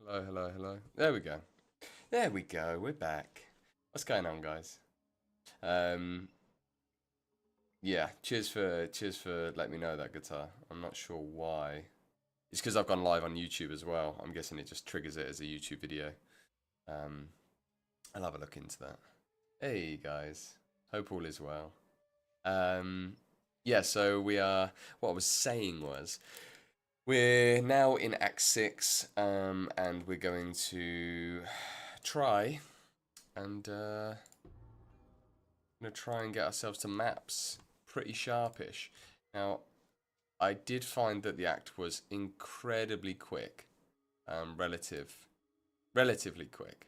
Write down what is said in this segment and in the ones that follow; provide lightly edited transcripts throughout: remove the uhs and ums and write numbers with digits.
Hello, hello, hello. There we go. There we go. We're back. What's going on, guys? Um, yeah. Cheers for letting me know that guitar. I'm not sure why. It's because I've gone live on YouTube as well. I'm guessing it just triggers it as a YouTube video. Um, I'll have a look into that. Hey guys. Hope all is well. Um, yeah. So we are. What I was saying was. We're now in Act 6, and we're going to try and gonna try and get ourselves to maps pretty sharpish. Now, I did find that the act was incredibly quick, relatively quick.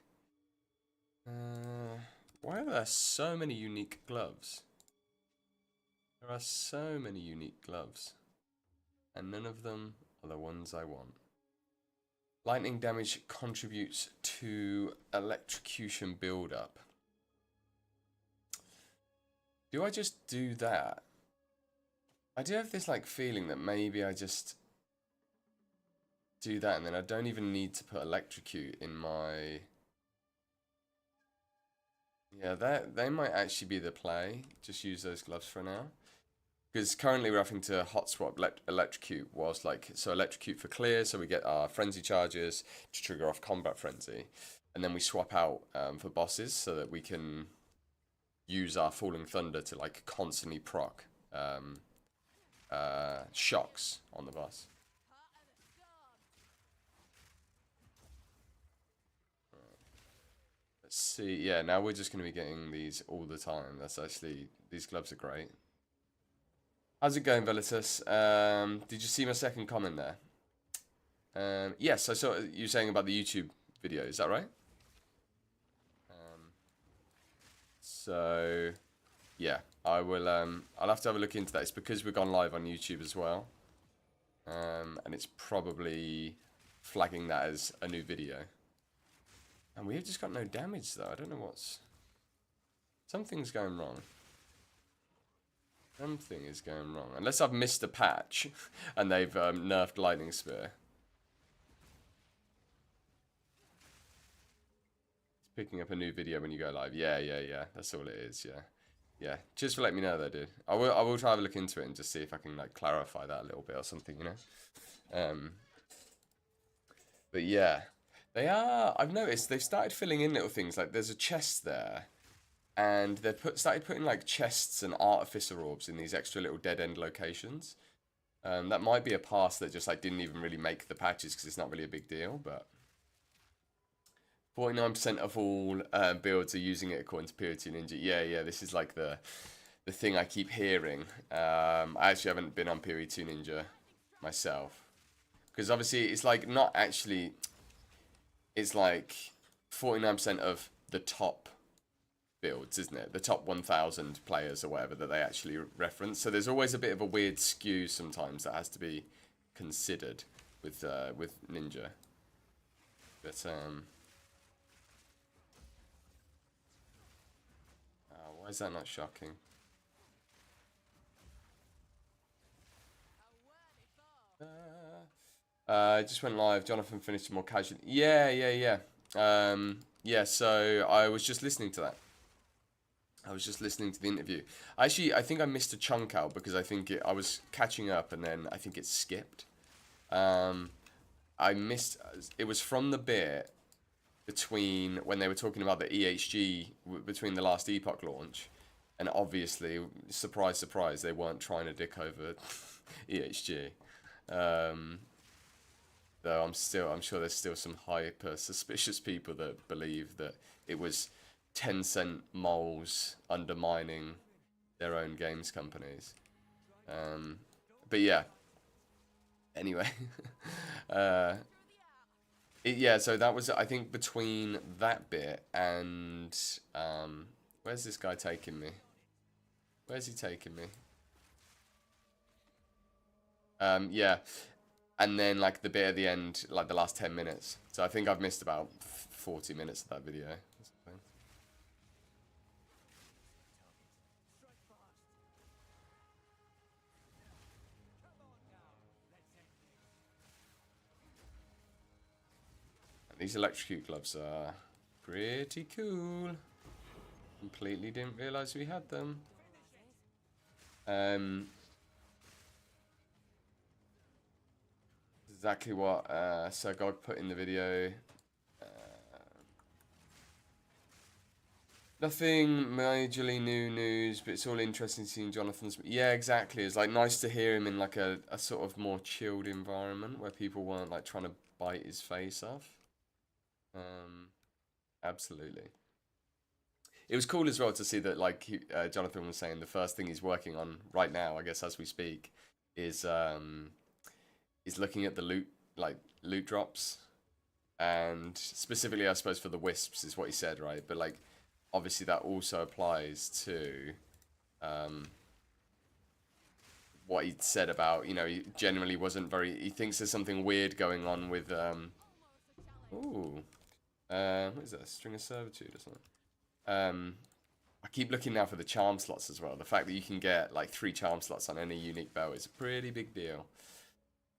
Why are there so many unique gloves? There are so many unique gloves, and none of them are the ones I want. Lightning damage contributes to electrocution buildup. Do I just do that? I do have this like feeling that maybe I just do that and then I don't even need to put electrocute in my... Yeah, they might actually be the play. Just use those gloves for now. Because currently we're having to hot swap electrocute whilst like, so electrocute for clear, so we get our frenzy charges to trigger off combat frenzy. And then we swap out for bosses so that we can use our falling thunder to like constantly proc shocks on the boss. Let's see. Yeah, now we're just going to be getting these all the time. That's actually, these gloves are great. How's it going, Velitus? Did you see my second comment there? Yes, I saw you saying about the YouTube video. Is that right? So, yeah, I will. I'll have to have a look into that. It's because we've gone live on YouTube as well, and it's probably flagging that as a new video. And we have just got no damage though. I don't know what's... Something's going wrong. Something is going wrong. Unless I've missed a patch and they've nerfed Lightning Spear. It's picking up a new video when you go live. Yeah, yeah, yeah. That's all it is, yeah. Yeah. Cheers for letting me know though, dude. I will try to have a look into it and just see if I can like clarify that a little bit or something, you know? But yeah. They are... I've noticed they've started filling in little things. Like there's a chest there. And they've started putting like chests and artificer orbs in these extra little dead end locations. That might be a pass that just like didn't even really make the patches because it's not really a big deal. But 49% of all builds are using it according to PoE Ninja. Yeah, yeah, this is like the thing I keep hearing. I actually haven't been on PoE Ninja myself because obviously it's like not actually. It's like 49% of the top builds, isn't it? The top 1,000 players or whatever that they actually reference. So there's always a bit of a weird skew sometimes that has to be considered with Ninja. But why is that not shocking? I just went live. Jonathan finished more casual. Yeah, yeah, yeah. Yeah. So I was just listening to that. I was just listening to the interview. Actually, I think I missed a chunk out because I think I was catching up and then I think it skipped. I missed. It was from the bit between when they were talking about the EHG between the last Epoch launch, and obviously, surprise, surprise, they weren't trying to dick over EHG. Though I'm sure there's still some hyper suspicious people that believe that it was Tencent moles undermining their own games companies. But yeah. Anyway, uh, yeah. So that was I think between that bit and where's this guy taking me? Where's he taking me? Yeah, and then like the bit at the end, like the last 10 minutes. So I think I've missed about 40 minutes of that video. These electrocute gloves are pretty cool. Completely didn't realise we had them. Exactly what Sir God put in the video. Nothing majorly new news, but it's all interesting seeing Jonathan's. Yeah, exactly. It's like nice to hear him in like a sort of more chilled environment where people weren't like trying to bite his face off. Absolutely. It was cool as well to see that like Jonathan was saying the first thing he's working on right now, I guess as we speak, is looking at the loot drops, and specifically I suppose for the wisps is what he said, right? But like obviously that also applies to what he said about, you know, he generally wasn't very, he thinks there's something weird going on with ooh, what is that, a string of servitude or something? I keep looking now for the charm slots as well. The fact that you can get like 3 charm slots on any unique belt is a pretty big deal.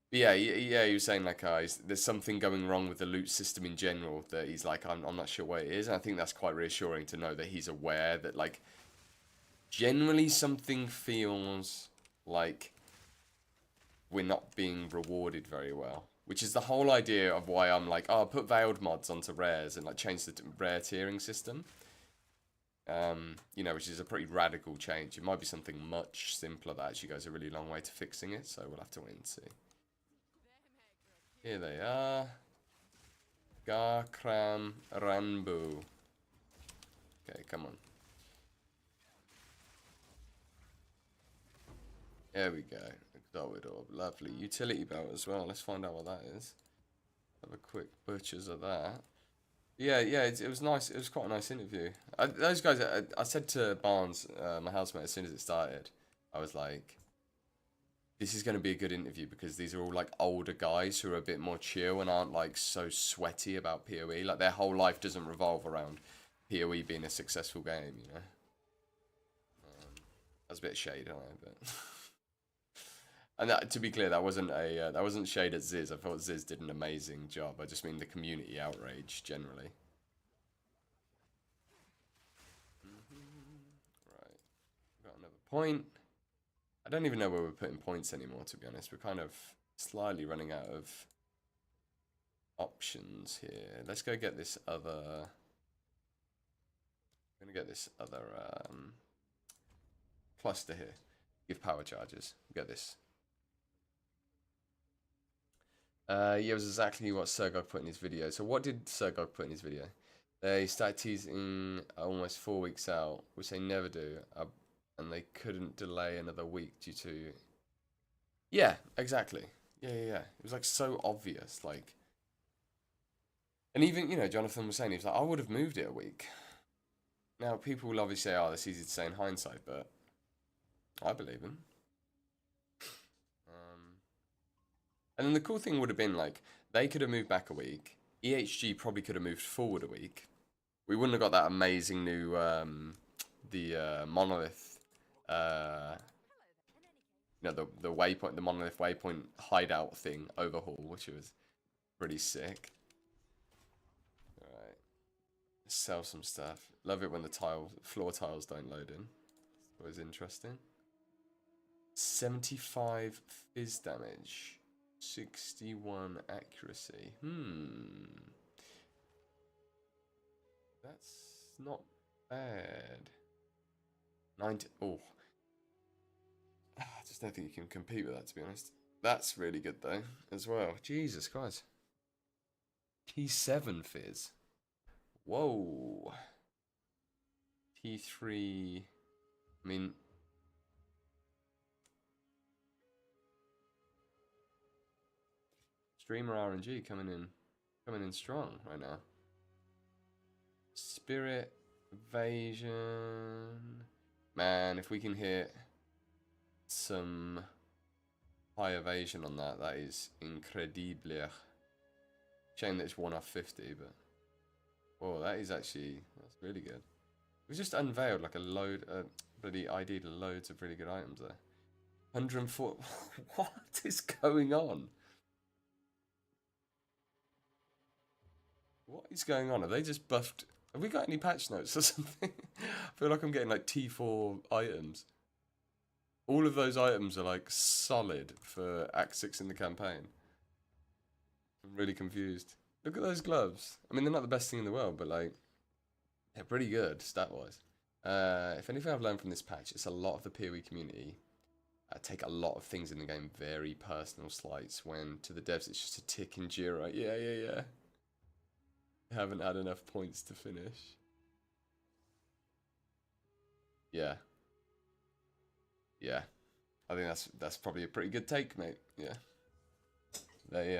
But yeah, he was saying like there's something going wrong with the loot system in general that he's like, I'm not sure what it is. And I think that's quite reassuring to know that he's aware that like generally something feels like we're not being rewarded very well. Which is the whole idea of why I'm like, oh, put veiled mods onto rares and like change the rare tiering system. You know, which is a pretty radical change. It might be something much simpler that actually goes a really long way to fixing it, so we'll have to wait and see. Here they are. Garkram Ranbu. Okay, come on. There we go. Exalted Orb. Lovely. Utility belt as well. Let's find out what that is. Have a quick butchers of that. Yeah, it was nice. It was quite a nice interview. Those guys, I said to Barnes, my housemate, as soon as it started, I was like, this is going to be a good interview because these are all like older guys who are a bit more chill and aren't like so sweaty about PoE. Like their whole life doesn't revolve around PoE being a successful game, you know. That's a bit of shade, aren't I? But and that, to be clear, that wasn't shade at Ziz. I thought Ziz did an amazing job. I just mean the community outrage generally. Right, got another point. I don't even know where we're putting points anymore, to be honest. We're kind of slightly running out of options here. Let's go get this other. I'm gonna get this other cluster here. Give power charges. Get this. Yeah, it was exactly what Sergog put in his video. So what did Sergog put in his video? They started teasing almost 4 weeks out, which they never do, and they couldn't delay another week due to... Yeah, exactly. Yeah. It was like so obvious, like... And even, you know, Jonathan was saying, he was like, I would have moved it a week. Now, people will obviously say, oh, that's easy to say in hindsight, but I believe him. And then the cool thing would have been, like, they could have moved back a week. EHG probably could have moved forward a week. We wouldn't have got that amazing new, the monolith, you know, the waypoint, the monolith waypoint hideout thing overhaul, which was pretty sick. Alright. Sell some stuff. Love it when the floor tiles don't load in. It's always interesting. 75 fizz damage. 61 accuracy. That's not bad. 90. Oh. I just don't think you can compete with that, to be honest. That's really good, though, as well. Jesus Christ. T7 fizz. Whoa. T3. I mean... Streamer RNG coming in strong right now. Spirit evasion. Man, if we can hit some high evasion on that, that is incredible. Shame that it's 1 off 50, but oh, that's really good. We just unveiled like a load, bloody ID'd loads of really good items there. 104. What is going on? What is going on? Have they just buffed? Have we got any patch notes or something? I feel like I'm getting like T4 items. All of those items are like solid for Act 6 in the campaign. I'm really confused. Look at those gloves. I mean, they're not the best thing in the world, but like, they're pretty good stat-wise. If anything I've learned from this patch, it's a lot of the PoE community take a lot of things in the game very personal slights, when to the devs it's just a tick in Jira. Yeah. Haven't had enough points to finish. Yeah. I think that's probably a pretty good take, mate. Yeah. They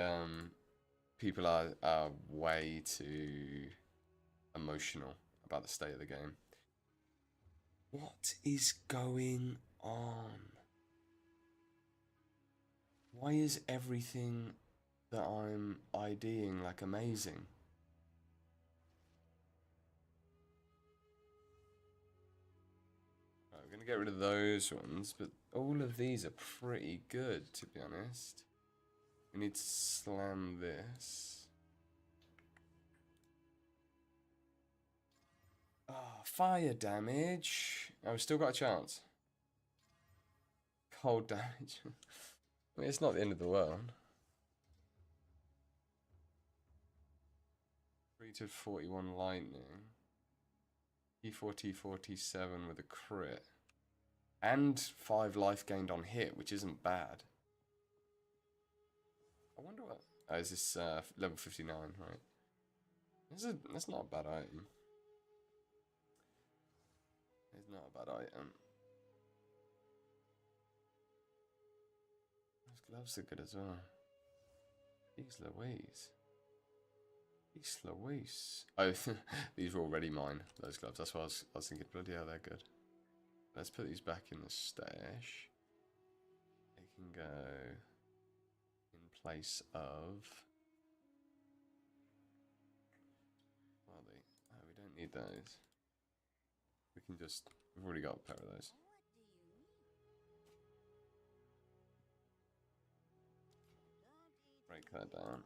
people are way too emotional about the state of the game. What is going on? Why is everything that I'm IDing like amazing? Right, we're gonna get rid of those ones, but all of these are pretty good, to be honest. We need to slam this. Oh, fire damage. Oh, we've still got a chance. Cold damage. I mean, it's not the end of the world. 3 to 41 lightning. T4, T4, T7 with a crit. And 5 life gained on hit, which isn't bad. I wonder what... Oh, is this level 59, right? That's not a bad item. It's not a bad item. Those gloves are good as well. Jeez Louise. Jeez Louise. Oh, these were already mine, those gloves. That's why I was thinking, bloody hell, they're good. Let's put these back in the stash. They can go in place of... What are they? Oh, we don't need those. We can just... We've already got a pair of those. Break that down.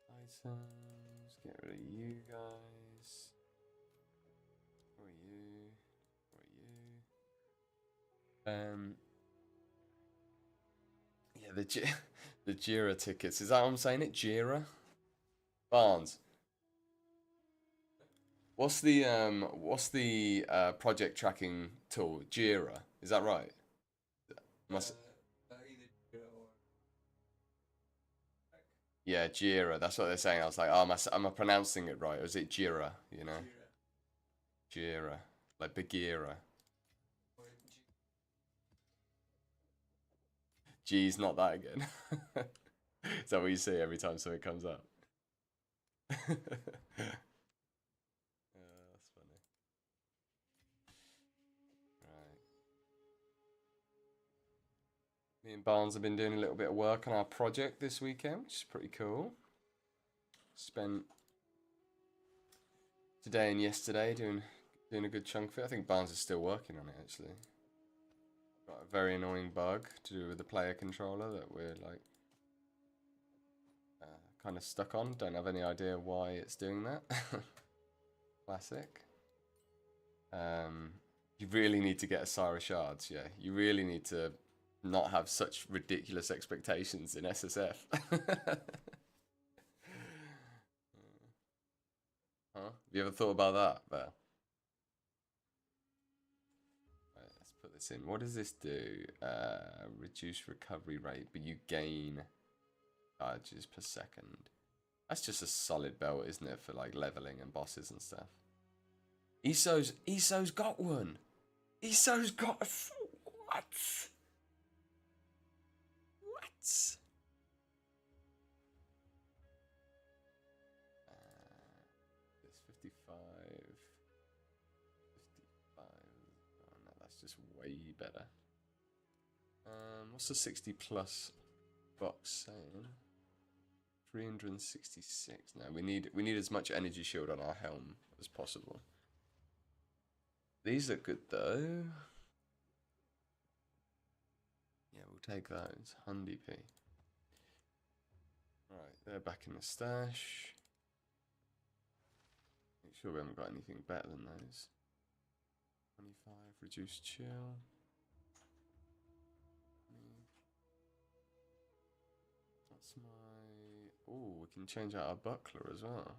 Items. Get rid of you guys. Who are you? Who are you? Yeah, the Jira tickets. Is that how I'm saying it? Jira? Barnes. What's the project tracking tool? Jira. Is that right? Must Yeah, Jira. That's what they're saying. I was like, oh, am I pronouncing it right? Or is it Jira? You know? Jira. Like Bagheera. G's not that again. Is that what you say every time something comes up? That's funny. Right. Me and Barnes have been doing a little bit of work on our project this weekend, which is pretty cool. Spent today and yesterday doing a good chunk of it. I think Barnes is still working on it, actually. Got a very annoying bug to do with the player controller that we're like kind of stuck on. Don't have any idea why it's doing that. Classic. You really need to get Asira shards, yeah. You really need to not have such ridiculous expectations in SSF. Huh? Have you ever thought about that, Bear? Right, let's put this in. What does this do? Reduce recovery rate, but you gain charges per second. That's just a solid belt, isn't it, for like leveling and bosses and stuff. ESO's got one. ESO's got a... What? What? There's 55. 55. Oh no, that's just way better. What's the 60 plus box saying? 366. No, we need as much energy shield on our helm as possible. These look good though. take those. 100p. Right, they're back in the stash. Make sure we haven't got anything better than those. 25, reduced chill. That's my... Oh, we can change out our buckler as well.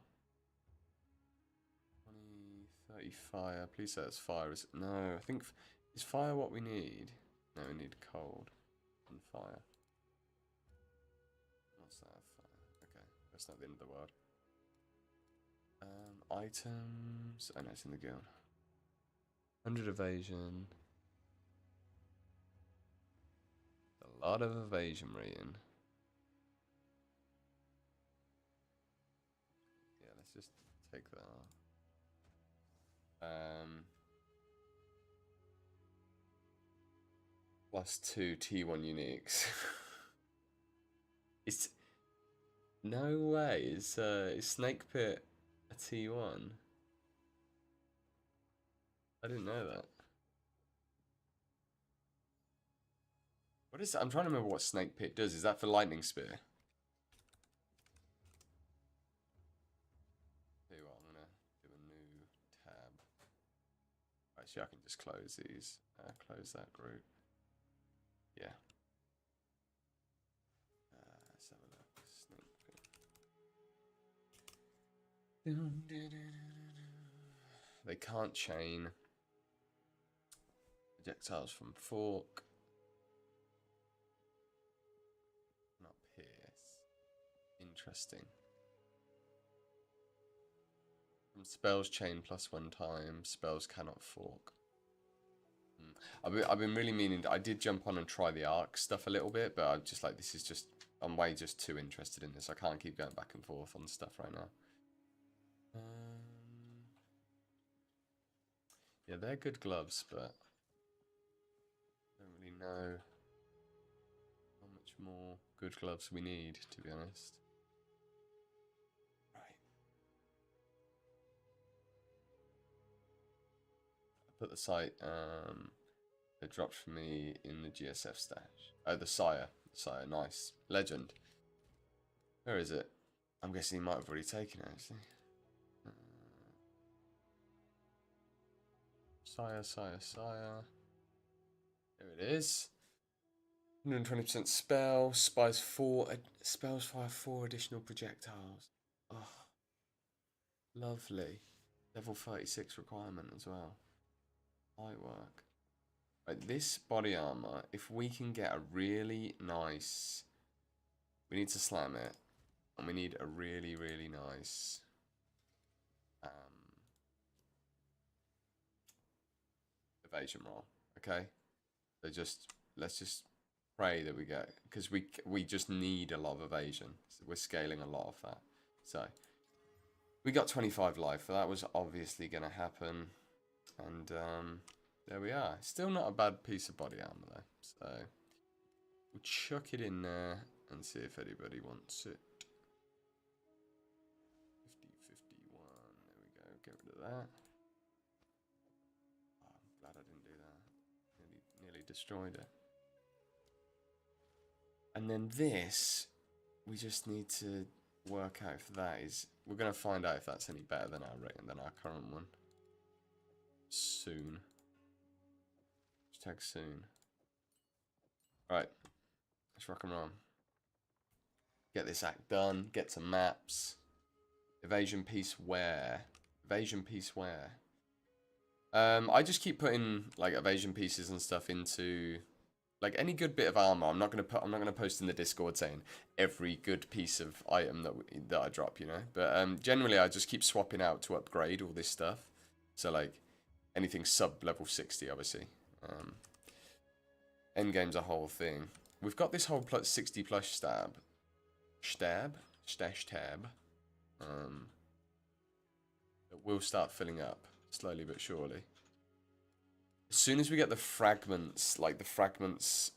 20, 30 fire. Please say it's fire. Is it? No, I think... Is fire what we need? No, we need cold and fire. What's that? Fire. Okay, that's not the end of the world. Items. Oh no, it's in the guild. 100 evasion. A lot of evasion rating. Yeah, let's just take that off. +2 T1 uniques. It's no way. Is Snake Pit a T1? I didn't know that. What is that? I'm trying to remember what Snake Pit does. Is that for Lightning Spear? Tell you what, I'm gonna do a new tab. Actually, I can just close these. Close that group. Yeah. Let's have a look. Snake Pit. They can't chain. Projectiles from fork. Not pierce. Interesting. From spells chain +1 time. Spells cannot fork. I've been really meaning. I did jump on and try the arc stuff a little bit, but I'm just like, this is just. I'm way just too interested in this. I can't keep going back and forth on stuff right now. Yeah, they're good gloves, but I don't really know how much more good gloves we need, to be honest. Right. I put the site, it dropped for me in the GSF stash. Oh, the Sire. Sire, nice. Legend. Where is it? I'm guessing he might have already taken it, actually. Sire, Sire, Sire. There it is. 120% spell. Spells fire 4 additional projectiles. Oh, lovely. Level 36 requirement as well. Light work. Right, this body armor, if we can get a really nice... We need to slam it. And we need a really, really nice... evasion roll. Okay? So let's just pray that we get... Because we just need a lot of evasion. So we're scaling a lot of that. So... We got 25 life, so that was obviously going to happen. And there we are. Still not a bad piece of body armor though. So we'll chuck it in there and see if anybody wants it. 50, 51. There we go. Get rid of that. Oh, I'm glad I didn't do that. Nearly destroyed it. And then this, we just need to work out if that is... We're going to find out if that's any better than our current one. Soon. Hashtag soon. Alright. Let's rock and roll. Get this act done. Get some maps. Evasion piece where? Evasion piece where? I just keep putting like evasion pieces and stuff into like any good bit of armor. I'm not gonna post in the Discord saying every good piece of item that I drop, you know. But generally I just keep swapping out to upgrade all this stuff. So like anything sub level 60, obviously. Endgame's a whole thing. We've got this whole 60 plus stash tab. That will start filling up slowly but surely. As soon as we get the fragments, like the fragments,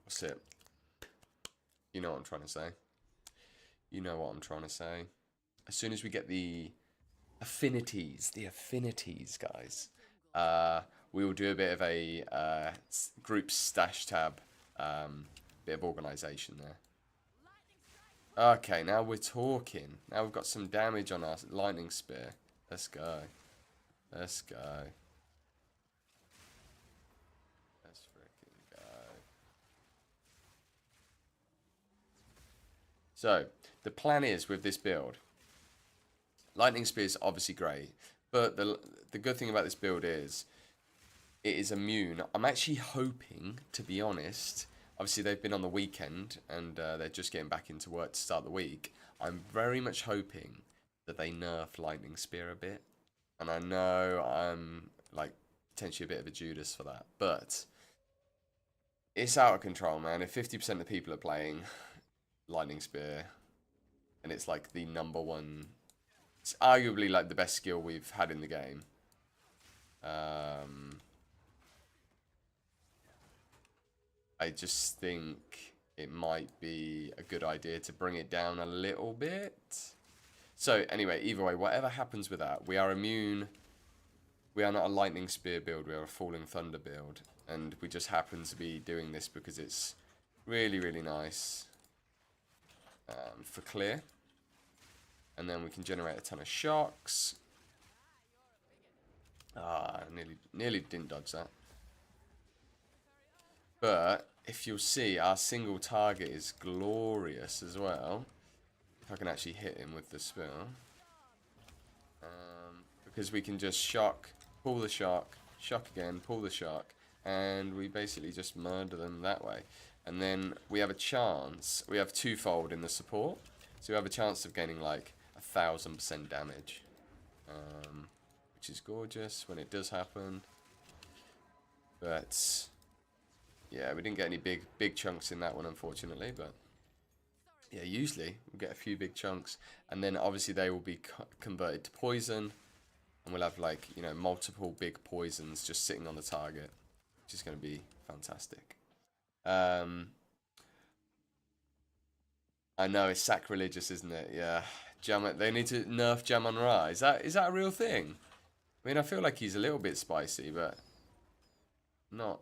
what's it? You know what I'm trying to say. You know what I'm trying to say. As soon as we get the affinities, guys, we will do a bit of a group stash tab, bit of organisation there. Okay, now we're talking. Now we've got some damage on our lightning spear. Let's go. Let's go. Let's freaking go. So, the plan is with this build, lightning spear is obviously great, but the good thing about this build is it is immune. I'm actually hoping, to be honest, obviously they've been on the weekend and they're just getting back into work to start the week. I'm very much hoping that they nerf lightning spear a bit. And I know I'm like potentially a bit of a Judas for that, but it's out of control, man. If 50% of people are playing lightning spear and it's like the #1, it's arguably like the best skill we've had in the game. I just think it might be a good idea to bring it down a little bit. So anyway, either way, whatever happens with that, we are immune. We are not a lightning spear build, we are a falling thunder build. And we just happen to be doing this because it's really, really nice for clear. And then we can generate a ton of shocks. Ah, nearly didn't dodge that. But if you'll see, our single target is glorious as well. If I can actually hit him with the spell. Because we can just shock, pull the shock again, pull the shock, and we basically just murder them that way. And then we have a chance, we have twofold in the support, so we have a chance of gaining like 1000% damage. Which is gorgeous when it does happen. But yeah, we didn't get any big chunks in that one, unfortunately, but yeah, usually we get a few big chunks, and then obviously they will be converted to poison, and we'll have like, you know, multiple big poisons just sitting on the target, which is going to be fantastic. I know it's sacrilegious, isn't it? Yeah, they need to nerf Jamon-Ra. Is that a real thing? I mean, I feel like he's a little bit spicy, but not.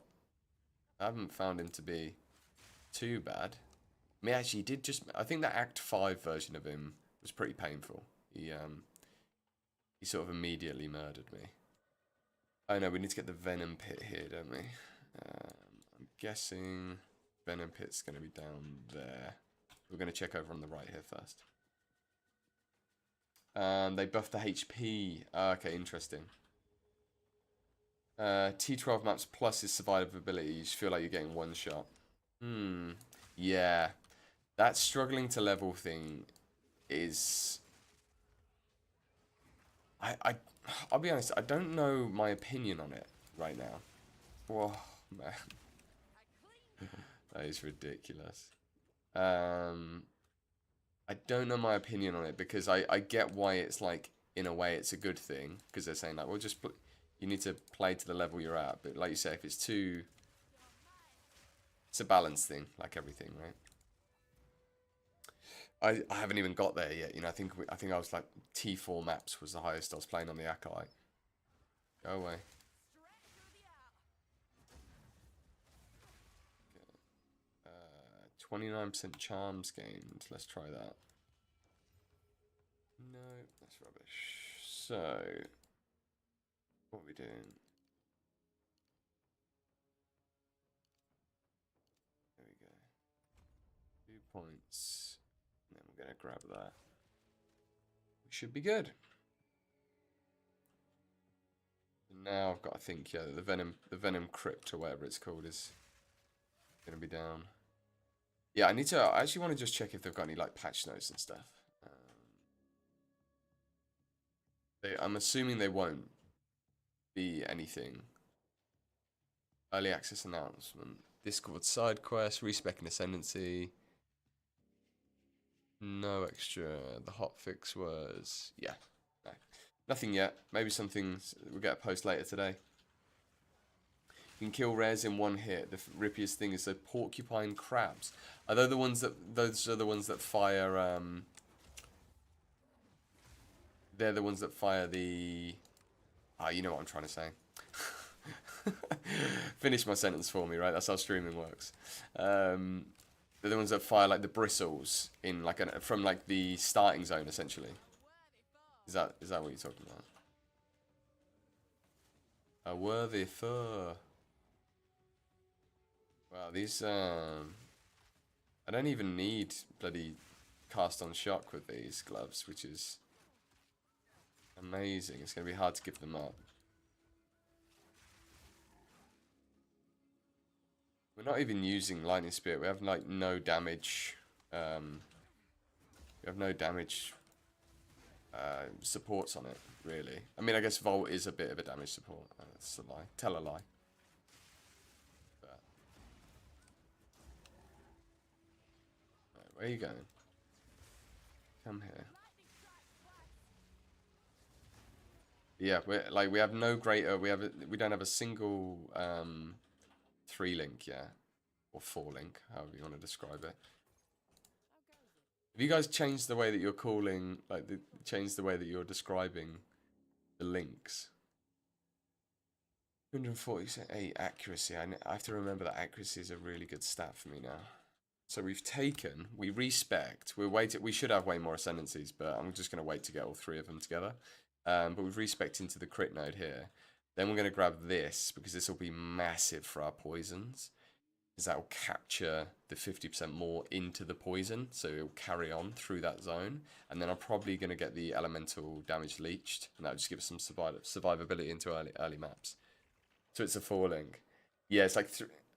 I haven't found him to be too bad. I mean, actually, he did I think that Act 5 version of him was pretty painful. He sort of immediately murdered me. Oh no, we need to get the Venom pit here, don't we? I'm guessing Venom pit's going to be down there. We're going to check over on the right here first. They buffed the HP. Okay, interesting. T12 maps plus his survivability. You just feel like you're getting one shot. Yeah. That struggling to level thing is... I'll be honest, I don't know my opinion on it right now. Whoa, man. That is ridiculous. I don't know my opinion on it because I get why it's like, in a way, it's a good thing. Because they're saying like, well, just you need to play to the level you're at. But like you say, if it's too... It's a balance thing, like everything, right? I haven't even got there yet. You know, I think I was like T4 maps was the highest I was playing on the Acolyte. Go away. 29% charms gained. Let's try that. No, that's rubbish. So, what are we doing? There we go. 2 points. And then we're going to grab that. We should be good. And now I've got to think, yeah, the Venom crypt or whatever it's called is going to be down. Yeah, I actually want to just check if they've got any like patch notes and stuff. I'm assuming they won't be anything. Early access announcement. Discord side quest, respecing Ascendancy. No extra. The hotfix was... Yeah. No. Nothing yet. Maybe something... We'll get a post later today. You can kill rares in one hit. The rippiest thing is the porcupine crabs. Are they the ones that... Those are the ones that fire... They're the ones that fire the... Ah, you know what I'm trying to say. Finish my sentence for me, right? That's how streaming works. They're the ones that fire like the bristles in like from like the starting zone essentially. Is that what you're talking about? A worthy foe. Wow, these I don't even need bloody cast on shock with these gloves, which is amazing. It's gonna be hard to give them up. We're not even using lightning spirit. We have like no damage. We have no damage supports on it, really. I mean, I guess Volt is a bit of a damage support. That's a lie. Tell a lie. But... Right, where are you going? Come here. Yeah, we have no greater. We don't have a single 3-link yet, or 4-link, however you want to describe it. Have you guys changed the way that you're calling, like, changed the way that you're describing the links? 248 accuracy. I have to remember that accuracy is a really good stat for me now. So we respect. We should have way more ascendancies, but I'm just going to wait to get all 3 of them together. But we've respect into the crit node here. Then we're going to grab this, because this will be massive for our poisons. Because that will capture the 50% more into the poison, so it will carry on through that zone. And then I'm probably going to get the elemental damage leached, and that will just give us some survivability into early maps. So it's a 4-link. Yeah, it's like...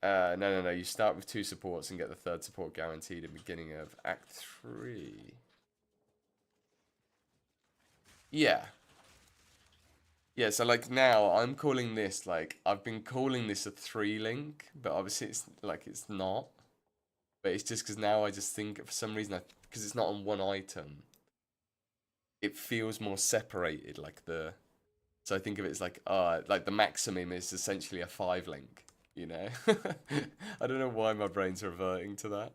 no. You start with 2 supports and get the 3rd support guaranteed at the beginning of Act 3. Yeah. Yeah, so like now I'm calling this like I've been calling this a 3-link, but obviously it's like it's not. But it's just because now I just think for some reason because it's not on one item, it feels more separated. So I think of it as like the maximum is essentially a 5-link. You know, I don't know why my brain's reverting to that,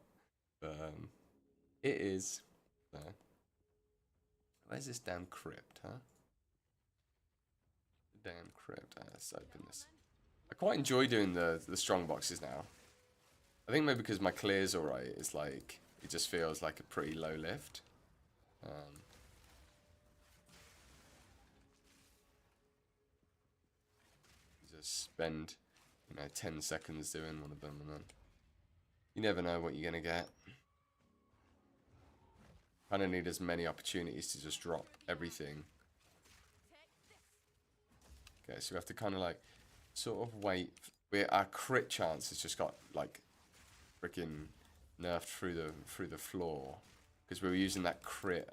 but it is. Where's this damn crypt, huh? Damn crypt. Let's open this. I quite enjoy doing the strong boxes now. I think maybe because my clear's alright. It's like it just feels like a pretty low lift. Just spend 10 seconds doing one of them, and then you never know what you're gonna get. Kind of need as many opportunities to just drop everything. Okay, so we have to kind of like sort of wait. Our crit chance has just got like freaking nerfed through the floor because we were using that crit.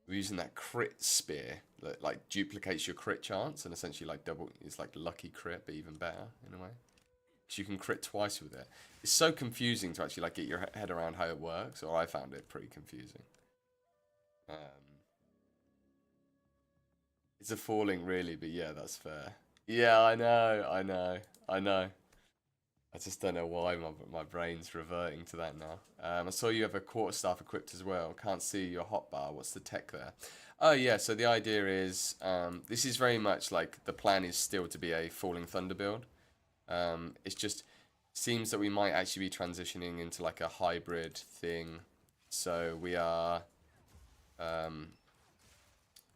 We're using that crit spear that like duplicates your crit chance and essentially like it's like lucky crit, but even better in a way. Because you can crit twice with it. It's so confusing to actually like get your head around how it works, or I found it pretty confusing. It's a falling really, but yeah, that's fair. Yeah, I know. I just don't know why my brain's reverting to that now. I saw you have a quarterstaff equipped as well. Can't see your hotbar. What's the tech there? Oh yeah, so the idea is, this is very much like the plan is still to be a Falling Thunder build. It's just seems that we might actually be transitioning into like a hybrid thing. So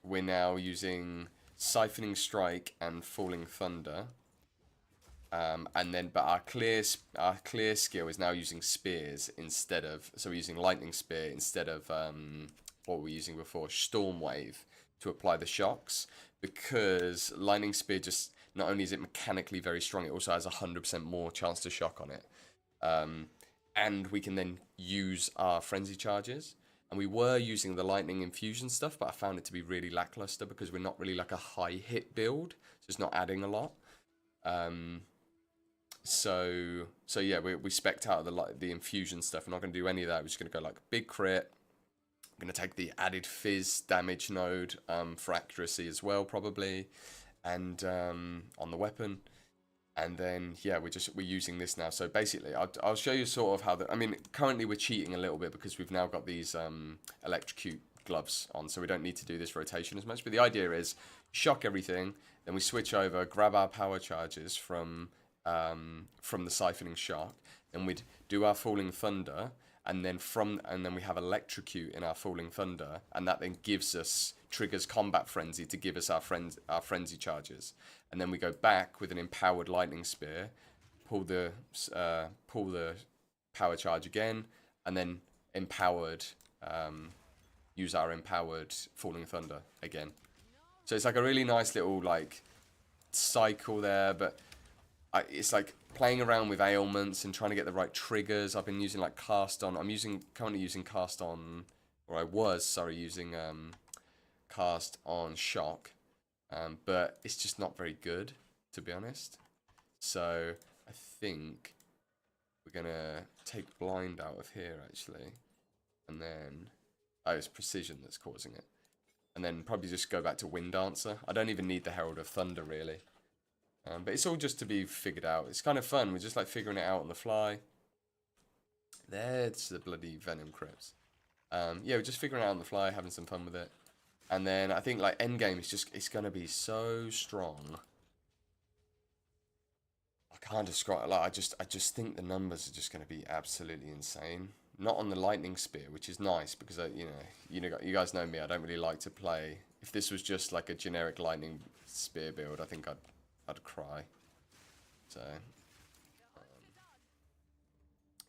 we're now using Siphoning Strike and Falling Thunder. But our clear skill is now using spears instead of, so we're using lightning spear instead of what we were using before, storm wave, to apply the shocks, because lightning spear just, not only is it mechanically very strong, it also has 100% more chance to shock on it, and we can then use our frenzy charges. And we were using the lightning infusion stuff, but I found it to be really lackluster because we're not really like a high hit build, so it's not adding a lot. So yeah, we spec'd out the infusion stuff. We're not going to do any of that. We're just going to go like big crit. I'm going to take the added fizz damage node for accuracy as well, probably, and on the weapon. And then yeah, we're using this now. So basically, I'll show you sort of how I mean, currently we're cheating a little bit because we've now got these electrocute gloves on, so we don't need to do this rotation as much. But the idea is shock everything, then we switch over, grab our power charges from the siphoning shock, then we'd do our falling thunder, and then we have electrocute in our falling thunder, and that then triggers combat frenzy to give us our frenzy charges, and then we go back with an empowered lightning spear, pull the power charge again, and then use our empowered falling thunder again. So it's like a really nice little like cycle there, but it's like playing around with ailments and trying to get the right triggers. I've been using like cast on. Currently using cast on, or I was using cast on shock, but it's just not very good, to be honest. So I think we're gonna take blind out of here actually, and then it's precision that's causing it, and then probably just go back to Wind Dancer. I don't even need the Herald of Thunder really. But it's all just to be figured out. It's kind of fun. We're just like figuring it out on the fly. There's the bloody Venom crypts. Yeah, we're just figuring it out on the fly, having some fun with it. And then I think like endgame is it's gonna be so strong. I can't describe it. Like I just think the numbers are just gonna be absolutely insane. Not on the lightning spear, which is nice because you guys know me. I don't really like to play. If this was just like a generic lightning spear build, I think I'd cry. So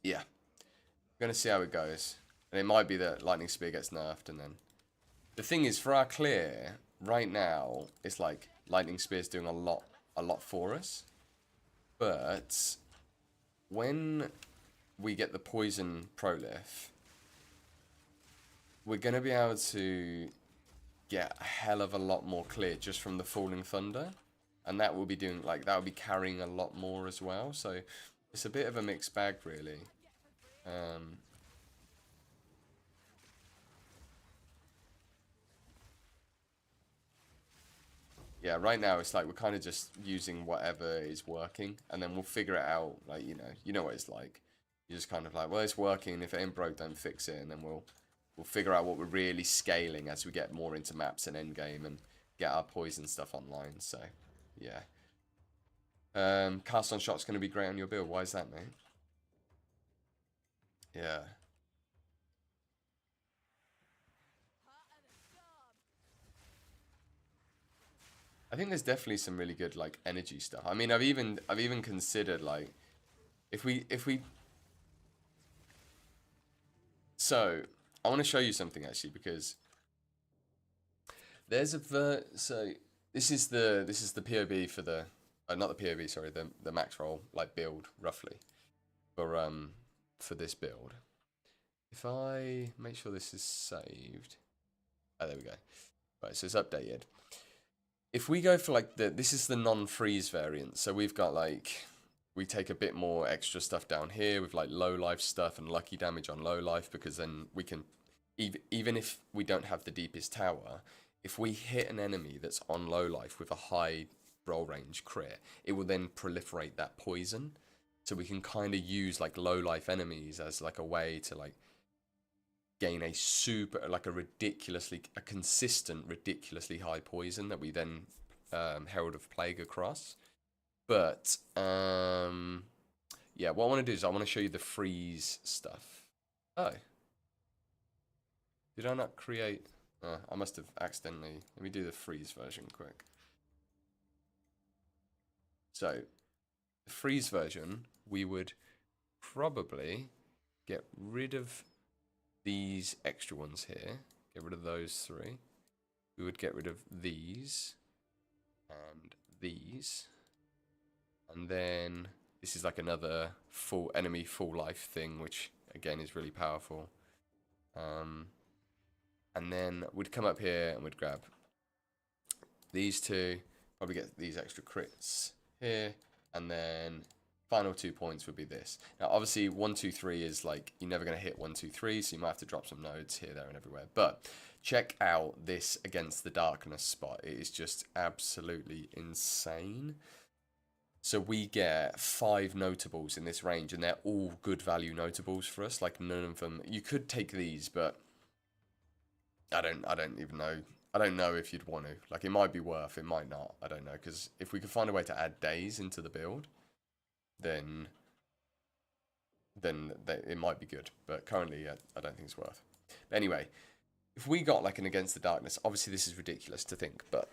yeah, I'm gonna see how it goes, and it might be that lightning spear gets nerfed, and then the thing is for our clear right now, it's like lightning spear's doing a lot for us, but when we get the poison prolif, we're gonna be able to get a hell of a lot more clear just from the falling thunder. And that will be carrying a lot more as well. So it's a bit of a mixed bag, really. Yeah, right now it's like we're kind of just using whatever is working, and then we'll figure it out. Like you know what it's like. You're just kind of like, well, it's working. If it ain't broke, don't fix it. And then we'll figure out what we're really scaling as we get more into maps and endgame and get our poison stuff online. So. Yeah. Cast on shot's going to be great on your build. Why is that, mate? Yeah. I think there's definitely some really good like energy stuff. I mean, I've even considered like if we so I want to show you something actually, because there's so this is the POB for the not the POB, sorry, the max roll like build roughly for this build. If I make sure this is saved, there we go. Right, so it's updated. If we go for like this is the non-freeze variant, so we've got like we take a bit more extra stuff down here with like low life stuff and lucky damage on low life, because then we can even if we don't have the deepest tower, if we hit an enemy that's on low life with a high roll range crit, it will then proliferate that poison. So we can kind of use like low life enemies as like a way to like gain a consistent ridiculously high poison that we then Herald of Plague across. But yeah, what I want to do is I want to show you the freeze stuff. Oh, did I not create? I must have accidentally. Let me do the freeze version quick. So, the freeze version, we would probably get rid of these extra ones here. Get rid of those three. We would get rid of these and these. And then this is like another full enemy full life thing, which again is really powerful. And then we'd come up here and we'd grab these two, probably get these extra crits here, and then final 2 points would be this. Now obviously 1, 2, 3 is like you're never going to hit 1, 2, 3, so you might have to drop some nodes here, there and everywhere. But check out this against the darkness spot. It is just absolutely insane. So we get 5 notables in this range, and they're all good value notables for us. Like none of them, you could take these, but I don't even know. I don't know if you'd want to. Like, it might be worth, it might not. I don't know, because if we could find a way to add days into the build, then it might be good. But currently, I don't think it's worth. But anyway, if we got like an Against the Darkness, obviously this is ridiculous to think, but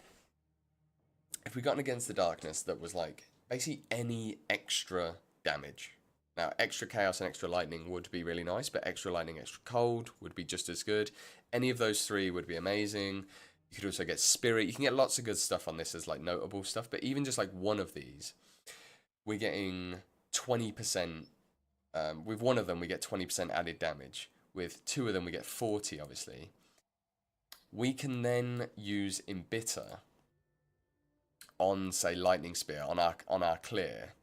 if we got an Against the Darkness that was like basically any extra damage. Now, extra chaos and extra lightning would be really nice, but extra lightning, extra cold would be just as good. Any of those three would be amazing. You could also get spirit. You can get lots of good stuff on this as like notable stuff, but even just like one of these, we're getting 20%. With one of them, we get 20% added damage. With two of them, we get 40, obviously. We can then use Embitter on, say, Lightning Spear on our clear.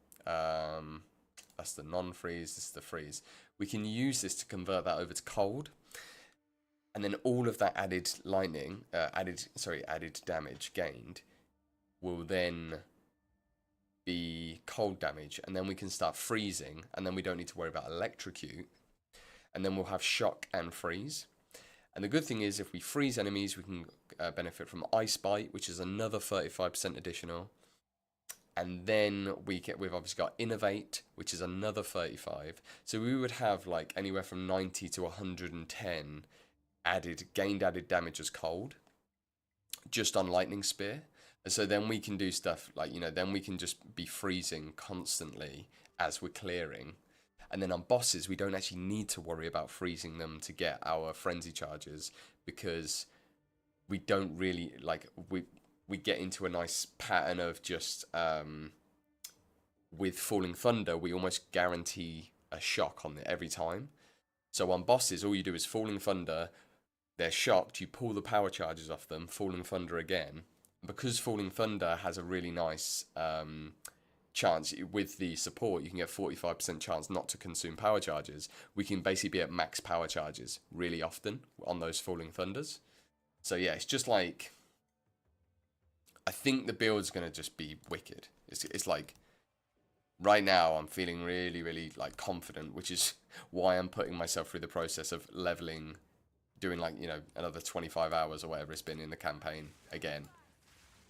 That's the non-freeze. This is the freeze. We can use this to convert that over to cold, and then all of that added added damage gained will then be cold damage, and then we can start freezing, and then we don't need to worry about electrocute, and then we'll have shock and freeze. And the good thing is, if we freeze enemies, we can benefit from Ice Bite, which is another 35% additional. And then we've obviously got Innovate, which is another 35. So we would have like anywhere from 90 to 110 gained added damage as cold, just on Lightning Spear. And so then we can do stuff like, then we can just be freezing constantly as we're clearing. And then on bosses, we don't actually need to worry about freezing them to get our frenzy charges, because we don't really like we get into a nice pattern of just with Falling Thunder, we almost guarantee a shock on it every time. So on bosses, all you do is Falling Thunder, they're shocked, you pull the power charges off them, Falling Thunder again. Because Falling Thunder has a really nice chance with the support, you can get 45% chance not to consume power charges. We can basically be at max power charges really often on those Falling Thunders. So yeah, it's just like, I think the build's gonna just be wicked. It's like, right now I'm feeling really, really like confident, which is why I'm putting myself through the process of leveling, doing like, another 25 hours or whatever it's been in the campaign again.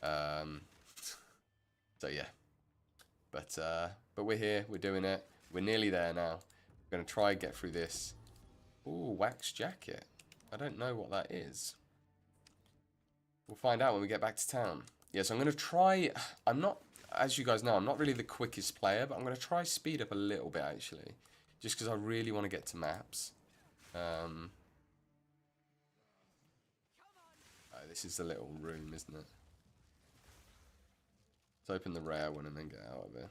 So yeah, but we're here, we're doing it, we're nearly there now. We're gonna try and get through this. Ooh, wax jacket. I don't know what that is. We'll find out when we get back to town. Yes, I'm going to try. I'm not, as you guys know, I'm not really the quickest player, but I'm going to try speed up a little bit, actually. Just because I really want to get to maps. This is the little room, isn't it? Let's open the rare one and then get out of here.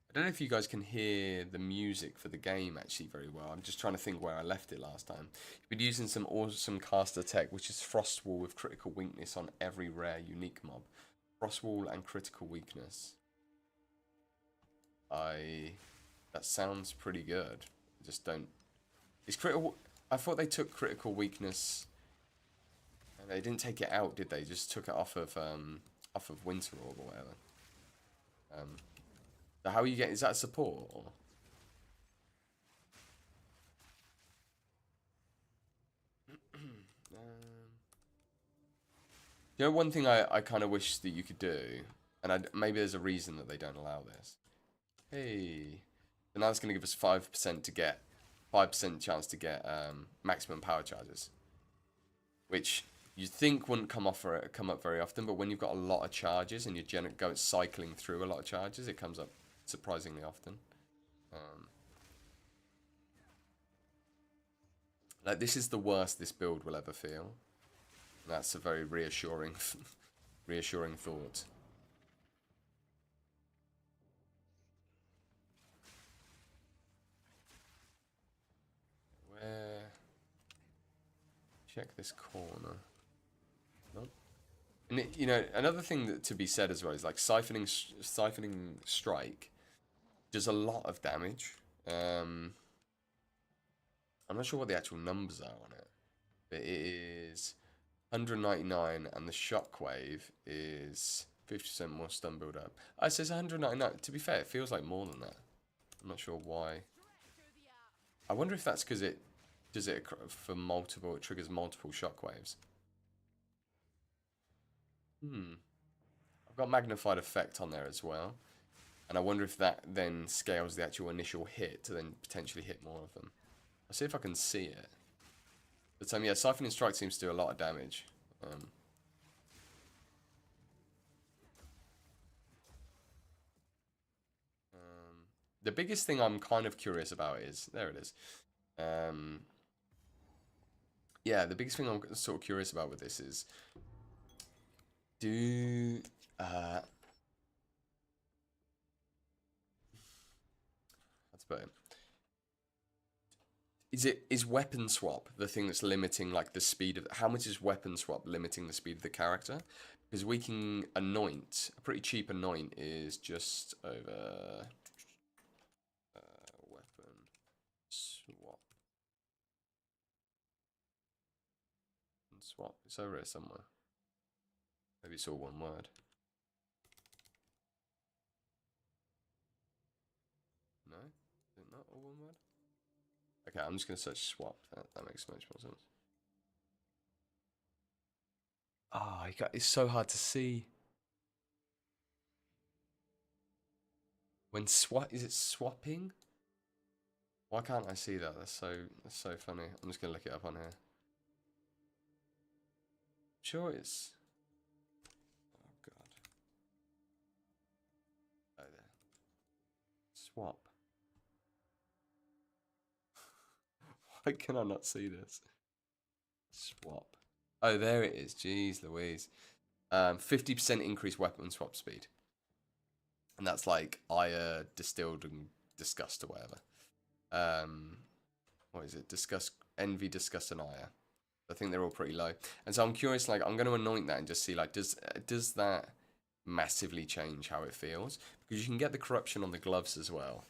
I don't know if you guys can hear the music for the game actually very well. I'm just trying to think where I left it last time. You've been using some awesome caster tech, which is Frost Wall with critical weakness on every rare unique mob. Frost Wall and critical weakness. That sounds pretty good. I just don't. Is critical? I thought they took critical weakness. And they didn't take it out, did they? Just took it off of Winter Orb or whatever. So how are you getting? Is that support? Or? One thing I kind of wish that you could do, and maybe there's a reason that they don't allow this. Hey, so now it's going to give us 5% to get 5% chance to get maximum power charges, which you think wouldn't come up very often, but when you've got a lot of charges and you're cycling through a lot of charges, it comes up surprisingly often. Like, this is the worst this build will ever feel. And that's a very reassuring thought. Where? Check this corner. Nope. And another thing to be said as well is like siphoning strike does a lot of damage. I'm not sure what the actual numbers are on it, but it is 199, and the shockwave is 50% more stun build up. It says 199. To be fair, it feels like more than that. I'm not sure why. I wonder if that's because it does it for multiple. It triggers multiple shockwaves. I've got magnified effect on there as well, and I wonder if that then scales the actual initial hit to then potentially hit more of them. I'll see if I can see it. But yeah, Siphoning Strike seems to do a lot of damage. The biggest thing I'm kind of curious about is, there it is. Yeah, the biggest thing I'm sort of curious about with this is, let's put it. Is weapon swap the thing that's limiting like the speed of, how much is weapon swap limiting the speed of the character? Because we can anoint, a pretty cheap anoint is just over weapon swap. Swap, it's over here somewhere. Maybe it's all one word. No? Is it not all one word? Okay, I'm just going to search swap. That makes much more sense. Ah, oh, it's so hard to see. When swap, is it swapping? Why can't I see that? That's so funny. I'm just going to look it up on here. Sure it's... Oh, God. Oh, there. Swap. Why can I not see this? Swap. Oh, there it is. Jeez Louise. 50% increased weapon swap speed. And that's like ire, distilled, and disgust or whatever. What is it? Disgust, envy, disgust, and ire. I think they're all pretty low. And so I'm curious, like, I'm going to anoint that and just see, like, does that massively change how it feels? Because you can get the corruption on the gloves as well.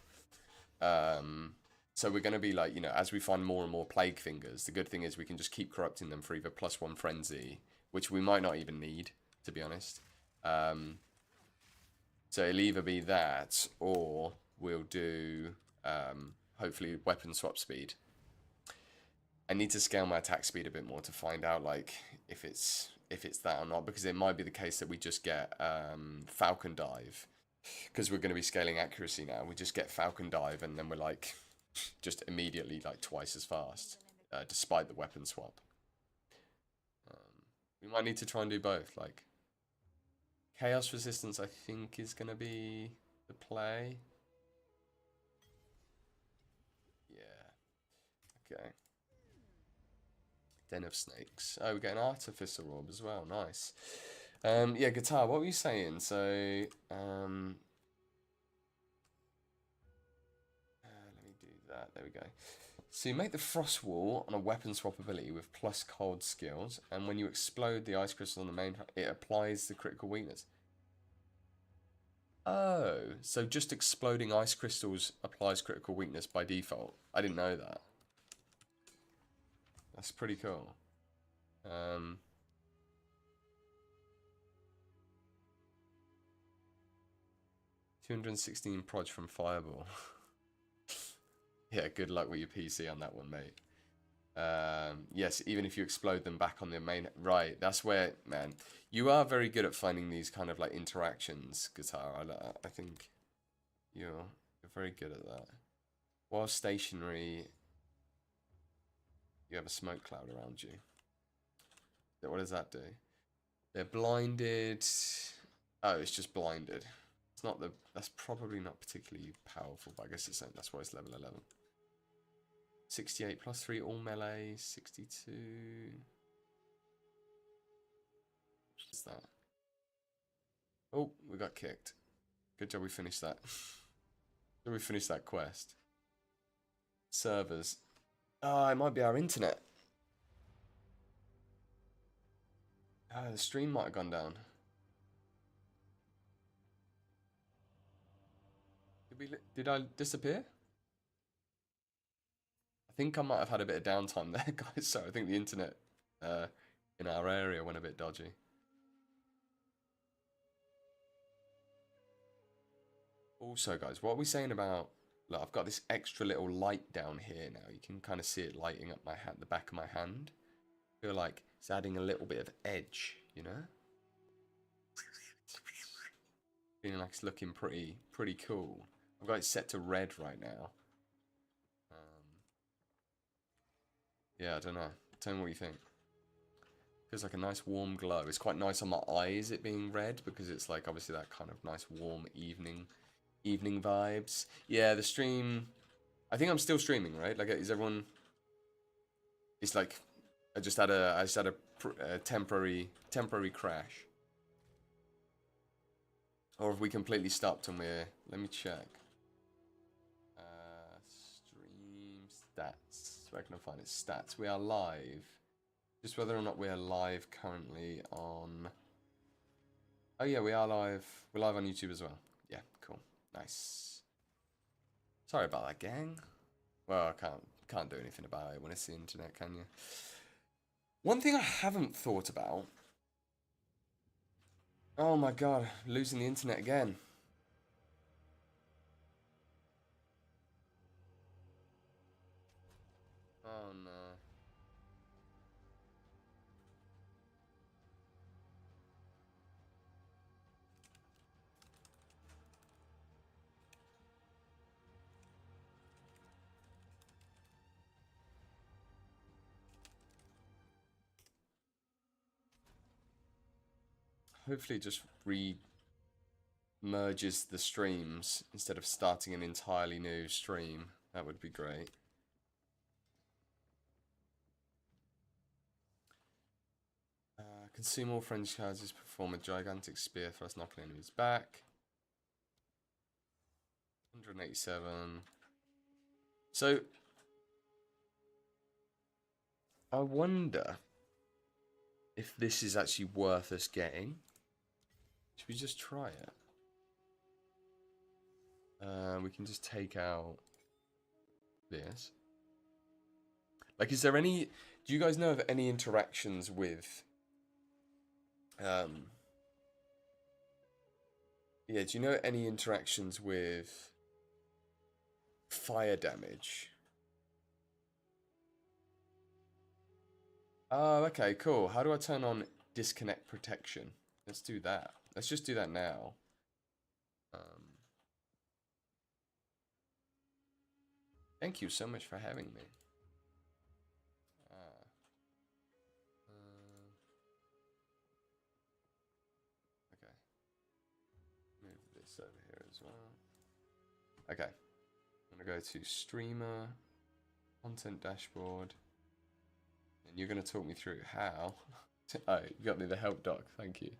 So we're going to be like, you know, as we find more and more plague fingers, the good thing is we can just keep corrupting them for either +1 frenzy, which we might not even need, to be honest. So it'll either be that, or we'll do, hopefully, weapon swap speed. I need to scale my attack speed a bit more to find out, like, if it's that or not, because it might be the case that we just get Falcon Dive, because we're going to be scaling accuracy now. We just get Falcon Dive, and then we're like, just immediately like twice as fast, despite the weapon swap. We might need to try and do both. Like, Chaos Resistance, I think, is going to be the play. Yeah. Okay. Den of Snakes. Oh, we get an Artificer Orb as well. Nice. Yeah, guitar. What were you saying? So, let me do that. There we go. So you make the Frost Wall on a weapon swap ability with plus cold skills, and when you explode the ice crystal on the main, it applies the critical weakness. Oh, so just exploding ice crystals applies critical weakness by default. I didn't know that. That's pretty cool. 216 proj from Fireball. Yeah, good luck with your PC on that one, mate. Yes, even if you explode them back on the main... Right, that's where, man, you are very good at finding these kind of, like, interactions, Guitar. I think you're very good at that. While stationary, you have a smoke cloud around you. What does that do? They're blinded... Oh, it's just blinded. It's not the... That's probably not particularly powerful, but I guess it's that's why it's level 11. 68 plus 3 all melee, 62. What is that? Oh, we got kicked. Good job we finished that. Good job we finished that quest. Servers. Oh, it might be our internet. Oh, the stream might have gone down. Did I disappear? I think I might have had a bit of downtime there, guys. So I think the internet in our area went a bit dodgy. Also, guys, what are we saying about look, I've got this extra little light down here now. You can kind of see it lighting up my hand, the back of my hand. I feel like it's adding a little bit of edge, you know? Feeling like it's looking pretty cool. I've got it set to red right now. Yeah, I don't know. Tell me what you think. Feels like a nice warm glow. It's quite nice on my eyes, it being red, because it's like obviously that kind of nice warm evening vibes. Yeah, the stream. I think I'm still streaming, right? Like, is everyone? It's like I just had a temporary crash. Or have we completely stopped and we're... Let me check. Stream stats. Where can I find it? Stats. We are live. Just whether or not we are live currently on... Oh yeah, we are live. We're live on YouTube as well. Yeah, cool. Nice. Sorry about that, gang. Well, I can't do anything about it when it's the internet, can you? One thing I haven't thought about... Oh my god, losing the internet again. Oh no. Hopefully it just merges the streams instead of starting an entirely new stream. That would be great. Consume all French houses, perform a gigantic spear thrust, knocking enemies back. 187. So, I wonder if this is actually worth us getting. Should we just try it? We can just take out this. Like, is there any... Do you guys know of any interactions with... Yeah, do you know any interactions with fire damage? Oh, okay, cool. How do I turn on disconnect protection? Let's do that. Let's just do that now. Thank you so much for having me. Okay. Move this over here as well. Okay. I'm going to go to streamer, content dashboard, and you're going to talk me through how. Oh, you got me the help doc. Thank you.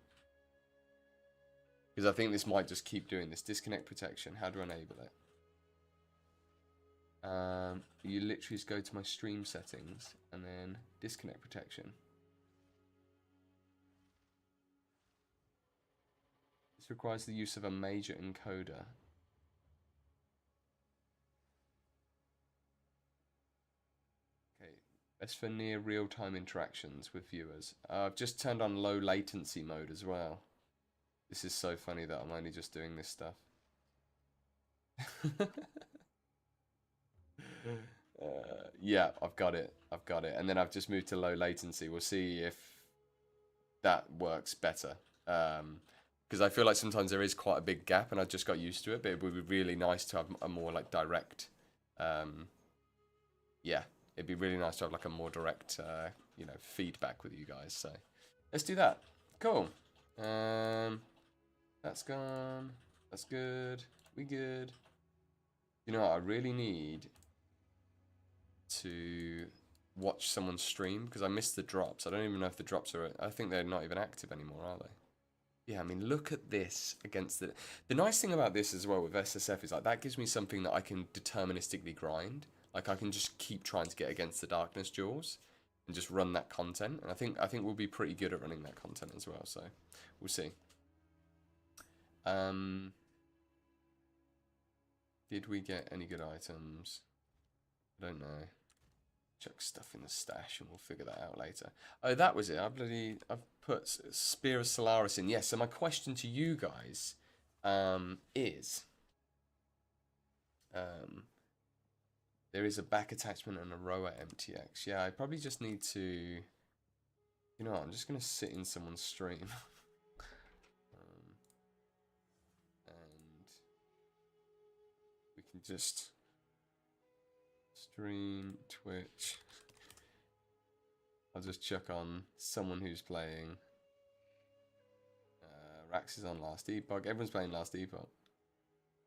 Because I think this might just keep doing this. Disconnect protection. How do I enable it? You literally just go to my stream settings and then disconnect protection. This requires the use of a major encoder. Okay, that's for near real-time interactions with viewers. I've just turned on low latency mode as well. This is so funny that I'm only just doing this stuff. Yeah, I've got it. And then I've just moved to low latency. We'll see if that works better. Because I feel like sometimes there is quite a big gap and I just got used to it, but it would be really nice to have a more like direct, yeah, it'd be really nice to have like a more direct, you know, feedback with you guys. So let's do that. Cool. That's gone. That's good. We good. You know what? I really need to watch someone stream because I missed the drops. I don't even know if the drops are... I think they're not even active anymore, are they? Yeah, I mean, look at this against the... The nice thing about this as well with SSF is like that gives me something that I can deterministically grind. Like I can just keep trying to get against the darkness jewels and just run that content. And I think we'll be pretty good at running that content as well. So we'll see. Did we get any good items? I don't know. Chuck stuff in the stash and we'll figure that out later. Oh, that was it. I've put Spear of Solaris in. Yes, so my question to you guys is... Um, there is a back attachment and a row at MTX. Yeah, I probably just need to. You know what? I'm just gonna sit in someone's stream. And we can just stream Twitch. I'll just chuck on someone who's playing. Rax is on Last Epoch. Everyone's playing Last Epoch.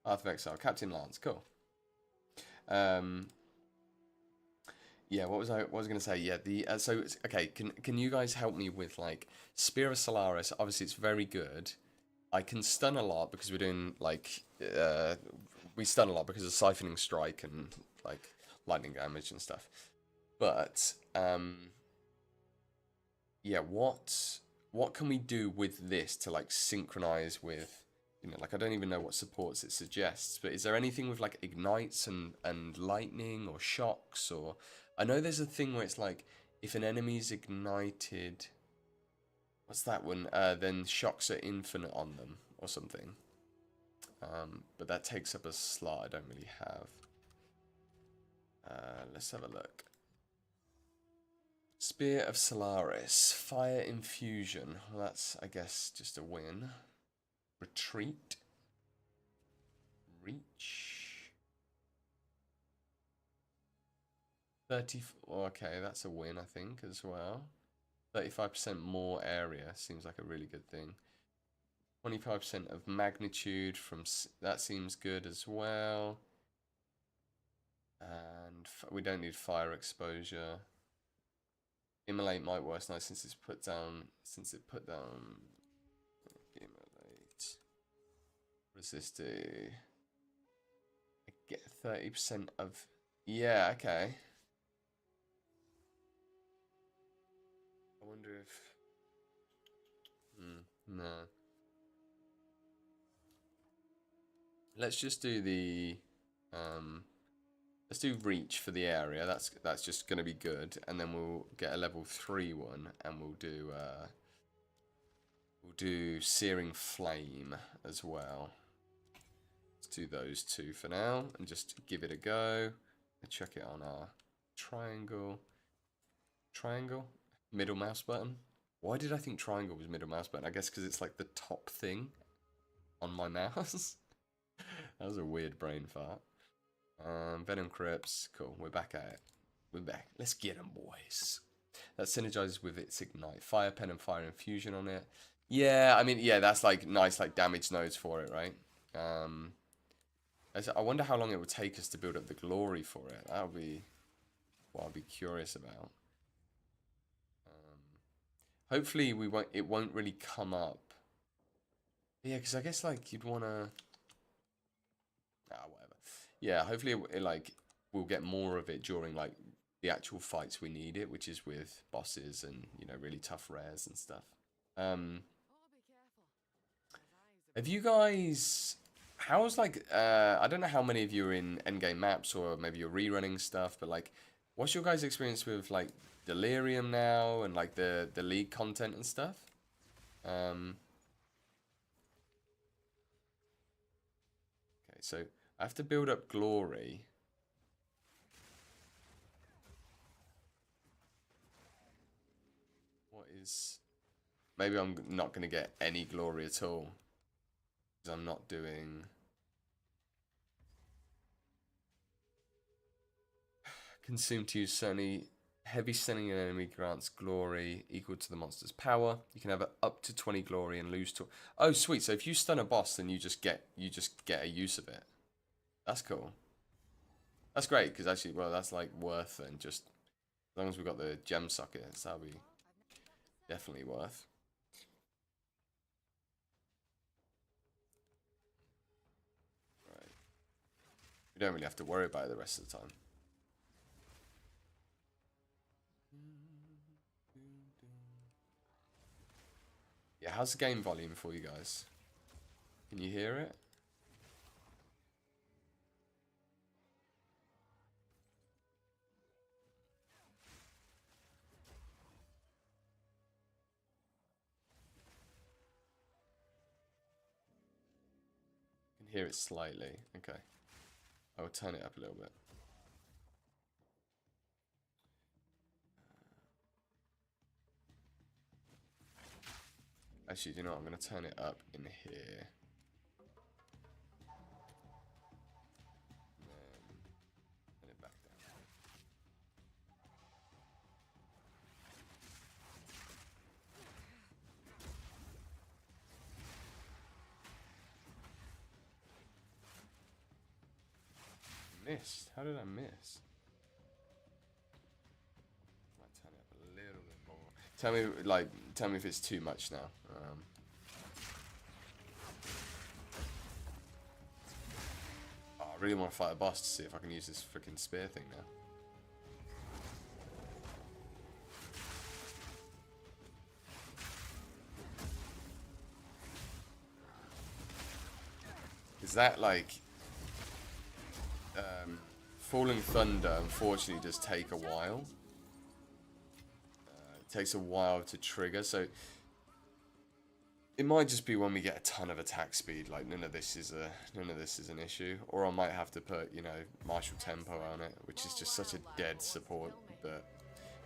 Path of Exile. Captain Lance. Cool. Yeah, what was I going to say? Yeah, the so okay. Can you guys help me with like Spear of Solaris? Obviously, it's very good. I can stun a lot because we're doing like we stun a lot because of Siphoning Strike and like lightning damage and stuff. But yeah, what can we do with this to like synchronize with, you know, like I don't even know what supports it suggests, but is there anything with like ignites and lightning or shocks? Or I know there's a thing where it's like if an enemy's ignited, what's that one? Then shocks are infinite on them or something. But that takes up a slot I don't really have. Let's have a look. Spear of Solaris, Fire Infusion. Well, that's, I guess, just a win. Retreat. Reach. 30. Okay, that's a win, I think, as well. 35% more area seems like a really good thing. 25% of magnitude from that seems good as well. And we don't need fire exposure. Immolate might work nice since it put down immolate. Resist I get 30% of, yeah, okay. I wonder if no. Let's just do the let's do reach for the area. That's just gonna be good, and then we'll get a level 3 one, and we'll do Searing Flame as well. Let's do those two for now, and just give it a go. And check it on our triangle. Triangle? Middle mouse button? Why did I think triangle was middle mouse button? I guess because it's like the top thing on my mouse. That was a weird brain fart. Venom crypts. Cool, we're back at it. We're back. Let's get them, boys. That synergizes with its ignite. Fire pen and fire infusion on it. Yeah, I mean, yeah, that's like nice, like damage nodes for it, right? I wonder how long it would take us to build up the glory for it. That would be what I'd be curious about. Hopefully, it won't really come up. Yeah, because I guess like you'd wanna. Whatever. Yeah, hopefully like we'll get more of it during like the actual fights we need it, which is with bosses and, you know, really tough rares and stuff. Have you guys? How's like I don't know how many of you are in endgame maps or maybe you're rerunning stuff, but like, what's your guys' experience with like Delirium now and like the league content and stuff? Okay, so I have to build up glory. What is? Maybe I'm not going to get any glory at all because I'm not doing. Consume to use certainly. Heavy stunning an enemy grants glory equal to the monster's power. You can have up to 20 glory and lose to. Oh, sweet! So if you stun a boss, then you just get a use of it. That's cool. That's great because actually, well, that's like worth and just as long as we've got the gem sockets, that'll be definitely worth. Right. We don't really have to worry about it the rest of the time. Yeah, how's the game volume for you guys? Can you hear it? Can hear it slightly. Okay. I'll turn it up a little bit. Actually, do you know what? I'm going to turn it up in here. And then turn it back down. Missed. How did I miss? Might turn it up a little bit more. Tell me if it's too much now. Oh, I really want to fight a boss to see if I can use this freaking spear thing now. Is that like Falling Thunder? Unfortunately, does take a while. It takes a while to trigger, so it might just be when we get a ton of attack speed. Like none of this is an issue, or I might have to put, you know, martial tempo on it, which is just such a dead support. But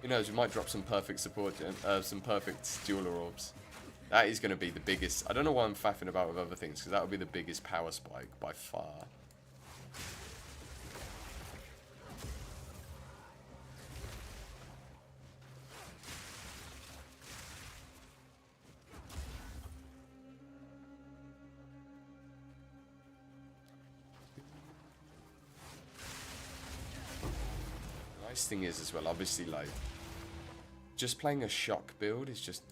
who knows? We might drop some perfect support, some perfect jeweler orbs. That is going to be the biggest. I don't know why I'm faffing about with other things, because that would be the biggest power spike by far. Nice thing is as well, obviously, like, just playing a shock build is just,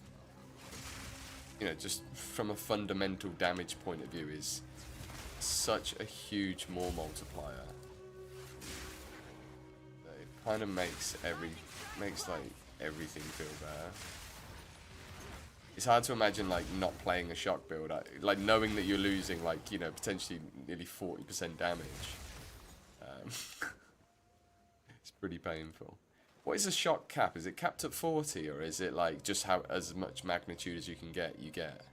you know, just from a fundamental damage point of view, is such a huge more multiplier. That it kind of makes like everything feel better. It's hard to imagine like not playing a shock build, like knowing that you're losing like, you know, potentially nearly 40% damage. It's pretty painful. What is the shock cap? Is it capped at 40, or is it like just how as much magnitude as you can get, you get?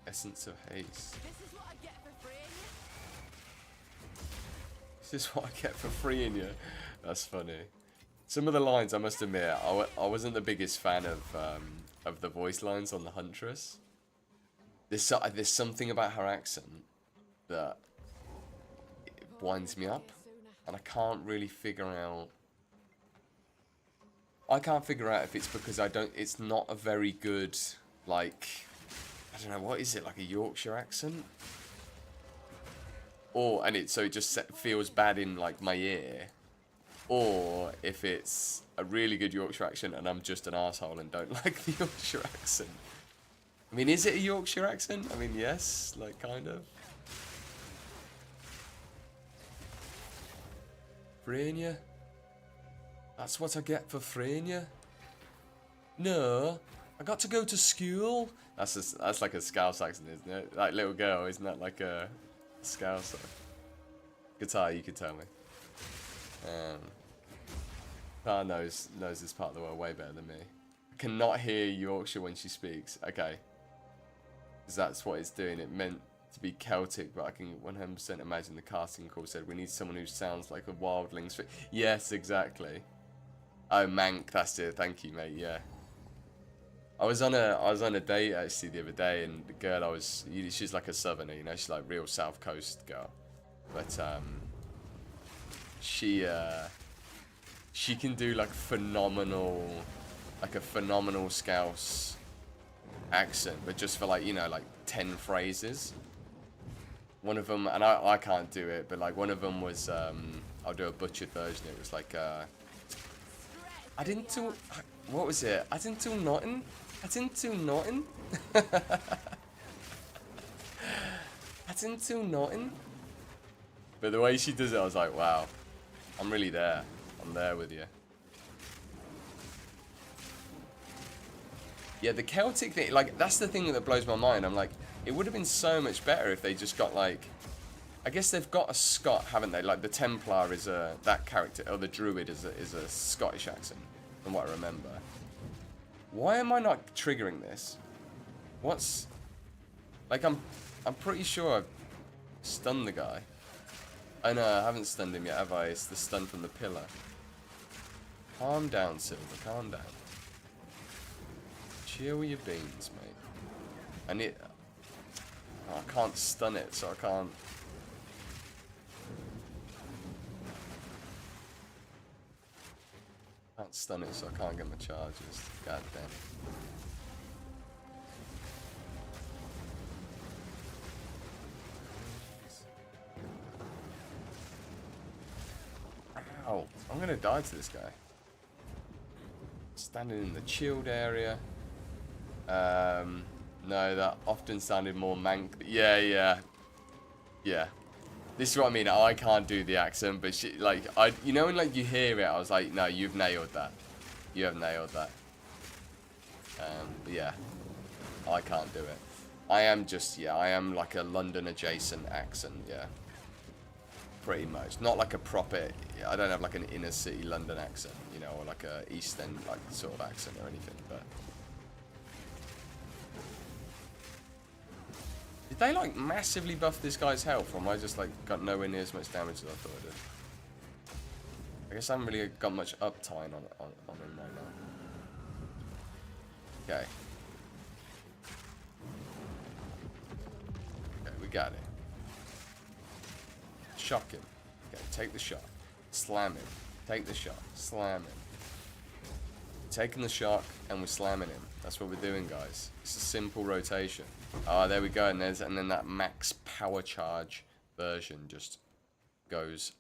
Essence of haste. This is what I get for freeing you. That's funny. Some of the lines, I must admit, I wasn't the biggest fan of the voice lines on the Huntress. There's something about her accent that it winds me up, and I can't really figure out. I can't figure out if it's because it's not a very good, like, I don't know, what is it, like a Yorkshire accent? Or, so it just feels bad in, like, my ear. Or if it's a really good Yorkshire accent and I'm just an asshole and don't like the Yorkshire accent. I mean, is it a Yorkshire accent? I mean, yes, like, kind of. Freeing you? That's what I get for freeing you? No, I got to go to school. That's like a Scouse accent, isn't it? Like little girl, isn't that like a Scouse? Guitar, you could tell me. Guitar knows this part of the world way better than me. I cannot hear Yorkshire when she speaks. Okay. Because that's what it's doing. It meant to be Celtic, but I can 100% imagine the casting call said, we need someone who sounds like a wildling's. Yes, exactly. Oh, Mank, that's it. Thank you, mate. Yeah. I was on a date actually the other day, and the girl she's like a southerner, you know, she's like real South Coast girl, but she can do like a phenomenal Scouse accent, but just for like, you know, like 10 phrases. One of them, and I can't do it, but like one of them was I'll do a butchered version. It was like I didn't do, what was it? I didn't do nothing. I didn't do nothing. I didn't do nothing. But the way she does it, I was like, wow, I'm really there. I'm there with you. Yeah, the Celtic thing, like, that's the thing that blows my mind. I'm like, it would have been so much better if they just got, like, I guess they've got a Scot, haven't they? Like, the Templar is that character, or the Druid is a Scottish accent, from what I remember. Why am I not triggering this? What's... Like, I'm pretty sure I've stunned the guy. Oh no, I haven't stunned him yet, have I? It's the stun from the pillar. Calm down, Silver, calm down. Chill your beans, mate. I need... Oh, I can't stun it, so I can't... Can't stun it, so I can't get my charges. God damn it. Ow, I'm gonna die to this guy. Standing in the chilled area. No, that often sounded more mank. Yeah. This is what I mean. I can't do the accent, but she, like, you know, when like you hear it, I was like, no, you've nailed that. You have nailed that. But yeah, I can't do it. I am just, yeah, I am like a London adjacent accent, yeah. Pretty much. Not like a proper, I don't have like an inner city London accent, you know, or like a East End like sort of accent or anything, but. Did they like massively buff this guy's health, or am I just like got nowhere near as much damage as I thought I did? I guess I haven't really got much uptime on him right now. Okay. Okay, we got it. Shock him. Okay, take the shot. Slam him. Take the shot. Slam him. Taking the shock and we're slamming him. That's what we're doing, guys. It's a simple rotation. Ah, there we go. And then that max power charge version just goes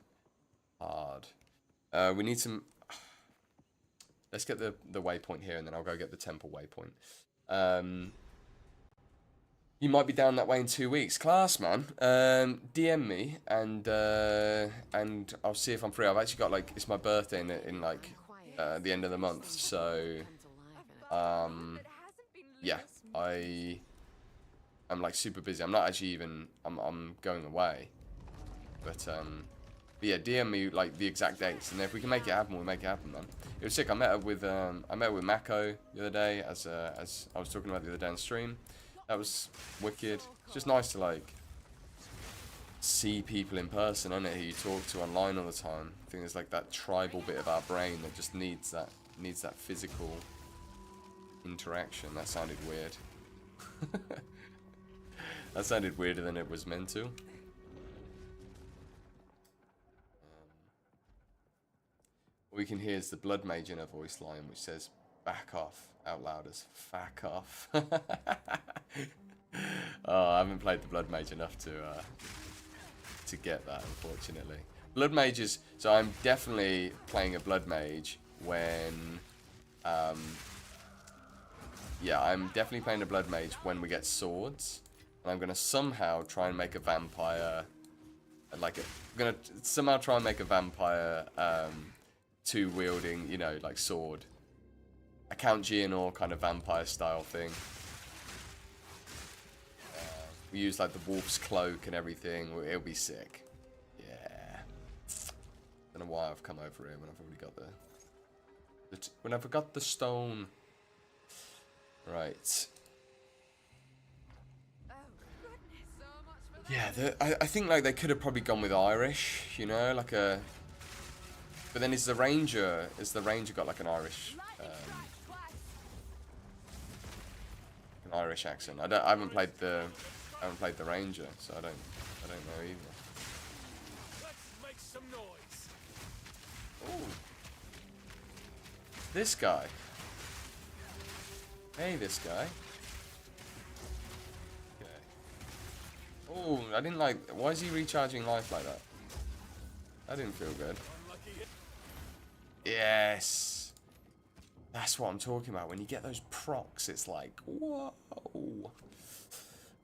hard. We need some. Let's get the waypoint here, and then I'll go get the temple waypoint. You might be down that way in 2 weeks, class man. DM me and I'll see if I'm free. I've actually got like it's my birthday in like the end of the month, so yeah, I'm like super busy. I'm not actually even I'm going away, but yeah, DM me like the exact dates, and if we can make it happen, we'll make it happen, man. It was sick. I met up with Mako the other day, as I was talking about the other day on stream. That was wicked. It's just nice to like see people in person, isn't it? Who you talk to online all the time. I think there's like that tribal bit of our brain that just needs that physical interaction. That sounded weird. That sounded weirder than it was meant to. All we can hear is the Blood Mage in her voice line, which says, "Back off," out loud as "Fack off." Oh, I haven't played the Blood Mage enough to get that, unfortunately. Blood Mages, so I'm definitely playing a Blood Mage when, yeah, I'm definitely playing a Blood Mage when we get swords, and I'm gonna somehow try and make a vampire, like, I'm gonna somehow try and make a vampire, two-wielding, you know, like sword. A Count Geonor kind of vampire style thing. We use like the wolf's cloak and everything. It'll be sick. Yeah. Don't know why I've come over here when I've already got when I've got the stone. Right. Yeah, I think like they could have probably gone with Irish, you know, like a. But then is the ranger got like an Irish accent? I haven't played the ranger, so I don't know either. Let's make some noise. Ooh. This guy. Hey, this guy. Okay. Oh, I didn't like. Why is he recharging life like that? That didn't feel good. Yes. That's what I'm talking about. When you get those procs, it's like, whoa.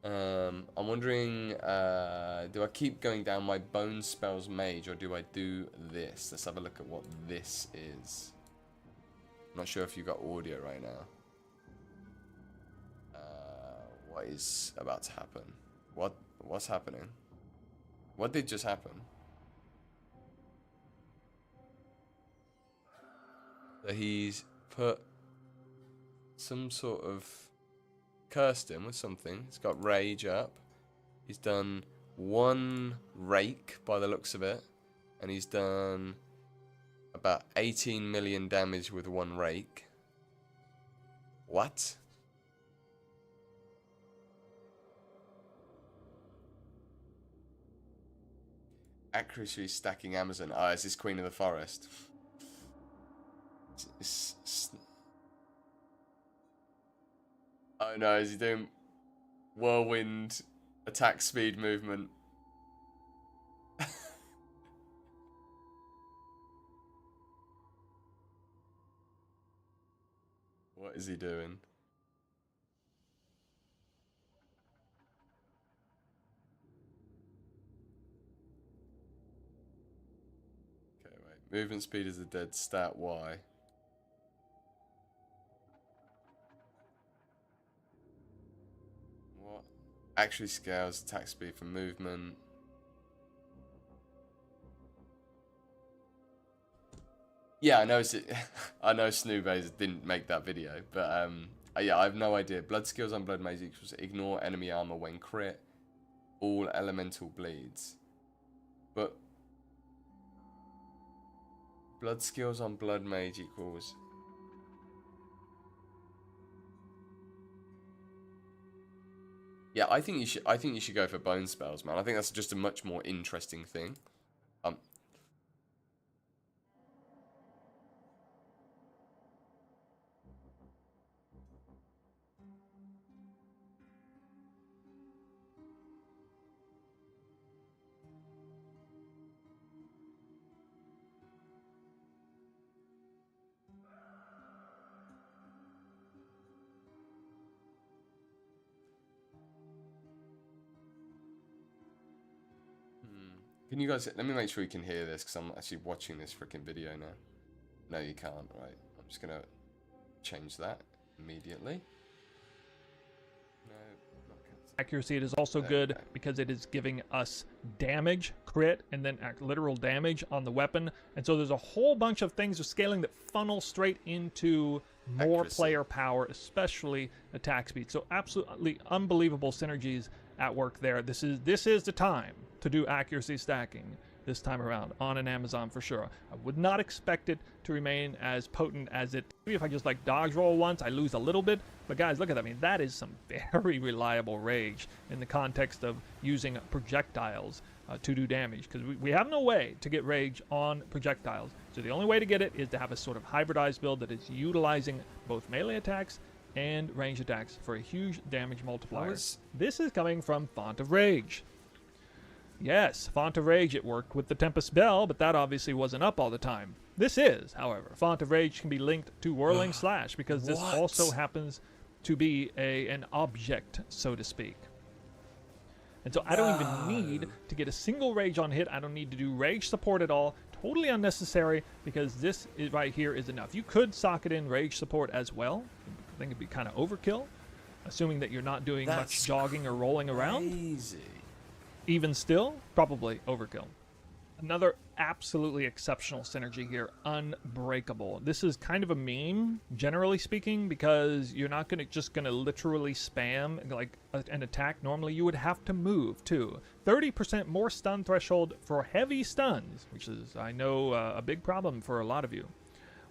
I'm wondering, do I keep going down my bone spells mage, or do I do this? Let's have a look at what this is. I'm not sure if you got audio right now. What is about to happen? What's happening? What did just happen? So he's put some sort of cursed him with something. He's got rage up. He's done 1 rake by the looks of it. And he's done about 18 million damage with 1 rake. What? Accuracy stacking Amazon. Ah, is this Queen of the Forest? Oh no, is he doing whirlwind attack speed movement? What is he doing? Okay, wait. Movement speed is a dead stat. Why? What? Actually scales attack speed for movement. Yeah, I know. I know Snoobase didn't make that video, but yeah, I have no idea. Blood skills on Blood Mage equals ignore enemy armor when crit. All elemental bleeds, but blood skills on Blood Mage equals. Yeah, I think you should. I think you should go for bone spells, man. I think that's just a much more interesting thing. Can you guys, let me make sure you can hear this, because I'm actually watching this freaking video now. No, you can't, right? I'm just going to change that immediately. No, not cancel. Accuracy, it is also good because it is giving us damage, crit, and then literal damage on the weapon. And so there's a whole bunch of things of scaling that funnel straight into more Accuracy. player power, especially attack speed. So absolutely unbelievable synergies at work there. This is the time to do accuracy stacking this time around on an Amazon for sure. I would not expect it to remain as potent as it. Maybe if I just like dodge roll once, I lose a little bit. But guys, look at that. I mean, that is some very reliable rage in the context of using projectiles to do damage, because we have no way to get rage on projectiles. So the only way to get it is to have a sort of hybridized build that is utilizing both melee attacks and range attacks for a huge damage multiplier. This is coming from Font of Rage. Yes, Font of Rage, it worked with the Tempest Bell, but that obviously wasn't up all the time. This is, however, Font of Rage can be linked to Whirling Slash, because this also happens to be an object, so to speak. And so I don't even need to get a single rage on hit. I don't need to do rage support at all. Totally unnecessary, because this is right here is enough. You could socket in rage support as well. I think it'd be kind of overkill, assuming that you're not doing much jogging or rolling around. Crazy. Even still, probably overkill. Another absolutely exceptional synergy here, Unbreakable. This is kind of a meme, generally speaking, because you're not just gonna literally spam like an attack. Normally you would have to move too. 30% more stun threshold for heavy stuns, which is, I know, a big problem for a lot of you,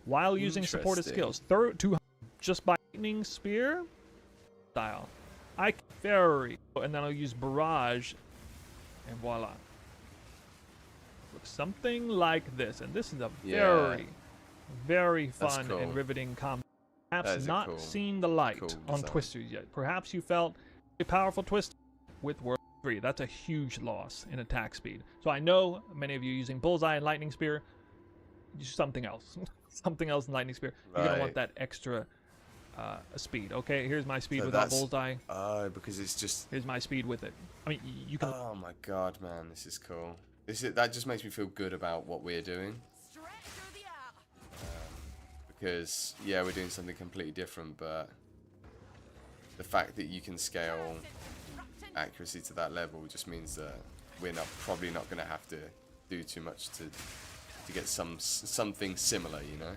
while using supported skills. 200 just by lightning spear style. And then I'll use barrage, and voila. Looks something like this, and this is a very fun and riveting combo. Perhaps not seen the light on Twisters yet. Perhaps you felt a powerful twist with World 3. That's a huge loss in attack speed. So I know many of you using Bullseye and Lightning Spear. Use something else. Something else in Lightning Spear. You're going to want that extra speed. Okay, here's my speed without Bullseye. Oh, because it's just... Here's my speed with it. I mean, you can... Oh my god, man, this is cool. That just makes me feel good about what we're doing. Because, yeah, we're doing something completely different, but the fact that you can scale accuracy to that level just means that we're probably not going to have to do too much to get something similar, you know,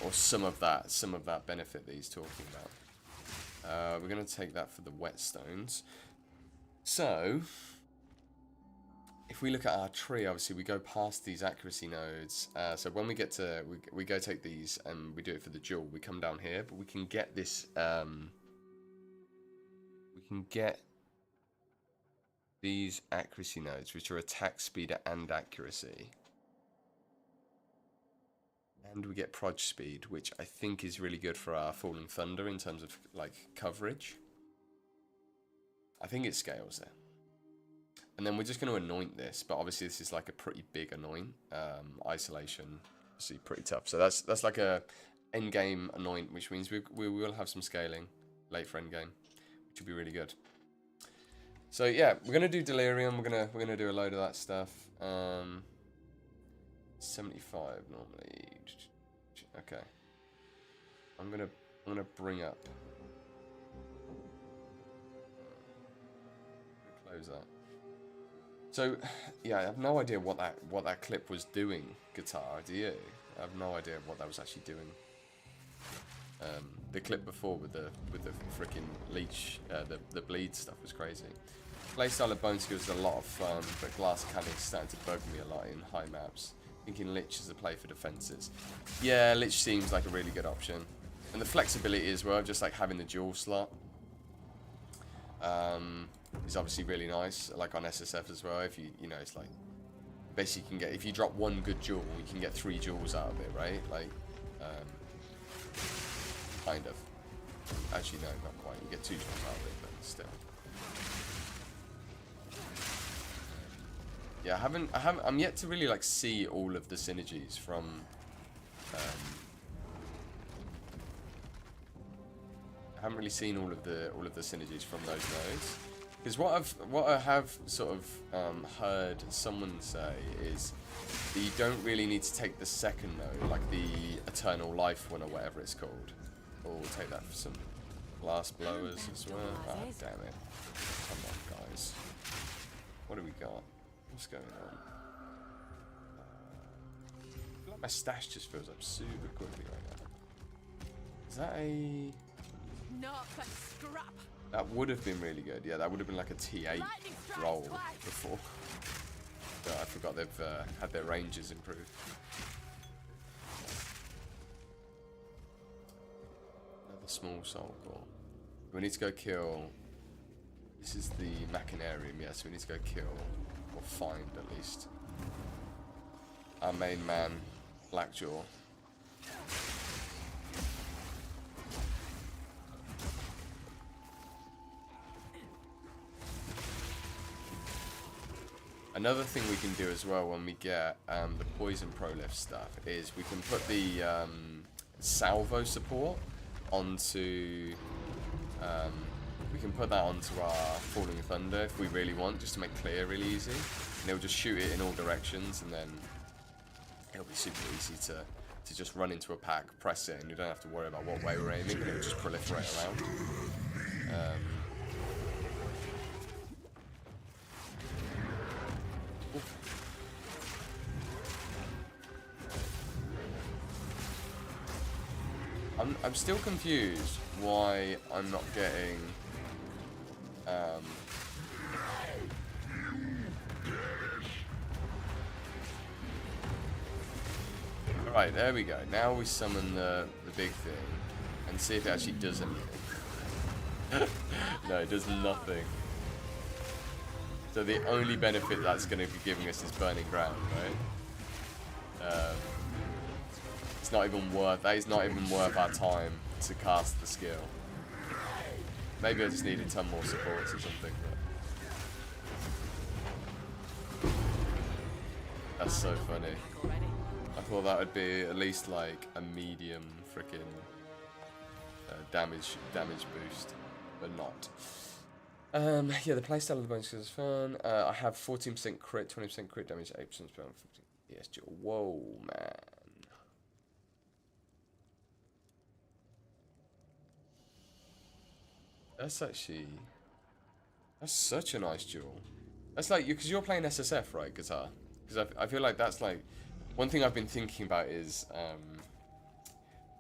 or some of that benefit that he's talking We're going to take that for the whetstones. So, if we look at our tree, obviously we go past these accuracy nodes. So when we get to, we go take these and we do it for the jewel. We come down here, but we can get this, we can get these accuracy nodes, which are attack speed and accuracy. And we get proj speed, which I think is really good for our Falling Thunder in terms of like coverage. I think it scales there. And then we're just going to anoint this, but obviously this is like a pretty big anoint. Isolation, obviously pretty tough. So that's like a endgame anoint, which means we will have some scaling late for endgame, which will be really good. So yeah, we're gonna do delirium. We're gonna do a load of that stuff. 75 normally. Okay. I'm gonna bring up. Close that. So yeah, I have no idea what that clip was doing. Guitar, do you? I have no idea what that was actually doing. The clip before with the freaking leech, the bleed stuff was crazy. Playstyle of Bone Skill is a lot of fun, but Glass Cannon is starting to bug me a lot in high maps. Thinking Lich is the play for defenses. Yeah, Lich seems like a really good option. And the flexibility as well, just like having the dual slot, is obviously really nice, like on SSF as well. If you know, it's like, basically you can get, if you drop one good duel, you can get 3 duels out of it, right? Like, kind of. Actually, no, not quite. You get 2 duels out of it, but still. Yeah, I'm yet to really like see all of the synergies from. I haven't really seen all of the synergies from those nodes, because what I have sort of heard someone say is that you don't really need to take the second node, like the Eternal Life one or whatever it's called. Or we'll take that for some glass blowers as well. Ah, damn it! Come on, guys. What do we got? What's going on? I feel like my stash just fills up super quickly right now. Is that a... Not but scrap. That would have been really good. Yeah, that would have been like a T8 roll before. But I forgot they've had their ranges improved. Another small soul core. We need to go kill... This is the Machinarium, yeah, so we need to go kill... or find at least our main man, Blackjaw. Another thing we can do as well when we get the poison prolift stuff is we can put the salvo support onto we can put that onto our Falling Thunder if we really want, just to make clear really easy. And it'll just shoot it in all directions, and then it'll be super easy to just run into a pack, press it, and you don't have to worry about what way we're aiming, and it'll just proliferate around. I'm still confused why I'm not getting Right, there we go. Now we summon the big thing and see if it actually does anything. No, it does nothing. So the only benefit that's going to be giving us is burning ground, right? It's not even worth. That is not even worth our time to cast the skill. Maybe I just need a ton more supports or something. But that's so funny. I thought that would be at least like a medium freaking damage boost, but not. Yeah, the playstyle of the bonus is fun. I have 14% crit, 20% crit damage, 8% spell, 15 ES duel. Whoa, man. That's such a nice duel. That's like, because you're playing SSF, right, Guitar? Because I feel like that's like, one thing I've been thinking about is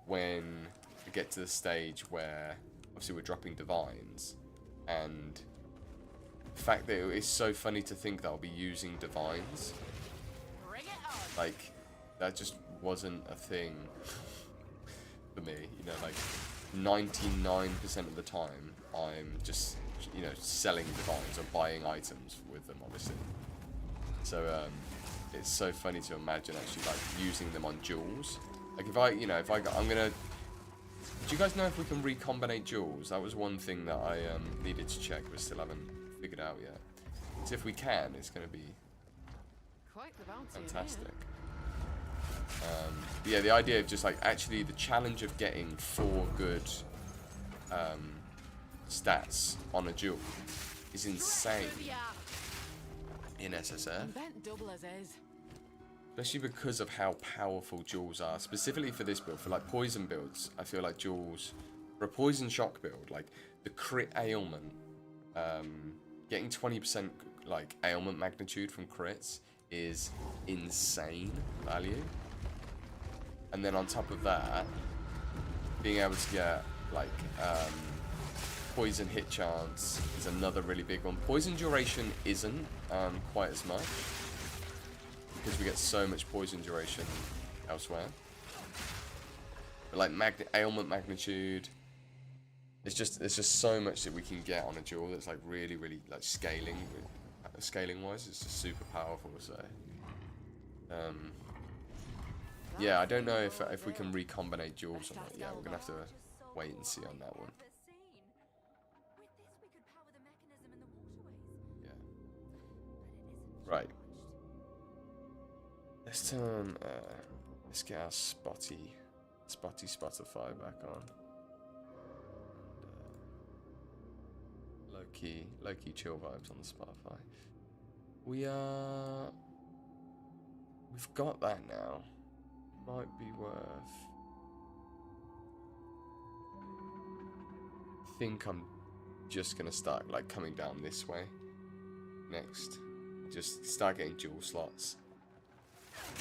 when we get to the stage where, obviously we're dropping divines, and the fact that it's so funny to think that I'll be using divines, Bring it on. like, that just wasn't a thing for me, you know, like, 99% of the time, I'm just, you know, selling divines or buying items with them, obviously. So, it's so funny to imagine actually, like, using them on jewels. Like, if I, you know, I'm gonna... Do you guys know if we can recombinate jewels? That was one thing that I needed to check, but still haven't figured out yet. So if we can, it's gonna be Quite the bounty. fantastic. Yeah, the idea of just like actually the challenge of getting 4 good stats on a jewel is insane in SSF, Bent double as is. especially because of how powerful jewels are. Specifically for this build, for like poison builds, I feel like jewels, for a poison shock build, like the crit ailment, getting 20% like ailment magnitude from crits is insane value. And then on top of that, being able to get like poison hit chance is another really big one. Poison duration isn't quite as much because we get so much poison duration elsewhere. But like ailment magnitude, there's just so much that we can get on a jewel that's like really like scaling wise. It's just super powerful. So yeah, I don't know if we can recombinate jewels or not. Yeah, we're gonna have to wait and see on that one. Yeah. Right. Let's turn. Let's get our spotty Spotify back on. Low key chill vibes on the Spotify. We've got that now. Might be worth. I think I'm just gonna start like coming down this way next. Just start getting dual slots.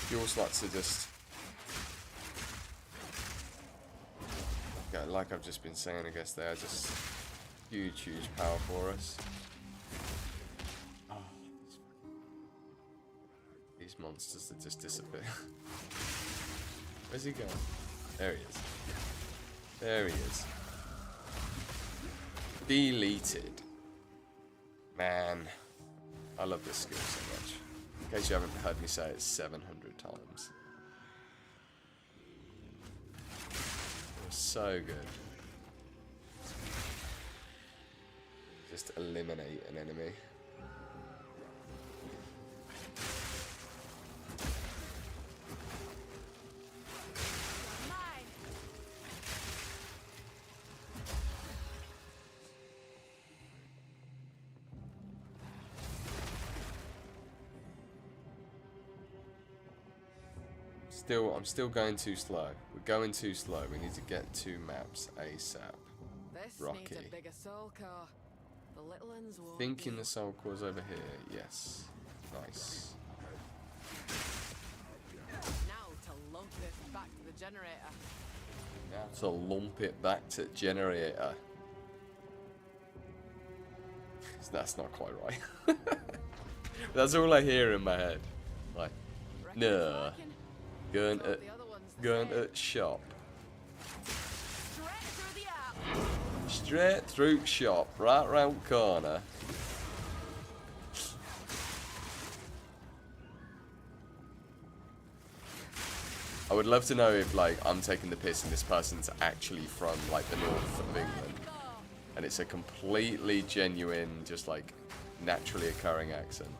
Dual slots are just, yeah, like I've just been saying, I guess they're just huge power for us. Oh, these monsters that just disappear. Where's he going? There he is. There he is. Deleted. Man, I love this skill so much. In case you haven't heard me say it 700 times. It's so good. Just eliminate an enemy. I'm still going too slow. We're going too slow. We need to get 2 maps ASAP. This Rocky. needs a bigger soul core. The little ones won't Thinking do. the soul core's over here. Yes. Nice. Now to lump this back to the generator. Now to lump it back to generator. That's not quite right. That's all I hear in my head. Like, Reckon nah. it's working? Going Told at the other ones the same. shop. Straight through the app. Straight through shop, right round corner. I would love to know if like I'm taking the piss and this person's actually from like the north of England. And it's a completely genuine, just like naturally occurring accent.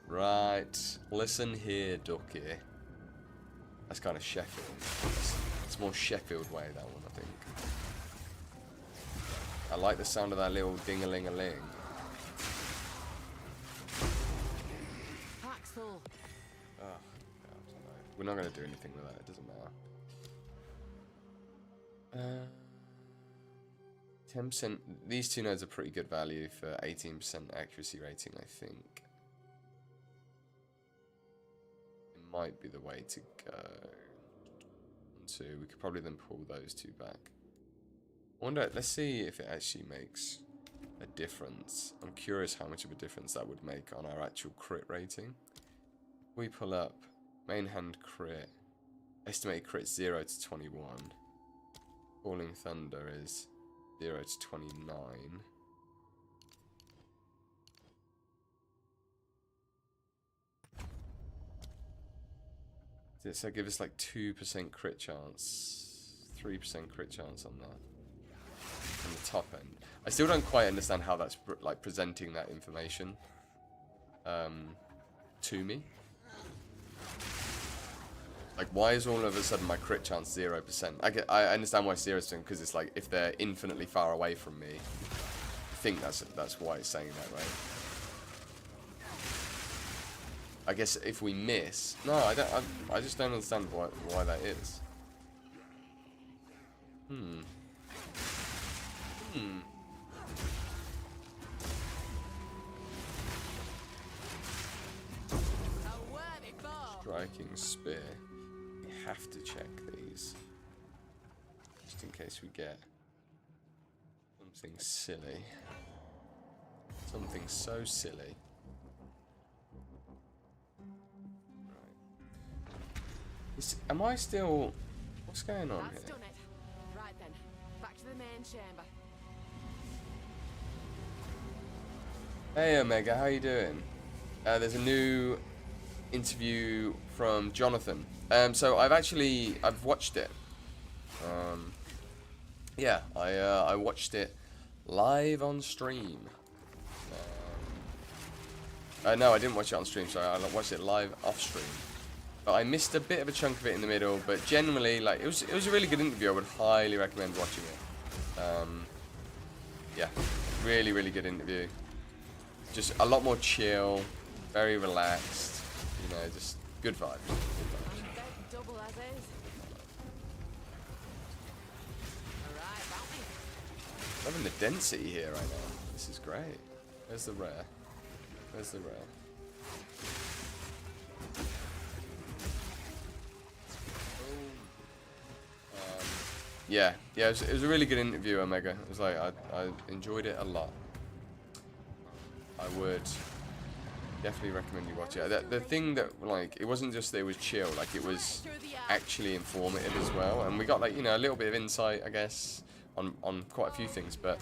Right. Listen here, ducky. That's kind of Sheffield. It's more Sheffield way, that one, I think. I like the sound of that little ding-a-ling-a-ling. Pack's full. Oh, God, no. We're not going to do anything with that, it doesn't matter. 10%. These 2 nodes are pretty good value for 18% accuracy rating, I think. In might be the way to go. 2. We could probably then pull those 2 back. I wonder, let's see if it actually makes a difference. I'm curious how much of a difference that would make on our actual crit rating. We pull up main hand crit, estimated crit 0 to 21. Falling Thunder is 0 to 29. So give us like 2% crit chance, 3% crit chance on that, on the top end. I still don't quite understand how that's like presenting that information to me. Like, why is all of a sudden my crit chance 0%? I understand why it's 0%, because it's like if they're infinitely far away from me. I think that's why it's saying that, right? I guess if we miss, no, I just don't understand why that is. Striking spear. We have to check these, just in case we get something silly. Something so silly. Am I still... What's going on That's here? done it. Right then, back to the main chamber. Hey Omega, how you doing? There's a new interview from Jonathan. So I've watched it. Yeah, I watched it live on stream. No, I didn't watch it on stream, sorry. I watched it live off stream. But I missed a bit of a chunk of it in the middle, but generally, like, it was a really good interview. I would highly recommend watching it. Yeah, really, really good interview. Just a lot more chill, very relaxed, you know, just good vibes. Double as is. Alright, bounty. Loving the density here right now. This is great. Where's the rare? Where's the rare? Yeah, it was a really good interview, Omega. It was like, I enjoyed it a lot. I would definitely recommend you watch it. The thing that, like, it wasn't just that it was chill, like, it was actually informative as well. And we got, like, you know, a little bit of insight, I guess, on quite a few things. But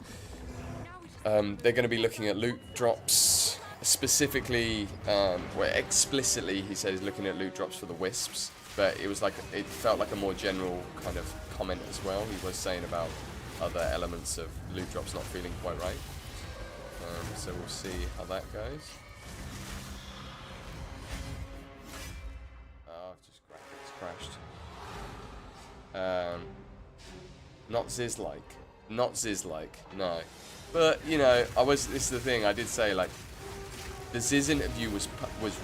they're going to be looking at loot drops, specifically, well, explicitly, he said he's looking at loot drops for the wisps. But it was like, it felt like a more general kind of comment as well. He was saying about other elements of loot drops not feeling quite right. So we'll see how that goes. Oh, it's crashed. Not Ziz-like. Not Ziz-like, no. But, you know, this is the thing, I did say, like, the Ziz interview was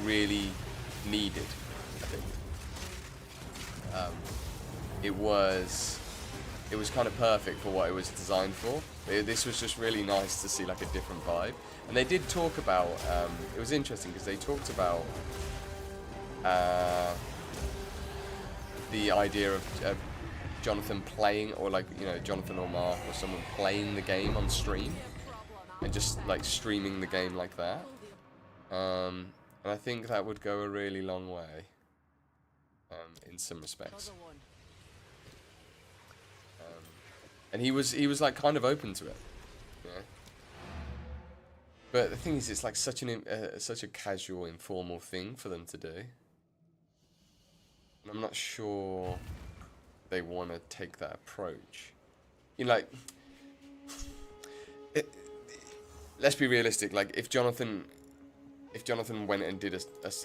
really needed, I think. It was kind of perfect for what it was designed for. This was just really nice to see, like, a different vibe. And they did talk about, it was interesting because they talked about the idea of Jonathan playing, or, like, you know, Jonathan or Mark or someone playing the game on stream and just, like, streaming the game like that. And I think that would go a really long way in some respects. And he was like kind of open to it, yeah. But the thing is, it's like such a casual, informal thing for them to do. And I'm not sure they want to take that approach. You know, like, let's be realistic. Like, if Jonathan went and did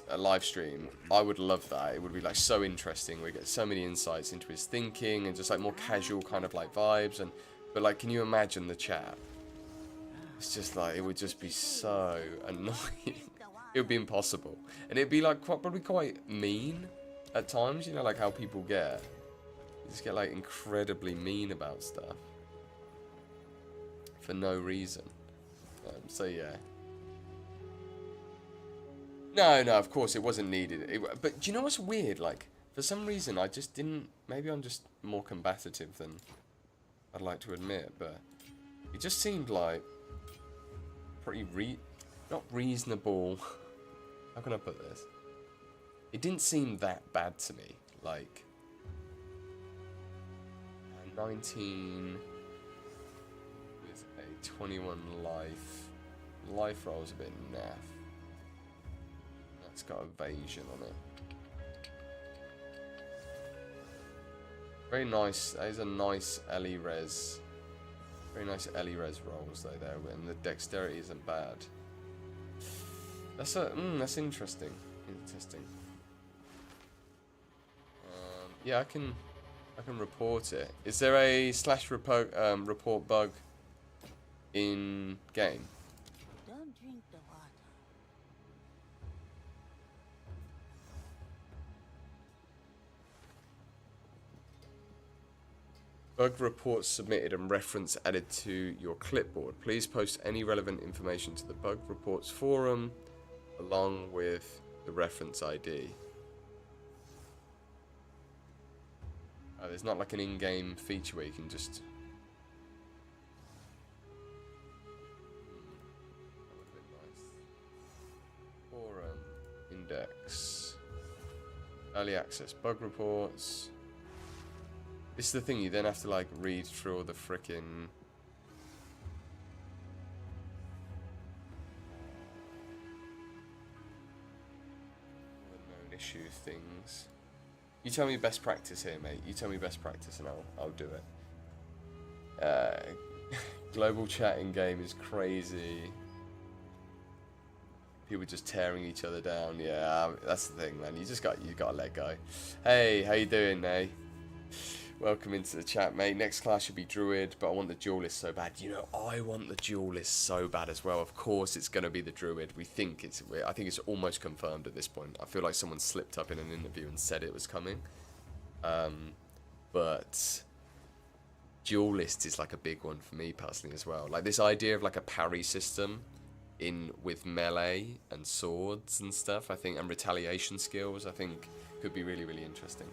a live stream, I would love that. It would be, like, so interesting. We get so many insights into his thinking and just, like, more casual kind of, like, vibes. But, like, can you imagine the chat? It's just like, it would just be so annoying. It would be impossible. And it'd be, like, probably quite mean at times, you know, like how people get. You just get, like, incredibly mean about stuff for no reason. So yeah. No, no, of course it wasn't needed. But do you know what's weird? Like, for some reason, I just didn't. Maybe I'm just more combative than I'd like to admit, but it just seemed like pretty not reasonable. How can I put this? It didn't seem that bad to me. Like 19 with a 21 life. Life roll's a bit naff. That's got evasion on it. Very nice. That is a nice Ellie res. Very nice Ellie res rolls though there, and the dexterity isn't bad. That's that's interesting. Interesting. Yeah, I can report it. Is there a report bug in game? Don't drink the water. Bug reports submitted and reference added to your clipboard. Please post any relevant information to the bug reports forum along with the reference ID. There's not like an in-game feature where you can just... That would have been nice. Forum, index, early access, bug reports. This is the thing, you then have to like read through all the frickin' known issue things. You tell me best practice here, mate. You tell me best practice and I'll do it. Global chat in game is crazy. People just tearing each other down. Yeah, that's the thing, man. You gotta let go. Hey, how you doing, eh? Welcome into the chat, mate. Next class should be Druid, but I want the Duelist so bad. You know, I want the Duelist so bad as well. Of course, it's going to be the Druid. I think it's almost confirmed at this point. I feel like someone slipped up in an interview and said it was coming. But Duelist is like a big one for me personally as well. Like this idea of like a parry system with melee and swords and stuff, I think, and retaliation skills, I think could be really, really interesting.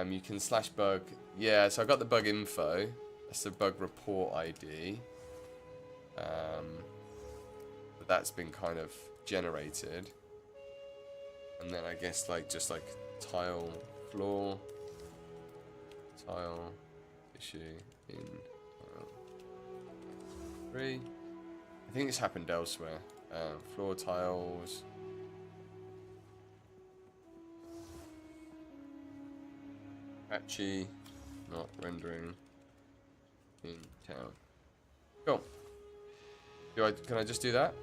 You can /bug. Yeah, so I got the bug info. That's the bug report ID. But that's been kind of generated. And then I guess like just like tile floor, tile issue in tile 3. I think this happened elsewhere. Floor tiles. Patchy, not rendering in town. Cool. Can I just do that?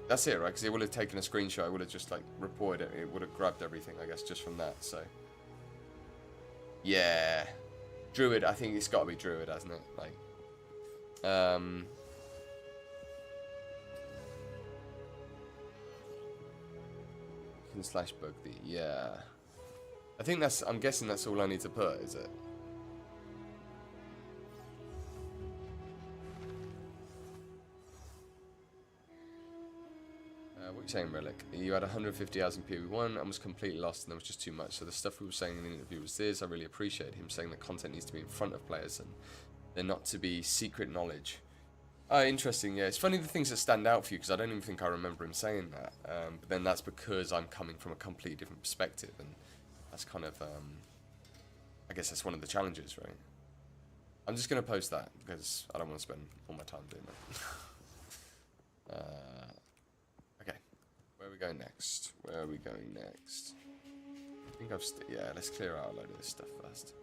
That's it, right? Because it would have taken a screenshot. It would have just like reported it. It would have grabbed everything, I guess, just from that. So, yeah, Druid. I think it's got to be Druid, hasn't it? Like, you can /bug the yeah. I think I'm guessing that's all I need to put, is it? What are you saying, Relic? You had 150 hours in PoE1 and was completely lost and there was just too much. So the stuff we were saying in the interview was this. I really appreciate him saying that content needs to be in front of players and they're not to be secret knowledge. Interesting, yeah. It's funny the things that stand out for you because I don't even think I remember him saying that. But then that's because I'm coming from a completely different perspective and that's kind of, I guess that's one of the challenges, right? I'm just going to post that because I don't want to spend all my time doing that. Okay, where are we going next? Where are we going next? I think yeah, let's clear out a load of this stuff first.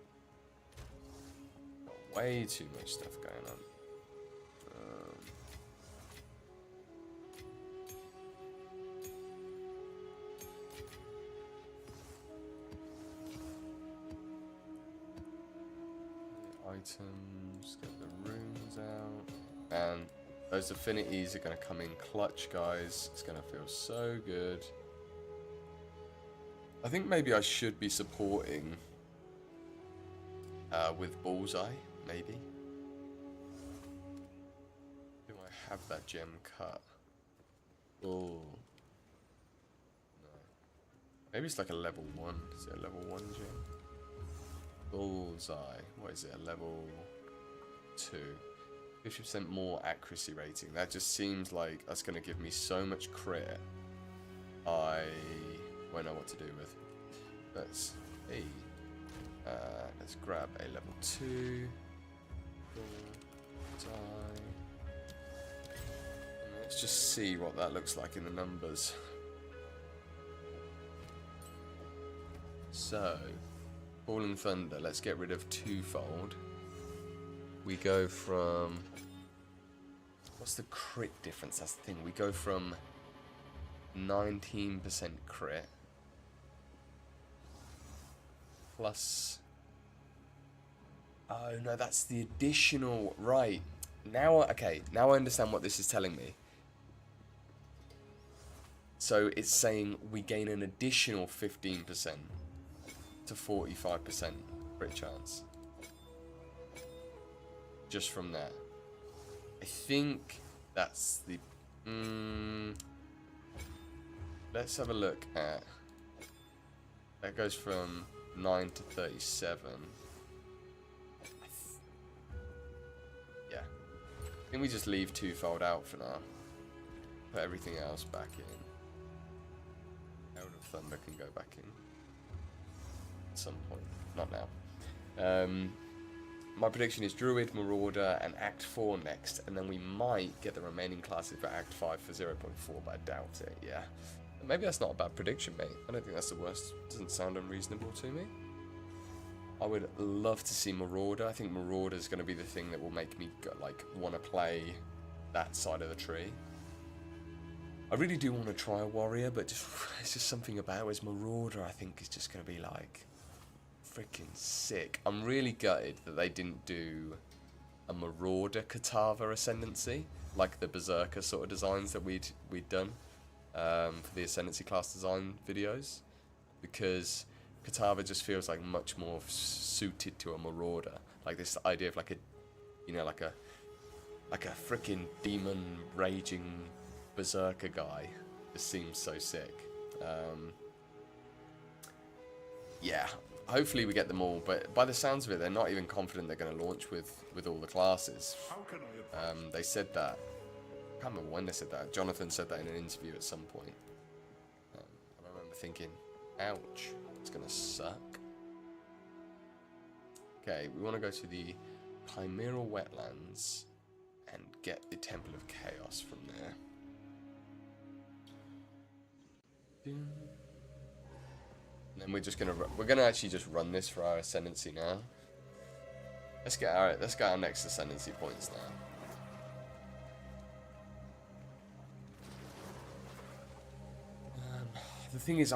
Got way too much stuff going on. Items, get the runes out, and those affinities are going to come in clutch, guys. It's going to feel so good. I think maybe I should be supporting with Bullseye, maybe. Do I have that gem cut? Oh, Maybe it's like a level 1. Is it a level 1 gem? Bullseye. What is it? A level 2. 50% more accuracy rating. That just seems like that's going to give me so much crit. I won't know what to do with. Let's see. Let's grab a level 2. Bullseye. And let's just see what that looks like in the numbers. So, Falling Thunder, let's get rid of twofold. We go from... What's the crit difference? That's the thing. We go from 19% crit plus... Oh no, that's the additional... Right. Now, okay, now I understand what this is telling me. So it's saying we gain an additional 15% to 45% crit chance. Just from that. I think that's the... let's have a look at... That goes from 9 to 37. Yeah. I think we just leave twofold out for now. Put everything else back in. Herald of Thunder can go back in. At some point. Not now. My prediction is Druid, Marauder, and Act 4 next, and then we might get the remaining classes for Act 5 for 0.4, but I doubt it, yeah. Maybe that's not a bad prediction, mate. I don't think that's the worst. Doesn't sound unreasonable to me. I would love to see Marauder. I think Marauder is going to be the thing that will make me, like, want to play that side of the tree. I really do want to try a Warrior, but just it's just something about his Marauder, I think, is just going to be, like... freaking sick. I'm really gutted that they didn't do a Marauder Katava Ascendancy, like the Berserker sort of designs that we'd done for the Ascendancy class design videos, because Katava just feels like much more suited to a Marauder. Like this idea of like a, you know, like a freaking demon raging Berserker guy just seems so sick. Yeah. Hopefully we get them all, but by the sounds of it, they're not even confident they're going to launch with all the classes. They said that. I can't remember when they said that. Jonathan said that in an interview at some point. I remember thinking, ouch, it's going to suck. Okay, we want to go to the Chimeral Wetlands and get the Temple of Chaos from there. And then we're gonna actually just run this for our Ascendancy now. Let's get our next Ascendancy points now. The thing is,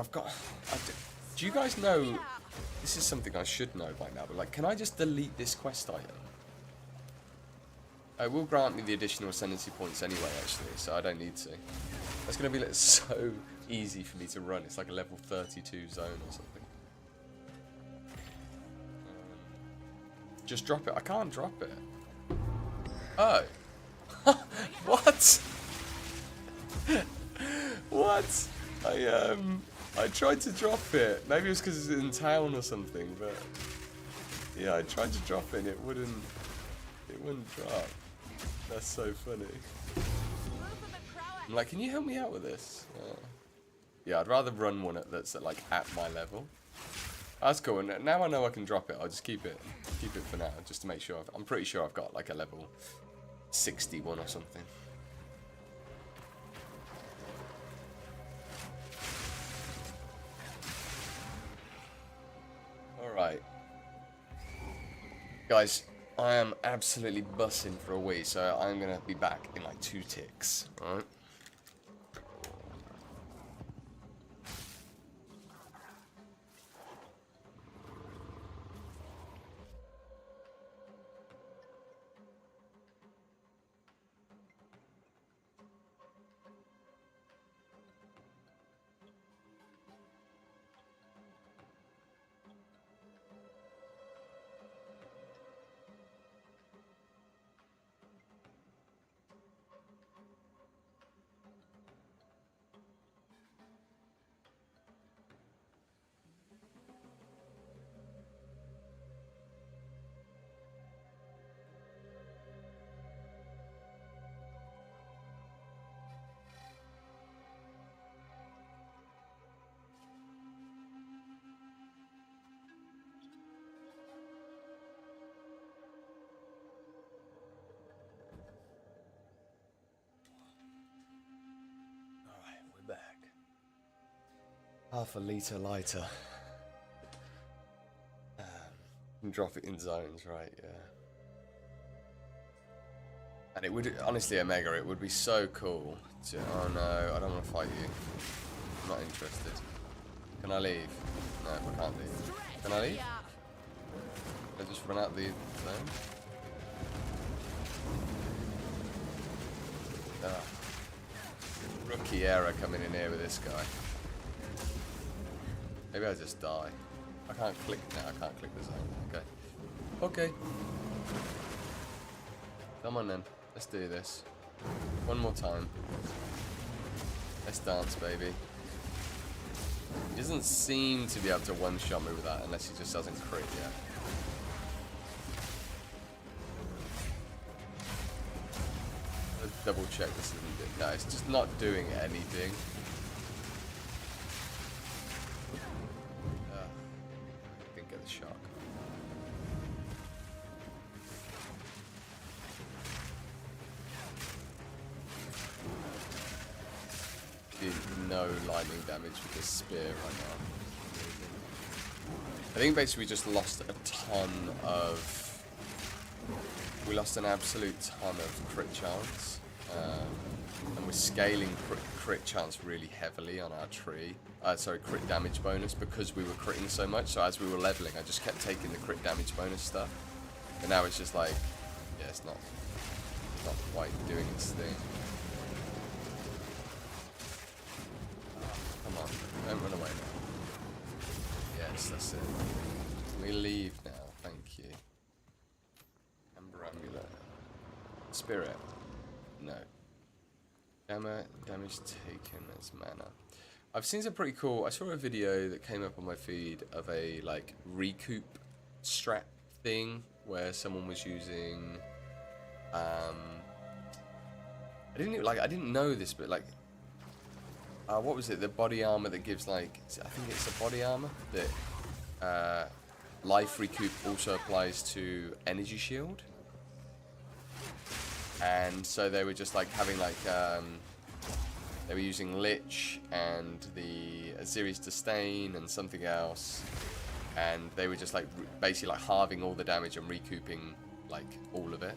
do you guys know? This is something I should know by now, but like, can I just delete this quest item? It will grant me the additional Ascendancy points anyway, actually, so I don't need to. That's gonna be like so easy for me to run. It's like a level 32 zone or something. Just drop it. I can't drop it. Oh. What? What? I tried to drop it. Maybe it was because it's in town or something, but yeah, I tried to drop it and it wouldn't drop. That's so funny. I'm like, can you help me out with this? Yeah, I'd rather run one that's like at my level. That's cool. And now I know I can drop it. I'll just keep it for now, just to make sure. I'm pretty sure I've got like a level 61 or something. All right, guys. I am absolutely bussing for a wee, so I'm gonna be back in like 2 ticks. All right. Half a litre lighter. And drop it in zones, right? Yeah. And it would, honestly, Omega, it would be so cool to... Oh no, I don't want to fight you. I'm not interested. Can I leave? No, I can't leave. Can I leave? Can I just run out the zone? Ah. Rookie error coming in here with this guy. Maybe I just die. I can't click now. I can't click the zone. Okay. Okay. Come on then. Let's do this. One more time. Let's dance, baby. He doesn't seem to be able to one-shot me with that unless he just doesn't crit yet. Let's double check this isn't it. No, it's just not doing anything. Didn't get the shock. Did no lightning damage with this spear right now. I think basically we just lost a ton of... We lost an absolute ton of crit chance. And we're scaling crit chance really heavily on our tree. Sorry, crit damage bonus because we were critting so much. So as we were leveling, I just kept taking the crit damage bonus stuff. And now it's just like, yeah, it's not quite doing its thing. Come on, don't run away now. Yes, that's it. We leave now, thank you. Amber Amulet. Spirit. No. Damage taken as mana. I've seen some pretty cool... I saw a video that came up on my feed of a, like, recoup strat thing where someone was using... I didn't know this, but, like... what was it? The body armor that gives, like... I think it's a body armor that... life recoup also applies to energy shield. And so they were just like having like they were using Lich and the Aziri's Disdain and something else, and they were just like basically like halving all the damage and recouping like all of it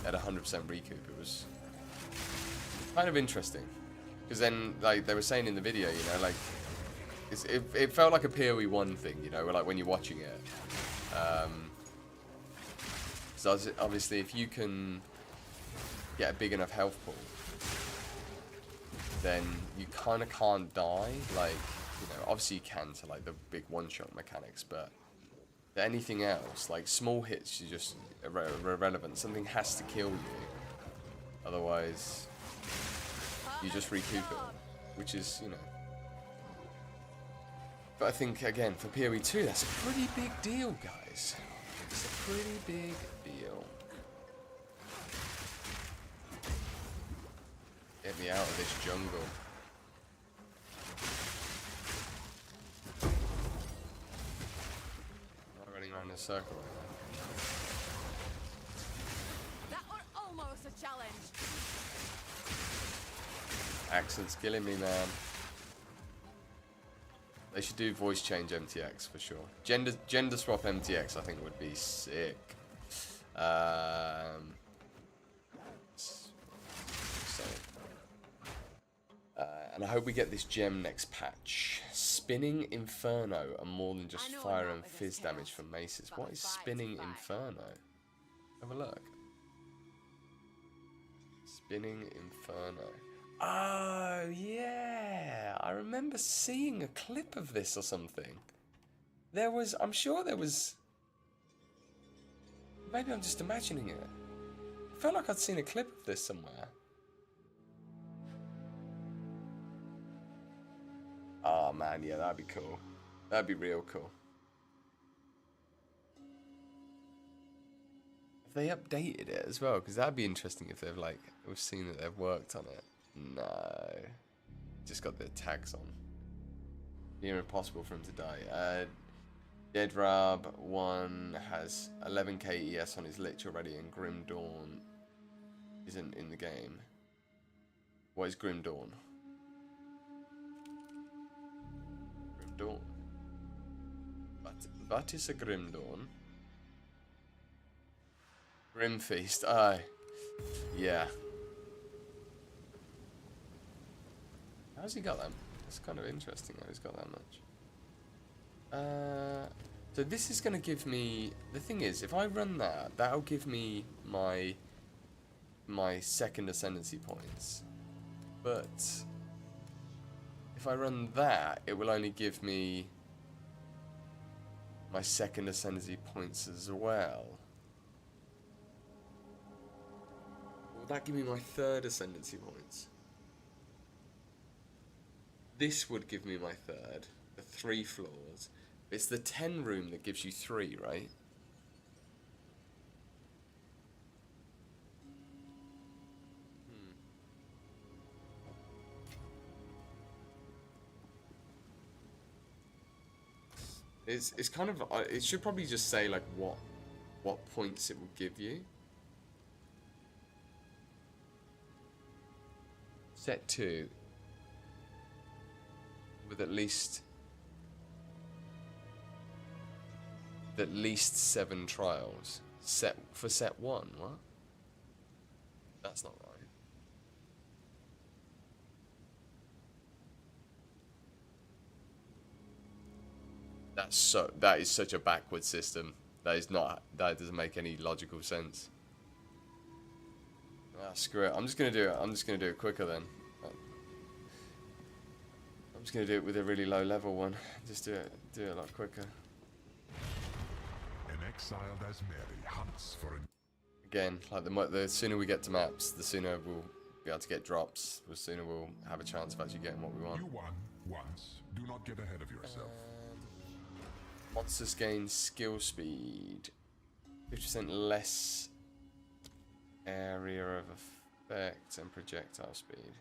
at 100% recoup. It was kind of interesting because then like they were saying in the video, you know, like it felt like a PoE 1 thing, you know, like when you're watching it. So obviously, if you can get a big enough health pool, then you kind of can't die. Like, you know, obviously you can to like the big one-shot mechanics, but anything else, like small hits, you just irrelevant. Something has to kill you, otherwise you just recoup it, which is, you know. But I think again for PoE 2, that's a pretty big deal, guys. It's a pretty big deal. Get me out of this jungle. I'm running around in a circle right now. That was almost a challenge. Accent's killing me, man. They should do voice change MTX for sure. Gender swap MTX I think would be sick. And I hope we get this gem next patch. Spinning Inferno are more than just fire and fizz damage from maces. What is Spinning Inferno? Have a look. Spinning Inferno. Oh, yeah. I remember seeing a clip of this or something. There was... I'm sure there was... Maybe I'm just imagining it. I felt like I'd seen a clip of this somewhere. Oh, man, yeah, that'd be cool. That'd be real cool. Have they updated it as well? Because that'd be interesting if they've, like... We've seen that they've worked on it. No. Just got the tags on. Near impossible for him to die. Dead Rab 1 has 11k ES on his Lich already, and Grim Dawn isn't in the game. What is Grim Dawn? Dawn. That is a Grim Dawn. Grim Feast, aye. Yeah. How's he got that? It's kind of interesting how he's got that much. So this is going to give me... The thing is, if I run that, that'll give me my second Ascendancy points. But if I run that, it will only give me my second Ascendancy points as well. Will that give me my third Ascendancy points? This would give me my third, the 3 floors. It's the 10 room that gives you 3, right? It's kind of, it should probably just say like what points it will give you. Set 2 with at least 7 trials. Set 1, what? That's not right. That is such a backward system. That doesn't make any logical sense. Ah, screw it. I'm just gonna do it quicker then. I'm just gonna do it with a really low level one. Just do it a lot quicker. An exiled as Mary hunts for an... Again, like the sooner we get to maps, the sooner we'll be able to get drops. The sooner we'll have a chance of actually getting what we want. You won once. Do not get ahead of yourself. Monsters gain skill speed, 50% less area of effect and projectile speed.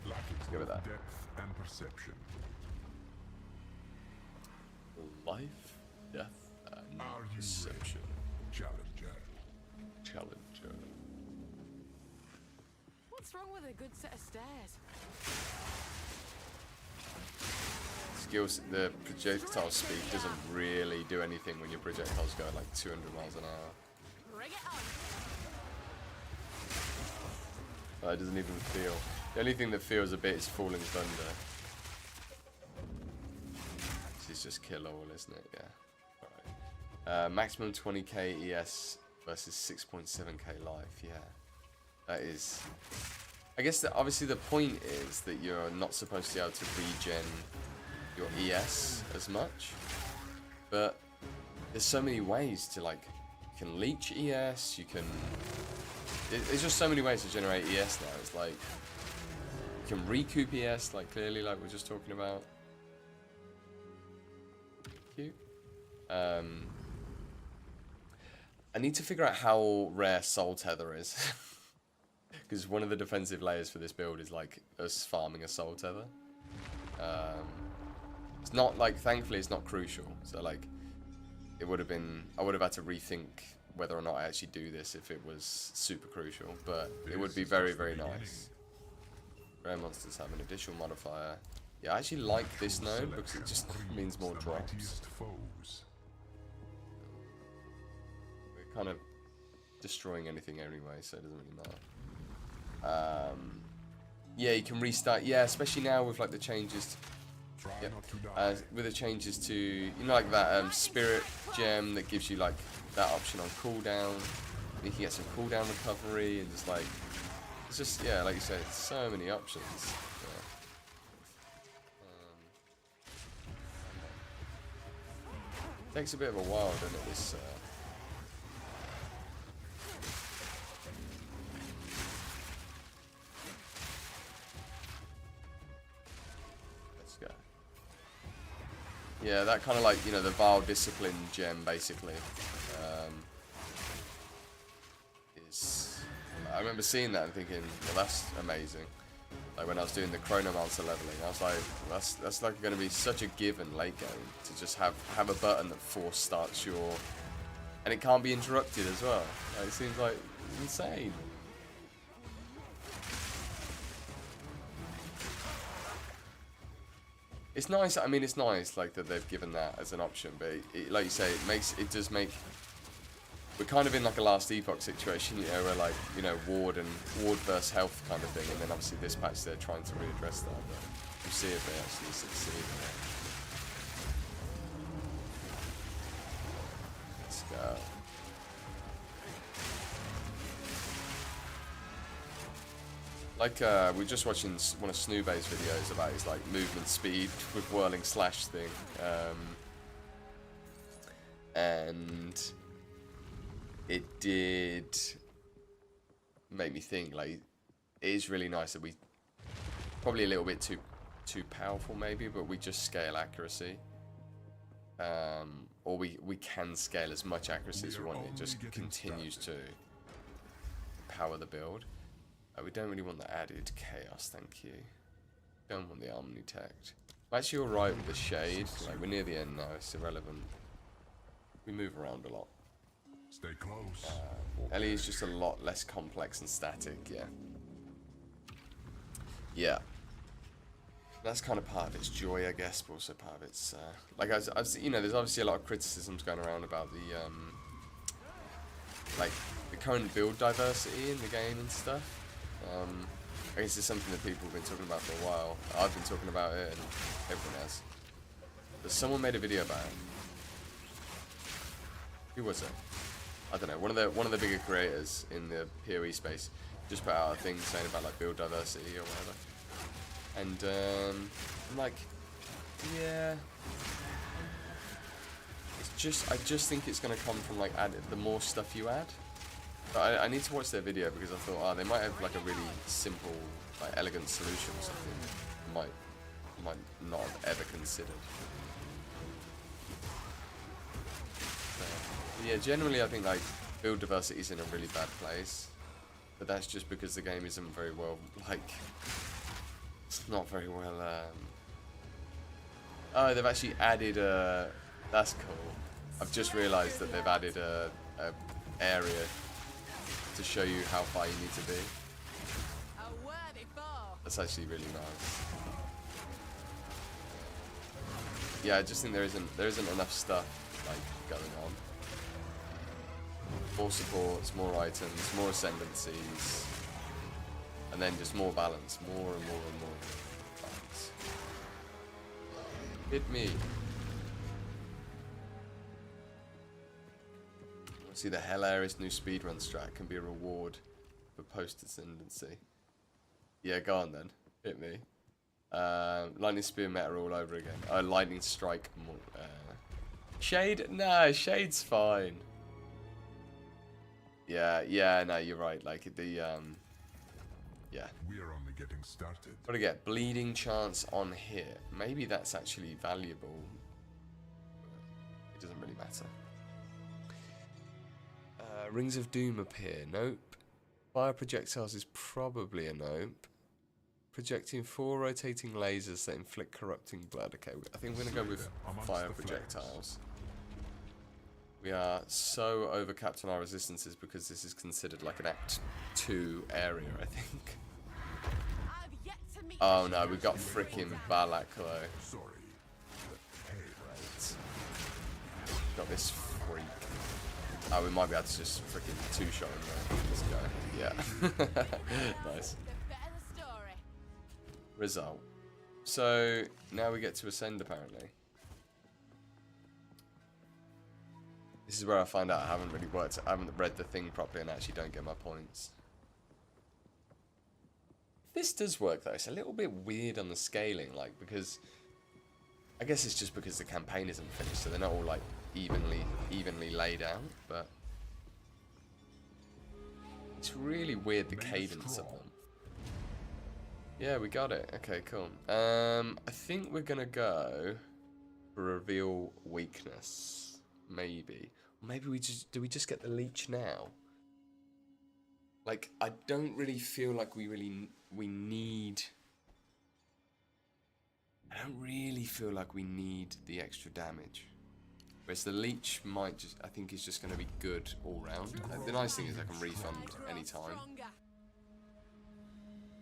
Lacking go with that. depth and perception. Life, death, and Are you perception. ready? Challenger. What's wrong with a good set of stairs? Skills, the projectile speed doesn't really do anything when your projectiles go at like 200 miles an hour. Bring it on. It doesn't even feel. The only thing that feels a bit is Falling Thunder. This is just kill all, isn't it? Yeah. Alright. Maximum 20k ES versus 6.7k life. Yeah. That is... I guess that obviously the point is that you're not supposed to be able to regen your ES as much, but there's so many ways to, like, you can leech ES, you can, there's just so many ways to generate ES now. It's like you can recoup ES, like clearly, like we're just talking about. Cute. I need to figure out how rare Soul Tether is, because one of the defensive layers for this build is like us farming a Soul Tether. It's not like, thankfully it's not crucial, so like it would have been, I would have had to rethink whether or not I actually do this if it was super crucial, but it would be very, very nice. Rare monsters have an additional modifier. Yeah, I actually like this node because it just means more drops. We're kind of destroying anything anyway, so it doesn't really matter. Yeah, you can restart, yeah, especially now with like the changes. Yep. With the changes to, you know, like that spirit gem that gives you like that option on cooldown. You can get some cooldown recovery and just like, it's just, yeah, like you said, so many options. Yeah. Takes a bit of a while, doesn't it, this yeah, that kind of like, you know, the Vile Discipline gem, basically, is... I remember seeing that and thinking, well, that's amazing. Like, when I was doing the Chronomancer leveling, I was like, that's like going to be such a given late game, to just have a button that force starts your... And it can't be interrupted as well. Like, it seems like insane. It's nice. I mean, it's nice like that they've given that as an option, but like you say, it does make. We're kind of in like a last epoch situation, you know, where like, you know, ward versus health kind of thing, and then obviously this patch they're trying to readdress that. But we'll see if they actually succeed. Let's go. Like, we're just watching one of Snoobay's videos about his, like, movement speed with whirling slash thing. And it did make me think, like, it is really nice that we... Probably a little bit too powerful, maybe, but we just scale accuracy. Or we can scale as much accuracy as we want. It just continues to power the build. We don't really want the added chaos, thank you. Don't want the omnitect. I'm actually alright with the shade. Like, we're near the end now, it's irrelevant. We move around a lot. Stay close. Ellie is just a lot less complex and static, yeah. Yeah. That's kind of part of its joy, I guess, but also part of its... like, I've seen, you know, there's obviously a lot of criticisms going around about the, like, the current build diversity in the game and stuff. I guess it's something that people have been talking about for a while. I've been talking about it, and everyone has. But someone made a video about it. Who was it? I don't know. One of the bigger creators in the PoE space just put out a thing saying about like build diversity or whatever. And I'm like, yeah. It's just I just think it's gonna come from like the more stuff you add. But I need to watch their video because I thought, oh, they might have like a really simple, like elegant solution or something. Might not have ever considered. But yeah, generally I think like build diversity is in a really bad place, but that's just because the game isn't very well, like, it's not very well. Oh, they've actually added a. That's cool. I've just realised that they've added a area to show you how far you need to be. That's actually really nice. Yeah, I just think there isn't enough stuff like going on. More supports, more items, more ascendancies, and then just more balance, more and more and more balance. Hit me. See, the hilarious new speedrun strat can be a reward for post-ascendancy. Yeah, go on then. Hit me. Lightning spear meta all over again. Oh, lightning strike. Shade? No, shade's fine. Yeah, no, you're right. Like, the, yeah. We're only getting started. What do I get? Bleeding chance on hit. Maybe that's actually valuable. It doesn't really matter. Rings of Doom appear. Nope. Fire projectiles is probably a nope. Projecting 4 rotating lasers that inflict corrupting blood. Okay, I think we're going to go with fire projectiles. We are so overcapped on our resistances because this is considered like an Act 2 area, I think. Oh no, we've got frickin' Balak though. Sorry. Right. Got this freak. Oh, we might be able to just frickin' two-shot him there. This guy. Yeah. Nice. Result. So, now we get to ascend apparently. This is where I find out I haven't really worked, I haven't read the thing properly and actually don't get my points. This does work though, it's a little bit weird on the scaling, like, because I guess it's just because the campaign isn't finished, so they're not all like evenly laid out, but it's really weird the cadence of them. Yeah, we got it. Okay, cool. I think we're gonna go for reveal weakness. Maybe. Maybe we just get the leech now. Like, I don't really feel like we need. I don't really feel like we need the extra damage. Whereas the leech might just, I think, is just going to be good all round. The nice thing is I can refund anytime.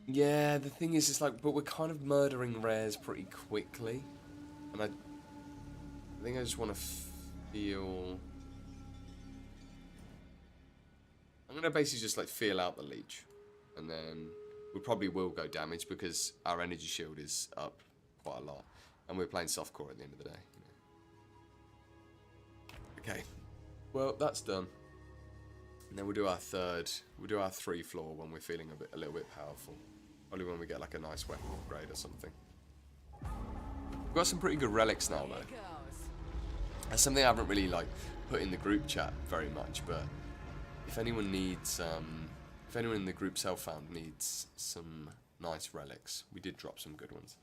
Yeah, the thing is, it's like, but we're kind of murdering rares pretty quickly. And I think I just want to feel... I'm going to basically just like feel out the leech. And then we probably will go damage because our energy shield is up quite a lot. And we're playing softcore at the end of the day. Okay. Well, that's done. And then we'll do our 3 floor when we're feeling a little bit powerful. Probably when we get like a nice weapon upgrade or something. We've got some pretty good relics now though. Here goes. That's something I haven't really like put in the group chat very much, but if anyone needs, if anyone in the group self-found needs some nice relics, we did drop some good ones.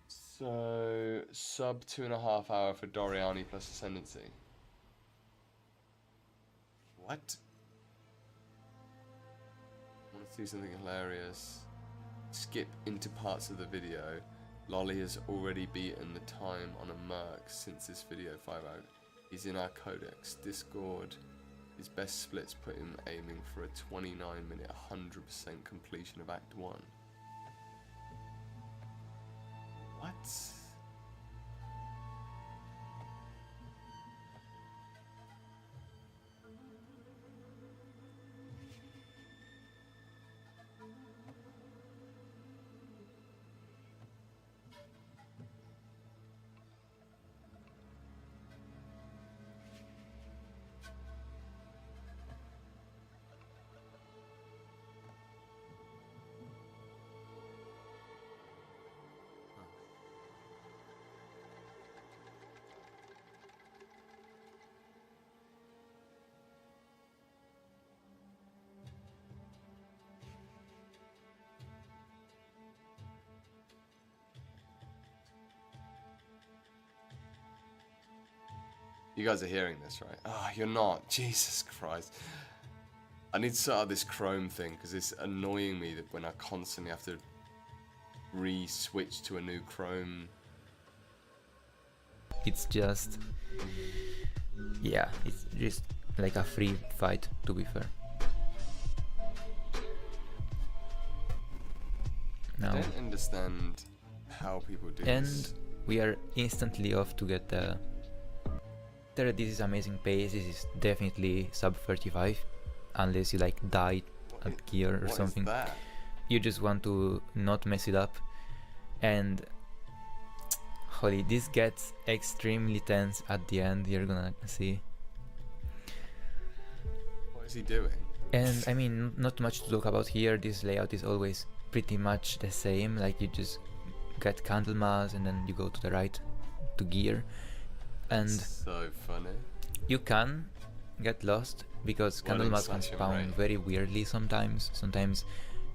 So sub 2.5 hour for Doriani plus Ascendancy. What? I want to see something hilarious. Skip into parts of the video. Lolly has already beaten the time on a merc since this video 5 out. He's in our codex. Discord. His best splits put him aiming for a 29-minute 100% completion of Act 1. What? You guys are hearing this, right? Oh, you're not. Jesus Christ. I need to sort out this Chrome thing because it's annoying me that when I constantly have to re-switch to a new Chrome. It's just... yeah, it's just like a free fight, to be fair. I don't understand how people do and this. We are instantly off to get the... This is amazing pace. This is definitely sub 35, unless you like die at gear or something. What is that? You just want to not mess it up. And holy, this gets extremely tense at the end. You're gonna see. What is he doing? And I mean, not much to talk about here. This layout is always pretty much the same. Like you just get Candlemas and then you go to the right to gear. And so funny. you can get lost because Candlemas can spawn very weirdly sometimes. Sometimes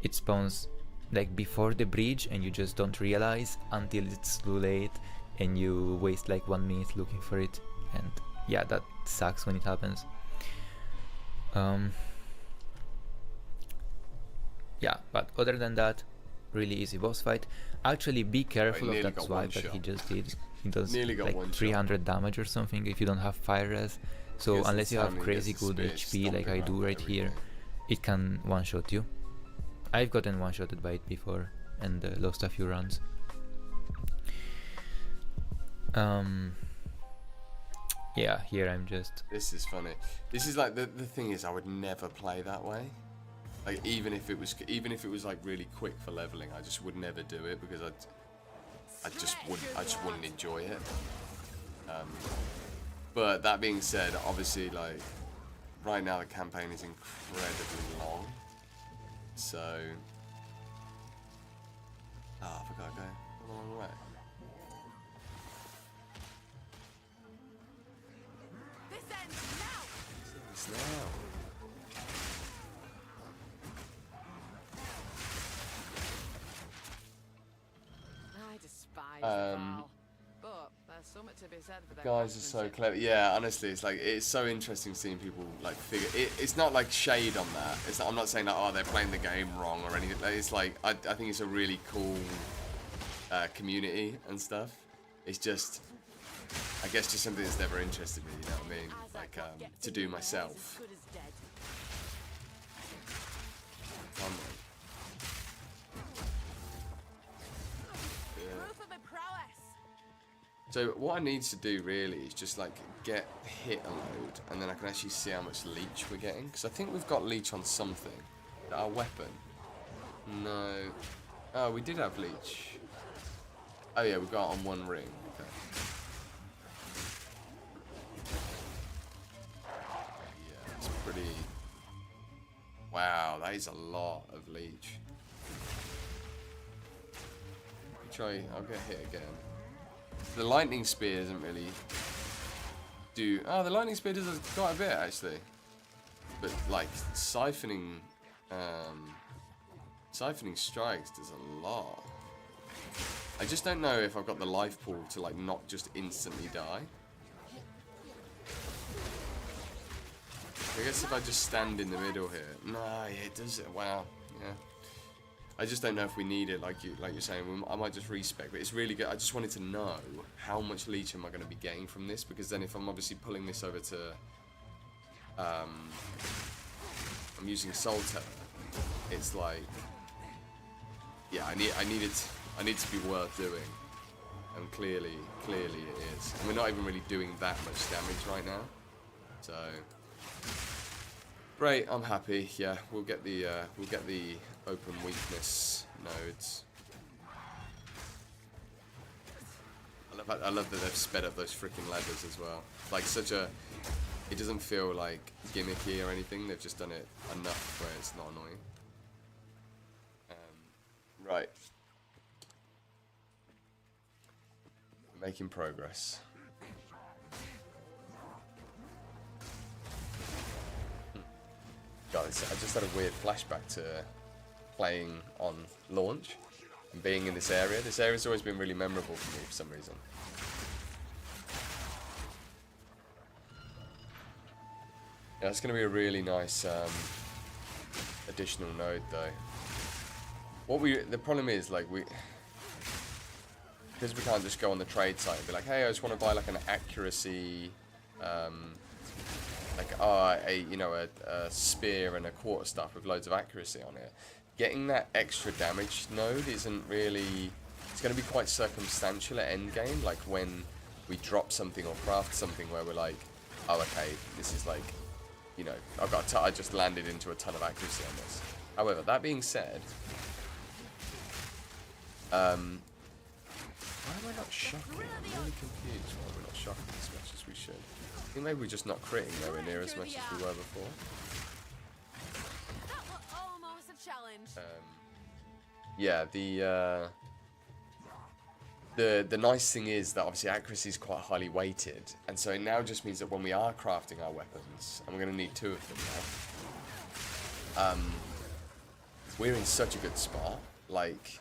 it spawns like before the bridge and you just don't realize until it's too late and you waste like 1 minute looking for it. And yeah, that sucks when it happens. Yeah, but other than that, really easy boss fight. Actually, be careful of that swipe that he just did. He does like 300 damage or something if you don't have fire res. So unless you have crazy good HP like I do right here, it can one-shot you. I've gotten one-shotted by it before and lost a few rounds. Yeah, here I'm just... This is funny. This is like the thing is I would never play that way. Like even if it was like really quick for leveling, I just would never do it because I just wouldn't enjoy it. But that being said, obviously like right now the campaign is incredibly long. So I forgot to go the wrong way. This ends now. It's now. I despise the Val, but there's something to be said for their Guys are so craftsmanship. clever. Yeah, honestly, it's so interesting seeing people like figure. It's not like shade on that. I'm not saying that they're playing the game wrong or anything. It's like I think it's a really cool community and stuff. It's just, I guess, just something that's never interested me. You know what I mean? Like to do myself. So what I need to do really is just like get hit a load, and then I can actually see how much leech we're getting. Because I think we've got leech on something. Our weapon. No. Oh, we did have leech. Oh yeah, we got it on one ring. Okay. Yeah, it's pretty. Wow, that is a lot of leech. I'll get hit again. The lightning spear doesn't really do. Oh, the lightning spear does quite a bit actually. But like siphoning strikes does a lot. I just don't know if I've got the life pool to like not just instantly die. I guess if I just stand in the middle here. No, yeah, it does it. Wow. Yeah. I just don't know if we need it, like you're saying. I might just respec, but it's really good. I just wanted to know how much leech am I going to be getting from this, because then if I'm obviously pulling this over to, I'm using Solter, it's like, yeah, I need it to be worth doing, and clearly it is. And we're not even really doing that much damage right now, so. Great, I'm happy. Yeah, we'll get the open weakness nodes. I love that they've sped up those freaking ladders as well. Like it doesn't feel like gimmicky or anything. They've just done it enough where it's not annoying. Right, making progress. God, I just had a weird flashback to playing on launch and being in this area. This area's always been really memorable for me for some reason. Yeah, it's going to be a really nice additional node, though. The problem is, like, because we can't just go on the trade site and be like, hey, I just want to buy like an accuracy. Like a spear and a quarterstaff with loads of accuracy on it. Getting that extra damage node isn't really. It's going to be quite circumstantial at endgame. Like when we drop something or craft something where we're like, oh okay, this is like, you know, I just landed into a ton of accuracy on this. However, that being said, why am I not shocking? I'm really confused why we're not shocking as much as we should. I think maybe we're just not critting nowhere near as much as we were before. That was almost a challenge. Yeah, the nice thing is that obviously accuracy is quite highly weighted, and so it now just means that when we are crafting our weapons, and we're going to need 2 of them now, we're in such a good spot. Like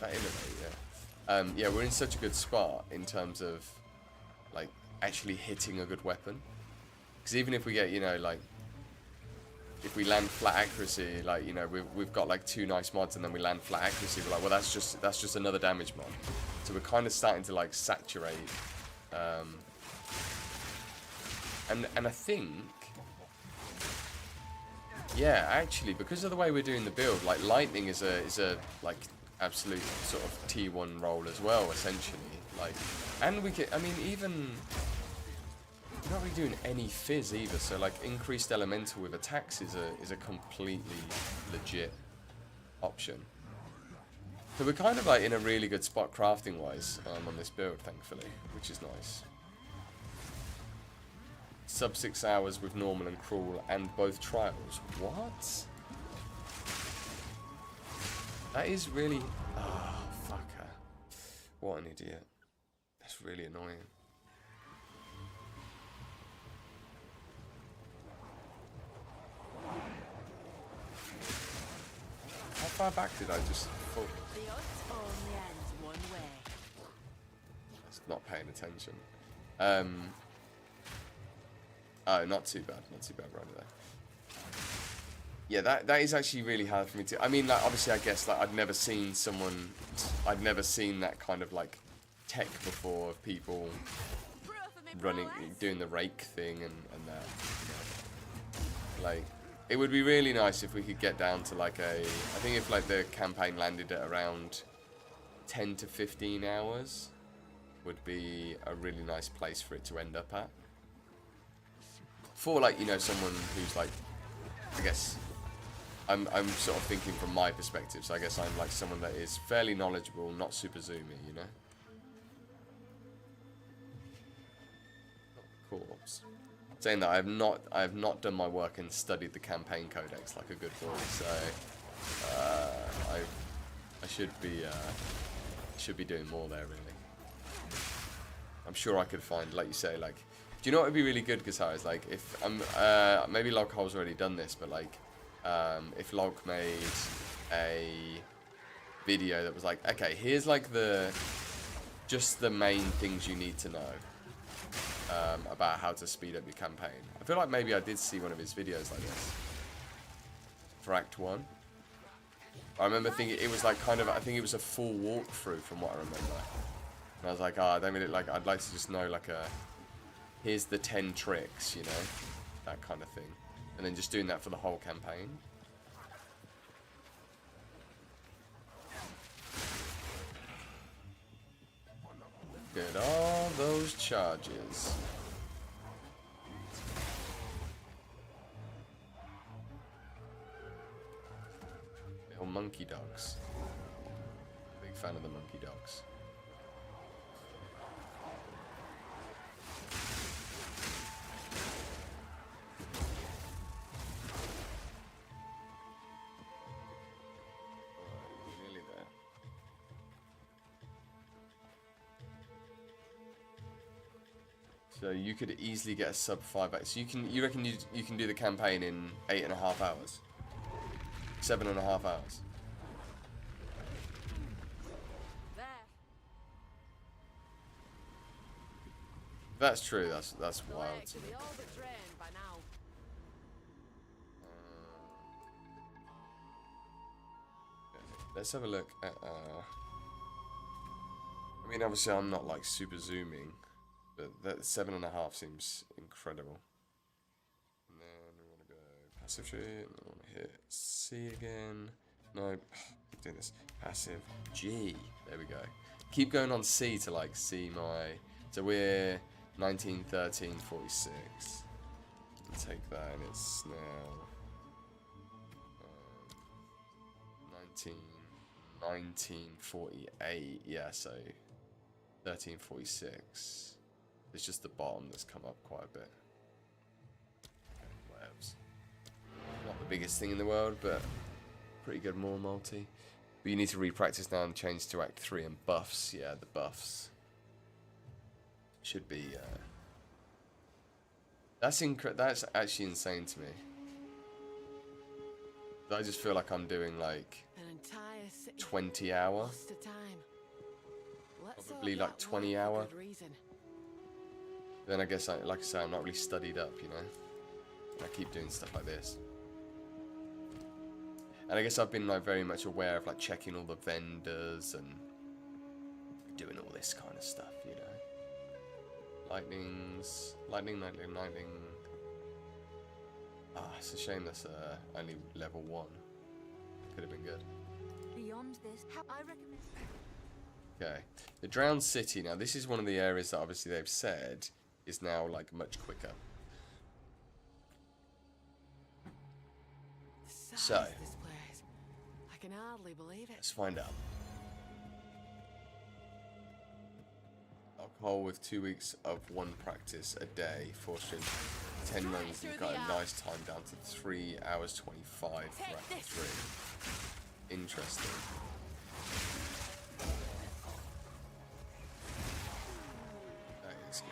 that innovate, yeah, we're in such a good spot in terms of like actually hitting a good weapon, because even if we get, you know, like if we land flat accuracy, like, you know, we've got like 2 nice mods and then we land flat accuracy, we're like, well, that's just another damage mod. So we're kind of starting to like saturate, and I think, yeah, actually, because of the way we're doing the build, like lightning is a like absolute sort of T1 role as well, essentially. Like, and we can, I mean, even we're not really doing any fizz either. So like increased elemental with attacks is a completely legit option. So we're kind of like in a really good spot crafting wise on this build, thankfully, which is nice. Sub 6 hours with normal and cruel and both trials. What? That is really... Oh, fucker. What an idiot. That's really annoying. How far back did I just fall? The odds only end one way. That's not paying attention. Oh, not too bad right there. Yeah, that is actually really hard for me to... I mean, like, obviously, I guess, like, I'd never seen that kind of, like, tech before of people running, doing the rake thing and that. You know. Like, it would be really nice if we could get down to, like, I think if, like, the campaign landed at around 10 to 15 hours, would be a really nice place for it to end up at. For like, you know, someone who's like, I guess, I'm sort of thinking from my perspective, so I guess I'm like someone that is fairly knowledgeable, not super zoomy, you know? Corpse. Saying that I have not done my work and studied the campaign codex like a good boy, so I should be doing more there really. I'm sure I could find, like you say, like, do you know what would be really good, Guitar, is like if maybe Loghole's already done this, but like if Log made a video that was like, okay, here's like just the main things you need to know about how to speed up your campaign. I feel like maybe I did see one of his videos like this for Act 1. I remember thinking it was like kind of, I think it was a full walkthrough from what I remember. And I was like, I don't really like, I'd like to just know like here's the 10 tricks, you know, that kind of thing. And then just doing that for the whole campaign. Get all those charges. Little monkey dogs. Big fan of the monkey dogs. Nearly there. So you could easily get a sub 5 hours. So you reckon you can do the campaign in 8.5 hours? 7.5 hours. There. That's true. That's wild. Legs should be all but drained by now. Let's have a look at. I mean, obviously, I'm not like super zooming, but that 7.5 seems incredible. And then we want to go passive tree, and we want to hit C again. No, keep doing this. Passive G. There we go. Keep going on C to like see my. So we're 19, 13, 46. Take that, and it's now 1948. Yeah, so 1346. It's just the bottom that's come up quite a bit. Okay, whatevs. Not the biggest thing in the world, but pretty good more multi. But you need to re-practice now and change to Act 3 and buffs. Yeah, the buffs should be. That's actually insane to me. I just feel like I'm doing like An entire city 20 hour. lost to time. Let's Probably hope like that 20 weren't for hour. good reason. Then I guess, like I say, I'm not really studied up, you know. And I keep doing stuff like this. And I guess I've been like very much aware of like checking all the vendors and doing all this kind of stuff, you know. Lightning. Ah, it's a shame that's only level 1. Could have been good. Beyond this, I recommend. Okay, the Drowned City. Now, this is one of the areas that obviously they've said is now like much quicker. The size So, of this place. I can hardly believe it. let's find out. Alcohol with 2 weeks of 1 practice a day, forcing 10 runs. You've got a nice time down to 3 hours 25 for Act 3. Interesting. That is good.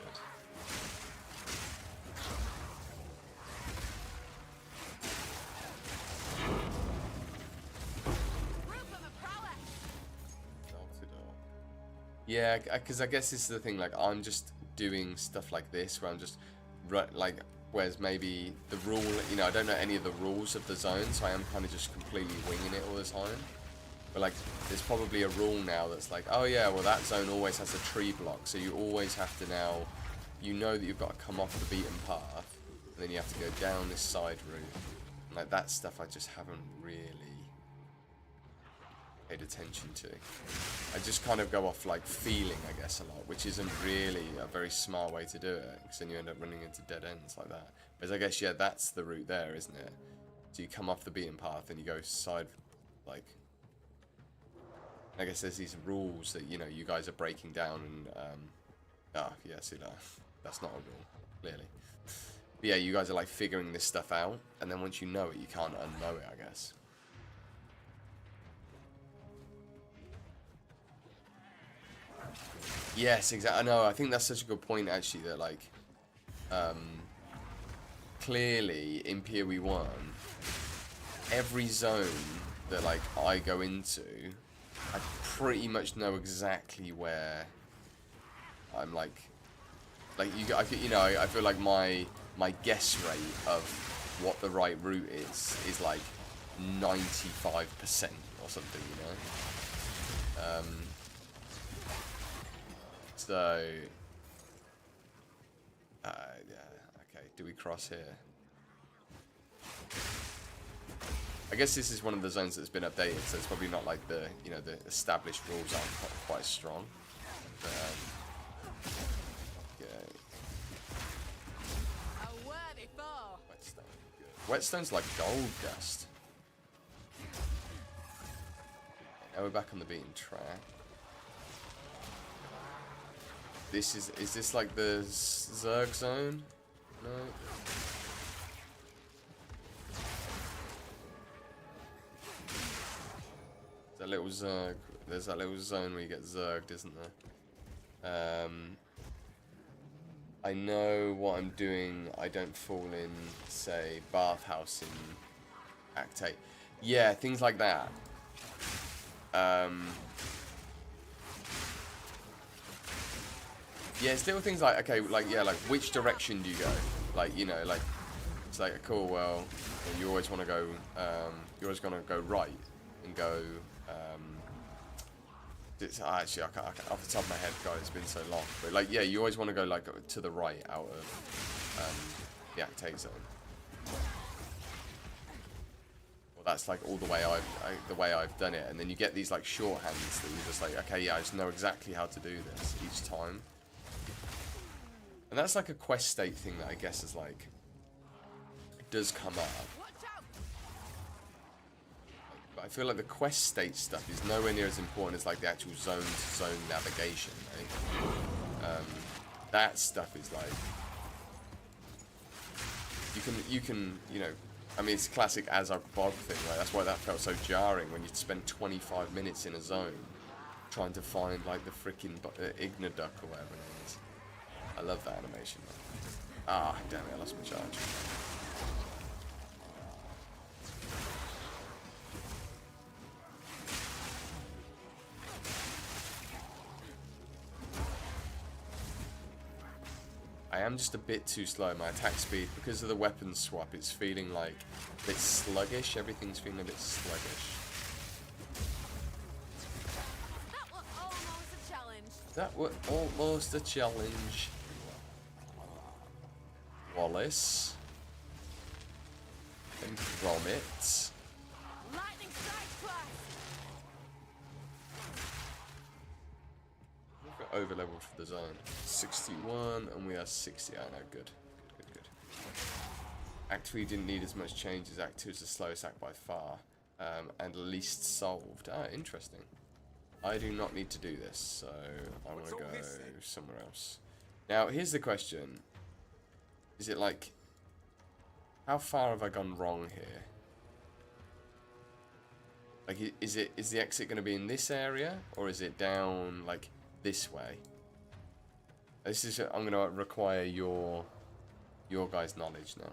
Yeah, because I guess this is the thing, like, I'm just doing stuff like this, where I'm just, like, whereas maybe the rule, you know, I don't know any of the rules of the zone, so I am kind of just completely winging it all the time. But, like, there's probably a rule now that's like, oh yeah, well, that zone always has a tree block, so you always have to now, you know that you've got to come off the beaten path, and then you have to go down this side route. And, like, that stuff I just haven't really paid attention to. I just kind of go off like feeling, I guess, a lot, which isn't really a very smart way to do it, because then you end up running into dead ends like that. But I guess, yeah, that's the route there, isn't it? So you come off the beaten path and you go side, like, I guess there's these rules that, you know, you guys are breaking down and, yeah, see that? That's not a rule, clearly. But yeah, you guys are like figuring this stuff out, and then once you know it, you can't unknow it, I guess. Yes, exactly. I know. I think that's such a good point, actually. That like, clearly in PoE 1, every zone that like I go into, I pretty much know exactly where I'm like you know, I feel like my guess rate of what the right route is like 95% or something, you know. So, yeah, okay, do we cross here? I guess this is one of the zones that's been updated, so it's probably not like the, you know, the established rules aren't quite as strong. But, yeah. Whetstone, good. Whetstone's like gold dust. Now we're back on the beaten track. This is this like the Zerg zone? No. That little Zerg. There's that little zone where you get Zerged, isn't there? I know what I'm doing. I don't fall in, say, bathhouse in Act 8. Yeah, things like that. Yeah, it's little things like, okay, like, yeah, like, which direction do you go? Like, you know, like, it's like, cool, well, you always want to go, you're always going to go right and go, actually, I can't, off the top of my head, God, it's been so long, but, like, yeah, you always want to go, like, to the right out of, the Act 8 zone. Well, that's, like, all the way I've done it, and then you get these, like, shorthands that you're just like, okay, yeah, I just know exactly how to do this each time. And that's like a quest state thing that I guess is like, does come up. But I feel like the quest state stuff is nowhere near as important as like the actual zone-to-zone navigation, right? That stuff is like, you can, you know, I mean, it's classic Azog Bog thing, right? That's why that felt so jarring when you'd spend 25 minutes in a zone trying to find like the freaking Ignaduck or whatever it is. I love that animation. Ah, damn it, I lost my charge. I am just a bit too slow. My attack speed, because of the weapon swap, it's feeling like a bit sluggish. Everything's feeling a bit sluggish. That was almost a challenge. Wallace. And Gromit. Lightning strike twice. We've got over leveled for the zone. 61 and we are 60. I know, good. Good. Act 3 didn't need as much change as Act 2 is the slowest act by far. And least solved. Ah, interesting. I do not need to do this, so I'm going to go somewhere else. Now, here's the question. Is it like, how far have I gone wrong here? Like, is the exit going to be in this area, or is it down, like, this way? This is, I'm going to require your guys' knowledge now.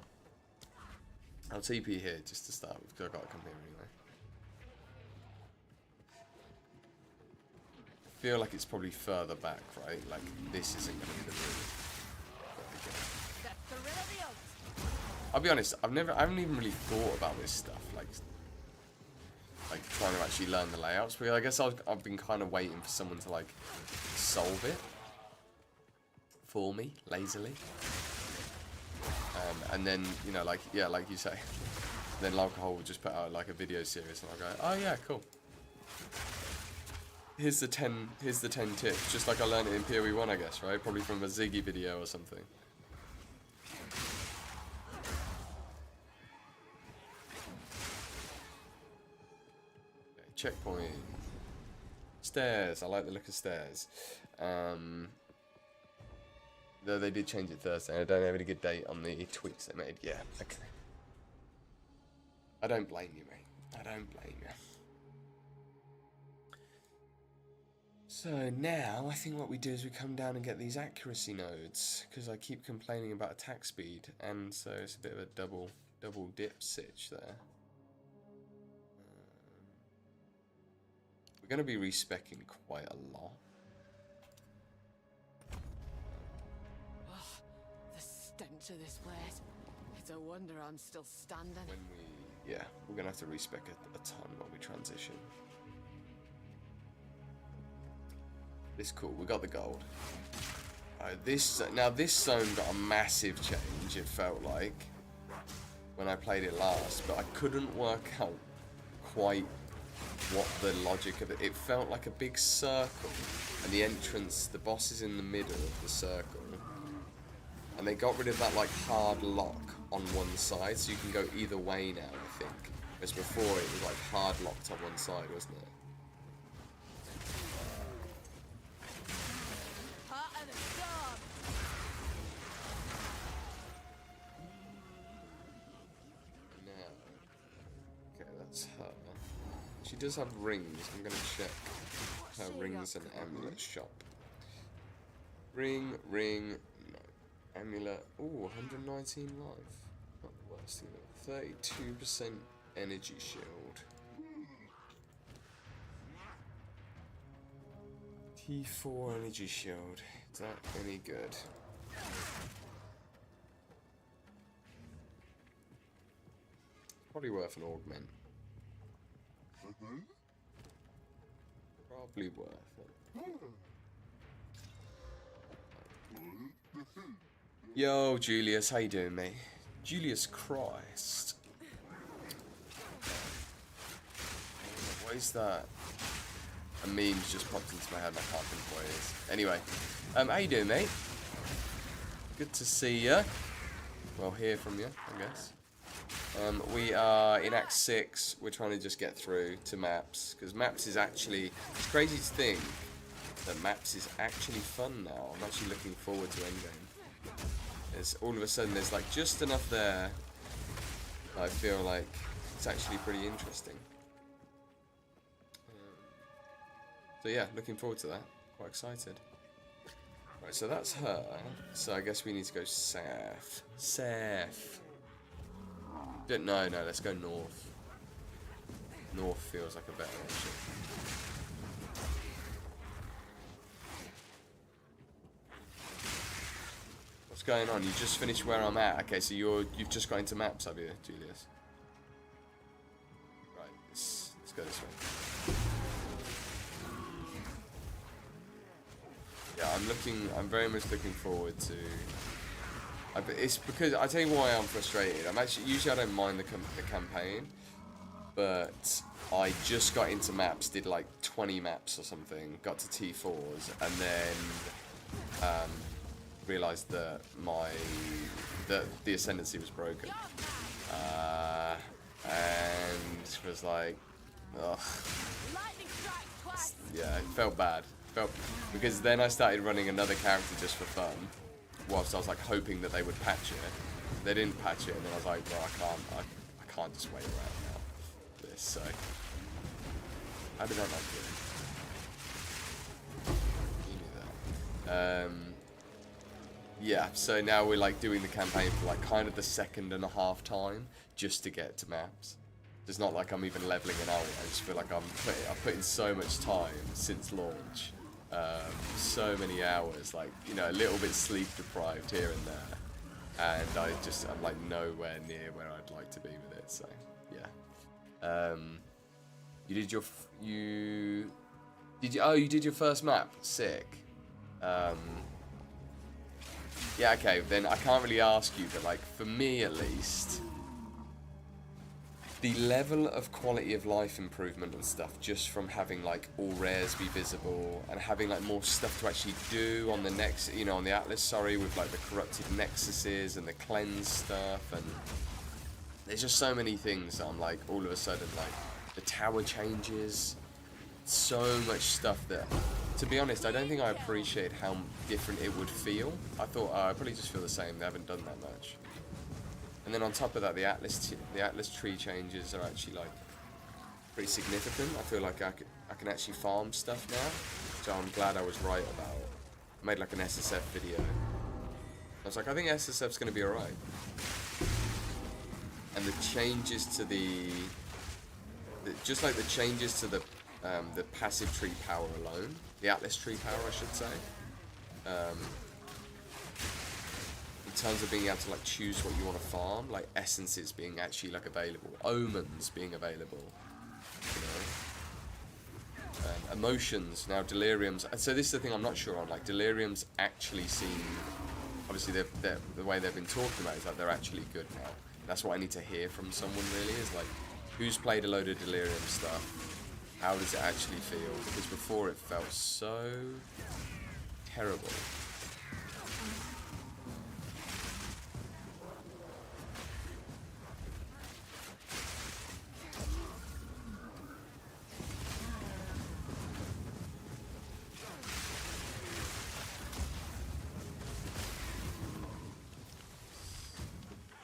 I'll TP here just to start with, because I've got to come here anyway. I feel like it's probably further back, right? Like, this isn't going to be the route. I'll be honest, I haven't even really thought about this stuff, like trying to actually learn the layouts, because I guess I've been kind of waiting for someone to, like, solve it for me, lazily. And then, you know, like, yeah, like you say, then alcohol will just put out, like, a video series, and I'll go, oh yeah, cool. here's the 10 tips, just like I learned it in PoE 1, I guess, right? Probably from a Ziggy video or something. Okay, checkpoint. Stairs. I like the look of stairs. Though they did change it Thursday. I don't have any good date on the tweaks they made. Yeah, okay. I don't blame you, mate. I don't blame you. So now, I think what we do is we come down and get these accuracy nodes, because I keep complaining about attack speed, and so it's a bit of a double dip sitch there. We're going to be respecking quite a lot. To this place. It's a wonder I'm still standing. We're gonna have to respec a ton when we transition. It's cool. We got the gold. This zone got a massive change. It felt like when I played it last, but I couldn't work out quite what the logic of it. It felt like a big circle, and the entrance, the boss is in the middle of the circle. And they got rid of that like hard lock on one side, so you can go either way now, I think. Whereas before it was like hard locked on one side, wasn't it? Now, okay, that's her. She does have rings. I'm gonna check her rings and amulet shop. Ring. Amulet, ooh, 119 life. Not the worst thing. 32% energy shield. T4 energy shield. Is that any good? Probably worth an augment. Probably worth it. Yo, Julius, how you doing, mate? Julius Christ. What is that? A meme's just popped into my head and I can't think what it is. Anyway, how you doing, mate? Good to see ya. Well, hear from you, I guess. We are in Act 6. We're trying to just get through to maps, because maps is actually, it's crazy to think that maps is actually fun now. I'm actually looking forward to endgame. There's all of a sudden there's like just enough there that I feel like it's actually pretty interesting. So yeah, looking forward to that. Quite excited. Right, so that's her. So I guess we need to go south. South. No, let's go north. North feels like a better option. What's going on? You just finished where I'm at. Okay, so you've just got into maps, have you, Julius? Right, let's go this way. Yeah, I'm very much looking forward to. It's because I tell you why I'm frustrated. Usually I don't mind the campaign, but I just got into maps, did like 20 maps or something, got to T4s, and then realised that the Ascendancy was broken, and was like, ugh. Yeah, it felt bad. Because then I started running another character just for fun, whilst I was like hoping that they would patch it. They didn't patch it, and then I was like, well, I can't just wait around now for this. So how did that not do? You knew that. Yeah, so now we're like doing the campaign for like kind of the second and a half time just to get to maps. It's not like I'm even leveling it out. I just feel like I've put in so much time since launch. So many hours, like, you know, a little bit sleep deprived here and there, and I'm like nowhere near where I'd like to be with it. So yeah. You did your first map. Sick. Yeah, okay, then I can't really ask you, but like for me at least, the level of quality of life improvement and stuff just from having like all rares be visible and having like more stuff to actually do on the next, you know, on the Atlas, sorry, with like the corrupted nexuses and the cleanse stuff, and there's just so many things that I'm like, all of a sudden, like the tower changes, so much stuff that, to be honest, I don't think I appreciate how different it would feel. I thought, oh, I probably just feel the same, they haven't done that much. And then on top of that, the Atlas tree changes are actually like pretty significant. I feel like I can actually farm stuff now, so I'm glad I was right about it. I made like an SSF video. I was like, I think SSF's going to be alright. And the changes to just like the changes to the passive tree power alone, the Atlas tree power, I should say. In terms of being able to like choose what you want to farm, like essences being actually like available, omens being available, you know, emotions now, deliriums. So this is the thing I'm not sure on. Like deliriums actually seem, obviously they're the way they've been talked about is like they're actually good now. That's what I need to hear from someone really, is like who's played a load of delirium stuff. How does it actually feel? Because before it felt so terrible.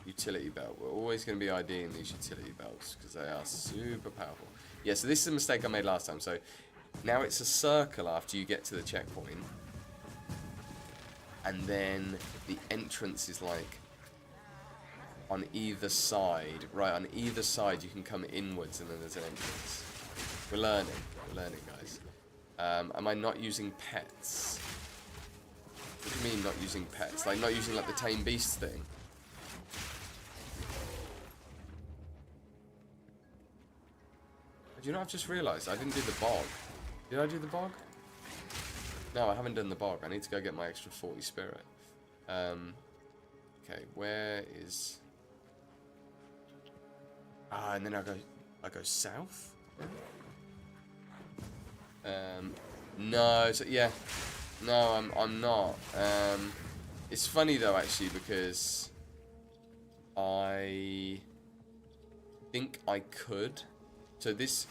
Utility belt. We're always going to be IDing these utility belts because they are super powerful. Yeah, so this is a mistake I made last time. So now it's a circle after you get to the checkpoint. And then the entrance is like on either side. Right, on either side you can come inwards and then there's an entrance. We're learning, guys. Am I not using pets? What do you mean not using pets? Like not using like the tame beast thing? Do you know, I've just realised I didn't do the bog. Did I do the bog? No, I haven't done the bog. I need to go get my extra 40 spirit. Okay, where is... Ah, and then I go south? No, so yeah. No, I'm not. It's funny though actually because I think I could. So this,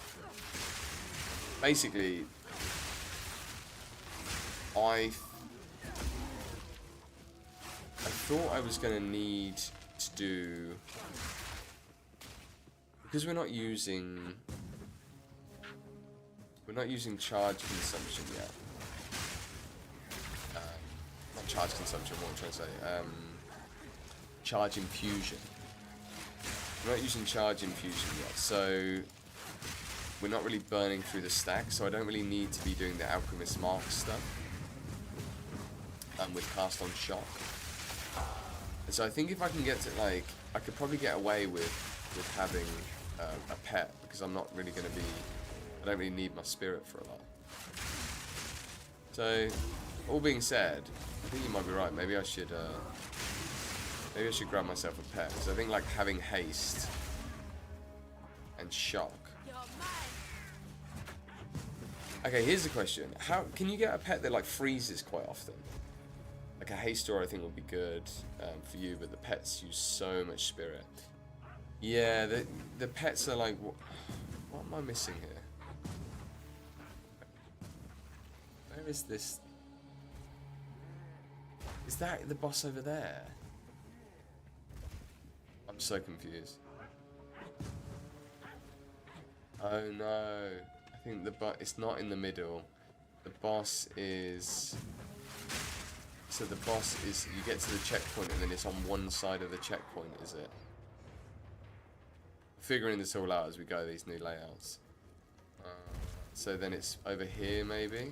basically, I thought I was going to need to do, because we're not using charge consumption yet. Not charge consumption, what I'm trying to say. Charge infusion. We're not using charge infusion yet, so we're not really burning through the stack, so I don't really need to be doing the Alchemist Mark stuff with cast on shock. And so I think if I can get to, like, I could probably get away with having a pet, because I'm not really going to be, I don't really need my spirit for a lot. So, all being said, I think you might be right, maybe I should grab myself a pet, because I think like having haste and shock. Okay, here's the question. How can you get a pet that like freezes quite often? Like a haste store I think would be good for you, but the pets use so much spirit. Yeah, the pets are like, what am I missing here? Where is this? Is that the boss over there? I'm so confused. Oh no. I think it's not in the middle. The boss is... So the boss is... You get to the checkpoint and then it's on one side of the checkpoint, is it? Figuring this all out as we go, these new layouts. So then it's over here, maybe?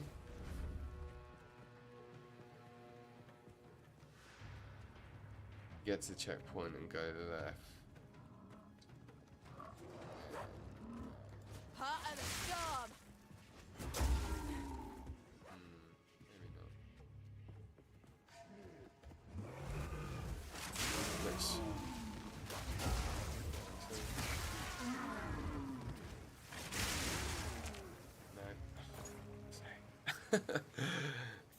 Get to the checkpoint and go left. Part of the storm. Maybe not. Nice.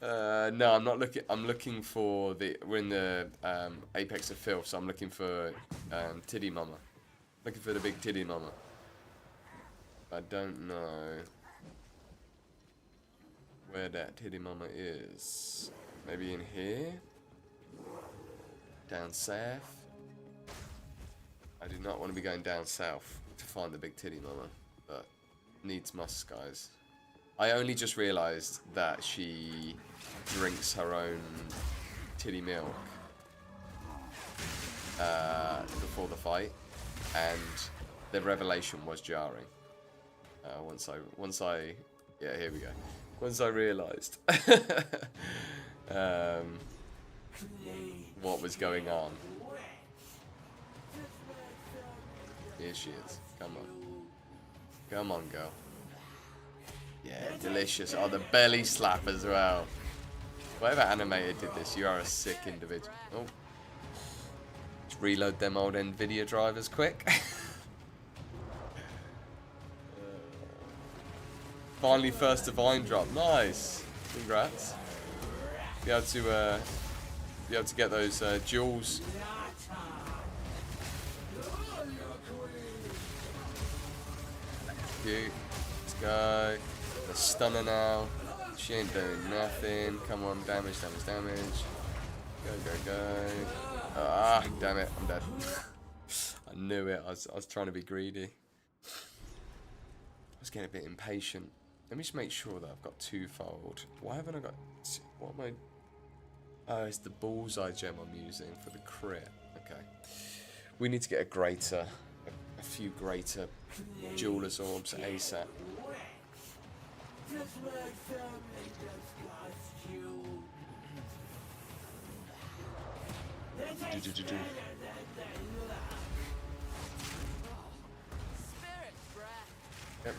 No, I'm not looking. I'm looking for the. We're in the apex of filth, so I'm looking for titty mama. Looking for the big titty mama. I don't know where that titty mama is. Maybe in here? Down south? I do not want to be going down south to find the big titty mama, but needs must, guys. I only just realised that she drinks her own titty milk before the fight, and the revelation was jarring. Once I, yeah, here we go. Once I realised what was going on. Here she is. Come on. Come on, girl. Yeah, delicious. Oh, the belly slap as well. Whoever animated did this, you are a sick individual. Oh. Let's reload them old NVIDIA drivers quick. Finally, first divine drop. Nice. Congrats. Be able to get those jewels. Cute. Let's go. The stunner now. She ain't doing nothing. Come on, damage. Go. Ah, damn it. I'm dead. I knew it. I was trying to be greedy. I was getting a bit impatient. Let me just make sure that I've got twofold. Why haven't I got... What am I... Oh, it's the bullseye gem I'm using for the crit. Okay. We need to get a few greater jeweler's orbs ASAP. Yep.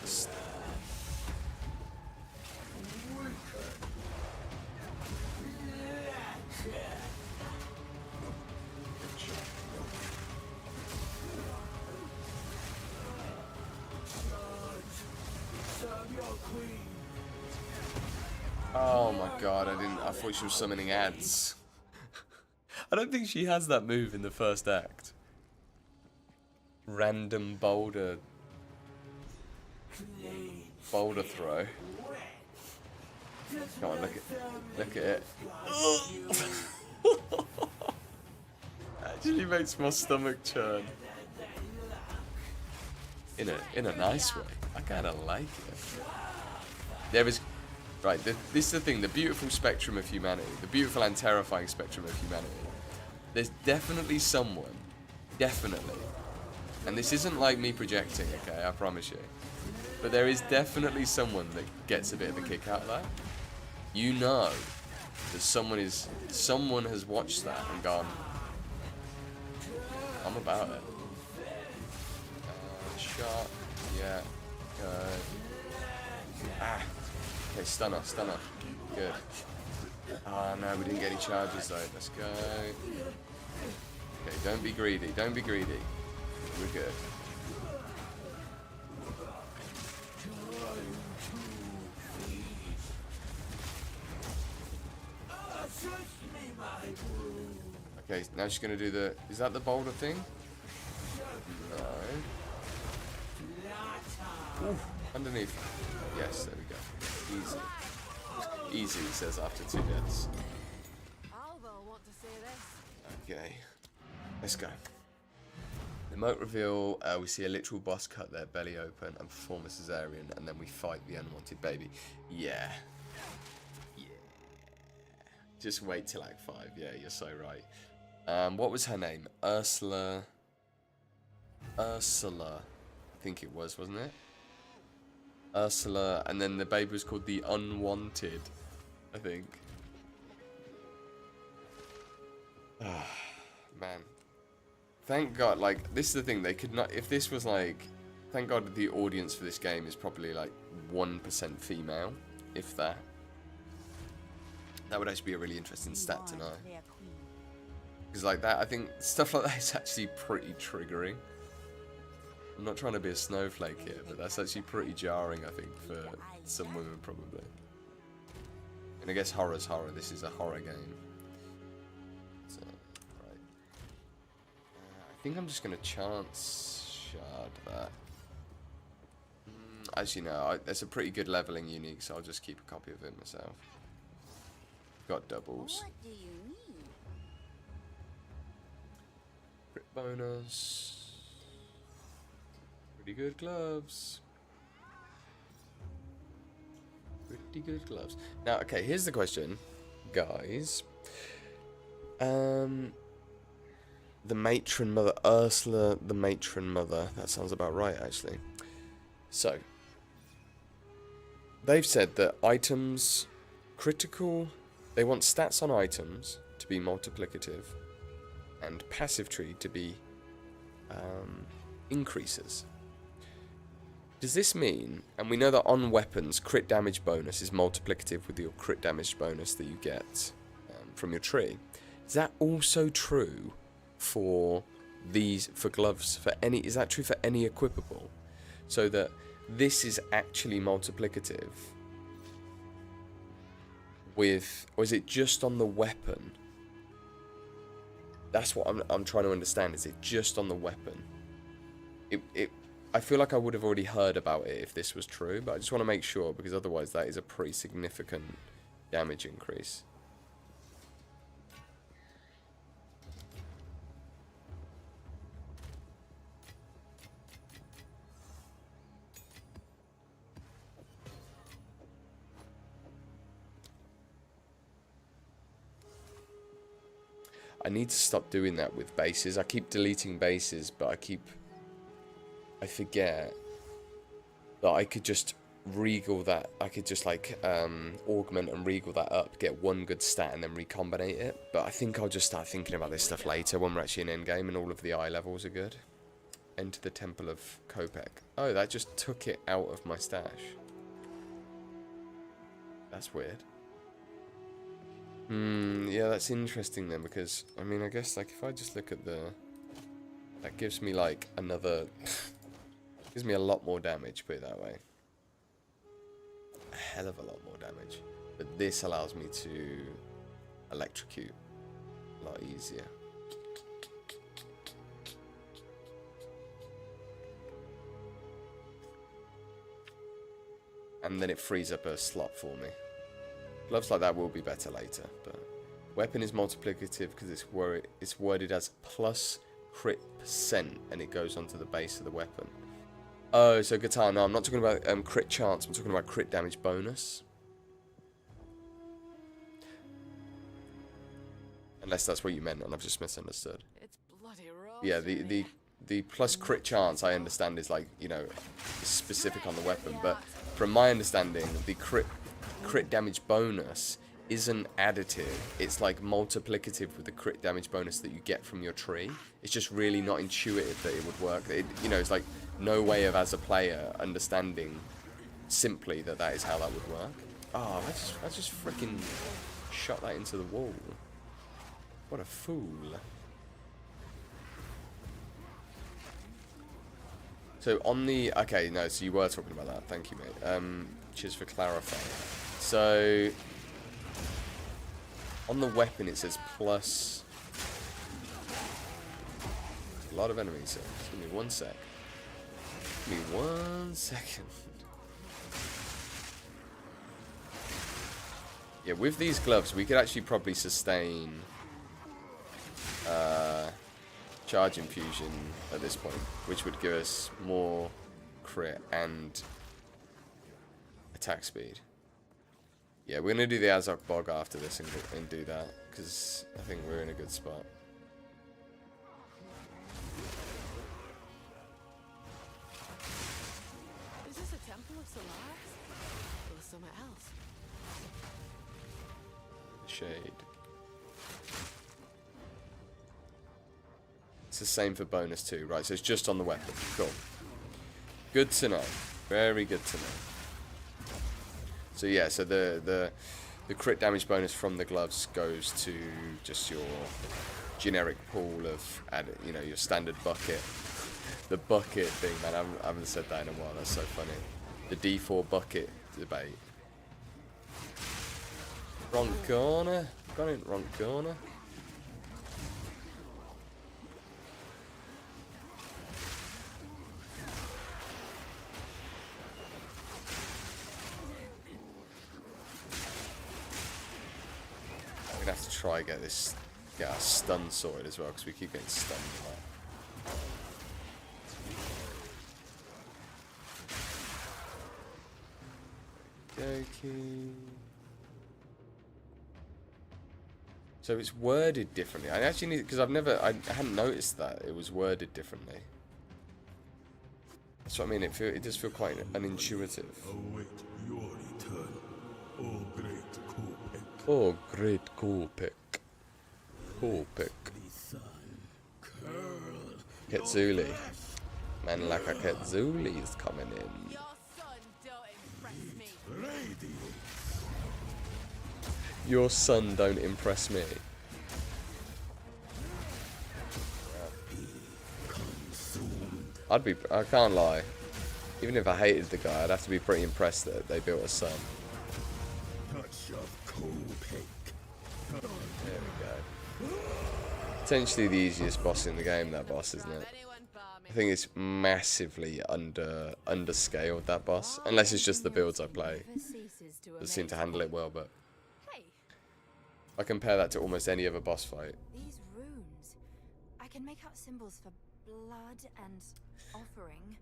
Oh my god, I thought she was summoning ads. I don't think she has that move in the first act. Random boulder throw. Come on, look at it. Actually makes my stomach churn. In a nice way. I kinda like it. There is... Right, this is the thing, the beautiful spectrum of humanity, the beautiful and terrifying spectrum of humanity. There's definitely someone, and this isn't like me projecting, okay, I promise you, but there is definitely someone that gets a bit of a kick out of that. You know that someone has watched that and gone, I'm about it. Shot, yeah, ah. Okay, stunner. Good. Oh no, we didn't get any charges though. Let's go. Okay, don't be greedy. We're good. Okay, now she's gonna do the... Is that the boulder thing? No. Ooh, underneath. Yes, there we go. Easy, he says after 2 deaths. Alva want to say this. Okay, let's go. Emote reveal, we see a literal boss cut their belly open and perform a cesarean, and then we fight the unwanted baby. Yeah. Just wait till Act 5. Yeah, you're so right. What was her name? Ursula, I think it was, wasn't it? Ursula, and then the baby was called the Unwanted, I think. Man. Thank God, like, this is the thing, they could not, if this was like, thank God the audience for this game is probably like 1% female, if that. That would actually be a really interesting stat to know. Because like that, I think stuff like that is actually pretty triggering. I'm not trying to be a snowflake here, but that's actually pretty jarring, I think, for some women, probably. And I guess horror's horror. This is a horror game. So, right. I think I'm just going to chance shard that. As you know, it's a pretty good leveling unique, so I'll just keep a copy of it myself. Got doubles. What do you need? Crit bonus. Pretty good gloves. Pretty good gloves. Now, okay, here's the question, guys. The matron mother, Ursula, the matron mother. That sounds about right, actually. So, they've said that items, critical, they want stats on items to be multiplicative, and passive tree to be increases. Does this mean, and we know that on weapons, crit damage bonus is multiplicative with your crit damage bonus that you get from your tree. Is that also true for these, for gloves, for any, is that true for any equipable? So that this is actually multiplicative with, or is it just on the weapon? That's what I'm trying to understand. Is it just on the weapon? I feel like I would have already heard about it if this was true, but I just want to make sure, because otherwise that is a pretty significant damage increase. I need to stop doing that with bases. I keep deleting bases, but I forget that I could just regal that. I could just like augment and regal that up, get one good stat, and then recombinate it. But I think I'll just start thinking about this stuff later when we're actually in endgame and all of the eye levels are good. Enter the Temple of Kopek. Oh, that just took it out of my stash. That's weird. Yeah, that's interesting then, because, I mean, I guess, like, if I just look at the... That gives me, like, another... gives me a lot more damage, put it that way. A hell of a lot more damage. But this allows me to electrocute a lot easier. And then it frees up a slot for me. Gloves like that will be better later, but weapon is multiplicative because it's worded as plus crit percent, and it goes onto the base of the weapon. Oh, so guitar. No, I'm not talking about crit chance. I'm talking about crit damage bonus. Unless that's what you meant, and I've just misunderstood. It's bloody rough. Yeah, the plus crit chance I understand is like, you know, specific on the weapon, but from my understanding, the crit damage bonus isn't additive. It's like multiplicative with the crit damage bonus that you get from your tree. It's just really not intuitive that it would work. You know, it's like no way of, as a player, understanding simply that is how that would work. Oh, I just freaking shot that into the wall. What a fool. So on the... Okay, no, so you were talking about that. Thank you, mate. Cheers for clarifying. So... On the weapon, it says plus... There's a lot of enemies here. Just give me 1 sec. Give me 1 second. Yeah, with these gloves, we could actually probably sustain... charge infusion at this point, which would give us more crit and attack speed. Yeah, we're gonna do the Azok Bog after this and do that, because I think we're in a good spot. Is this a temple of Solaris? Or something else? Shade. It's the same for bonus too, right? So it's just on the weapon. Cool. Good to know. Very good to know. So yeah, so the crit damage bonus from the gloves goes to just your generic pool of, you know, your standard bucket. The bucket thing, man. I haven't said that in a while. That's so funny. The D4 bucket debate. Wrong corner. Got it, wrong corner. I'm gonna have to try get our stun sorted as well, because we keep getting stunned a lot. Okay. So it's worded differently. I actually need, because I hadn't noticed that it was worded differently. That's what I mean. It does feel quite unintuitive. Await your return, oh great Coolpick. Oh, great Coolpick. Coolpick. Ketzuli. Man like a Ketzuli is coming in. Your son don't impress me. Your son don't impress me. I can't lie. Even if I hated the guy, I'd have to be pretty impressed that they built a son. There we go. Potentially the easiest boss in the game, that boss, isn't it? I think it's massively underscaled, that boss. Unless it's just the builds I play. Does seem to handle it well, but I compare that to almost any other boss fight. These runes. I can make out symbols for blood and offering.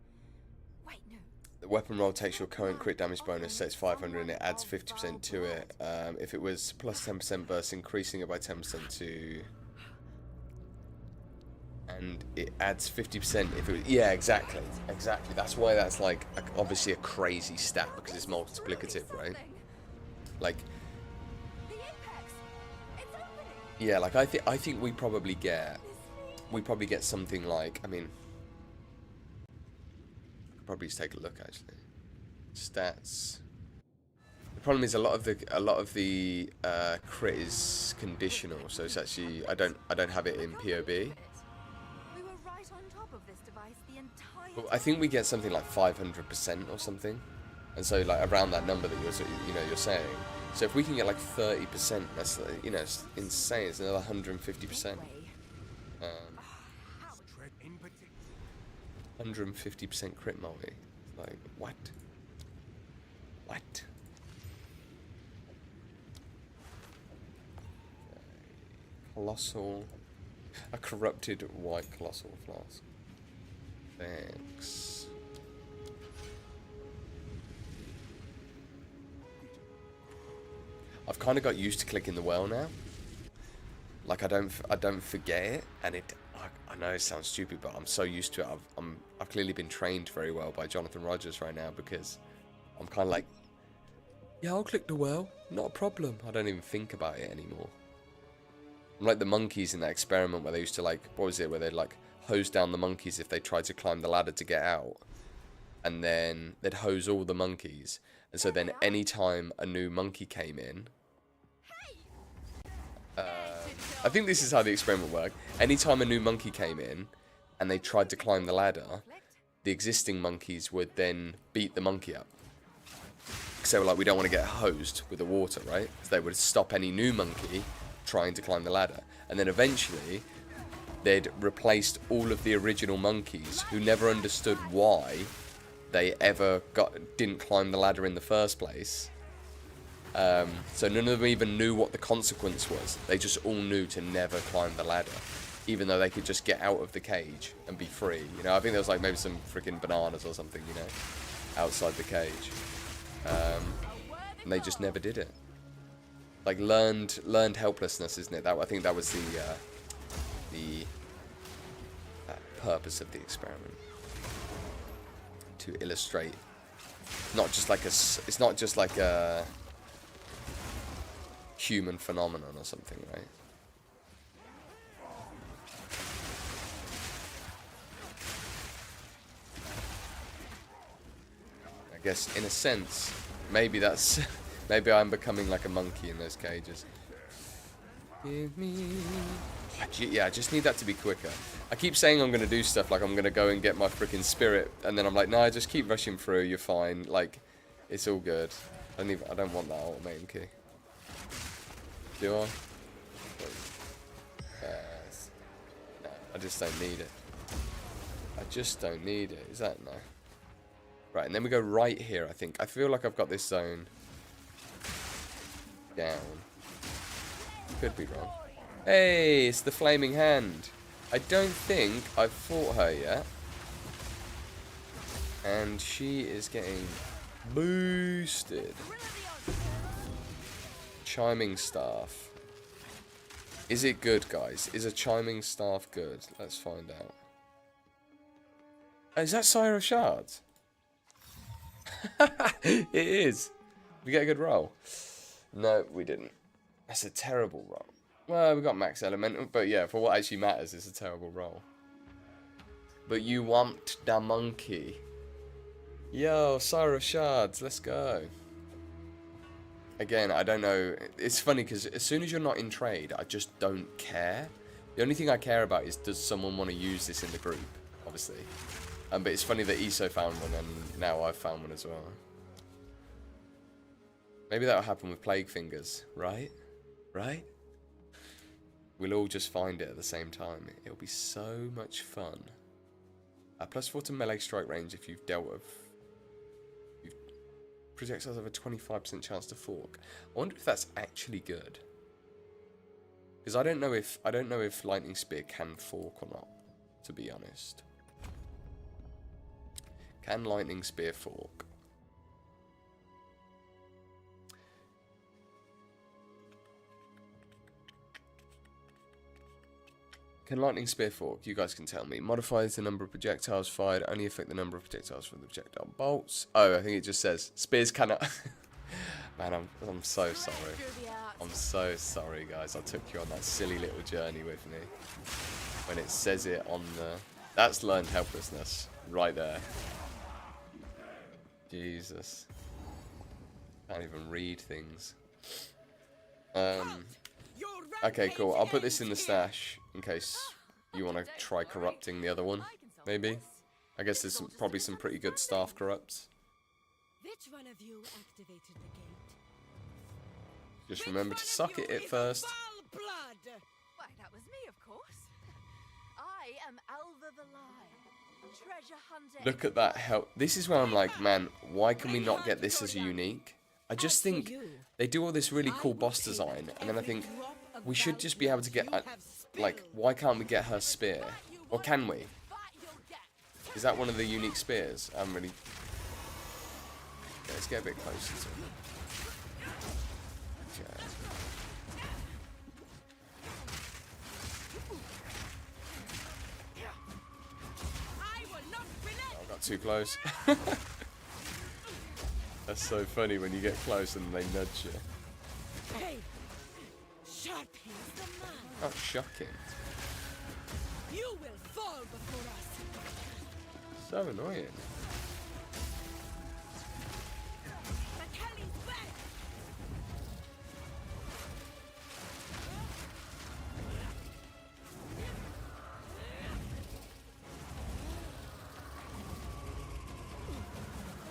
Wait, no. The weapon roll takes your current crit damage bonus, sets 500 and it adds 50% to it. If it was plus 10% burst, increasing it by 10% to... And it adds 50% if it was... Yeah, exactly. Exactly. That's why that's like obviously a crazy stat, because it's multiplicative, right? Like... Yeah, like I think we probably get something like, I mean, I could probably just take a look actually. Stats. The problem is a lot of the crit is conditional, so it's actually I don't have it in PoE. We were right on top of this device the entire But I think we get something like 500% or something, and so like around that number that you're saying. So if we can get like 30%, that's it's insane. It's another 150%. 150% crit multi. Like what? What? Colossal. A corrupted white colossal flask. Thanks. I've kind of got used to clicking the well now. Like I don't forget it, and I know it sounds stupid, but I'm so used to it. I've clearly been trained very well by Jonathan Rogers right now, because I'm kind of like, yeah, I'll click the well, not a problem. I don't even think about it anymore. I'm like the monkeys in that experiment where they used to like, what was it, where they'd like hose down the monkeys if they tried to climb the ladder to get out, and then they'd hose all the monkeys. And so then anytime a new monkey came in, I think this is how the experiment worked. Anytime a new monkey came in and they tried to climb the ladder, the existing monkeys would then beat the monkey up. So like, we don't want to get hosed with the water, right? So they would stop any new monkey trying to climb the ladder. And then eventually they'd replaced all of the original monkeys who never understood why they ever didn't climb the ladder in the first place. So none of them even knew what the consequence was. They just all knew to never climb the ladder, even though they could just get out of the cage and be free. I think there was like maybe some freaking bananas or something, outside the cage. And they just never did it. Like learned helplessness, isn't it? I think that was the purpose of the experiment. To illustrate, it's not just like a human phenomenon or something, right? I guess in a sense, maybe I'm becoming like a monkey in those cages. Give me... Yeah, I just need that to be quicker. I keep saying I'm going to do stuff, like I'm going to go and get my freaking spirit, and then I'm like, no, just keep rushing through, you're fine. Like, it's all good. I don't want that ultimatum key. Do I? No, I just don't need it. I just don't need it. Is that no? Right, and then we go right here, I think. I feel like I've got this zone down. Could be wrong. Hey, it's the Flaming Hand. I don't think I've fought her yet. And she is getting boosted. Chiming Staff. Is it good, guys? Is a Chiming Staff good? Let's find out. Oh, is that Sire of Shards? It is. We get a good roll. No, we didn't. That's a terrible roll. Well, we got max elemental, but yeah, for what actually matters, it's a terrible roll. But you want the monkey. Yo, Sire of Shards, let's go. Again, I don't know. It's funny because as soon as you're not in trade, I just don't care. The only thing I care about is does someone want to use this in the group, obviously. But it's funny that Iso found one and now I've found one as well. Maybe that'll happen with Plague Fingers, right? Right? We'll all just find it at the same time. It'll be so much fun. +4 to melee strike range if you've dealt with... Projectiles have a 25% chance to fork. I wonder if that's actually good. Because I don't know if Lightning Spear can fork or not, to be honest. Can Lightning Spear fork? Can Lightning Spear fork? You guys can tell me. Modifies the number of projectiles fired. Only affect the number of projectiles from the projectile bolts. Oh, I think it just says spears cannot. Man, I'm so sorry. I'm so sorry, guys. I took you on that silly little journey with me. When it says it on the... That's learned helplessness right there. Jesus. Can't even read things. Okay, cool. I'll put this in the stash in case you want to try corrupting the other one, maybe. I guess there's probably some pretty good staff corrupts. Which one of you activated the gate? Just remember to suck it first. Why, that was me, of course. I am Alva the Lion, treasure hunter. Look at that help. This is where I'm like, man, why can we not get this as a unique? I just think they do all this really cool boss design, and then I think we should just be able to get, like, why can't we get her spear? Or can we? Is that one of the unique spears? I'm really... Yeah, let's get a bit closer to it. Okay. Oh, I got too close. That's so funny when you get close and they nudge you. Hey, sharp is the man. Oh, shocking. You will fall before us. So annoying.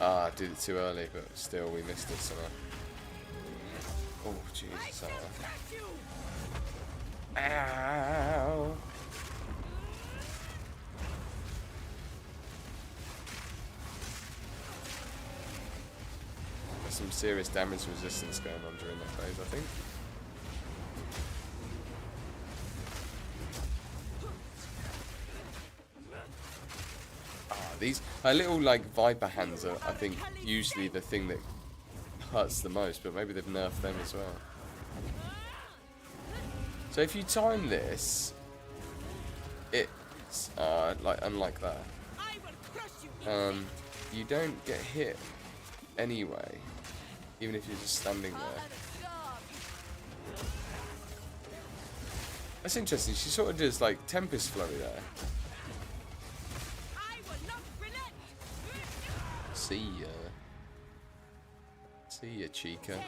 Ah, I did it too early, but still we missed it somehow. Oh, Jesus. Ow. There's some serious damage resistance going on during that phase, I think. These little like Viper hands are, I think, usually the thing that hurts the most, but maybe they've nerfed them as well. So if you time this, it's like unlike that. You don't get hit anyway, even if you're just standing there. That's interesting. She sort of does like Tempest Flurry there. See ya. See ya, Chica. Okay.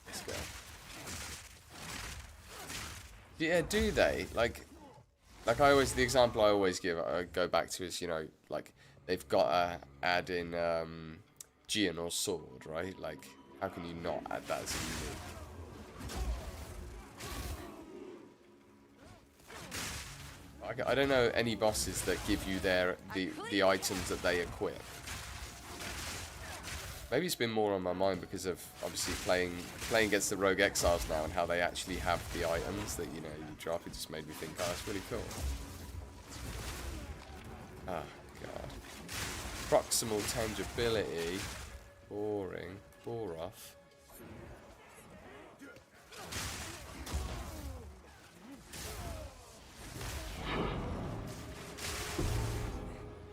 Let's go. Yeah, do they? Like like the example I always give, I go back to is, you know, like they've got to add in Gian or sword, right? Like, how can you not add that as a unique? I don't know any bosses that give you the items that they equip. Maybe it's been more on my mind because of obviously playing against the Rogue Exiles now and how they actually have the items that, you know, you drop. It just made me think, oh, that's really cool. Oh god. Proximal tangibility. Boring. Bore off.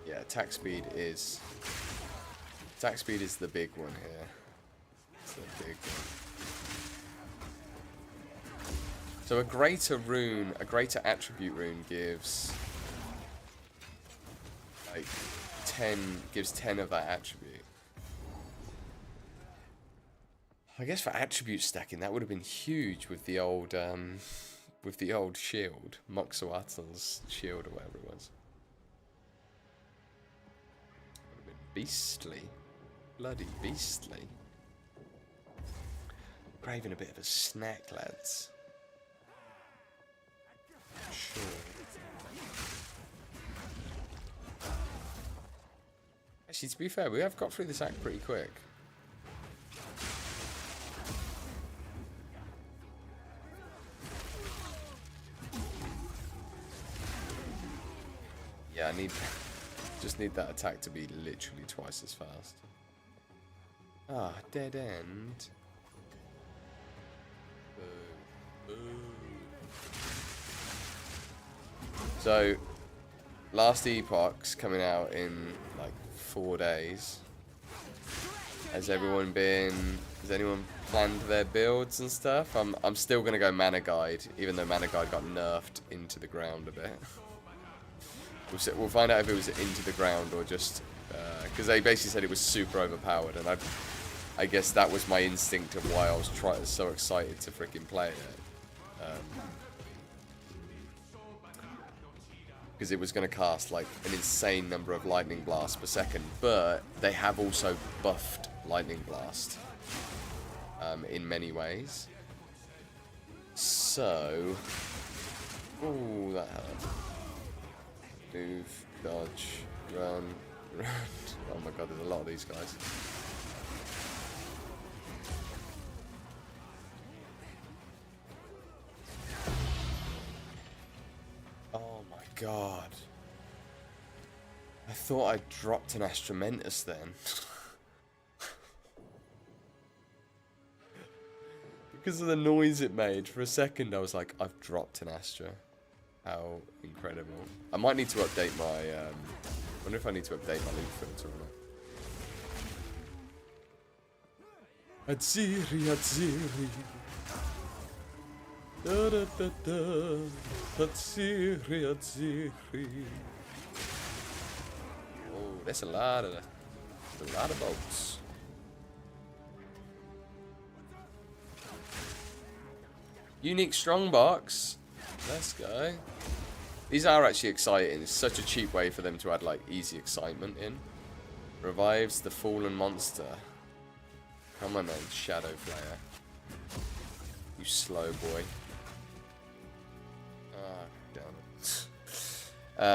Yeah, attack speed is the big one here. It's the big one. So a greater attribute rune gives like 10 of that attribute. I guess for attribute stacking that would have been huge with the old shield, Moxoatl's shield or whatever it was. Would have been beastly. Bloody beastly. Craving a bit of a snack, lads. Sure. Actually, to be fair, we have got through this act pretty quick. Yeah, just need that attack to be literally twice as fast. Ah, dead end. Boo. So, last epoch's coming out in like 4 days. Has anyone planned their builds and stuff? I'm still gonna go Mana Guide, even though Mana Guide got nerfed into the ground a bit. We'll find out if it was into the ground or just because they basically said it was super overpowered, and I guess that was my instinct of why I was so excited to freaking play it. Because it was going to cast like an insane number of lightning blasts per second, but they have also buffed lightning blast in many ways. So, ooh, that hurt. Move, dodge, run. Oh my god, there's a lot of these guys. Oh my god. I thought I dropped an Astramentus then. Because of the noise it made. For a second I was like, I've dropped an Astra. How incredible. I might need to update my, I wonder if I need to update my loot filter or not. Atziri, Atziri. Da da da da. Atziri, Atziri. Oh, that's a lot of boats. Unique strongbox. Let's go. These are actually exciting. It's such a cheap way for them to add like easy excitement in. Revives the fallen monster. Come on then, Shadow Flare. You slow boy. Ah, damn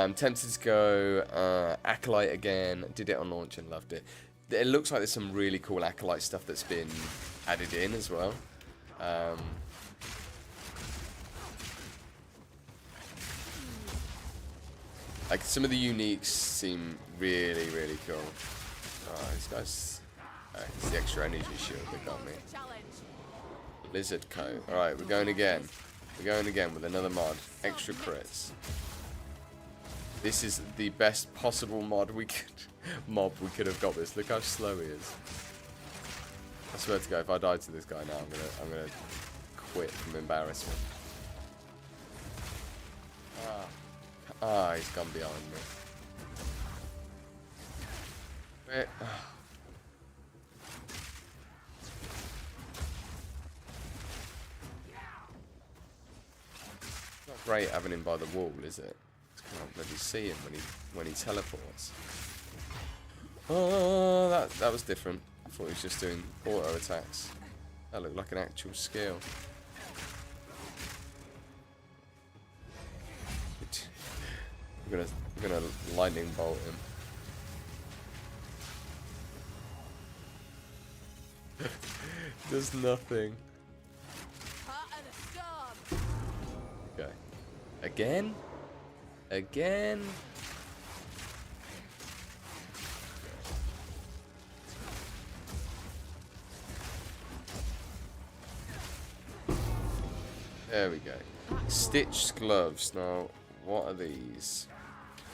it. Tempted to go Acolyte again. Did it on launch and loved it. It looks like there's some really cool Acolyte stuff that's been added in as well. Like, some of the uniques seem really, really cool. Oh, these guys... it's the extra energy shield that got me. Lizard coat. Alright, we're going again. We're going again with another mod. Extra crits. This is the best possible mob we could have got this. Look how slow he is. I swear to God, if I die to this guy now, I'm gonna quit from embarrassment. Ah, he's gone behind me. Wait. Not great having him by the wall, is it? can't bloody see him when he teleports. Oh, that was different. I thought he was just doing auto attacks. That looked like an actual skill. I'm gonna lightning bolt him. Does nothing. Okay. Again? Again? There we go. Stitched gloves. Now, what are these?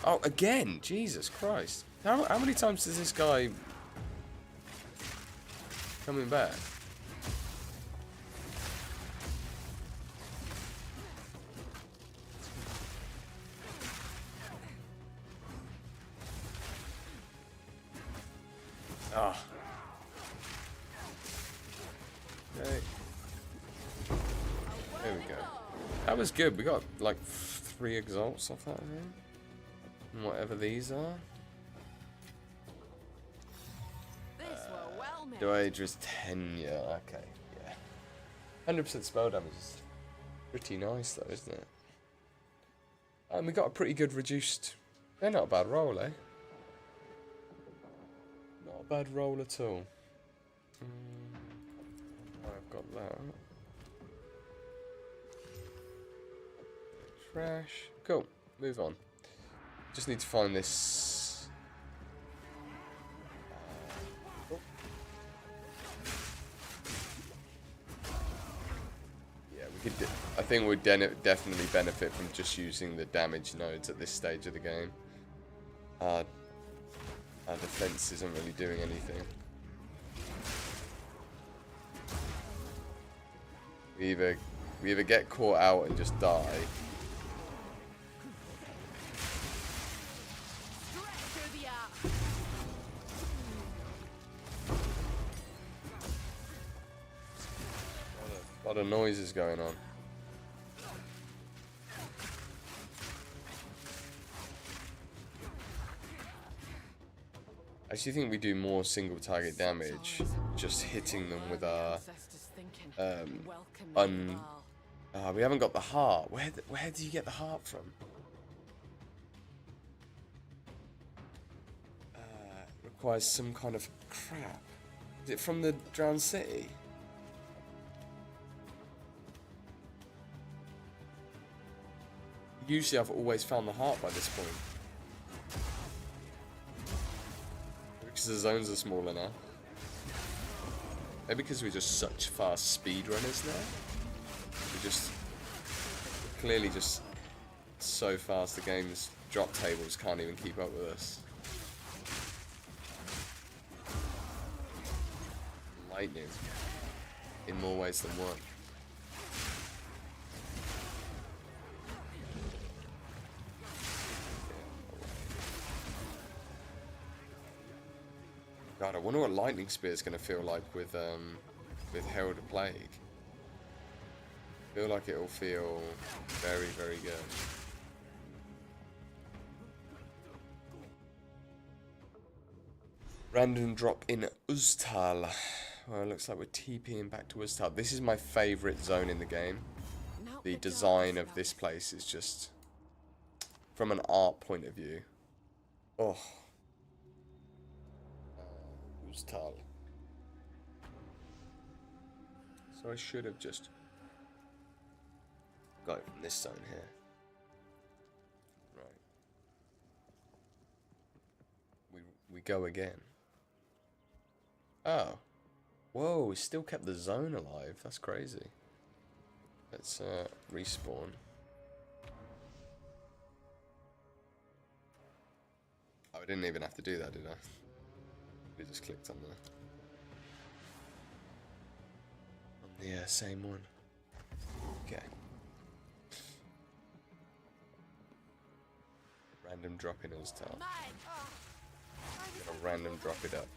Oh, again! Jesus Christ. How many times does this guy coming back? Ah. Okay. There we go. That was good. We got like 3 exalts off that thing. And whatever these are. Doadra's tenure. Okay, yeah. 100% spell damage is pretty nice though, isn't it? And we got a pretty good reduced. They're not a bad roll, eh? Not a bad roll at all. I've got that. Trash. Cool. Move on. Just need to find this. Yeah, we could. I think we'd definitely benefit from just using the damage nodes at this stage of the game. Our defense isn't really doing anything. We either get caught out and just die. A lot of noises going on. I actually think we do more single target damage just hitting them with our we haven't got the heart. Where do you get the heart from? Requires some kind of crap. Is it from the Drowned City? Usually I've always found the heart by this point. Because the zones are small enough. Maybe because we're just such fast speedrunners now. We're just clearly just so fast the game's drop tables can't even keep up with us. Lightning. In more ways than one. God, I wonder what Lightning Spear is going to feel like with Herald of Plague. I feel like it'll feel very, very good. Random drop in Uztal. Well, it looks like we're TPing back to Uztal. This is my favourite zone in the game. The design of this place is just, from an art point of view. Oh. Uztal. So I should have just got it from this zone here. Right. We go again. Oh. Whoa, we still kept the zone alive. That's crazy. Let's respawn. Oh, I didn't even have to do that, did I? We just clicked on the same one. Okay. Random drop in Uztal. Gonna random drop it up.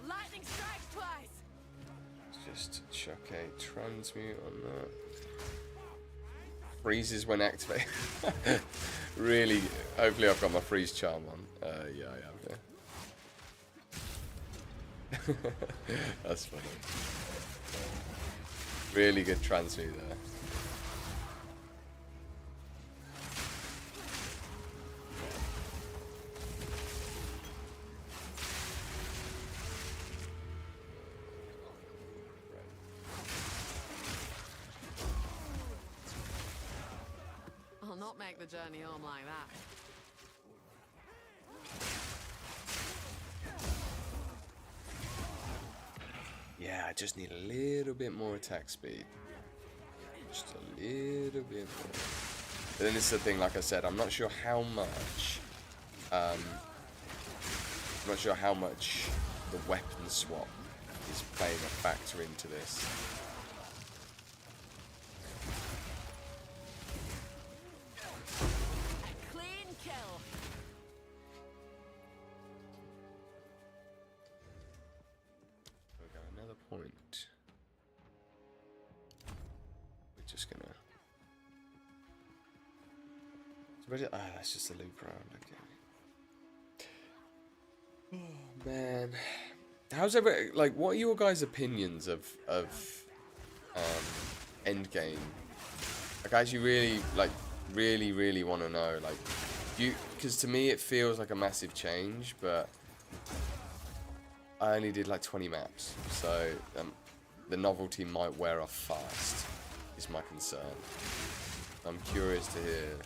Lightning strike twice. Let's just chuck a transmute on that. freezes when activated. Really, hopefully I've got my freeze charm on. Yeah, I have, yeah. That's funny. Really good transfer there. I'll not make the journey home like that. Yeah, I just need a little bit more attack speed. Just a little bit more. But then this is the thing, like I said, I'm not sure how much. I'm not sure how much the weapon swap is playing a factor into this. A clean kill. We got another point. We're just gonna. That's just a loop around. Okay. Oh man, how's every like? What are your guys' opinions of endgame? Like, I actually really want to know. Like, because to me it feels like a massive change, but I only did like 20 maps, so the novelty might wear off fast. Is my concern. I'm curious to hear,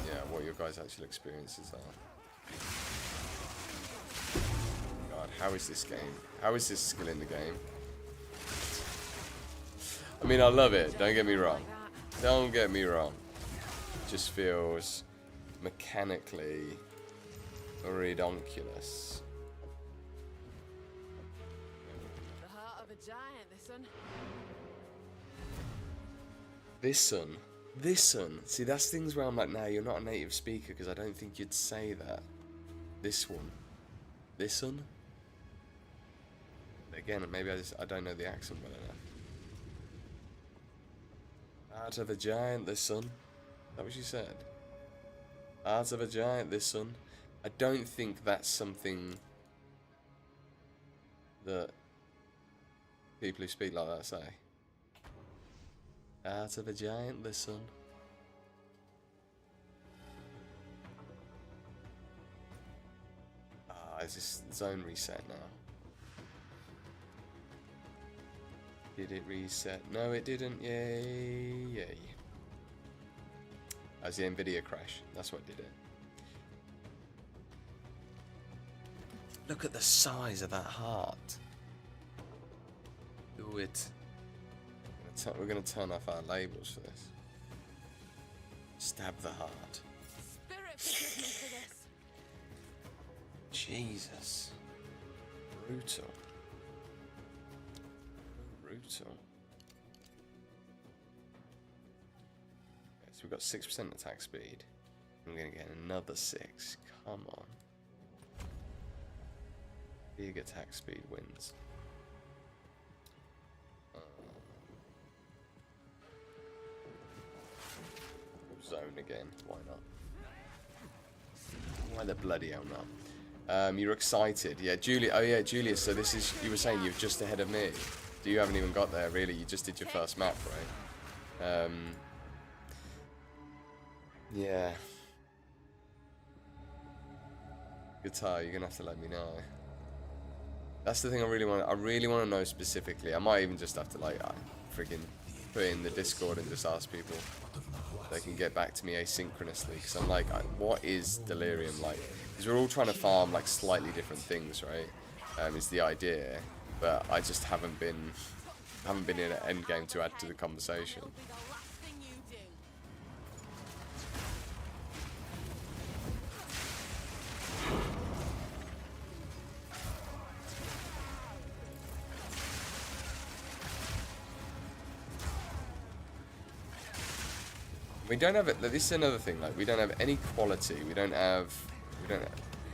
yeah, what your guys' actual experiences are. God, how is this game? How is this skill in the game? I mean, I love it. Don't get me wrong. Don't get me wrong. It just feels mechanically redonkulous. The heart of a giant, this one. This one. See, that's things where I'm like, nah, you're not a native speaker, because I don't think you'd say that. This one. Again, maybe I don't know the accent well enough. Heart of a giant, this son. Is that what she said? Heart of a giant, this son. I don't think that's something that people who speak like that say. Heart of a giant, this son. Is this zone reset now? Did it reset? No, it didn't. Yay. As the Nvidia crash. That's what did it. Look at the size of that heart. Do it. We're going to turn off our labels for this. Stab the heart. Spirit forgive me for this. Jesus. Brutal. Okay, so we've got 6% attack speed. I'm going to get another 6. Come on. Big attack speed wins. Zone again. Why not? Why the bloody hell not? You're excited. Yeah, Julia. Oh yeah, Julia. So this is, you were saying you're just ahead of me. You haven't even got there, really. You just did your first map, right? Yeah. Guitar, you're gonna have to let me know. That's the thing I really want. I really want to know specifically. I might even just have to like freaking put it in the Discord and just ask people. They can get back to me asynchronously, because I'm like, what is Delirium like? Because we're all trying to farm like slightly different things, right? Is the idea. But I just haven't been in an endgame to add to the conversation. It'll be the last thing you do. We don't have it. This is another thing. Like, we don't have any quality. We don't have.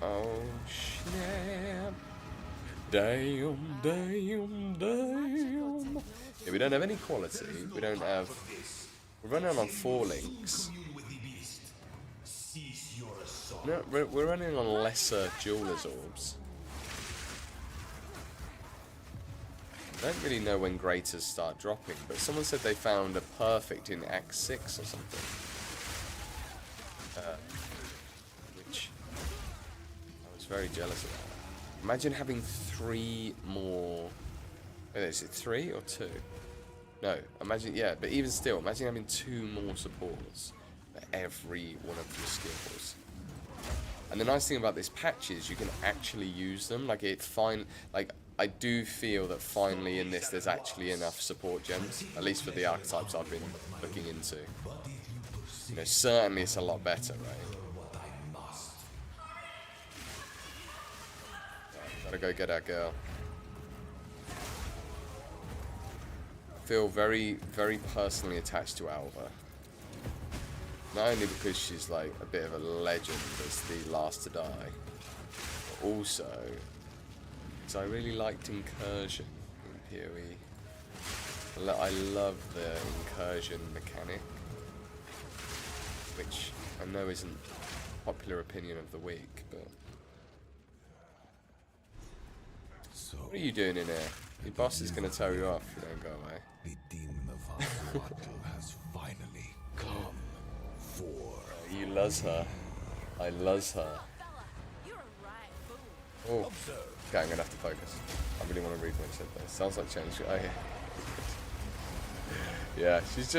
Oh snap! Damn. Yeah, we don't have any quality. We don't have We're running on 4 links. No, we're running on lesser Jeweler's Orbs. I don't really know when Graters start dropping, but someone said they found a perfect in Act 6 or something. Which I was very jealous of. Imagine having 3 more... Is it 3 or 2? No, imagine, yeah, but even still, imagine having 2 more supports for every one of your skills. And the nice thing about this patch is you can actually use them. Like, I do feel that finally in this there's actually enough support gems, at least for the archetypes I've been looking into. You know, certainly it's a lot better, right? Gotta go get our girl. I feel very, very personally attached to Alva. Not only because she's like a bit of a legend as the last to die, but also because I really liked Incursion in PoE. I love the Incursion mechanic, which I know isn't popular opinion of the week, but... What are you doing in here? Your boss is going to tell you off if you don't go away. The demon of Ascendancy has finally come for You loves her. I loves her. Oh, okay, I'm going to have to focus. I really want to read what she said there. Sounds like change. Oh, yeah. Yeah, she's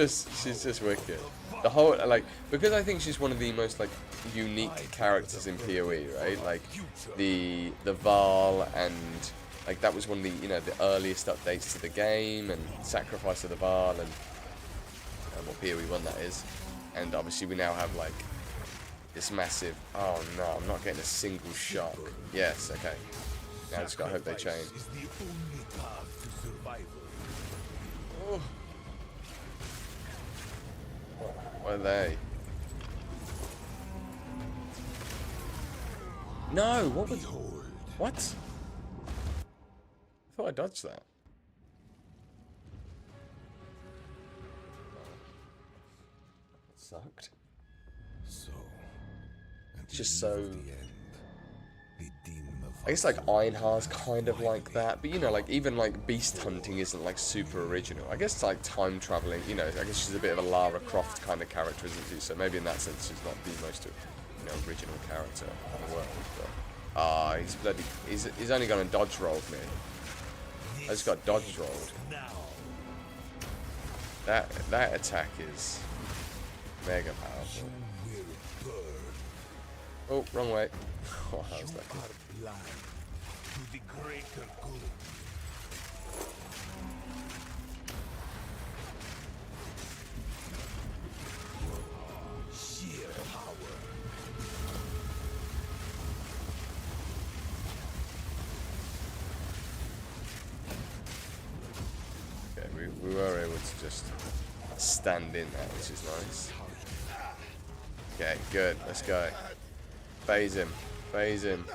just wicked. The whole, like, because I think she's one of the most, like, unique characters in PoE, right? Like, the Val and... Like, that was one of the, you know, the earliest updates to the game, and Sacrifice of the Val, and what PoE 1 that is. And obviously we now have, like, this massive... Oh, no, I'm not getting a single shock. Yes, okay. Now I just gotta hope they change. Oh. What are they? No, what was... What? I thought I dodged that. That sucked. It's just so... I guess like Einhar's kind of like that, but you know, like even like beast hunting isn't like super original. I guess like time traveling, you know, I guess she's a bit of a Lara Croft kind of character, isn't she? So maybe in that sense she's not the most, you know, original character in the world. But he's bloody, he's only gonna dodge roll me. I just got dodge rolled. That attack is mega powerful. Oh, wrong way. Oh, that was lucky. Okay, we were able to just stand in that, which is nice. Okay, good. Let's go. Phase him. Phase him.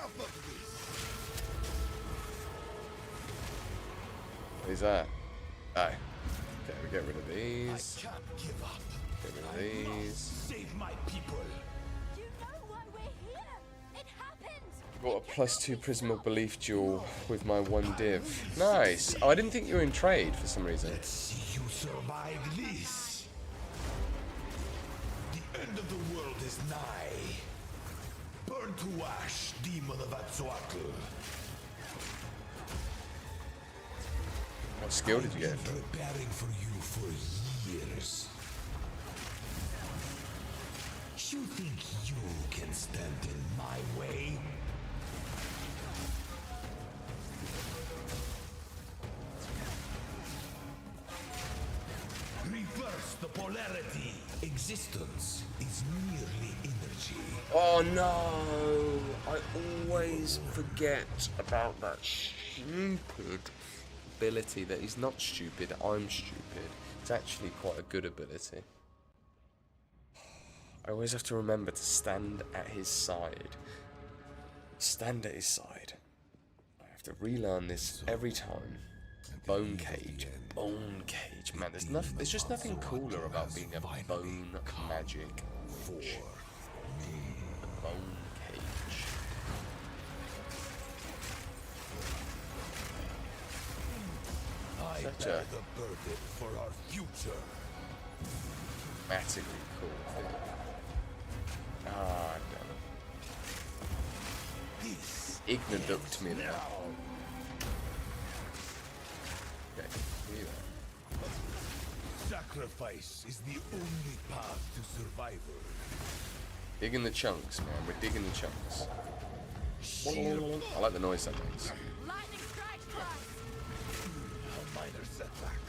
What is that? Oh. Okay, we get rid of these. Get rid of these. Save my people. You know why we're here? It happened. Got a +2 Prism of Belief duel with my 1 div. Nice. Oh, I didn't think you were in trade for some reason. Let's see you survive this. The end of the world is nigh. Burn to ash, demon of Atzoatl. What skill did you get? Preparing for you for years. You think you can stand in my way? Reverse the polarity. Existence is merely energy. Oh no! I always forget about that stupid ability that he's not stupid, I'm stupid. It's actually quite a good ability. I always have to remember to stand at his side. Stand at his side. I have to relearn this every time. Bone cage. Bone cage. Man, there's just nothing cooler about being a bone magic witch. Bone cage. I Such bear a the burden for our future. dramatically cool thing. Ah, damn it. This Ignoduct me now. now. Okay, here you are. Sacrifice is the only path to survival. Digging the chunks, man. We're digging the chunks. Sheer I like the noise that makes. Lightning strike twice. a minor setback.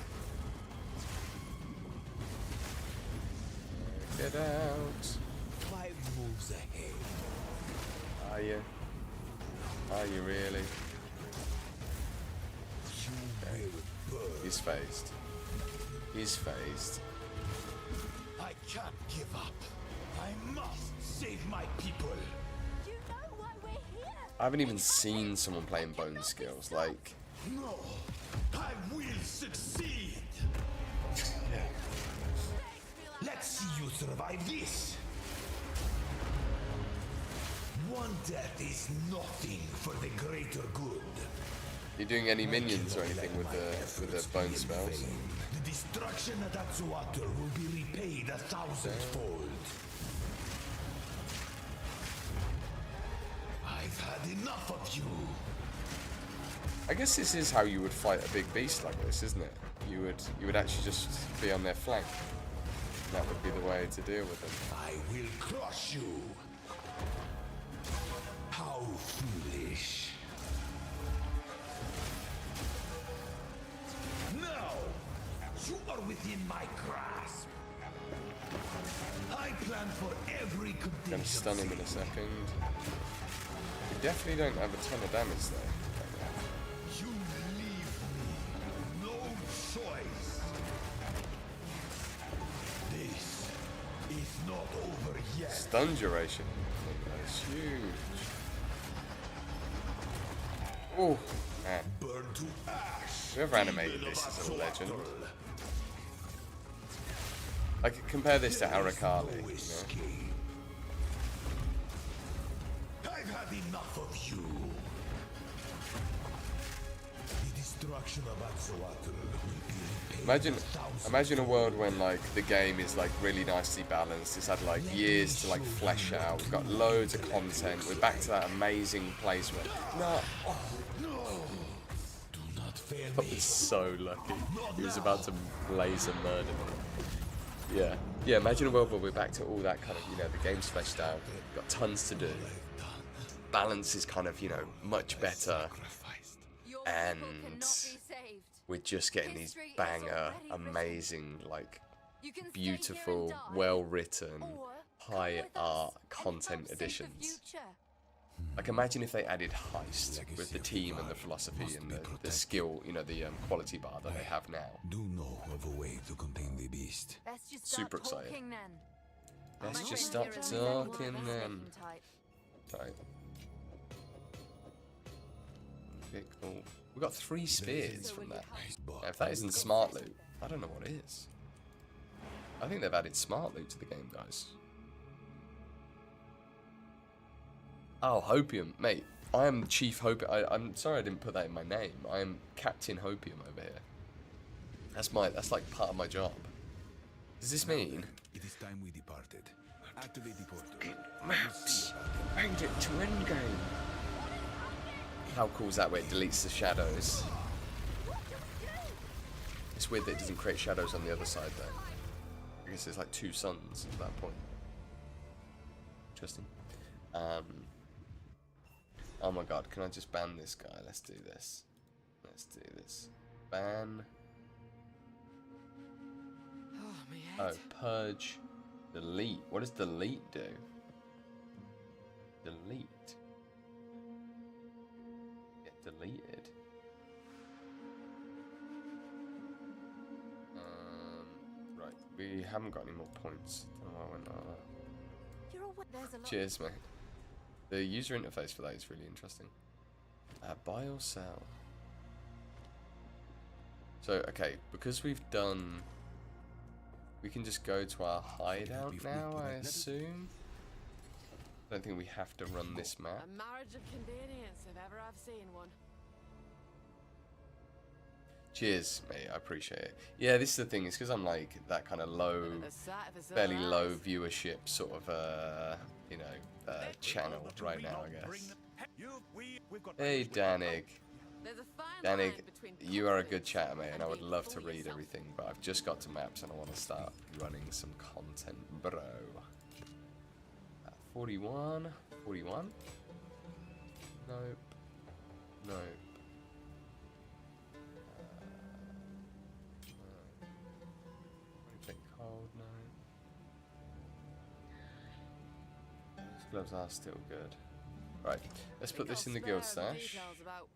Get out. 5 moves ahead. Are you? Are you really? You will burn. He's phased. He's phased. I can't give up. I must save my people. Do you know why we're here? I haven't even seen someone playing bone skills. Like, No, I will succeed. Let's see you survive this. One death is nothing for the greater good. you doing any minions or anything with the bone spells? The destruction at Atsuater will be repaid 1,000-fold. I've had enough of you. I guess this is how you would fight a big beast like this, isn't it? You would actually just be on their flank. That would be the way to deal with them. I will crush you. How foolish. Now, you are within my grasp. I plan for every Gonna contingency. stun him in a second. We definitely don't have a ton of damage though. You leave me no choice. This is not over yet. Stun duration. That's huge. Oh, man. Burn to ash. Whoever animated demon this of is a legend. Atsuatl. I could compare this to Arakali, No you know? escape. I've had enough of you. The destruction of Atsuatl will be repaid Imagine a world when like the game is like really nicely balanced. It's had like years to like flesh out. We've got loads of content. We're back to that amazing place where no, Do not fail I me. was so lucky. He was about to laser murder me. Yeah, yeah. Imagine a world where we're back to all that kind of, you know, the game's fleshed out. We've got tons to do. Balance is kind of, you know, much better. Your And people cannot be saved. we're just getting these History is banger, already amazing, like You can stay here beautiful, and die, well-written, or come high with us art and content help save the editions. future. Like imagine if they added heist with the team and the philosophy and the skill, you know, the quality bar that they have now. Do know of a way to contain the beast. Let's just start Super excited. talking then. Let's My just friend stop here is more of a talking then. snaking type. Right. Okay, cool. We got 3 spears from that. Now, if that isn't smart loot, I don't know what is. I think they've added smart loot to the game, guys. Oh, Hopium, mate. I am Chief Hopium. I'm sorry I didn't put that in my name. I am Captain Hopium over here. That's like part of my job. Does this mean? It is time we departed. Activate the portal. Maps! Made it to endgame! How cool is that where it deletes the shadows? It's weird that it doesn't create shadows on the other side though. I guess there's like 2 suns at that point. Interesting. Oh my god, can I just ban this guy? Let's do this. Let's do this. Ban. Oh, my Oh, head. purge. Delete. What does delete do? Delete. Get deleted. Right. We haven't got any more points. Don't know why I went like that. You're aware there's a lot. Cheers, mate. The user interface for that is really interesting. Buy or sell. So, okay, because we've done... We can just go to our hideout now, I assume? I don't think we have to run this map. A marriage of convenience, if ever I've seen one. Cheers, mate, I appreciate it. Yeah, this is the thing, it's because I'm like that kind of low, The sight of us fairly all low eyes. viewership sort of, you know, channel right now, I guess. Hey, Danig. There's a fine Danig, line between you are a good confidence chatter, mate, and I and would being love to fully read yourself. everything, but I've just got to maps and I want to start running some content, bro. 41? 41? Nope. Nope. Anything cold? No. These gloves are still good. Right, let's put this in the guild stash. About,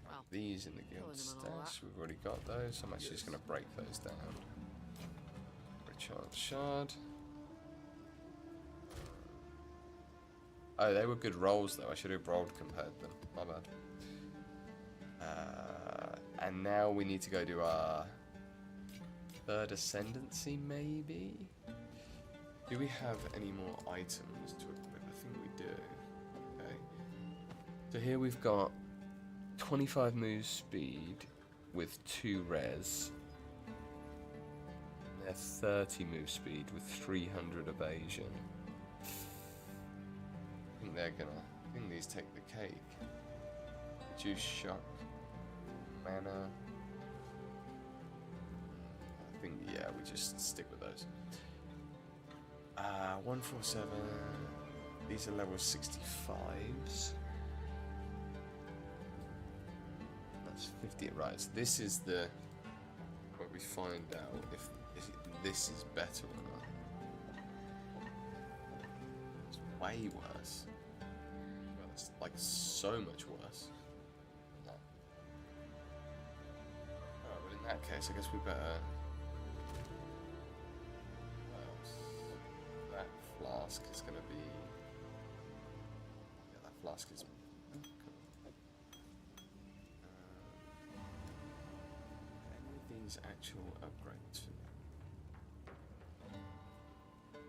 well, These in the guild killing them and all stash. We've already got those. I'm actually just going to break those down. Recharge shard. Oh, they were good rolls though. I should have rolled compared them. My bad. And now we need to go do our third Ascendancy, maybe? Do we have any more items to equip? I think we do. Okay. So here we've got 25 move speed with 2 res. And they're 30 move speed with 300 evasion. I think they're gonna. I think these take the cake. Reduce shock. Mana. I think, yeah, we just stick with those. 147. These are level 65s. That's 50. Right, so this is the where we find out if this is better or not. It's way worse. Well, it's like so much worse. Alright, well in that case, I guess we better. What else? That flask is going to be. Yeah, that flask is. Oh, cool. Any of these actual upgrades for me?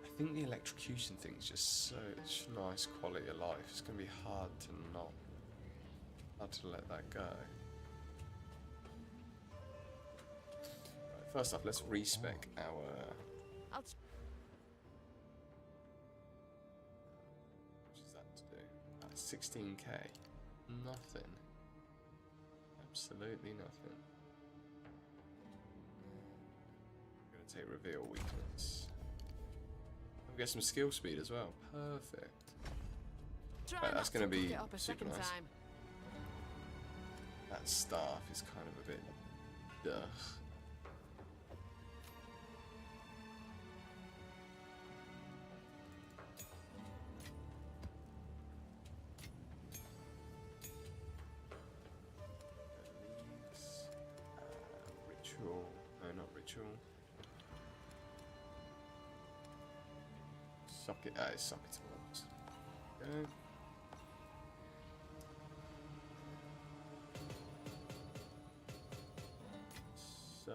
I think the electrocution thing is just such nice quality of life. It's going to be hard to let that go. Right, first off, let's respec our. I'll What is that to do? 16k. Nothing. Absolutely nothing. I'm gonna take reveal weakness. We get some skill speed as well. Perfect. try Right, not that's gonna to be pick it up a super second nice. time. That staff is kind of a bit. Ugh. Leaves. Ritual. No, not ritual. Socket. It's socket orbs. Go. So,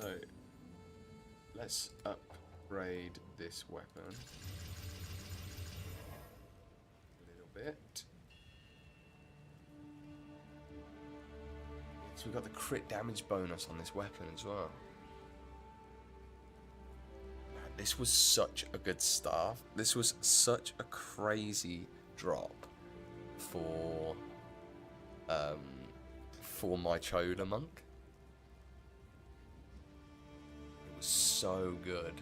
let's upgrade this weapon a little bit. So we've got the crit damage bonus on this weapon as well. Man, this was such a good staff. This was such a crazy drop for my Chola monk. So good.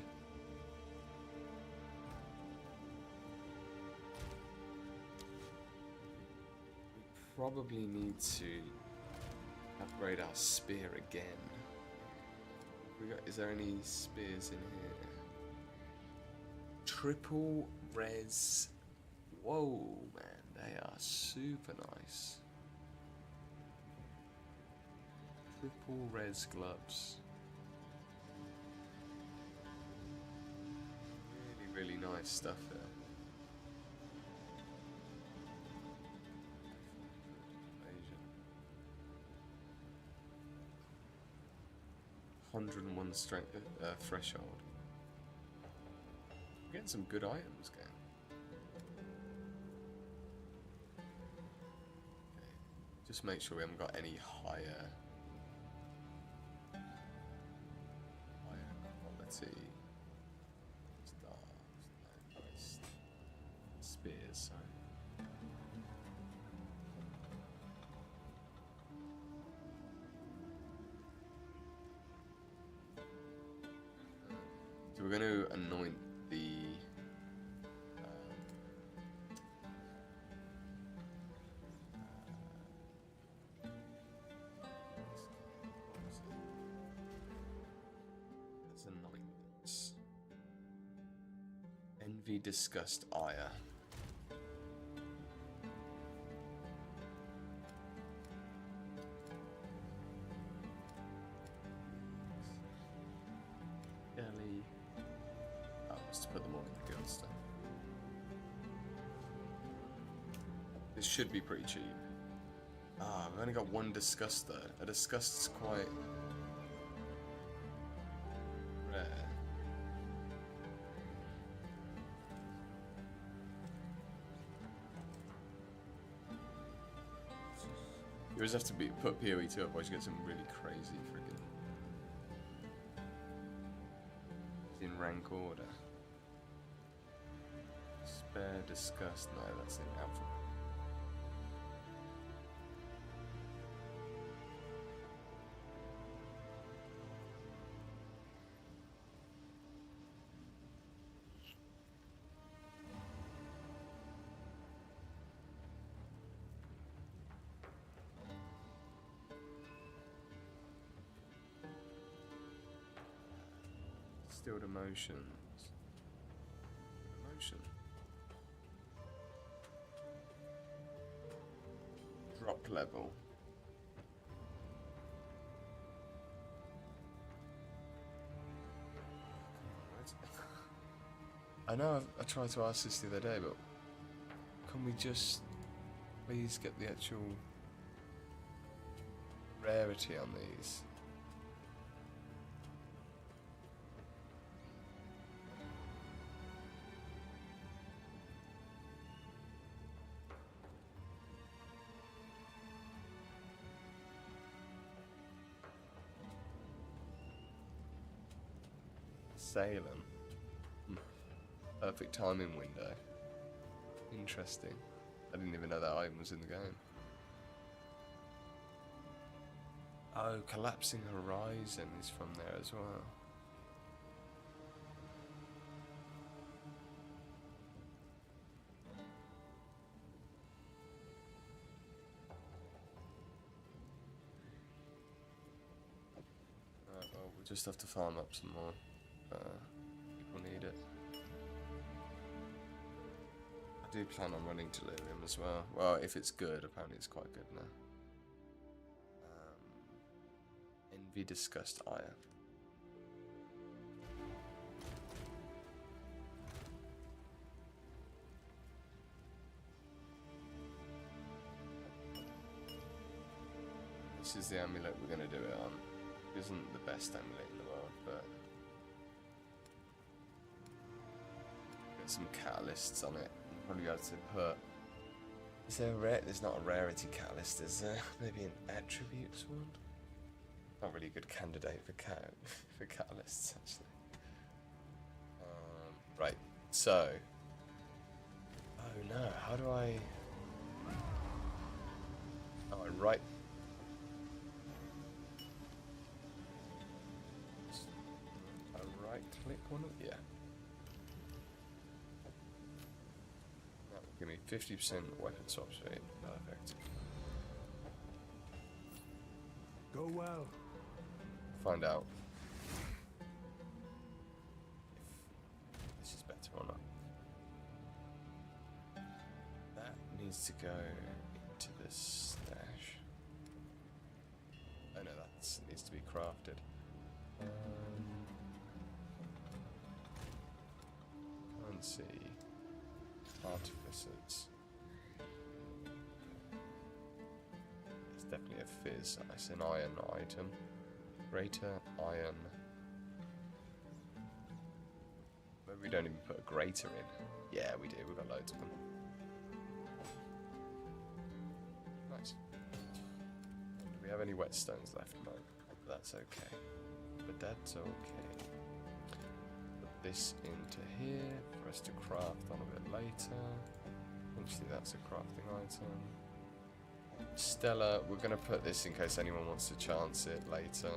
We probably need to upgrade our spear again. Is there any spears in here? Triple res. Whoa, man, they are super nice. Triple res gloves. Really nice stuff here. 101 strength threshold. We're getting some good items, game. Okay. Just make sure we haven't got any higher. Let's see. Stars. Spears, sorry. So we're going to anoint the let's anoint this. Envy, disgust, ire. Jelly. Oh, just to put them all in the good stuff. This should be pretty cheap. Ah, we've only got one disgust though. A disgust's quite rare. You always have to put PoE 2 otherwise you get some really crazy freaking in rank order. Spare, disgust, no, that's the alpha. Stilled emotions. Emotion. Drop level. I know I tried to ask this the other day, but can we just please get the actual rarity on these? Salem. Perfect timing window. Interesting. I didn't even know that item was in the game. Oh, Collapsing Horizon is from there as well. Well, we'll just have to farm up some more. People need it. I do plan on running Delirium as well. Well, if it's good, apparently it's quite good now. Envy, disgust, ire. This is the amulet we're going to do it on. It isn't the best amulet in the world, but get some catalysts on it. Probably able to put. Is there a rare? There's not a rarity catalyst. Is there? Maybe an attributes one. Not really a good candidate for for catalysts actually. Right. So. Oh no! How do I? Oh, I right. Click one of yeah. That will give me 50% weapon swap speed. Perfect. Go well. Find out if this is better or not. That needs to go into the stash. Oh no, that needs to be crafted. See artificers. It's definitely a fizz. It's an iron item. Greater iron. Maybe we don't even put a greater in. Yeah, we do. We've got loads of them. Nice. Do we have any whetstones left? No. That's okay. But that's okay. Put this into here for us to craft on a bit later. Actually, that's a crafting item. Stella, we're going to put this in case anyone wants to chance it later.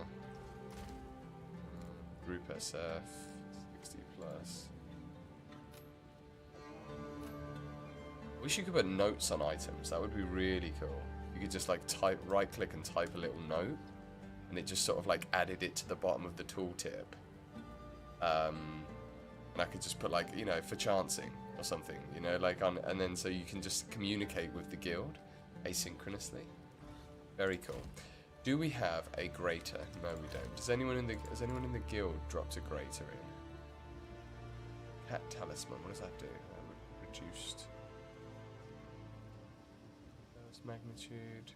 Group SF, 60 plus. Wish you could put notes on items. That would be really cool. You could just like right click and type a little note, and it just sort of like added it to the bottom of the tooltip. And I could just put like, you know, for chancing or something, you know, like on, and then so you can just communicate with the guild asynchronously. Very cool. Do we have a greater? No, we don't. Has anyone in the guild dropped a greater in? Cat talisman. What does that do? Reduced. First magnitude.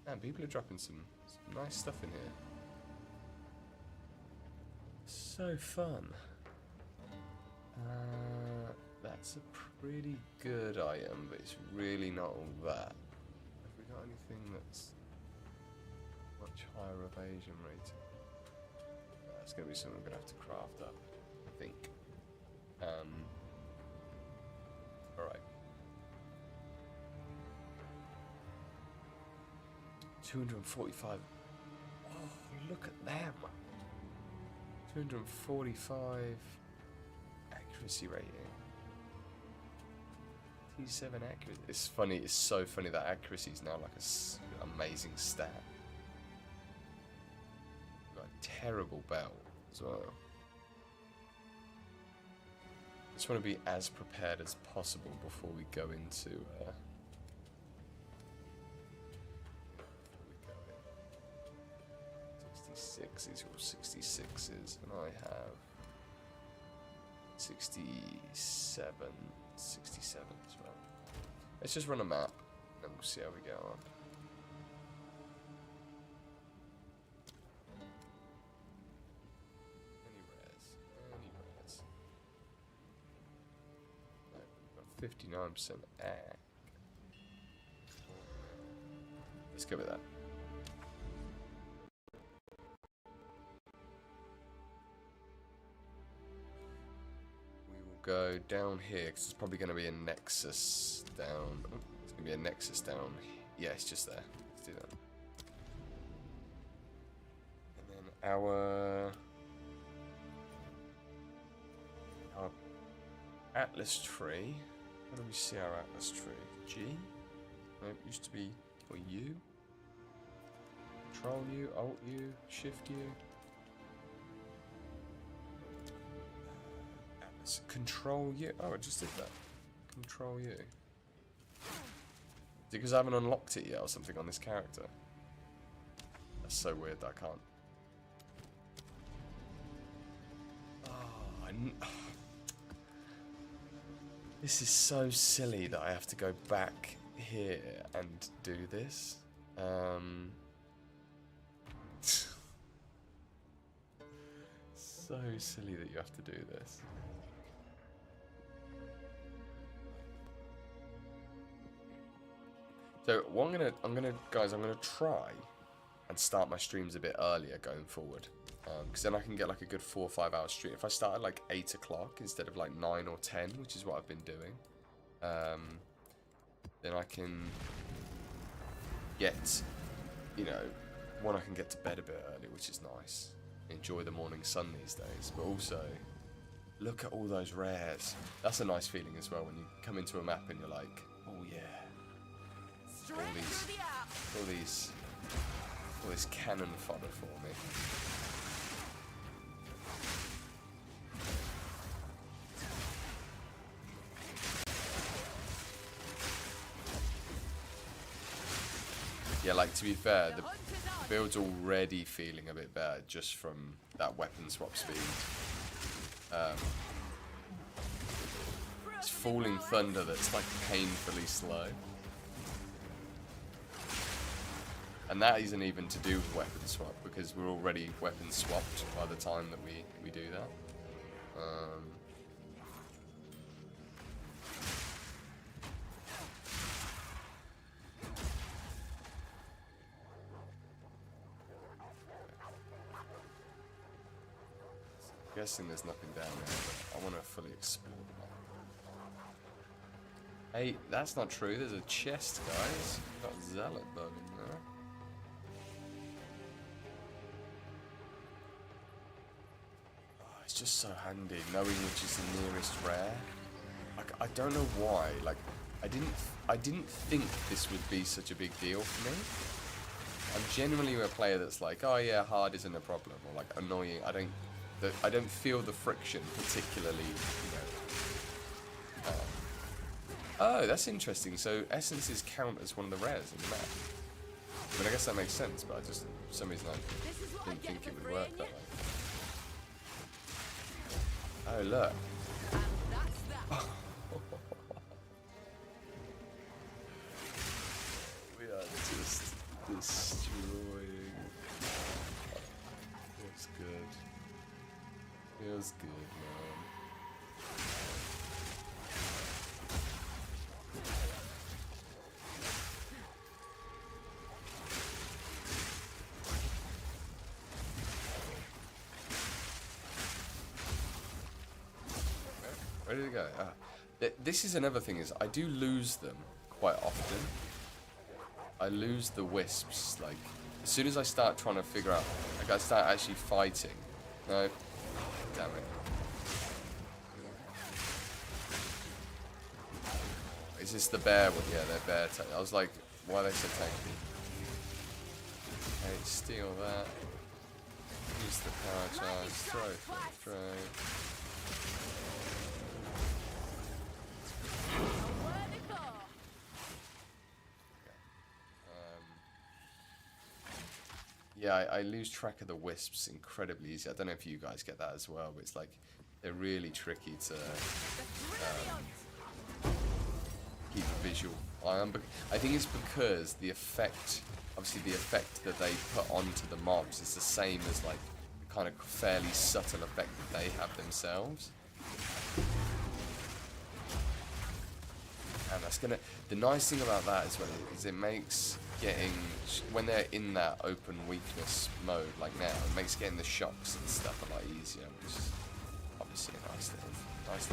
Man, people are dropping some nice stuff in here. So fun. That's a pretty good item, but it's really not all that. Have we got anything that's much higher evasion rating? That's going to be something we're going to have to craft up, I think. Alright. 245. Oh, look at them. 245 accuracy rating. T7 accuracy. It's funny, it's so funny that accuracy is now like an amazing stat. Got a terrible belt as well. Just want to be as prepared as possible before we go into. 66, these are all 66s, and I have 67 as well. Let's just run a map, and we'll see how we get on. Any rares? Any rares? No, we've got 59% ag. Let's go with that. Go down here because it's probably going to be a nexus down. Oh, it's going to be a nexus down. Yeah, it's just there. Let's do that. And then our atlas tree. How do we see our atlas tree? G? No, it used to be or U. Control U, Alt U, Shift U. Control U. Oh, I just did that. Control U. Is it because I haven't unlocked it yet or something on this character? That's so weird that I can't. Oh, this is so silly that I have to go back here and do this. So silly that you have to do this. So what I'm gonna try and start my streams a bit earlier going forward, because then I can get like a good 4 or 5 hour stream. If I start at like 8 o'clock instead of like 9 or 10, which is what I've been doing, then I can get, you know, one, I can get to bed a bit early, which is nice. Enjoy the morning sun these days, but also look at all those rares. That's a nice feeling as well when you come into a map and you're like, oh yeah. All this cannon fodder for me. Yeah, like to be fair, the build's already feeling a bit better just from that weapon swap speed. It's falling thunder that's like painfully slow. And that isn't even to do with weapon swap, because we're already weapon swapped by the time that we do that. I'm guessing there's nothing down there, but I want to fully explore that. Hey, that's not true. There's a chest, guys. Got a zealot bug in there. Oh, it's just so handy knowing which is the nearest rare. Like, I don't know why. Like, I didn't think this would be such a big deal for me. I'm genuinely a player that's like, oh yeah, hard isn't a problem, or like annoying. I don't feel the friction particularly, you know. Oh, that's interesting. So essences count as one of the rares in the map. I mean, I guess that makes sense, but for some reason I didn't think it would work that way. Oh, look. We are just destroying. Feels good. Feels good, man. Where did it go? This is another thing, is I do lose them quite often. I lose the wisps, like, as soon as I start trying to figure out, like, I start actually fighting. No. Damn it. Is this the bear one? Yeah, they're bear tank. I was like, why are they so tanky? Okay, steal that. Use the power charge. Throw. Yeah, I lose track of the wisps incredibly easy. I don't know if you guys get that as well, but it's like they're really tricky to keep a visual eye on. I think it's because the effect, obviously the effect that they put onto the mobs is the same as like the kind of fairly subtle effect that they have themselves. And that's gonna, the nice thing about that as well is it makes getting, when they're in that open weakness mode like now, it makes getting the shocks and stuff a lot easier, which is obviously a nice little bonus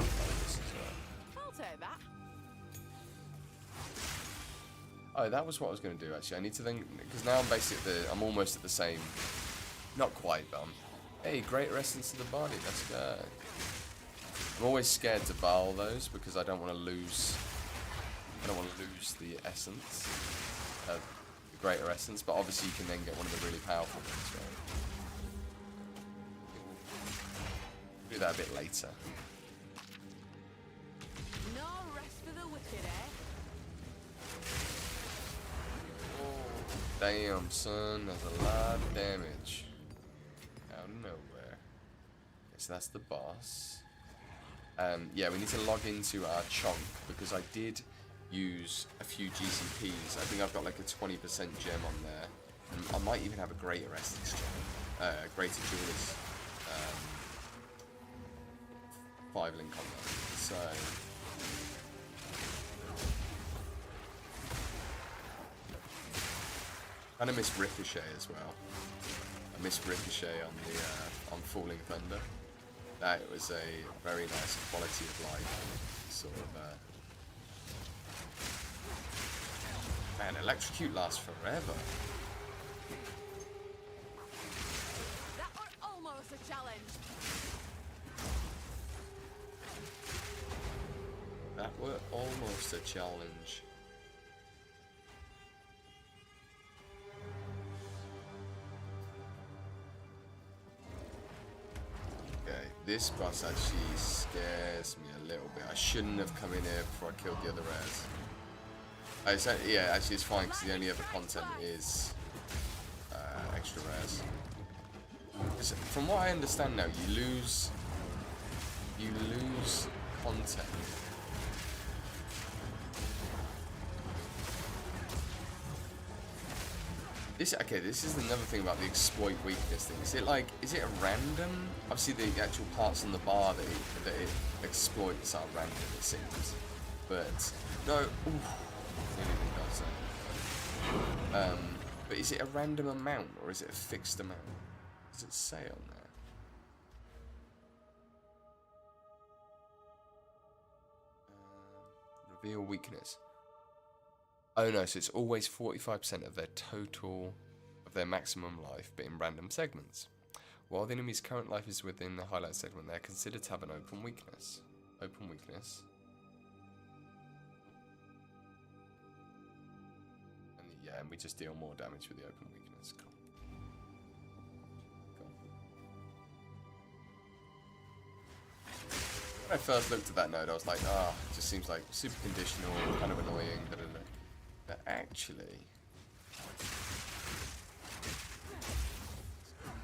as well. I'll take that. Oh, that was what I was going to do actually. I need to then, because now I'm basically I'm almost at the same, not quite, but hey, greater essence of the body, let's go. I'm always scared to barrel those because I don't want to lose the essence, the greater essence, but obviously you can then get one of the really powerful ones, right? We'll do that a bit later. No rest for the wicked, eh? Oh, damn, son, that's a lot of damage out of nowhere. Okay, so that's the boss. Yeah, we need to log into our chunk because I did use a few GCPs. I think I've got like a 20% gem on there. And I might even have a greater essence gem. Greater jewelers. 5-link on that. So kind of miss Ricochet as well. I miss Ricochet on the on Falling Thunder. That was a very nice quality of life sort of man, electrocute lasts forever. That were almost a challenge. That were almost a challenge. Okay, this boss actually scares me a little bit. I shouldn't have come in here before I killed the other rares. Yeah, actually it's fine because the only other content is extra rares. From what I understand now, you lose content. This is another thing about the exploit weakness thing. Is it a random? Obviously, the actual parts on the bar that it exploits are random, it seems. But no, nearly does that. But is it a random amount or is it a fixed amount? Does it say on there? Reveal weakness. Oh no, so it's always 45% of their total, of their maximum life, but in random segments. While the enemy's current life is within the highlight segment, they are considered to have an open weakness. Open weakness. And yeah, and we just deal more damage with the open weakness. Cool. When I first looked at that node, I was like, it just seems like super conditional, kind of annoying, da da da. But actually,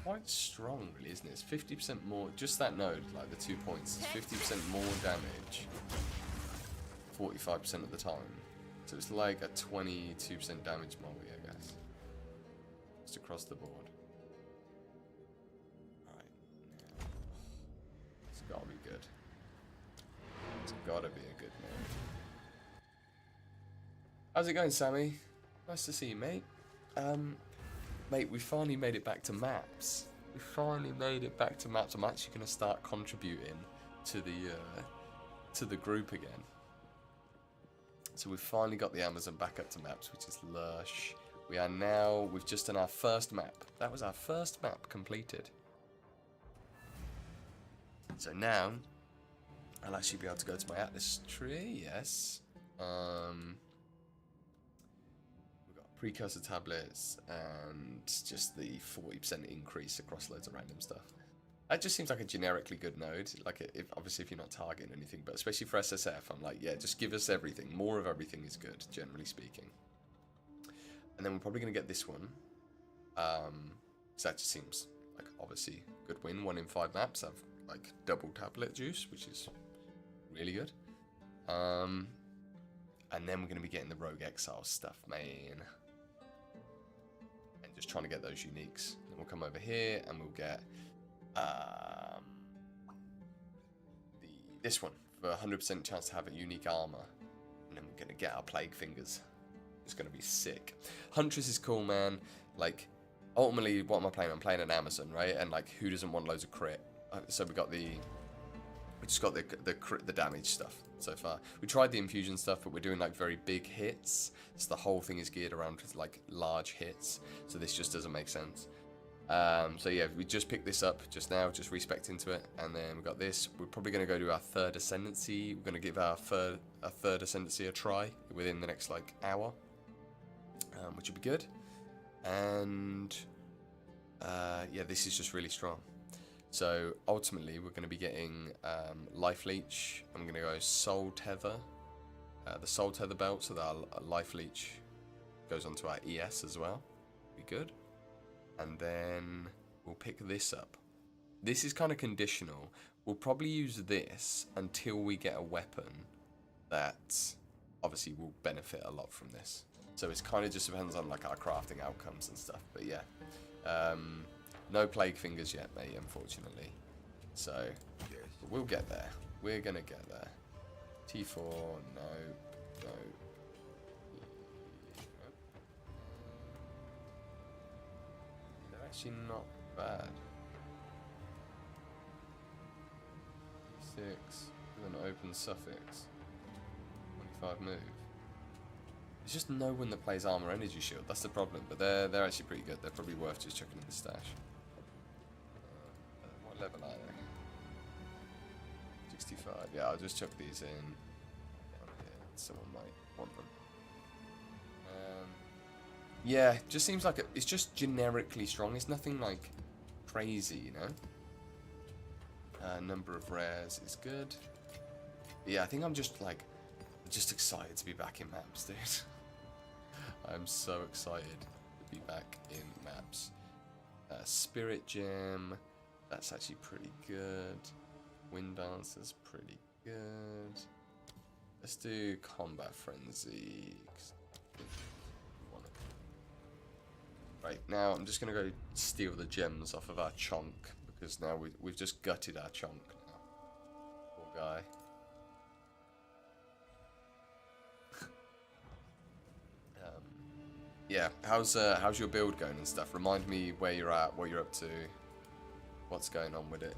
quite strong, really, isn't it? It's 50% more. Just that node, like the 2 points, is 50% more damage, 45% of the time. So it's like a 22% damage multi, I guess, just across the board. Right, now, it's gotta be good. It's gotta be a good node. How's it going, Sammy? Nice to see you, mate. Mate, we finally made it back to maps. We finally made it back to maps. I'm actually going to start contributing to the group again. So we've finally got the Amazon back up to maps, which is lush. We've just done our first map. That was our first map completed. So now, I'll actually be able to go to my Atlas tree, yes. Precursor tablets and just the 40% increase across loads of random stuff. That just seems like a generically good node. Like, obviously if you're not targeting anything, but especially for SSF, I'm like, yeah, just give us everything. More of everything is good, generally speaking. And then we're probably going to get this one. So that just seems like obviously good win. 1 in 5 maps have like double tablet juice, which is really good. And then we're going to be getting the Rogue Exile stuff, man. Just trying to get those uniques. Then we'll come over here and we'll get this one for 100% chance to have a unique armor. And then we're going to get our Plague Fingers. It's going to be sick. Huntress is cool, man. Like, ultimately, what am I playing? I'm playing an Amazon, right? And like, who doesn't want loads of crit? So we just got the damage stuff so far. We tried the infusion stuff, but we're doing like very big hits. So the whole thing is geared around like large hits. So this just doesn't make sense. So yeah, we just picked this up just now, just respect into it, and then we got this. We're probably going to go to our 3rd Ascendancy. We're going to give our third Ascendancy a try within the next like hour, which will be good. And yeah, this is just really strong. So ultimately, we're going to be getting Life Leech. I'm going to go Soul Tether, the Soul Tether belt, so that our Life Leech goes onto our ES as well. Be good. And then we'll pick this up. This is kind of conditional. We'll probably use this until we get a weapon that obviously will benefit a lot from this. So it's kind of just depends on like our crafting outcomes and stuff. But yeah. No Plague Fingers yet, mate, unfortunately. So, but we'll get there. We're going to get there. T4, no. They're actually not bad. T6 with an open suffix. 25 move. It's just no one that plays Armor Energy Shield. That's the problem. But they're actually pretty good. They're probably worth just chucking in the stash. What level are they? 65. Yeah, I'll just chuck these in. Down here. Someone might want them. Yeah, just seems like it's just generically strong. It's nothing like crazy, you know. Number of rares is good. But yeah, I think I'm just like excited to be back in maps, dude. I'm so excited to be back in maps. Spirit Gem, that's actually pretty good. Wind Dancer's pretty good. Let's do Combat Frenzy. Right, now I'm just going to go steal the gems off of our chunk, because now we've just gutted our chunk now. Poor guy. Yeah, how's your build going and stuff? Remind me where you're at, what you're up to, what's going on with it.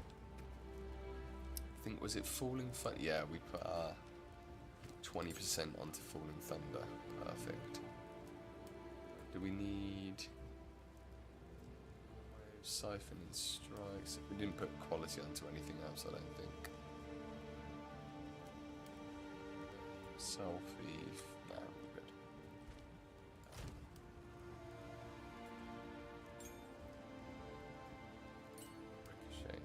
I think, was it Falling Thunder? Yeah, we put our 20% onto Falling Thunder. Perfect. Do we need Siphon and Strikes? We didn't put quality onto anything else, I don't think. Self-Eve. No, we're good. Ricochet.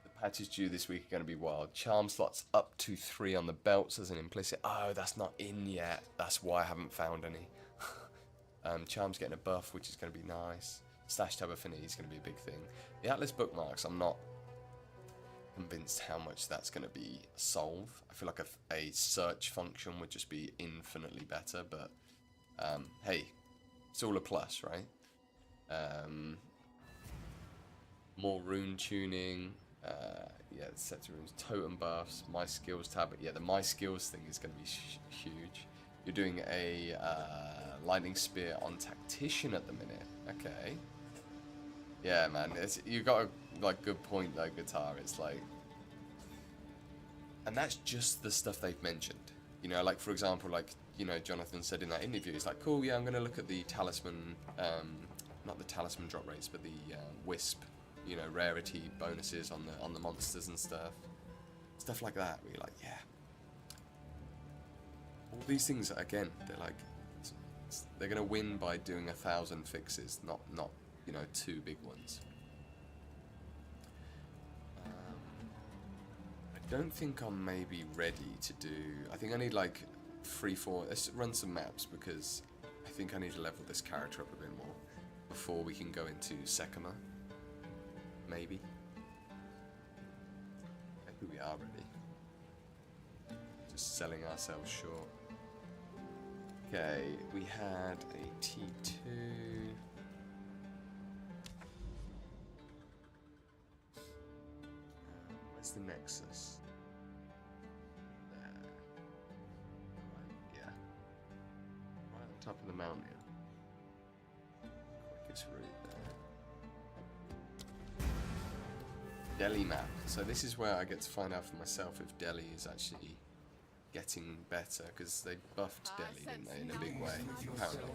The patches due this week are going to be wild. Charm slots up to 3 on the belts as an implicit. Oh, that's not in yet. That's why I haven't found any. Charm's getting a buff, which is going to be nice. Stash tab affinity is going to be a big thing. The Atlas bookmarks, I'm not convinced how much that's going to be a solve. I feel like a search function would just be infinitely better, but hey, it's all a plus, right? More rune tuning, yeah, set to runes, totem buffs, my skills tab. Yeah, the my skills thing is going to be huge. You're doing a lightning spear on tactician at the minute. Okay. Yeah, man, you got a like good point though, Guitar. It's like, and that's just the stuff they've mentioned. You know, like for example, like, you know, Jonathan said in that interview, he's like, cool, yeah, I'm gonna look at the talisman, not the talisman drop rates, but the wisp, you know, rarity bonuses on the monsters and stuff like that. Where you're like, yeah, all these things again, they're like, they're gonna win by doing 1,000 fixes, not you know, 2 big ones. I don't think I'm maybe ready to do. I think I need like 3-4. Let's run some maps, because I think I need to level this character up a bit more before we can go into Sekima. Maybe. Maybe we are ready. Just selling ourselves short. Okay, we had a T2. Where's the Nexus? There. Yeah. Right on top of the mountain. Quickest route there. Delhi map. So this is where I get to find out for myself if Delhi is actually getting better, because they buffed Delhi, didn't they, in a big way, apparently.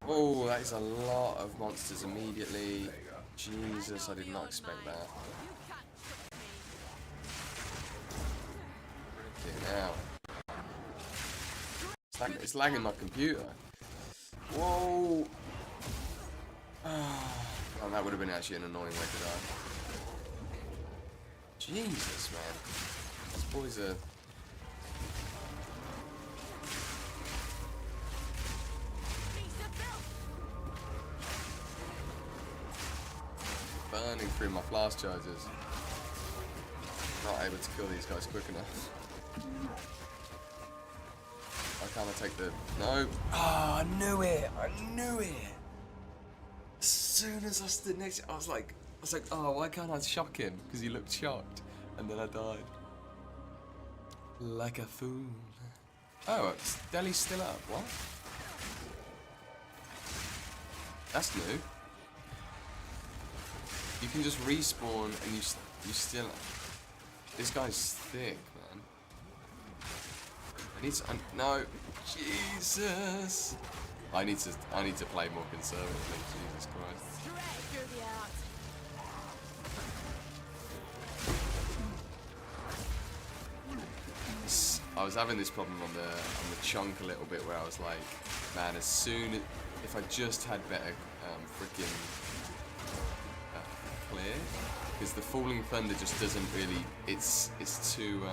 Oh, that is a lot of monsters immediately. Jesus, I did not expect that. Now. It's lagging my computer. Whoa! Oh, that would have been actually an annoying way to die. Jesus, man. These boys are... burning through my blast charges. Not able to kill these guys quick enough. Why can't I take the... No! Oh, I knew it! I knew it! As soon as I stood next to it, I was like, oh, why can't I shock him? Because he looked shocked. And then I died. Like a fool. Oh, Delhi's still up. What? That's new. You can just respawn and you still... This guy's thick, man. I need to... no! Jesus! I need to play more conservatively, Jesus Christ. I was having this problem on the chunk a little bit, where I was like, man, as soon as... if I just had better freaking clear, because the Falling Thunder just doesn't really... It's too...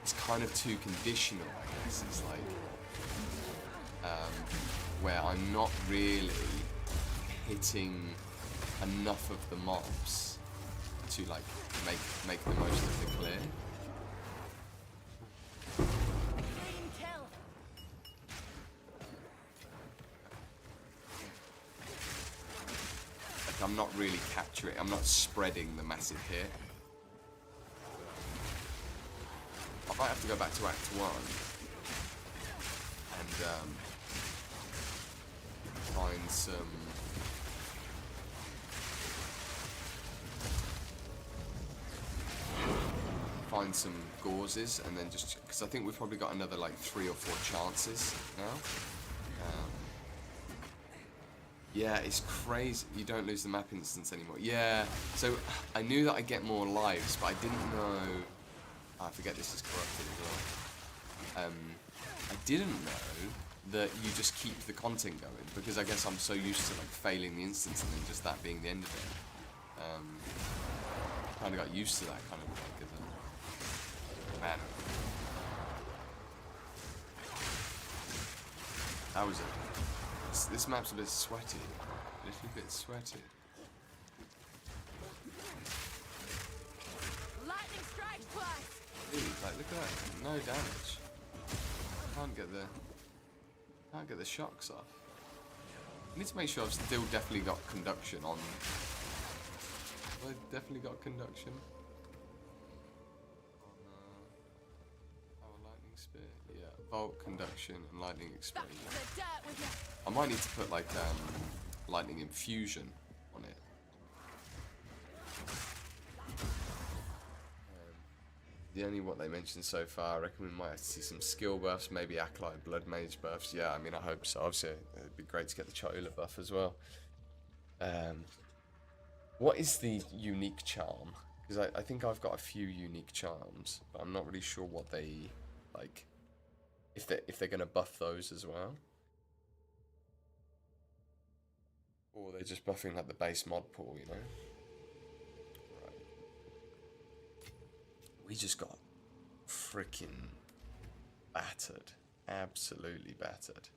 it's kind of too conditional, I guess. It's like... where I'm not really hitting enough of the mobs to like make the most of the clear. Clean kill. Like I'm not really capturing. I'm not spreading the massive hit. I might have to go back to Act 1 and find some gauzes, and then just because I think we've probably got another like 3 or 4 chances now. Yeah, it's crazy. You don't lose the map instance anymore. Yeah, so I knew that I'd get more lives, but I didn't know. I forget this is corrupted as well. I didn't know that you just keep the content going, because I guess I'm so used to like failing the instance and then just that being the end of it. Kind of got used to that kind of like as a man. How was it? This map's a bit sweaty. A little bit sweaty. Lightning strikes twice. Dude, like look at that. No damage. Can't get the shocks off. I need to make sure I've still definitely got conduction on. I've definitely got conduction on our lightning spear. Yeah, volt, conduction, and lightning explosion. Back to the dirt with you. I might need to put like lightning infusion on it. The only what they mentioned so far, I reckon we might have to see some skill buffs, maybe Acolyte Blood Mage buffs. Yeah, I mean, I hope so. Obviously, it'd be great to get the Cholula buff as well. What is the unique charm? Because I think I've got a few unique charms, but I'm not really sure what they, like, if they're going to buff those as well. Or they're just buffing, like, the base mod pool, you know? We just got freaking battered. Absolutely battered.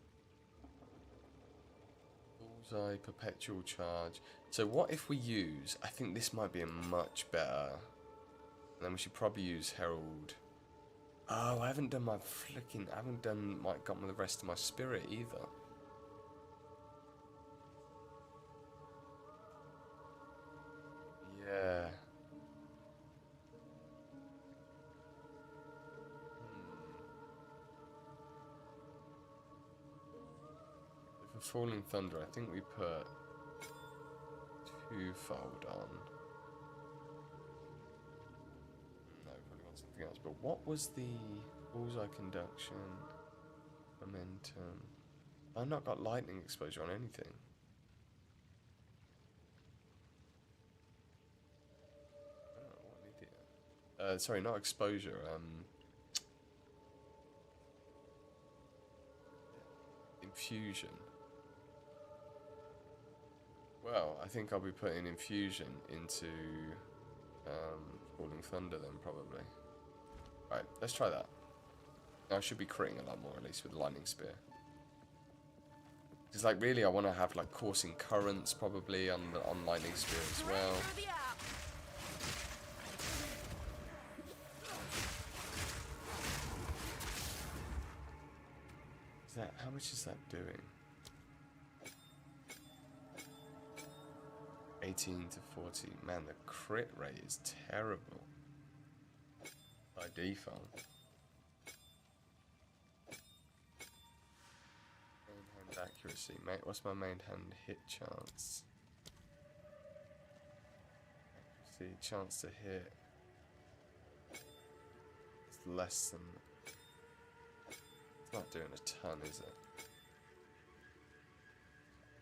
Bullseye, perpetual charge. So what if we use... I think this might be a much better... And then we should probably use Herald. Oh, I haven't done my freaking... I haven't done got the rest of my spirit either. Yeah. For Falling Thunder, I think we put twofold on. No, probably want something else. But what was the bullseye conduction, momentum? I've not got lightning exposure on anything. Oh, what an idiot. Sorry, not exposure. Infusion. Well, I think I'll be putting infusion into Falling Thunder then, probably. Right, let's try that. I should be critting a lot more, at least, with Lightning Spear. Because, like, really, I want to have, like, coursing currents, probably, on Lightning Spear as well. How much is that doing? 18 to 40. Man, the crit rate is terrible. By default. Main hand accuracy. Mate, what's my main hand hit chance? Accuracy, chance to hit. It's less than... It's not doing a ton, is it?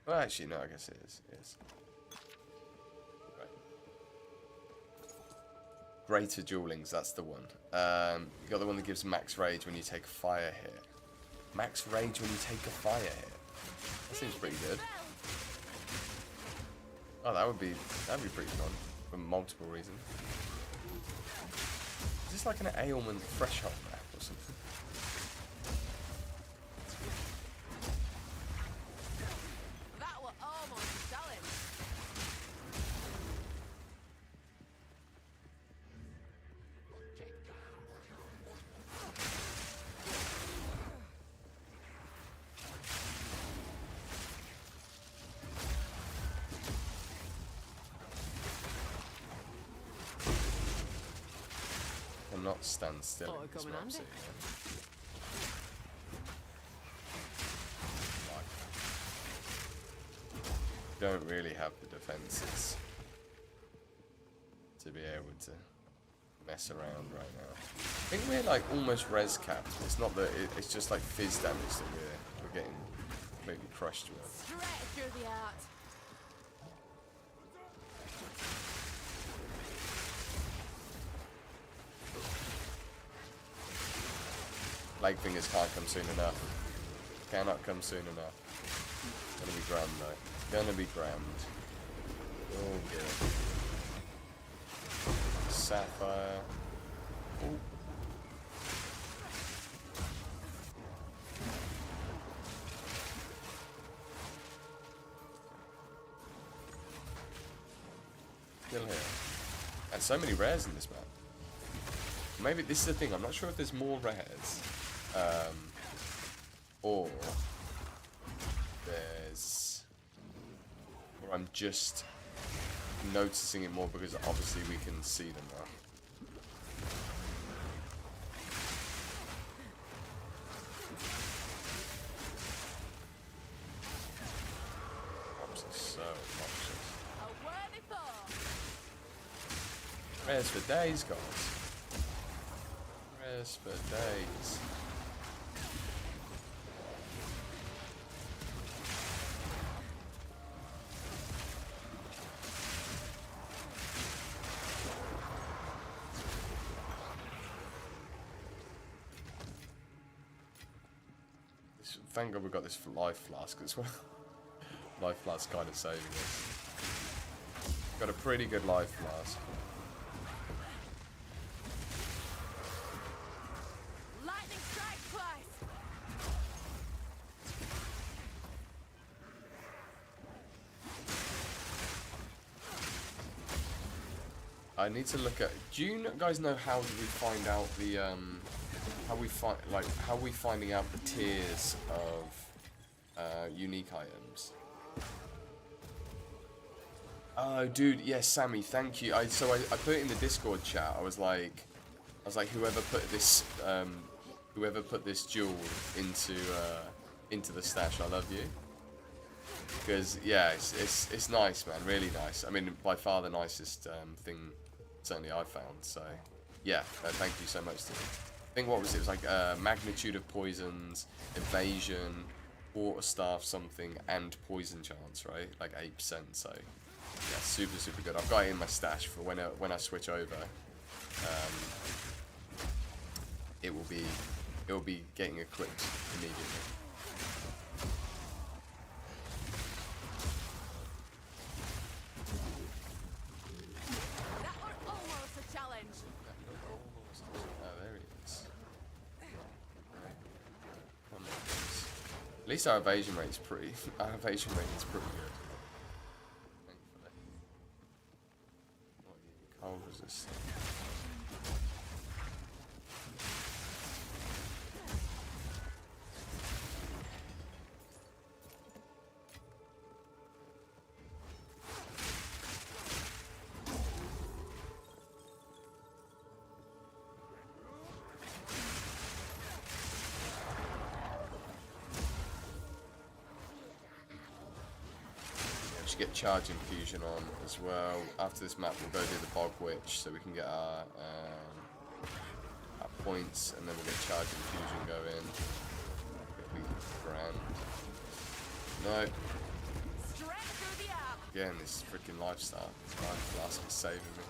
Well, actually, no, I guess it is. It is. Right. Greater Duelings, that's the one. You got the one that gives max rage when you take a fire hit. Max rage when you take a fire hit. That seems pretty good. Oh, that'd be pretty fun for multiple reasons. Is this like an ailment threshold map or something? Cannot stand still Oh, in this coming map, handy. so, yeah. Don't really have the defenses to be able to mess around right now. I think we're like almost res capped. It's not that it's just like fizz damage that we're getting completely crushed with. Straight through the art. Leg fingers can't come soon enough. Cannot come soon enough. Gonna be grand though. Gonna be grand. Oh good. Sapphire. Ooh. Still here. And so many rares in this map. Maybe this is the thing, I'm not sure if there's more rares. Or there's... Or I'm just noticing it more because obviously we can see them now. Mobs are so obnoxious. A worthy foe. Rares for days, guys. Rares for days. Thank God we got this life flask as well. Life flask kind of saving us. Got a pretty good life flask. Lightning strike twice. I need to look at. Do you guys know how do we find out the how we finding out the tiers of unique items? Oh, dude, yes, Sammy, thank you. I put it in the Discord chat. I was like, whoever put this jewel into the stash, I love you. Because yeah, it's nice, man, really nice. I mean, by far the nicest thing certainly I've found. So yeah, thank you so much to me. I think what was it? It was like magnitude of poisons, evasion, water staff something, and poison chance, right? Like 8%. So yeah, super good. I've got it in my stash for when I switch over. It will be getting equipped immediately. That was almost a challenge. Oh, there he is. Come on, guys. At least our evasion rate is pretty good. Thankfully. Cold resistant. Get charge infusion on as well. After this map we'll go do the bog witch so we can get our points, and then we'll get charge infusion going. It'll be grand. No. Straight through the app. Again, this freaking lifestyle. This life flask is saving me.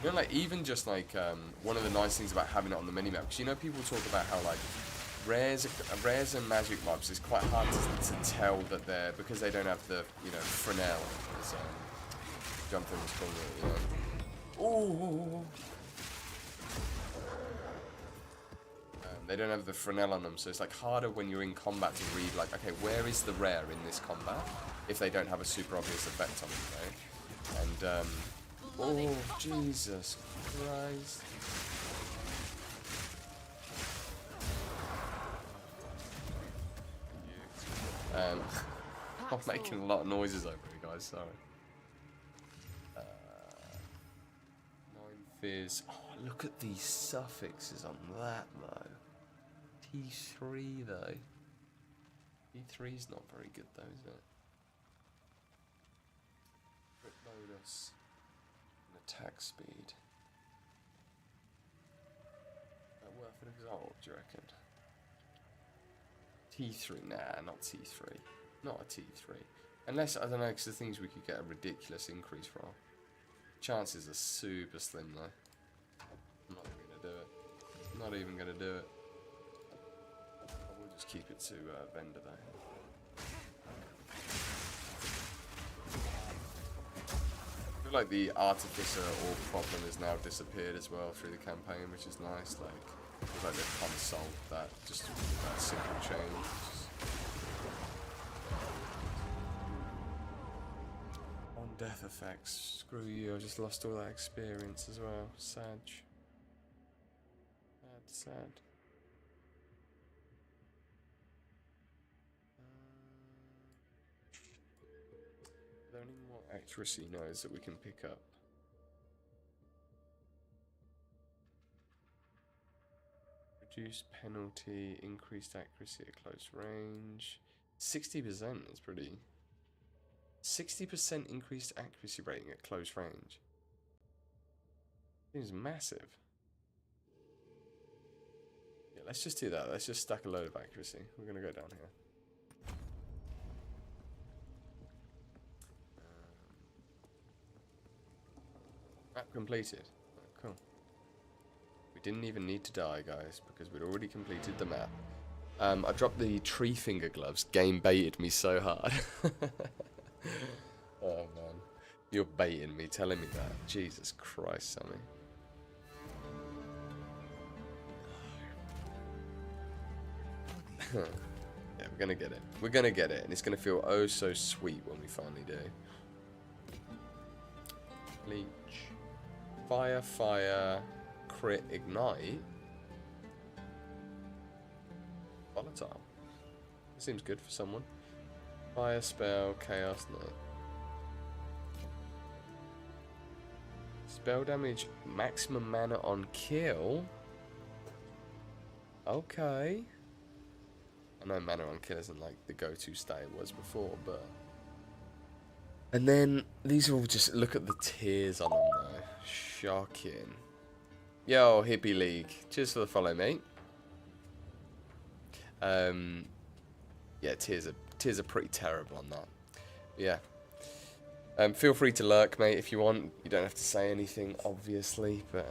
You know, like even just like one of the nice things about having it on the minimap, because you know people talk about how like rares and magic mobs, it's quite hard to tell that they're, because they don't have the, you know, Fresnel, as Jonathan was calling it, you know. Ooh. They don't have the Fresnel on them, so it's like harder when you're in combat to read like, okay, where is the rare in this combat, if they don't have a super obvious effect on them, right? And oh, Jesus Christ. I'm making a lot of noises over here, guys, sorry. Fizz. Oh, look at these suffixes on that though. T3 though. T3's not very good though, is it? Crit bonus and attack speed. That worth an exalt, do you reckon? T3, nah, not T3. Not a T3. Unless, I don't know, because the things we could get a ridiculous increase from. Chances are super slim though. I'm not even going to do it. Not even going to do it. We'll just keep it to vendor though. I feel like the artificer or problem has now disappeared as well through the campaign, which is nice. Like, I feel like they've kind of solved that just with that simple change. On death effects, screw you, I just lost all that experience as well. Sad. Sad. Are there any more accuracy nodes that we can pick up? Reduced penalty, increased accuracy at close range. 60% is pretty. 60% increased accuracy rating at close range. Seems massive. Yeah, let's just do that. Let's just stack a load of accuracy. We're gonna go down here. Map completed. Oh, cool. We didn't even need to die, guys, because we'd already completed the map. I dropped the tree finger gloves. Game baited me so hard. Oh man, you're baiting me, telling me that. Jesus Christ, Sammy. Yeah, we're gonna get it. We're gonna get it, and it's gonna feel oh so sweet when we finally do. Leech. Fire, crit, ignite. Volatile. That seems good for someone. Fire spell, chaos knight. Spell damage, maximum mana on kill. Okay. I know mana on kill isn't like the go-to stat it was before, but... And then, these are all just... Look at the tiers on them though. Shocking. Yo, Hippie League. Cheers for the follow, mate. Yeah, tiers are pretty terrible on that. But yeah. Feel free to lurk, mate, if you want. You don't have to say anything, obviously, but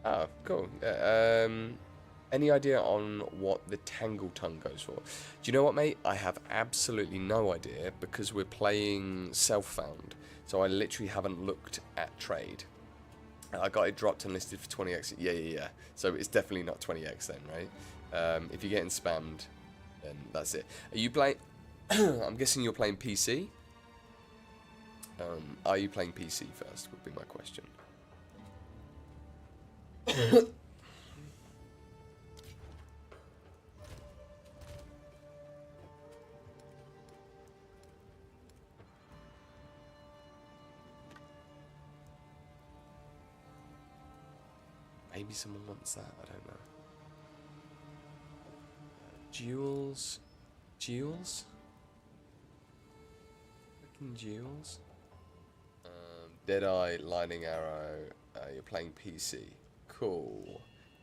oh, cool. Yeah, any idea on what the Tangle Tongue goes for? Do you know what, mate? I have absolutely no idea because we're playing self-found, so I literally haven't looked at trade. I got it dropped and listed for 20x. Yeah. So it's definitely not 20x then, right? If you're getting spammed, then that's it. Are you playing... I'm guessing you're playing PC? Are you playing PC first, would be my question. Maybe someone wants that, I don't know. Jewels? Fucking jewels? Deadeye, Lightning Arrow, you're playing PC. Cool.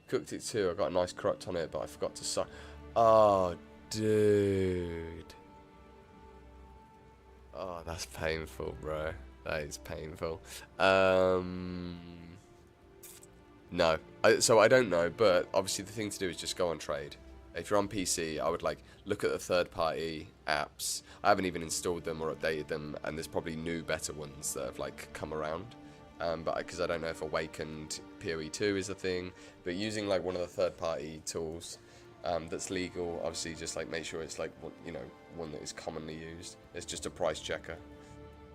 Cooked it too, I got a nice corrupt on it, but I forgot to suck. Oh, dude. Oh, that's painful, bro. That is painful. No. So I don't know, but obviously the thing to do is just go on trade. If you're on PC, I would like look at the third-party apps. I haven't even installed them or updated them, and there's probably new, better ones that have like come around. But because I don't know if Awakened PoE 2 is a thing, but using like one of the third-party tools that's legal, obviously just like make sure it's like one that is commonly used. It's just a price checker.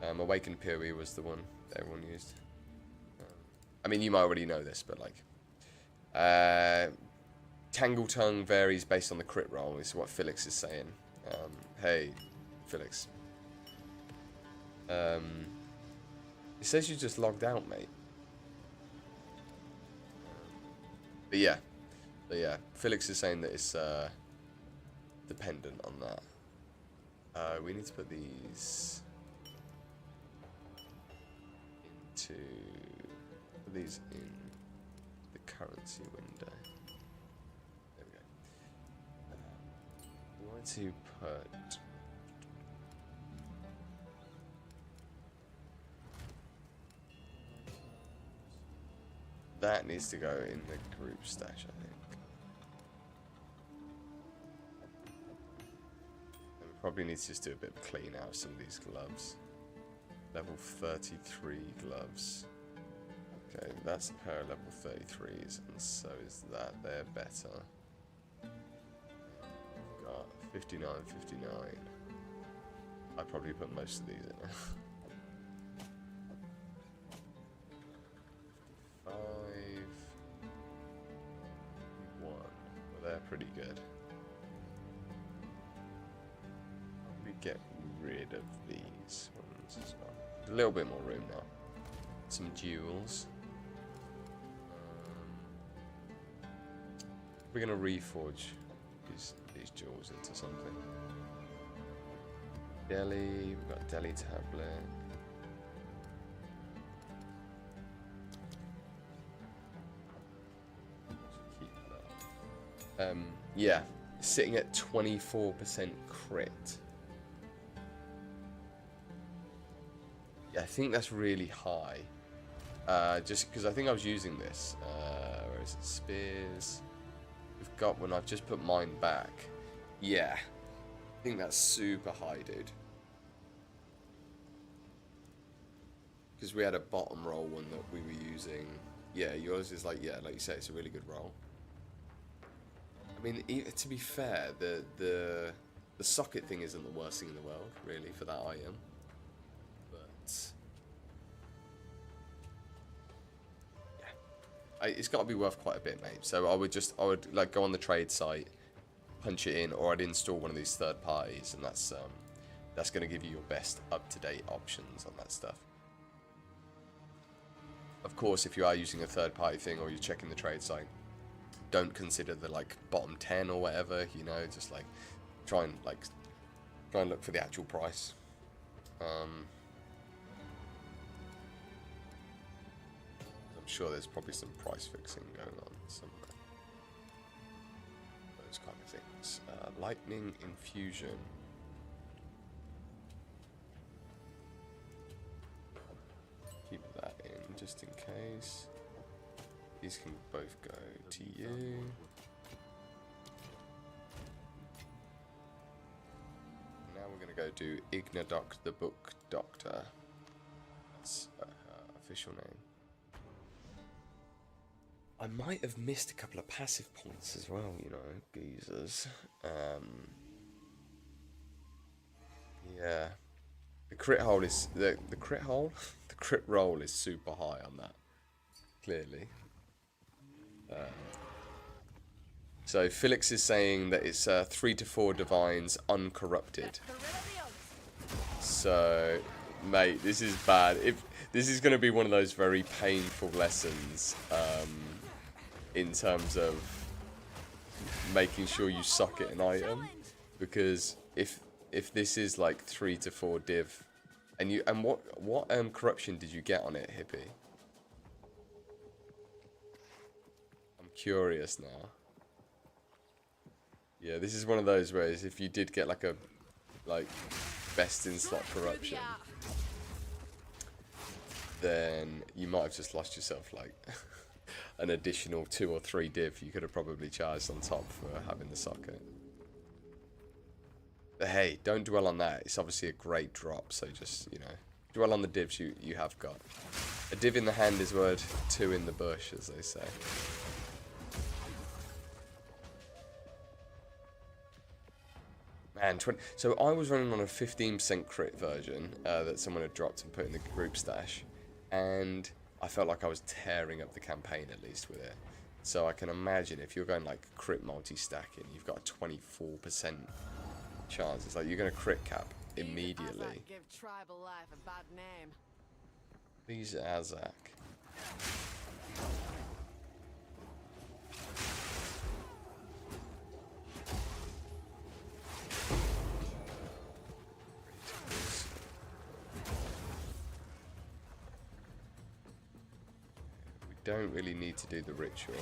Awakened PoE was the one that everyone used. I mean, you might already know this, but like, Tangle Tongue varies based on the crit roll. This is what Felix is saying. Hey, Felix. This It says you just logged out, mate. But yeah. Felix is saying that it's dependent on that. We need to put these in the currency window. There we go. We want to put that needs to go in the group stash, I think. And we probably need to just do a bit of clean out of some of these gloves. Level 33 gloves. Okay, that's a pair of level 33s, and so is that. They're better. We've got 59, 59. I'd probably put most of these in. 5, 1. Well, they're pretty good. We get rid of these ones as well. A little bit more room now. Some jewels. We're gonna reforge these jewels into something. Deli, we've got Deli tablet. Keep that. Yeah, sitting at 24% crit. Yeah, I think that's really high. Just because I think I was using this. Where is it? Spears. We've got one. I've just put mine back. Yeah, I think that's super high, dude. Because we had a bottom roll one that we were using. Yeah, yours is like, yeah, like you say, it's a really good roll. I mean, to be fair, the socket thing isn't the worst thing in the world, really, for that item. But it's got to be worth quite a bit, mate. So I would like go on the trade site, punch it in, or I'd install one of these third parties, and that's going to give you your best up-to-date options on that stuff. Of course, if you are using a third party thing or you're checking the trade site, don't consider the like bottom 10 or whatever, you know, just like try and look for the actual price. I'm sure there's probably some price fixing going on somewhere. Those kind of things. Lightning infusion. Keep that in just in case. These can both go to you. Now we're going to go do Ignadoc the Book Doctor. That's her official name. I might have missed a couple of passive points as well, you know, geezers. Yeah. The crit roll is the crit roll is super high on that. Clearly. So Felix is saying that it's 3 to 4 divines uncorrupted. So, mate, this is bad. This is going to be one of those very painful lessons in terms of making sure you suck at an item, because if this is like 3 to 4 div, and what corruption did you get on it, Hippie? I'm curious now. Yeah, this is one of those where if you did get like a best in slot corruption, then you might have just lost yourself like an additional 2 or 3 div you could have probably charged on top for having the socket. But hey, don't dwell on that. It's obviously a great drop, so just, you know, dwell on the divs you have got. A div in the hand is worth 2 in the bush, as they say. Man, so I was running on a 15% crit version that someone had dropped and put in the group stash, and I felt like I was tearing up the campaign at least with it. So I can imagine if you're going like crit multi-stacking, you've got a 24% chance. It's like you're going to crit cap immediately. Give tribal life a bad name. Please, Azak. Don't really need to do the ritual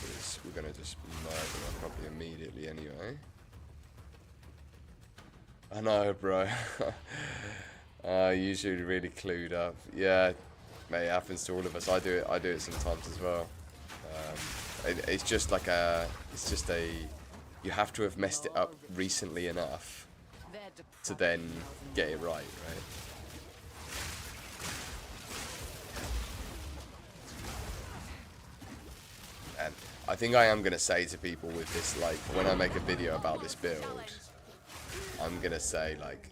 because we're gonna just murder them probably immediately anyway. I know, bro. Usually really clued up. Yeah, mate, it happens to all of us. I do it sometimes as well. It's just like you have to have messed it up recently enough to then get it right, right? And I think I am going to say to people with this, like, when I make a video about this build, I'm going to say, like,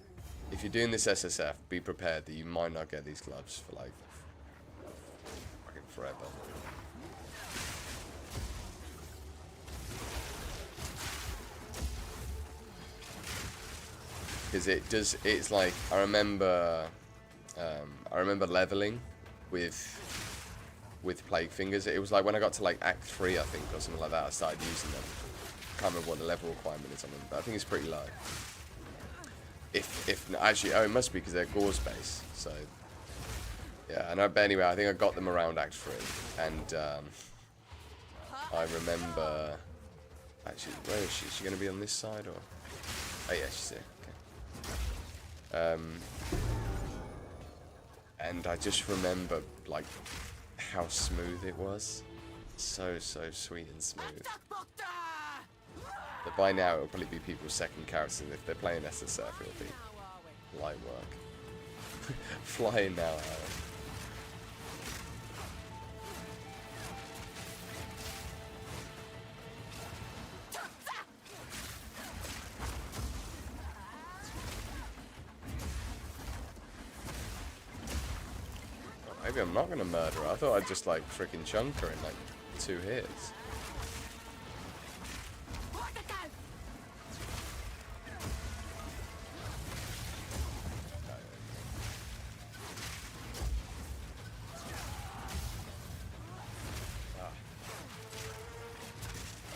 if you're doing this SSF, be prepared that you might not get these gloves for, like, fucking forever. Because it's like, I remember leveling with Plague Fingers. It was like when I got to like Act 3, I think, or something like that, I started using them. Can't remember what the level requirement is on them, but I think it's pretty low. If actually, oh, it must be because they're gore space. So yeah, and but anyway, I think I got them around Act 3, and I remember actually, where is she? Is she going to be on this side or? Oh yeah, she's here. Okay. And I just remember like how smooth it was. So sweet and smooth. But by now it'll probably be people's second characters, and if they're playing SSF it'll be light work. Flying now, Aaron. Maybe I'm not gonna murder her. I thought I'd just like freaking chunk her in like 2 hits.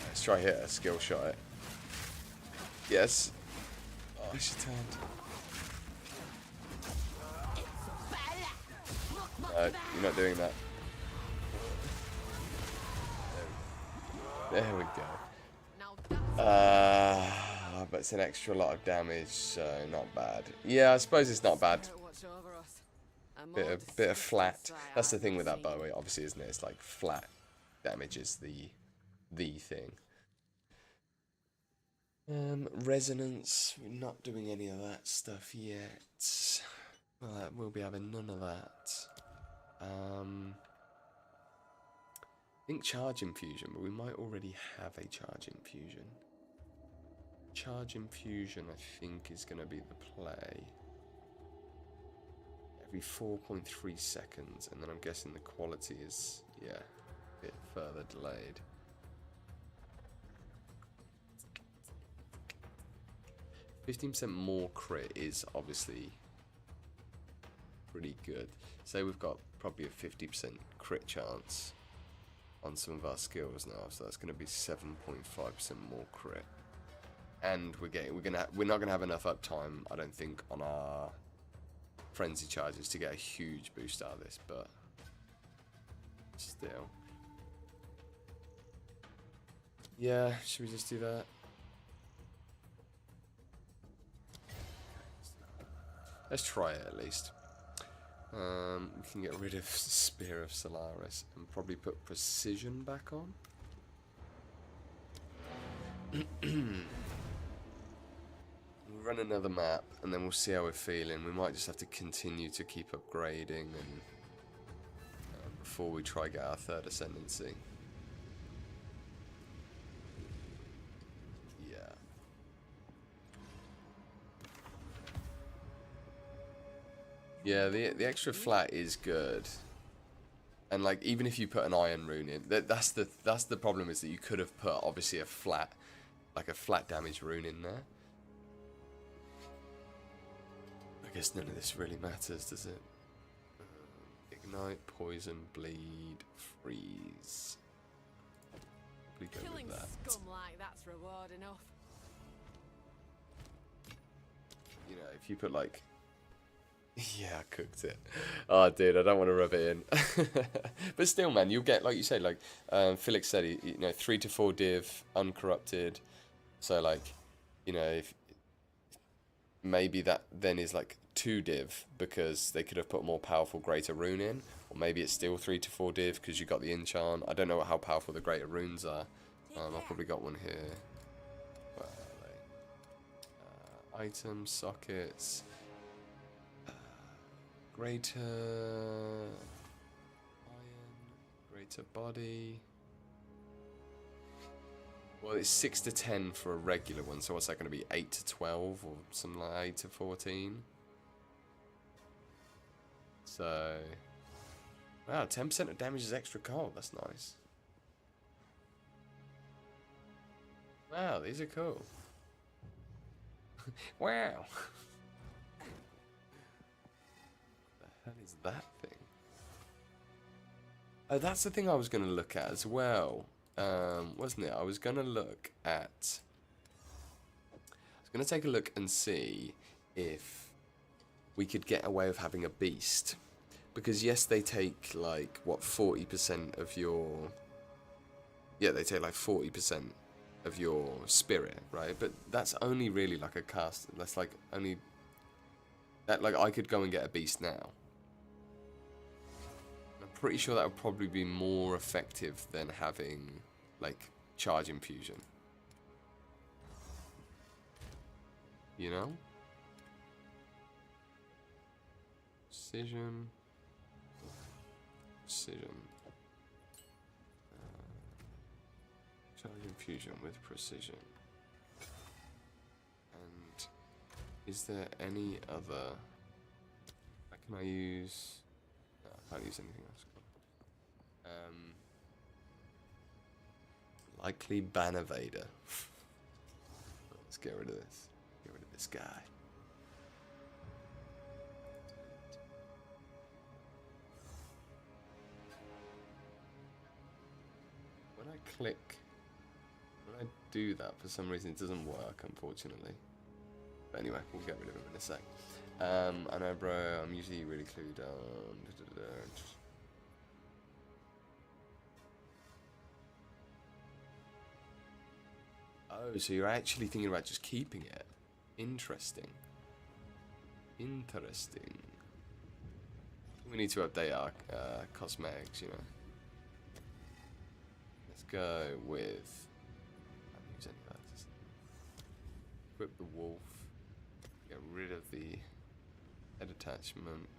Let's try hit a skill shot it. Yes. Oh, she turned. You're not doing that. There we go. But it's an extra lot of damage, so not bad. Yeah, I suppose it's not bad. Bit of flat. That's the thing with that bow, obviously, isn't it? It's like flat damage is the thing. Resonance. We're not doing any of that stuff yet. Well, we'll be having none of that. I think charge infusion, but we might already have a charge infusion. Charge infusion, I think, is going to be the play. Every 4.3 seconds, and then I'm guessing the quality is, yeah, a bit further delayed. %15 more crit is obviously pretty good. Say we've got probably a 50% crit chance on some of our skills now, so that's going to be 7.5% more crit. And we're not gonna have enough uptime, I don't think, on our frenzy charges to get a huge boost out of this, but still. Yeah, should we just do that? Let's try it at least. We can get rid of Spear of Solaris and probably put Precision back on. We'll run another map and then we'll see how we're feeling. We might just have to continue to keep upgrading and before we try get our 3rd Ascendancy. Yeah, the extra flat is good, and like even if you put an iron rune in, that's the problem, is that you could have put obviously a flat damage rune in there. I guess none of this really matters, does it? Ignite, poison, bleed, freeze. Probably go Killing with that. scum like that's reward enough. You know, if you put like... Yeah, I cooked it. Oh, dude, I don't want to rub it in. But still, man, you'll get, like you say, like Felix said, you know, 3 to 4 div, uncorrupted. So, like, you know, if maybe that then is like 2 div because they could have put more powerful greater rune in. Or maybe it's still 3 to 4 div because you got the enchant. I don't know how powerful the greater runes are. I've probably got one here. Where are they? Items, sockets... Greater iron, greater body. Well, it's 6 to 10 for a regular one, so what's that going to be? 8 to 12 or something like 8 to 14? So, wow, 10% of damage is extra cold. That's nice. Wow, these are cool. Wow. What is that thing? Oh, that's the thing I was going to look at as well, wasn't it? I was going to look at... I was going to take a look and see if we could get away with having a beast. Because yes, they take like, what, 40% of your... Yeah, they take like 40% of your spirit, right? But that's only really like a cast... That's like only... That, like, I could go and get a beast now. Pretty sure that would probably be more effective than having like charge infusion, you know. Precision, charge infusion with precision. And is there any other? Can I use? No, I can't use anything else. Likely ban evader. Let's get rid of this. Get rid of this guy. When I click, when I do that, for some reason it doesn't work, unfortunately. But anyway, we'll get rid of him in a sec. I know, bro, I'm usually really clued on. Oh, so you're actually thinking about just keeping it? Interesting. Interesting. We need to update our cosmetics, you know. Let's go with... I don't use any of that. Just equip the wolf. Get rid of the head attachment.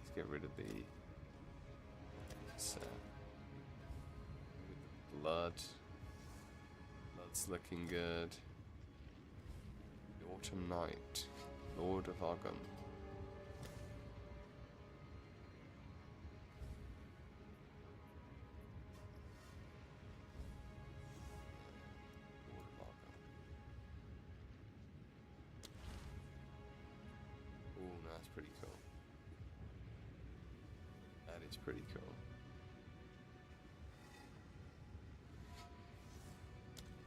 Let's get rid of the blood. Blood's looking good. The Autumn Knight, Lord of Argon. Lord of Argon. Oh, no, that's pretty cool. That is pretty cool.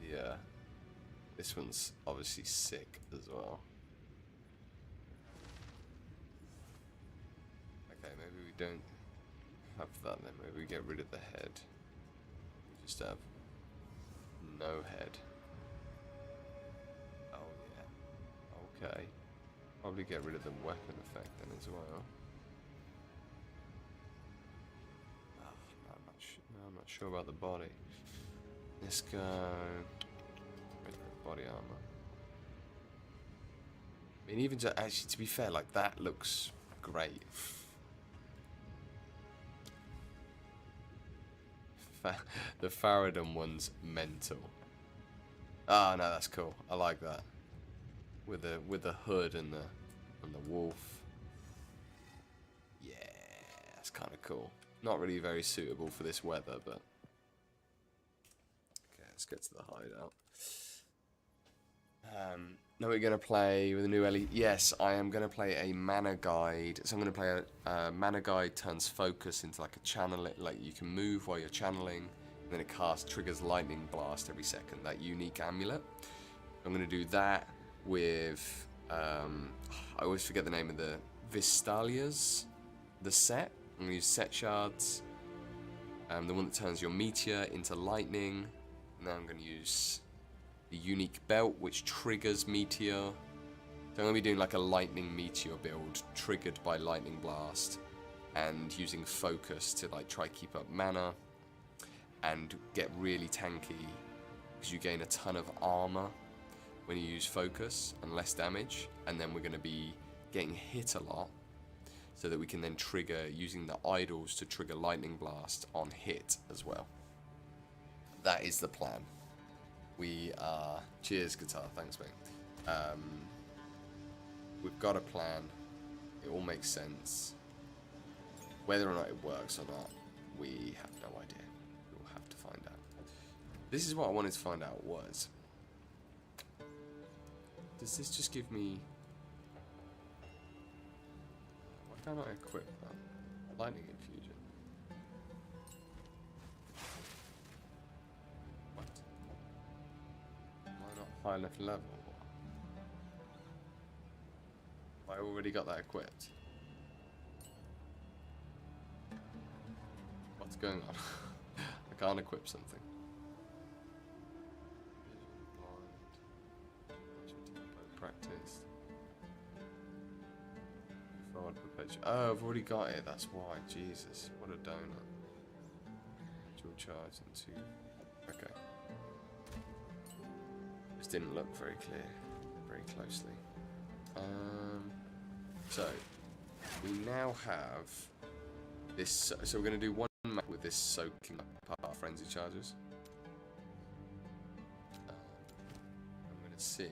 Yeah. This one's obviously sick as well. Okay, maybe we don't have that then. Maybe we get rid of the head. We just have no head. Oh yeah. Okay. Probably get rid of the weapon effect then as well. I'm not sure about the body. Let's go body armor. I mean, even to, actually, to be fair, like that looks great. The Faradon one's mental. Ah, no, that's cool. I like that. With the hood and the wolf. Yeah, that's kind of cool. Not really very suitable for this weather, but okay. let's get to the hideout. Now we're going to play with a new Ellie. Yes, I am going to play a mana guide. So I'm going to play a mana guide turns focus into like a channel. Like you can move while you're channeling, and then it triggers lightning blast every second. That unique amulet. I'm going to do that with. I always forget the name of the Vistalias, the set. I'm going to use set shards. The one that turns your meteor into lightning. And then I'm going to use the unique belt, which triggers meteor. So I'm going to be doing like a lightning meteor build, triggered by lightning blast, and using focus to like try keep up mana, and get really tanky, because you gain a ton of armor when you use focus, and less damage. And then we're going to be getting hit a lot, so that we can then trigger, using the idols to trigger lightning blast on hit as well. That is the plan. We are... Cheers, guitar. Thanks, mate. We've got a plan. It all makes sense. Whether or not it works or not, we have no idea. We'll have to find out. This is what I wanted to find out was... Does this just give me... Why can't I equip that? Lightning infusion. What? Am I not high enough level? I already got that equipped. What's going on? I can't equip something. Practice. Forward perpetual. Oh, I've already got it. That's why. Jesus, what a donut. Dual charge into. Okay. This didn't look very clear, very closely. So we now have this. So we're going to do one map with this soaking up our frenzy charges. I'm going to see.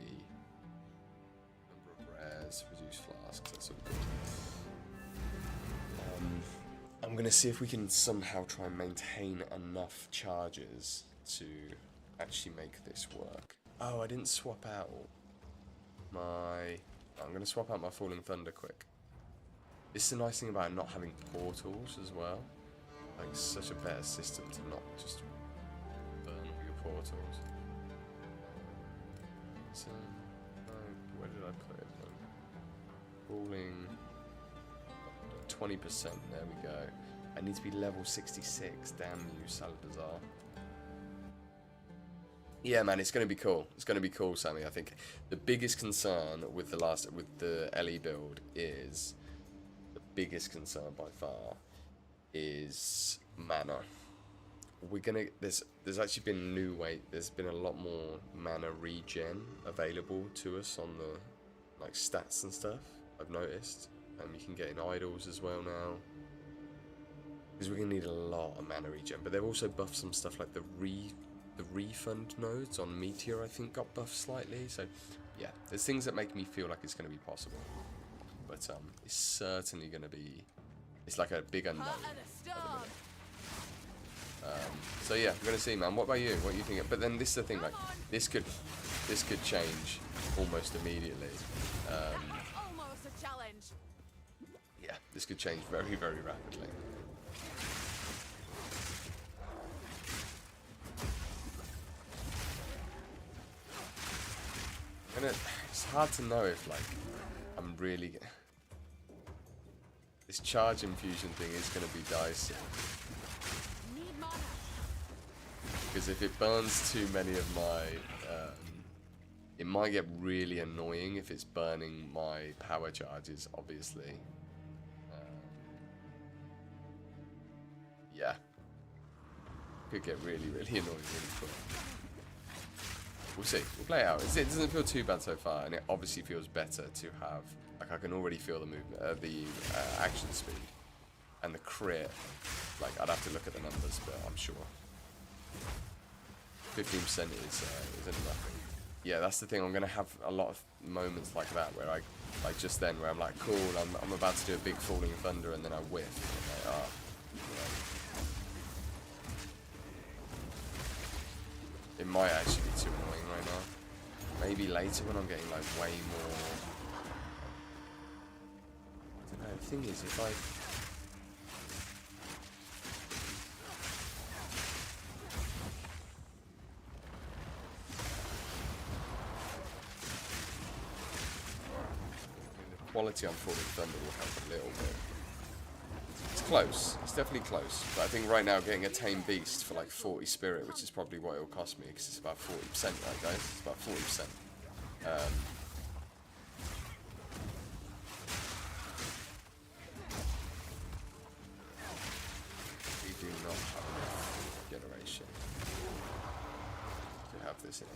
Reduce flasks, that's all good. I'm gonna see if we can somehow try and maintain enough charges to actually make this work. Oh, I didn't swap out my... I'm gonna swap out my Falling Thunder quick. This is the nice thing about not having portals as well. Like, it's such a better system to not just burn all your portals. So, where did I put it? Falling 20%, there we go. I need to be level 66, damn you, Salazar. Yeah, man, it's going to be cool. It's going to be cool, Sammy. I think the biggest concern with the LE build is, the biggest concern by far is mana. We're gonna, there's actually been new there's been a lot more mana regen available to us on the, like, stats and stuff. I've noticed, you can get in idols as well now, because we're gonna need a lot of mana regen. But they've also buffed some stuff like the refund nodes on Meteor. I think got buffed slightly. So yeah, there's things that make me feel like it's gonna be possible, but it's certainly gonna be. It's like a big unknown. So yeah, we're gonna see, man. What about you? What are you thinking? But then this is the thing, like this could change almost immediately. Yeah, this could change very, very rapidly. And it's hard to know if, like, I'm really... This charge infusion thing is going to be dicey. Because if it burns too many of my... it might get really annoying if it's burning my power charges, obviously. Yeah. Could get really, really annoying really quick. We'll see. We'll play it out. It doesn't feel too bad so far, and it obviously feels better to have... Like, I can already feel the movement, the action speed. And the crit. Like, I'd have to look at the numbers, but I'm sure. 15% is nothing. Yeah, that's the thing. I'm going to have a lot of moments like that where I... Like, just then, where I'm like, cool, I'm about to do a big Falling Thunder, and then I whiff. And I'm like, oh. It might actually be too annoying right now. Maybe later when I'm getting like way more. I don't know. The thing is, if I quality on Falling Thunder will help a little bit. It's close. It's definitely close. But I think right now getting a Tame Beast for like 40 Spirit, which is probably what it'll cost me, because it's about 40%, right guys? It's about 40%. We do not have enough generation to have this in it.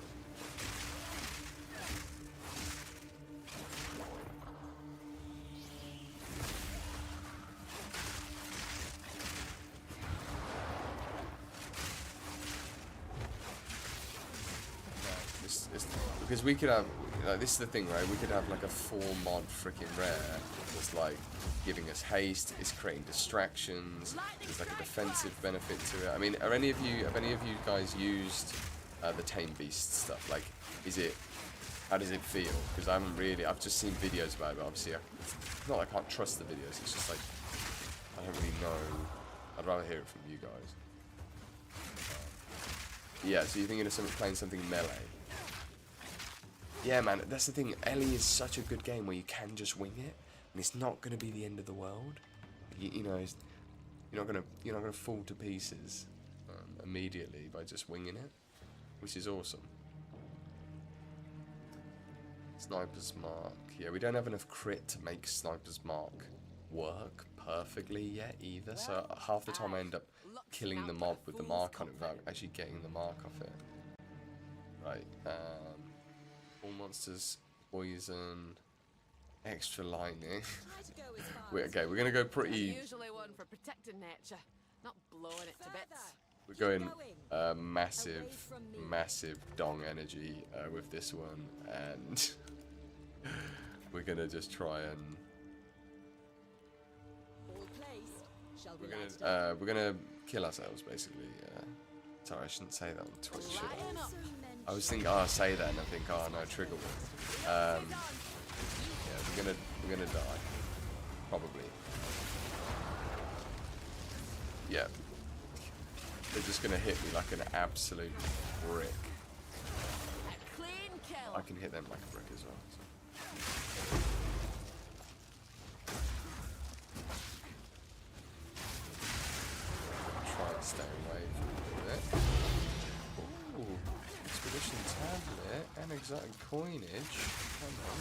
Because we could have, like, this is the thing, right? We could have like a 4-mod freaking rare that's like giving us haste, it's creating distractions, there's like a defensive benefit to it. I mean, have any of you guys used the Tame Beast stuff? Like, how does it feel? Because I haven't really, I've just seen videos about it, but obviously, it's not like I can't trust the videos, it's just like, I don't really know. I'd rather hear it from you guys. Yeah, so you're thinking of playing something melee? Yeah, man, that's the thing. Ellie is such a good game where you can just wing it, and it's not going to be the end of the world. You know, you're not gonna fall to pieces immediately by just winging it, which is awesome. Sniper's Mark. Yeah, we don't have enough crit to make Sniper's Mark work perfectly yet either. So half the time I end up killing the mob with the mark on it without actually getting the mark off it. Right. All monsters, poison, extra lightning. Okay, we're gonna go pretty. Usually one for protecting nature, not blowing it to bits. We're going massive dong energy with this one, and we're gonna just try and. We're gonna kill ourselves basically. Sorry, I shouldn't say that on Twitch, should I? I was thinking, oh, I say that, and I think, oh no, trigger warning. Yeah, we're gonna die, probably. Yeah, they're just gonna hit me like an absolute brick. I can hit them like a brick as well. So. Try and stay away from it. Ooh. Expedition tablet and exotic coinage. Come on.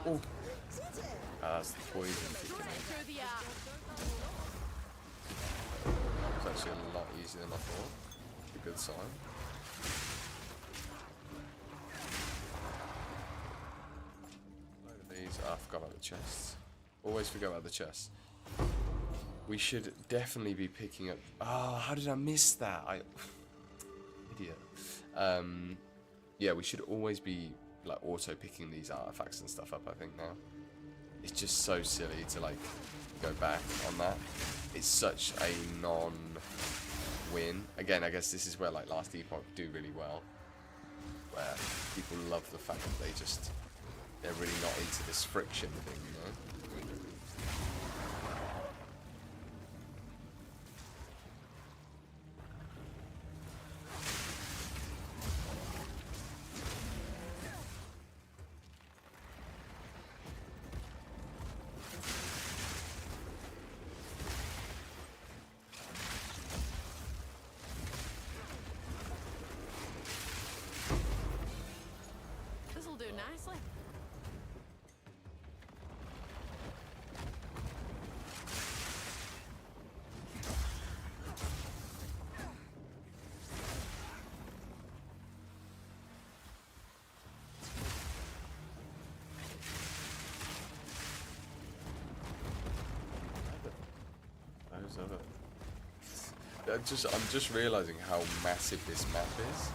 Oh, that's the poison kicking in. It's actually a lot easier than I thought. A good sign. Load of these. Oh, I forgot about the chests. Always forget about the chests. We should definitely be picking up. Oh, how did I miss that? Idiot. Yeah, we should always be like auto picking these artifacts and stuff up. I think now it's just so silly to like go back on that. It's such a non-win. Again, I guess this is where like Last Epoch do really well, where people love the fact that they're really not into this friction thing, you know. Nicely. I'm just realizing how massive this map is.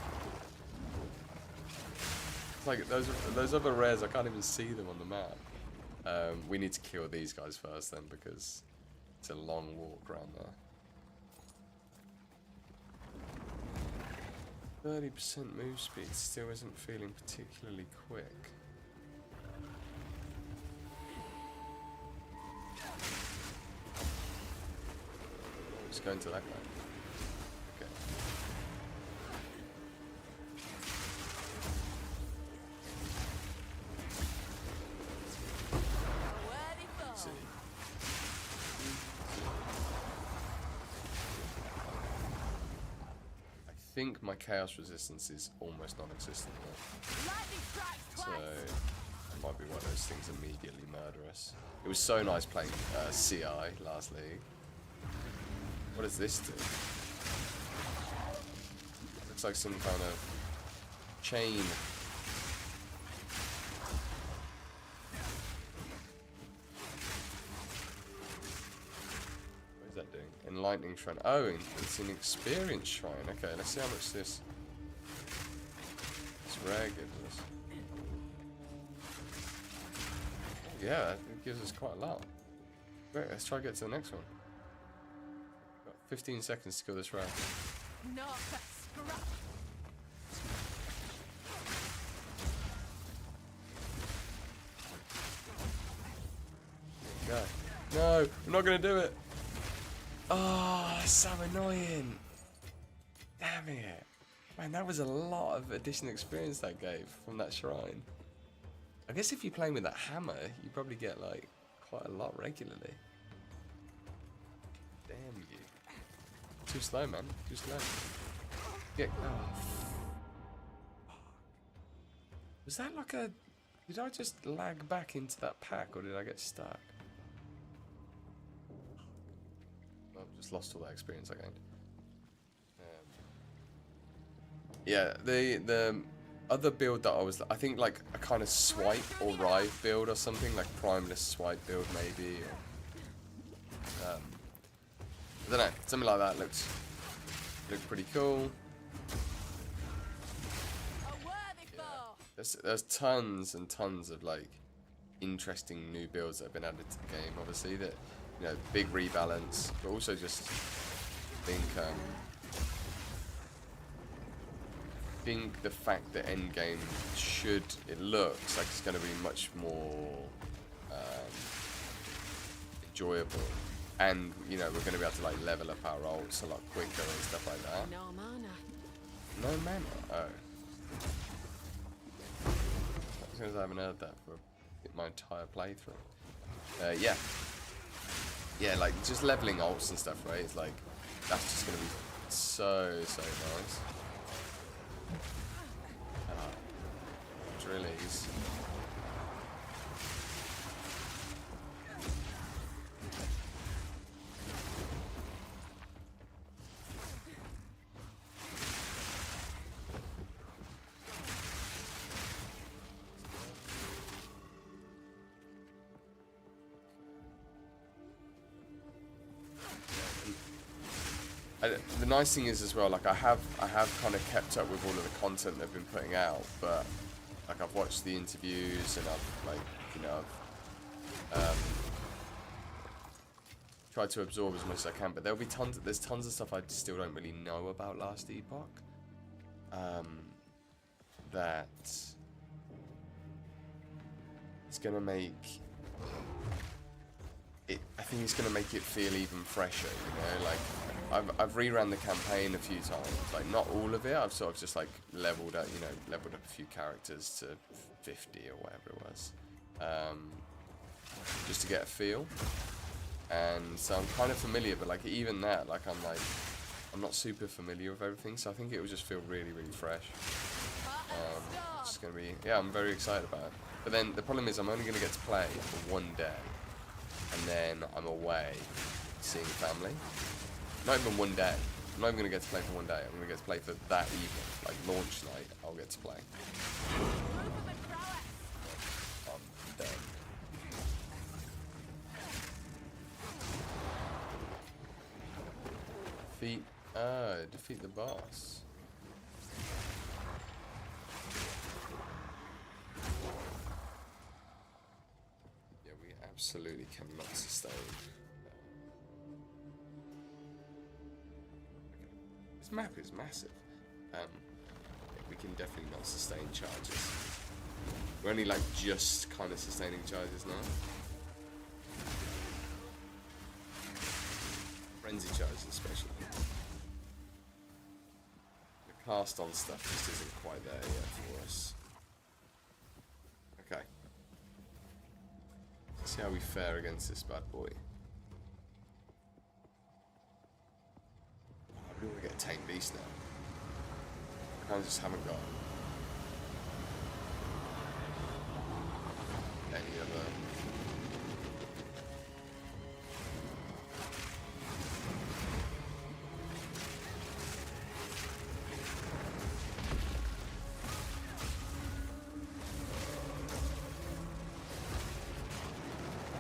Like those other rares, I can't even see them on the map. We need to kill these guys first then, because it's a long walk around there. 30% move speed still isn't feeling particularly quick. Let's go into that guy. Okay. Let's see. I think my chaos resistance is almost non-existent now. So it might be one of those things immediately murder us. It was so nice playing CI last league. What does this do? Looks like some kind of chain. What is that doing? Enlightening shrine. Oh, it's an experience shrine. Okay, let's see how much this rare gives us. Yeah, it gives us quite a lot. Great, let's try to get to the next one. Got 15 seconds to kill this rare. Not a scrap. Go. No, I'm not gonna do it. Oh, that's so annoying. Damn it. Man, that was a lot of additional experience that gave from that shrine. I guess if you're playing with that hammer, you probably get like quite a lot regularly. Damn you. Too slow, man. Too slow. Get. Oh. Was that like a... Did I just lag back into that pack or did I get stuck? I've just lost all that experience I gained. Yeah, the other build that I think like a kind of swipe or rive build or something, like primeless swipe build maybe. Or, I don't know, something like that looked pretty cool. Yeah. There's tons and tons of like interesting new builds that have been added to the game. Obviously, that big rebalance, but also just think the fact that endgame it looks like it's going to be much more enjoyable, and we're going to be able to like level up our ults a lot quicker and stuff like that. No mana. No mana. Oh. As soon as I haven't heard that for my entire playthrough. Yeah, like just leveling ults and stuff, right? It's like that's just going to be so nice. Drillies. The nice thing is as well, like I have kind of kept up with all of the content they've been putting out, but like I've watched the interviews and I've tried to absorb as much as I can, but there's tons of stuff I still don't really know about Last Epoch. That it's gonna make it. I think it's gonna make it feel even fresher. Like I've reran the campaign a few times. Like not all of it. I've sort of just like leveled up a few characters to 50 or whatever it was, just to get a feel. And so I'm kind of familiar, but like even that, like I'm not super familiar with everything. So I think it will just feel really fresh. It's just gonna be, I'm very excited about it. But then the problem is I'm only gonna get to play for one day, and then I'm away seeing family. Not even one day. I'm not even going to get to play for one day. I'm going to get to play for that evening. Like launch night, I'll get to play. I'm done. Defeat the boss. Yeah, we absolutely cannot sustain. This map is massive. we can definitely not sustain charges. We're only like just kind of sustaining charges now. Frenzy charges especially. The cast on stuff just isn't quite there yet for us. Okay. Let's see how we fare against this bad boy. I really want to get a tame beast now. I kind of just haven't got any other.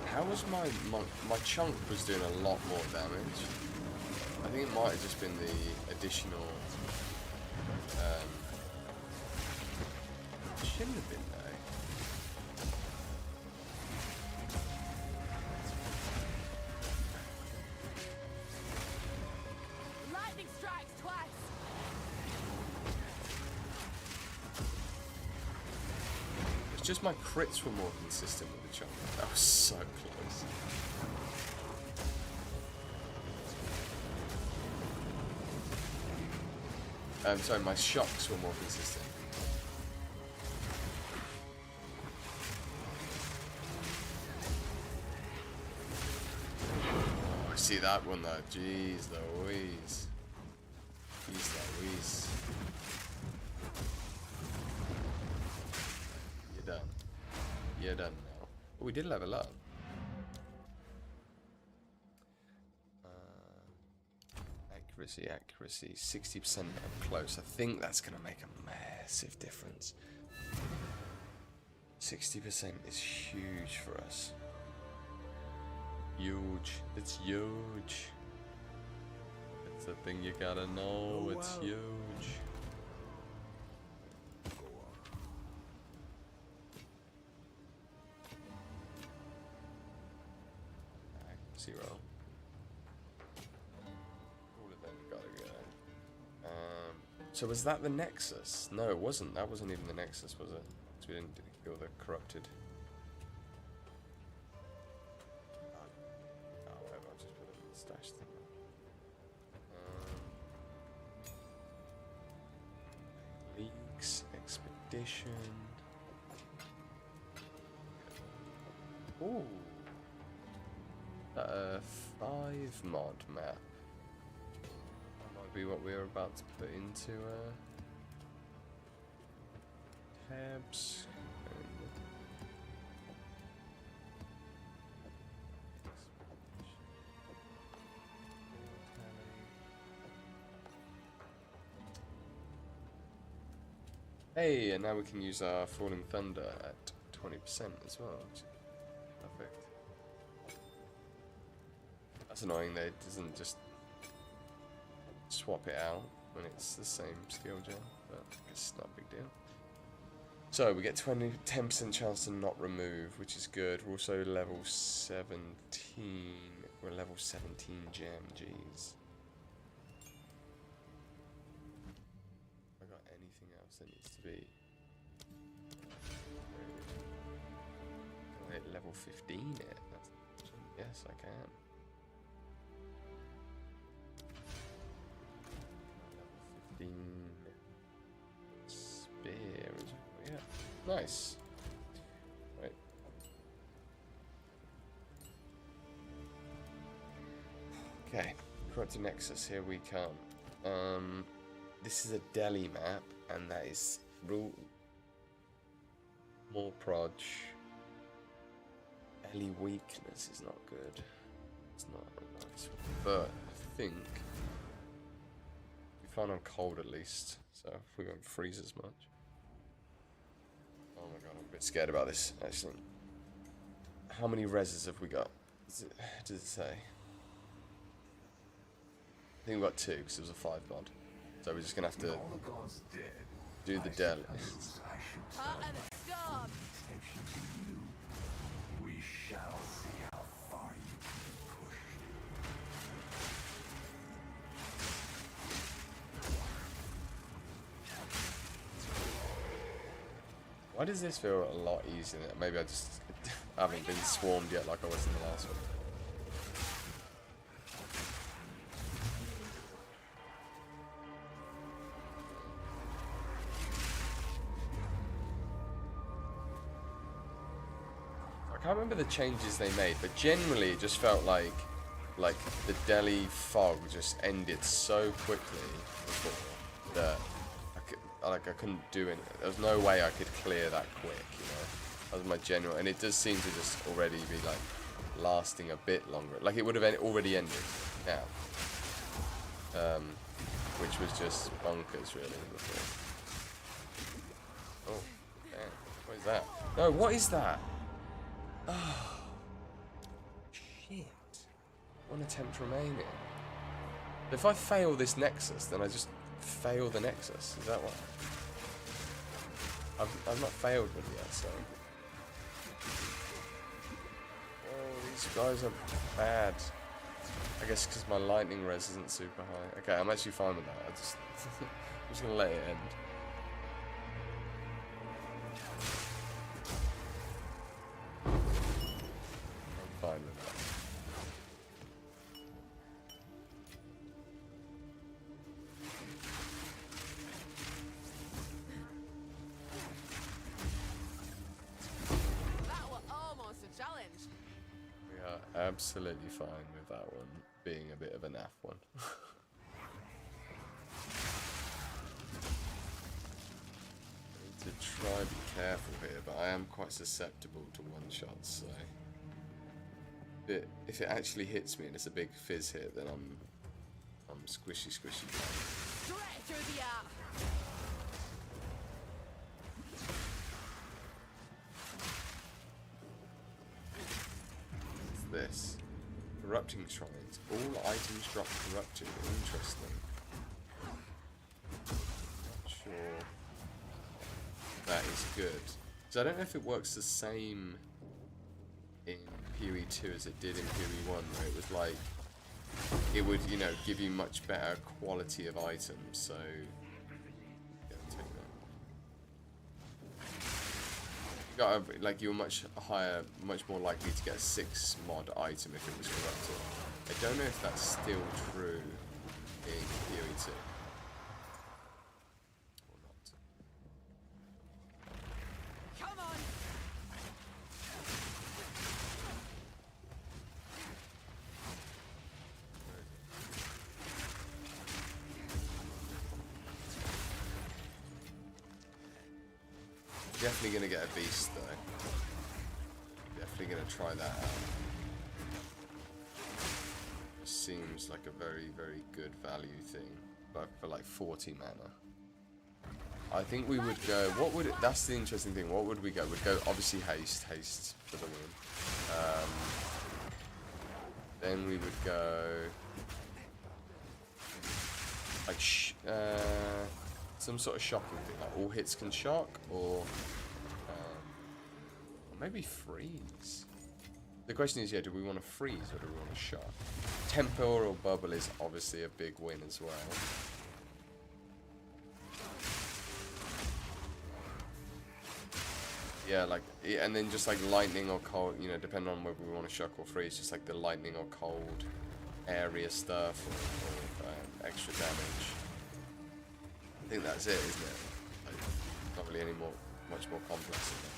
How was my chunk was doing a lot more damage. I think it might have just been the additional. Shouldn't have been though. Lightning strikes twice. It's just my crits were more consistent with the chunk. That was so close. Sorry, my shocks were more consistent. Oh, I see that one though. Jeez Louise. Jeez Louise. You're done. You're done now. Oh, we did level up. Accuracy, 60% up close. I think that's going to make a massive difference. 60% is huge for us. Huge. It's huge. It's the thing you gotta know. It's huge. Accuracy roll. So was that the Nexus? No, it wasn't. That wasn't even the Nexus, was it? Because we didn't kill the corrupted. Oh, whatever. I'll just put it in the stash thing. Leaks, expedition. Ooh. 5 mod map. Be what we're about to put into tabs. Hey, and now we can use our Falling Thunder at 20% as well. Perfect. That's annoying that it doesn't just swap it out when it's the same skill gem, but it's not a big deal. So we get 10% chance to not remove, which is good. We're also level 17. We're level 17 gem, jeez. I got anything else that needs to be? Can I hit level 15 yet? Yes, I can. Spear, yeah, nice. Right. Okay, corrupted Nexus. Here we come. This is a Delhi map, and that is more proj. Ellie weakness is not good. It's not a nice one, but I think. Fun on cold at least, so we won't freeze as much. Oh my god, I'm a bit scared about this actually. How many reses have we got? Does it say? I think we've got 2 because it was a 5 mod. So we're just gonna have to do the Delhi. We shall see how far you can push. Why does this feel a lot easier? Maybe I just haven't been swarmed yet like I was in the last one. I can't remember the changes they made, but generally it just felt like the Delhi fog just ended so quickly before that I couldn't do it. There was no way I could clear that quick, you know. That was my general, and it does seem to just already be like lasting a bit longer. Like it would have already ended now, which was just bonkers really before. Oh, damn! What is that? No, what is that? Oh, shit! One attempt remaining. If I fail this Nexus, then I just fail the Nexus. Is that what? I've not failed one yet, so. Oh, these guys are bad. I guess because my lightning res isn't super high. Okay, I'm actually fine with that. I'm just gonna let it end. I'm fine with that. Absolutely fine with that one being a bit of a naff one. I need to try and be careful here, but I am quite susceptible to one-shots, so if it actually hits me and it's a big fizz hit, then I'm squishy down. Straight through the app. This corrupting shrines. All items drop corrupted. Interesting. Not sure that is good. So I don't know if it works the same in PoE 2 as it did in PoE 1, where it was like it would, you know, give you much better quality of items. So yeah, take that. Like you were much more likely to get a 6 mod item if it was corrupted. I don't know if that's still true in PoE 2 or not. Come on. Definitely gonna get a beast though. Definitely gonna try that out. Seems like a very, very good value thing, but for like 40 mana. I think we would go. What would it? That's the interesting thing. What would we go? We'd go obviously haste for the win. Then we would go like some sort of shocking thing, like all hits can shock, or maybe freeze. The question is, yeah, do we want to freeze or do we want to shock? Temper or bubble is obviously a big win as well. Yeah, like, and then just like lightning or cold, you know, depending on whether we want to shock or freeze, just like the lightning or cold area stuff or extra damage. I think that's it, isn't it? Like, not really much more complex than that.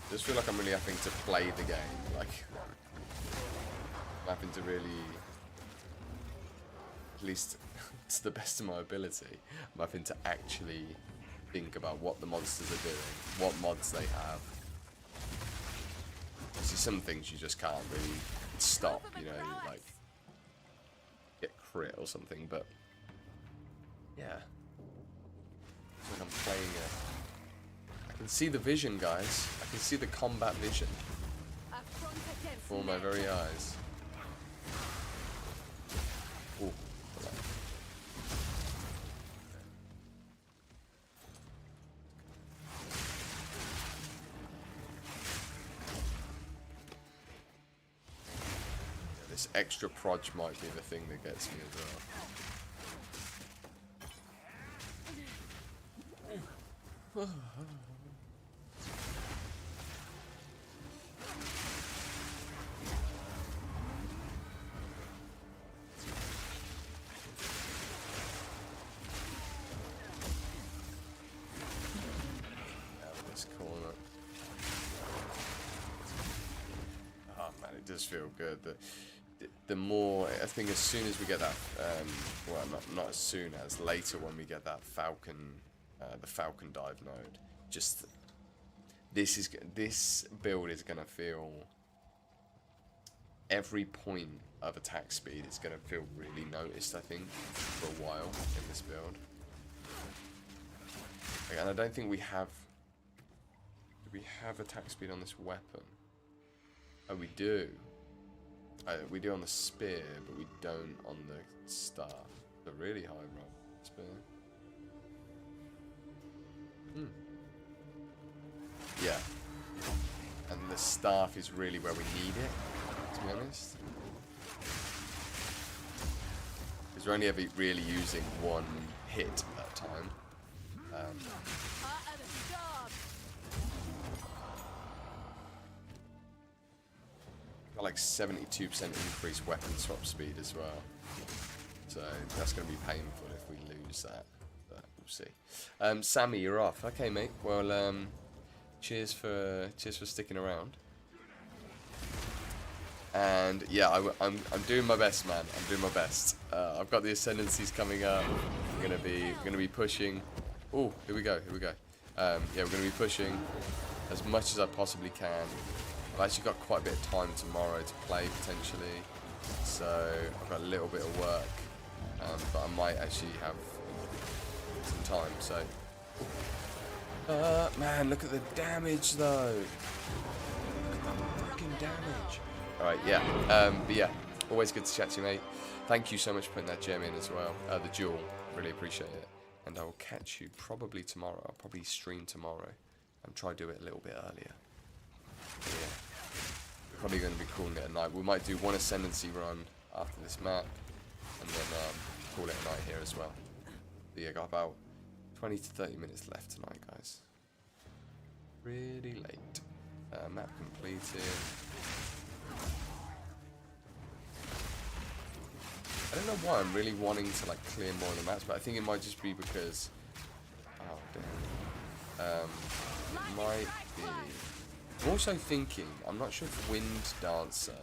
I just feel like I'm really having to play the game, like I'm having to really, at least to the best of my ability, I'm having to actually think about what the monsters are doing, what mods they have. See, some things you just can't really stop, you know, like get crit or something, but yeah. It's like I'm playing I can see the vision, guys. I can see the combat vision before my very eyes. Ooh. This extra proj might be the thing that gets me as well. It does feel good. The more, I think, as soon as we get that, well, not as soon as, later when we get that Falcon, the Falcon dive node, just this build is gonna feel, every point of attack speed is gonna feel really noticed, I think, for a while in this build. And I don't think we have. Do we have attack speed on this weapon? Oh, we do. We do on the spear, but we don't on the staff. A really high roll spear. Yeah. And the staff is really where we need it, to be honest. Because we're only ever really using one hit at a time. Got like 72% increased weapon swap speed as well. So that's going to be painful if we lose that. But we'll see. Sammy, you're off. Okay, mate. Well, cheers for sticking around. And yeah, I'm doing my best, man. I'm doing my best. I've got the Ascendancies coming up. We're gonna be pushing. Oh, here we go. Yeah, we're gonna be pushing as much as I possibly can. I've actually got quite a bit of time tomorrow to play potentially, so I've got a little bit of work, but I might actually have some time. So, man, look at the damage though. Look at the freaking damage. All right, yeah, but yeah, always good to chat to you, mate. Thank you so much for putting that gem in as well. The jewel, really appreciate it. And I will catch you probably tomorrow. I'll probably stream tomorrow and try to do it a little bit earlier. Yeah, probably going to be calling it a night. We might do one Ascendancy run after this map, and then call it a night here as well. But yeah, got about 20 to 30 minutes left tonight, guys. Really late. Map completed. I don't know why I'm really wanting to like clear more of the maps, but I think it might just be because, oh damn, it might be. I'm also thinking, I'm not sure if Wind Dancer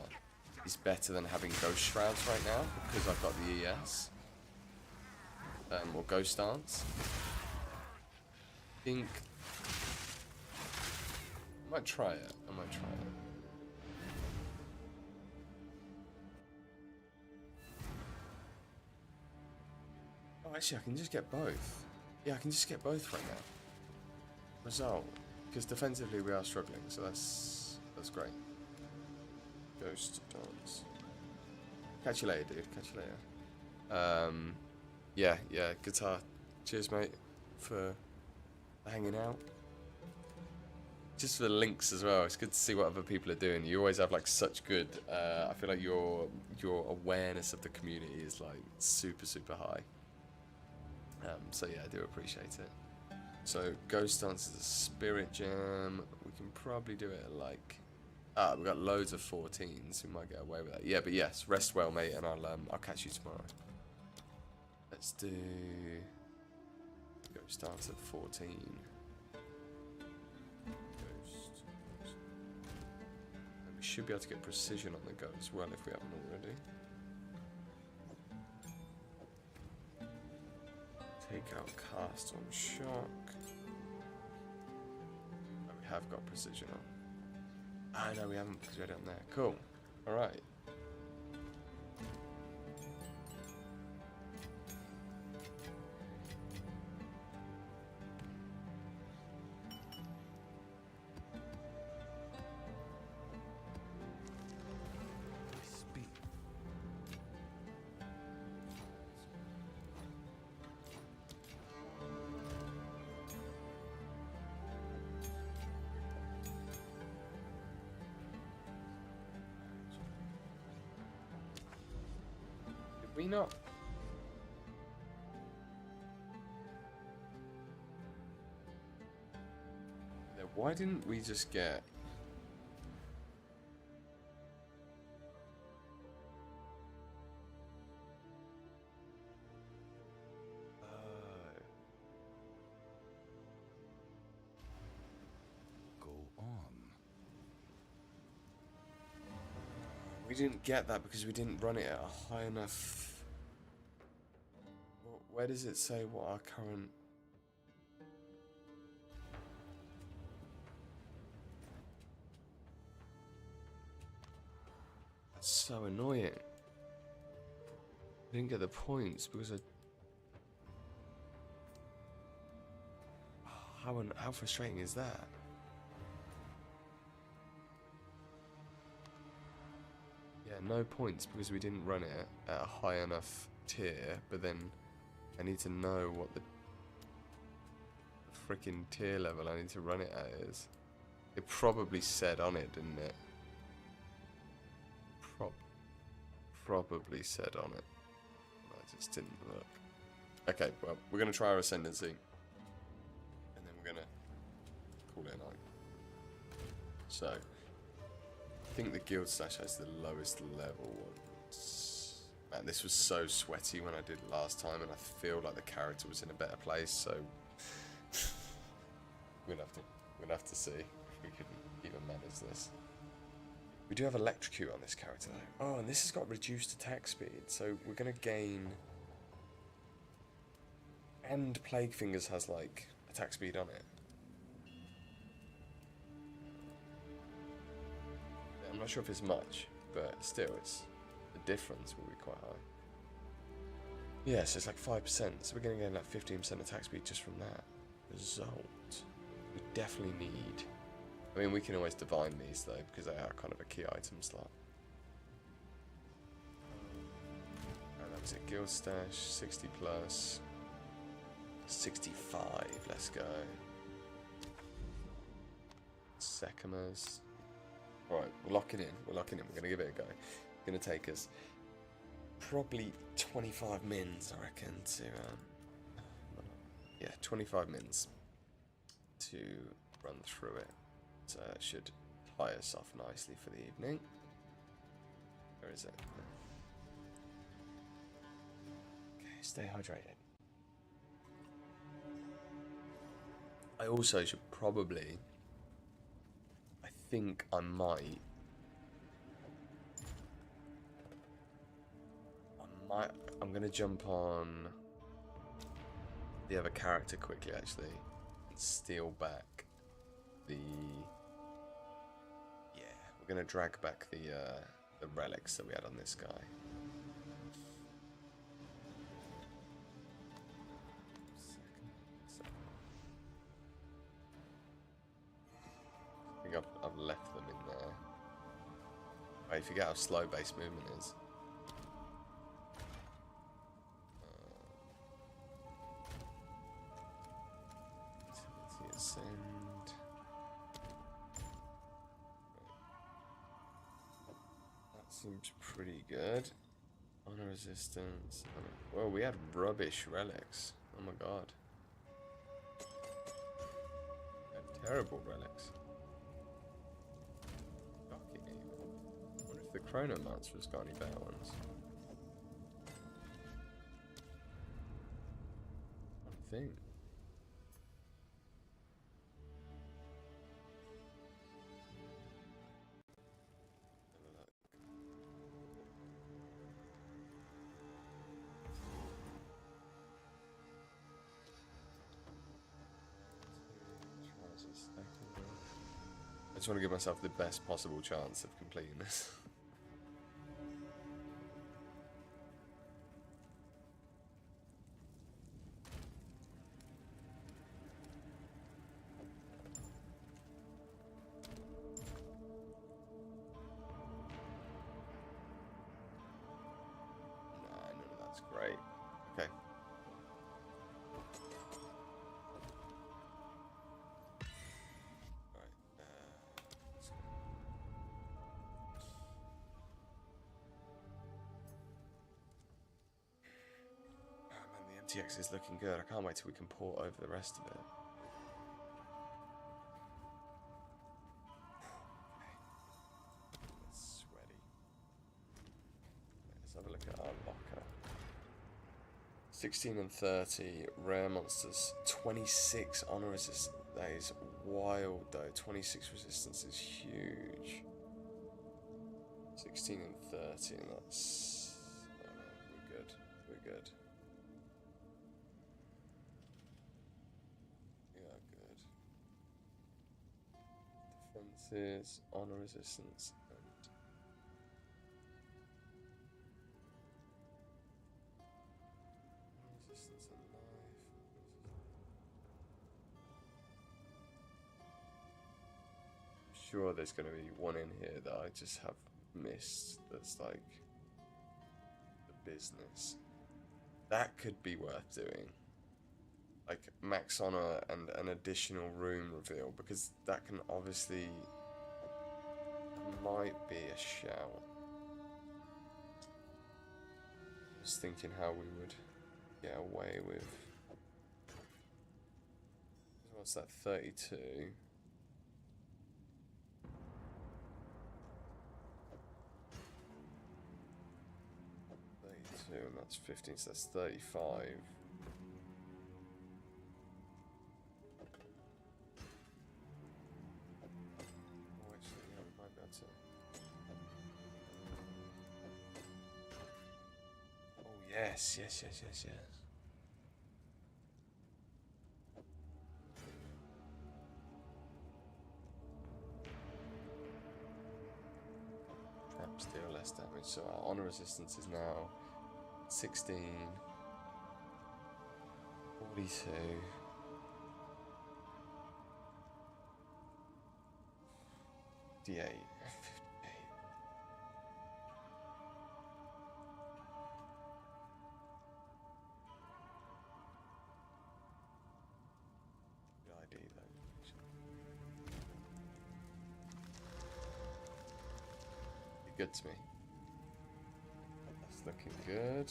is better than having Ghost Shrouds right now, because I've got the ES. Or Ghost Dance. I think I might try it. Oh, actually, I can just get both. Yeah, I can just get both right now. Result. Because defensively we are struggling, so that's great. Ghost Dance. Catch you later, dude. Catch you later. Yeah, guitar. Cheers, mate, for hanging out. Just for the links as well. It's good to see what other people are doing. You always have like such good. I feel like your awareness of the community is like super high. So yeah, I do appreciate it. So Ghost Dance is a spirit gem. We can probably do it at like, we've got loads of 14s. We might get away with that. Yeah, but yes, rest well, mate, and I'll catch you tomorrow. Let's do Ghost Dance at 14. Ghost. And we should be able to get precision on the go as well if we haven't already. Take out cast on shock. Oh, we have got precision on. Ah, no, we haven't because we had it on there. Cool. Alright. we not? Why didn't we just get... Go on. We didn't get that because we didn't run it at a high enough... Where does it say what our current... That's so annoying. I didn't get the points because I... How frustrating is that? Yeah, no points because we didn't run it at a high enough tier, but then I need to know what the freaking tier level I need to run it at is. It probably said on it, didn't it? Probably said on it. I just didn't look. Okay, well, we're going to try our Ascendancy. And then we're going to call it a night. So, I think the guild stash has the lowest level ones. Man, this was so sweaty when I did it last time, and I feel like the character was in a better place, so... we're gonna have to see if we can even manage this. We do have electrocute on this character though. Oh, and this has got reduced attack speed, so we're gonna gain... And Plague Fingers has like attack speed on it. Yeah, I'm not sure if it's much, but still the difference will be quite high. Yeah, so it's like 5%, so we're gonna gain like 15% attack speed just from that. Result. We definitely need... I mean, we can always divine these though, because they are kind of a key item slot. And that was it, guild stash, 60 plus, 65, let's go. Sekimas. Alright, we're locking in, we're gonna give it a go. It's gonna take us probably 25 mins, I reckon, to, yeah, 25 mins to run through it. So it should tie us off nicely for the evening. Where is it? Okay, stay hydrated. I also should probably... I think I might... I'm going to jump on the other character quickly, actually, and steal back the... We're going to drag back the relics that we had on this guy. I think I've left them in there. Right, you forget how slow base movement is. Ascend. Seems pretty good. Honor resistance. Well, we had rubbish relics. Oh my god. We had terrible relics. Fucking evil. I wonder if the Chronomancer's got any better ones. I think. I just want to give myself the best possible chance of completing this. Nah, none of that's great. Okay. TX is looking good. I can't wait till we can port over the rest of it. It's sweaty. Let's have a look at our locker. 16 and 30 rare monsters. 26 honor resistance. That is wild though. 26 resistance is huge. 16 and 30, and that's... we're good. We're good. Yeah, good. Defenses, honor resistance, and... resistance and life. I'm sure there's going to be one in here that I just have missed that's like the business. That could be worth doing. Like max honor and an additional room reveal, because that can obviously might be a shout. Just thinking how we would get away with. What's that, 32? 32, and that's 15, so that's 35. Oh, actually, yeah, we might be able to. Oh, yes, yes, yes, yes, yes. Traps deal less damage, so our honor resistance is now 16, 42, 58, 58. Good idea though. Be good to me. That's looking good.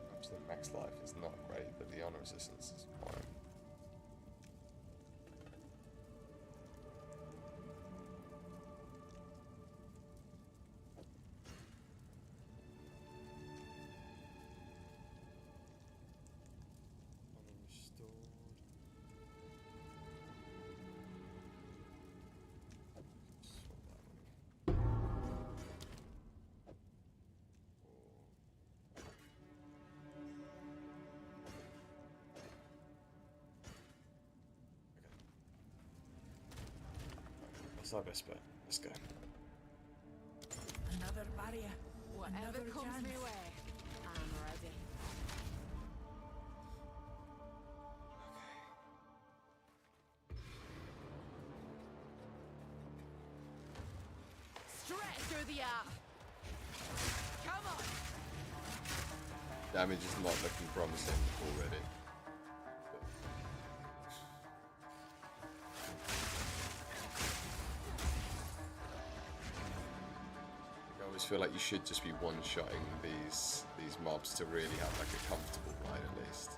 Perhaps the max life is not great, but the honor resistance is fine. Honor restored. Swap that one. That's our best bet. Let's go. Another barrier. Whatever Another comes chance. my way, I'm ready. Straight through the air. Come on. Damage is not looking promising already. I always feel like you should just be one-shotting these mobs to really have like a comfortable ride at least.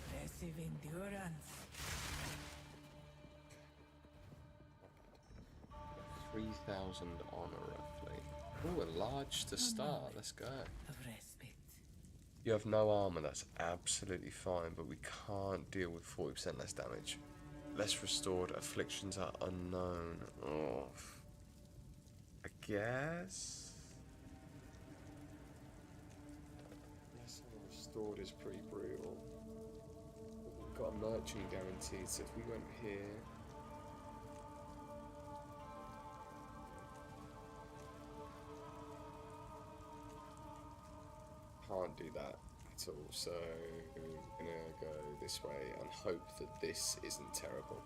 Impressive endurance. 3,000 honor roughly. Ooh, a large to start. Let's go. Of respite. You have no armor, that's absolutely fine, but we can't deal with 40% less damage. Less restored, afflictions are unknown. Oh, I guess. Less restored is pretty brutal. We've got a merchant guaranteed, so if we went here. can't do that at all. So I'm gonna go this way and hope that this isn't terrible.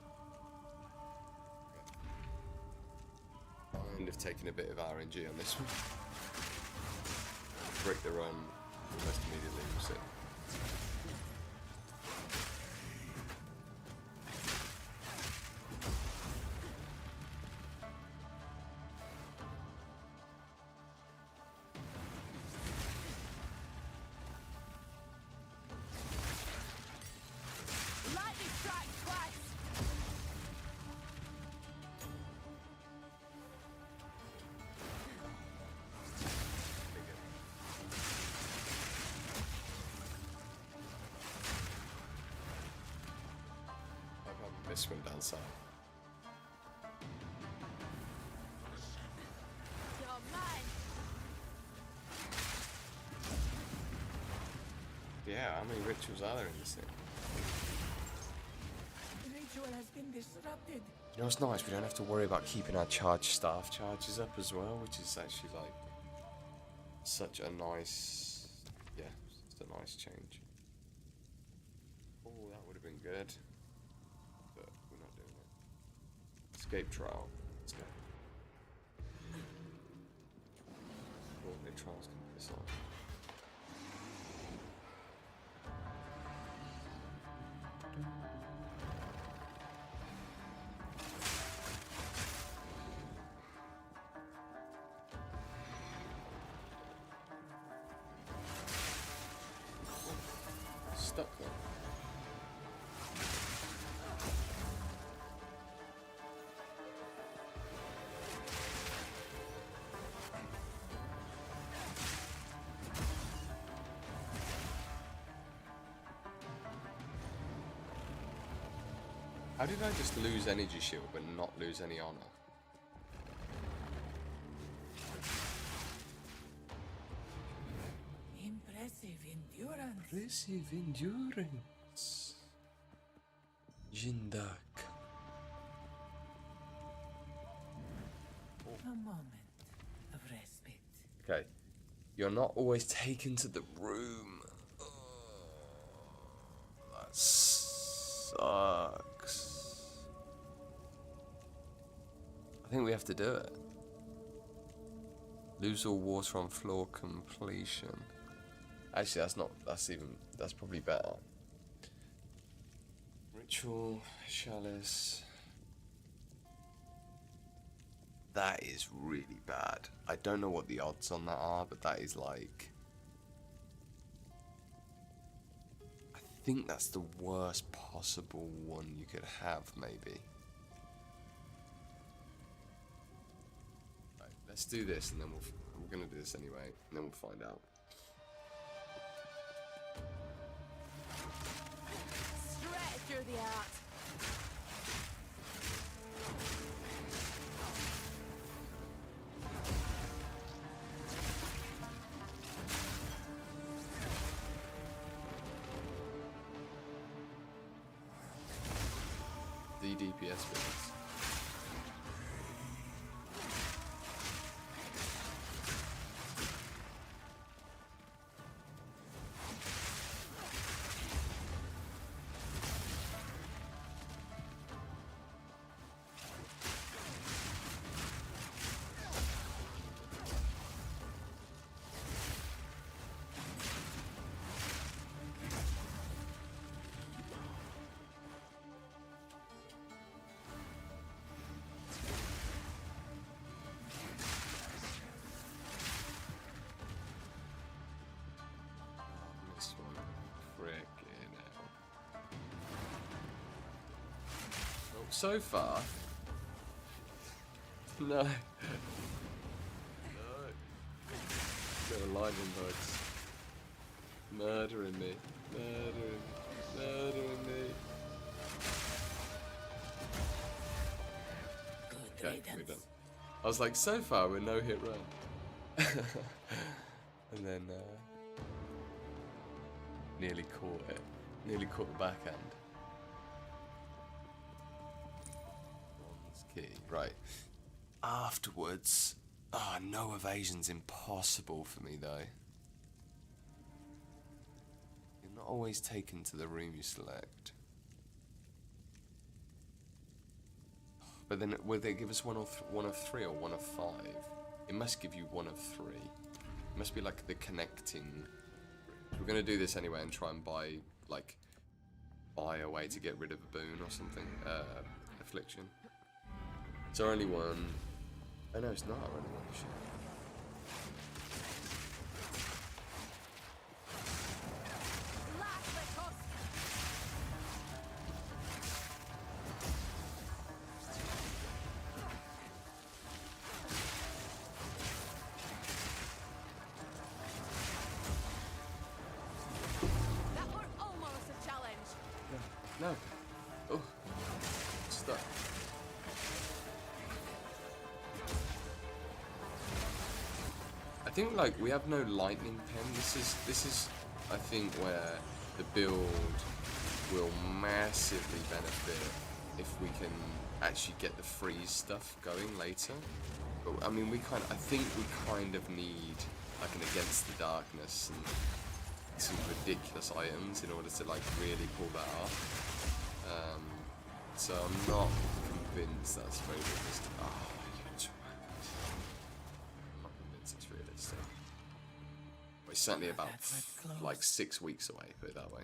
Kind of taking a bit of RNG on this one. Break the run almost immediately. We'll see. Lightning strike twice. This one down south. You're mine. Yeah, how many rituals are there in this thing? The ritual has been disrupted. You know what's nice? We don't have to worry about keeping our charge staff charges up as well, which is actually like such a nice, yeah, just a nice change. Oh, that would have been good, but we're not doing it. Escape trial. Let's go. Ordinary trials can piss off. Stuck there. How did I just lose energy shield but not lose any honor? Impressive endurance. Impressive endurance. Jindak. A moment of respite. Okay. You're not always taken to the room. Oh, that sucks. I think we have to do it. Lose all water on floor completion. Actually, that's probably better. Ritual, chalice. That is really bad. I don't know what the odds on that are, but that is like... I think that's the worst possible one you could have, maybe. Right, let's do this, and then we're gonna do this anyway, and then we'll find out. Straight through the art. The DPS builds. This one, frickin' hell. Oh, so far. No. No. There are lightning bugs. Murdering me. Murdering me. Good Okay, we're riddance. done. I was like, so far we're no hit run. And then nearly caught it. Nearly caught the backhand. Bronze key. Right. Afterwards. Ah, no evasion's impossible for me though. not always taken to the room you select. But then, will they give us one of 3 or 1 of 5? It must give you 1 of 3. It must be like the connecting. We're gonna do this anyway and try and buy a way to get rid of a boon or something. Affliction. So only 1. Oh no, it's not only 1. Shit. No. Oh. Stuck. I think like we have no lightning pen. This is I think where the build will massively benefit if we can actually get the freeze stuff going later. But I mean I think we kind of need like an against the darkness and some ridiculous items in order to like really pull that off. So I'm not convinced that's very realistic. Oh, you're right. I'm not convinced it's realistic. But it's certainly about like 6 weeks away, put it that way.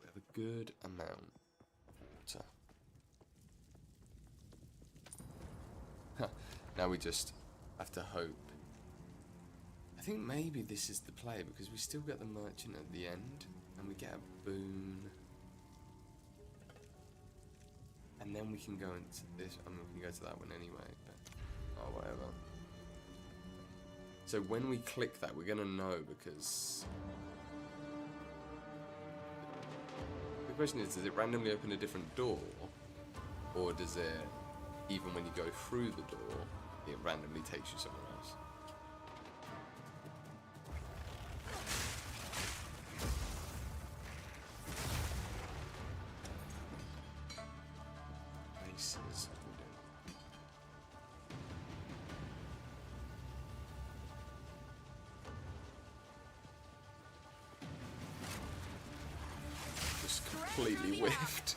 We have a good amount of water. Huh. Now we just have to hope. I think maybe this is the play because we still get the merchant at the end and we get a boon. And then we can go into this. I mean, we can go to that one anyway, but oh, whatever. So when we click that, we're gonna know because the question is, does it randomly open a different door? Or does it, even when you go through the door, it randomly takes you somewhere else? Completely whiffed.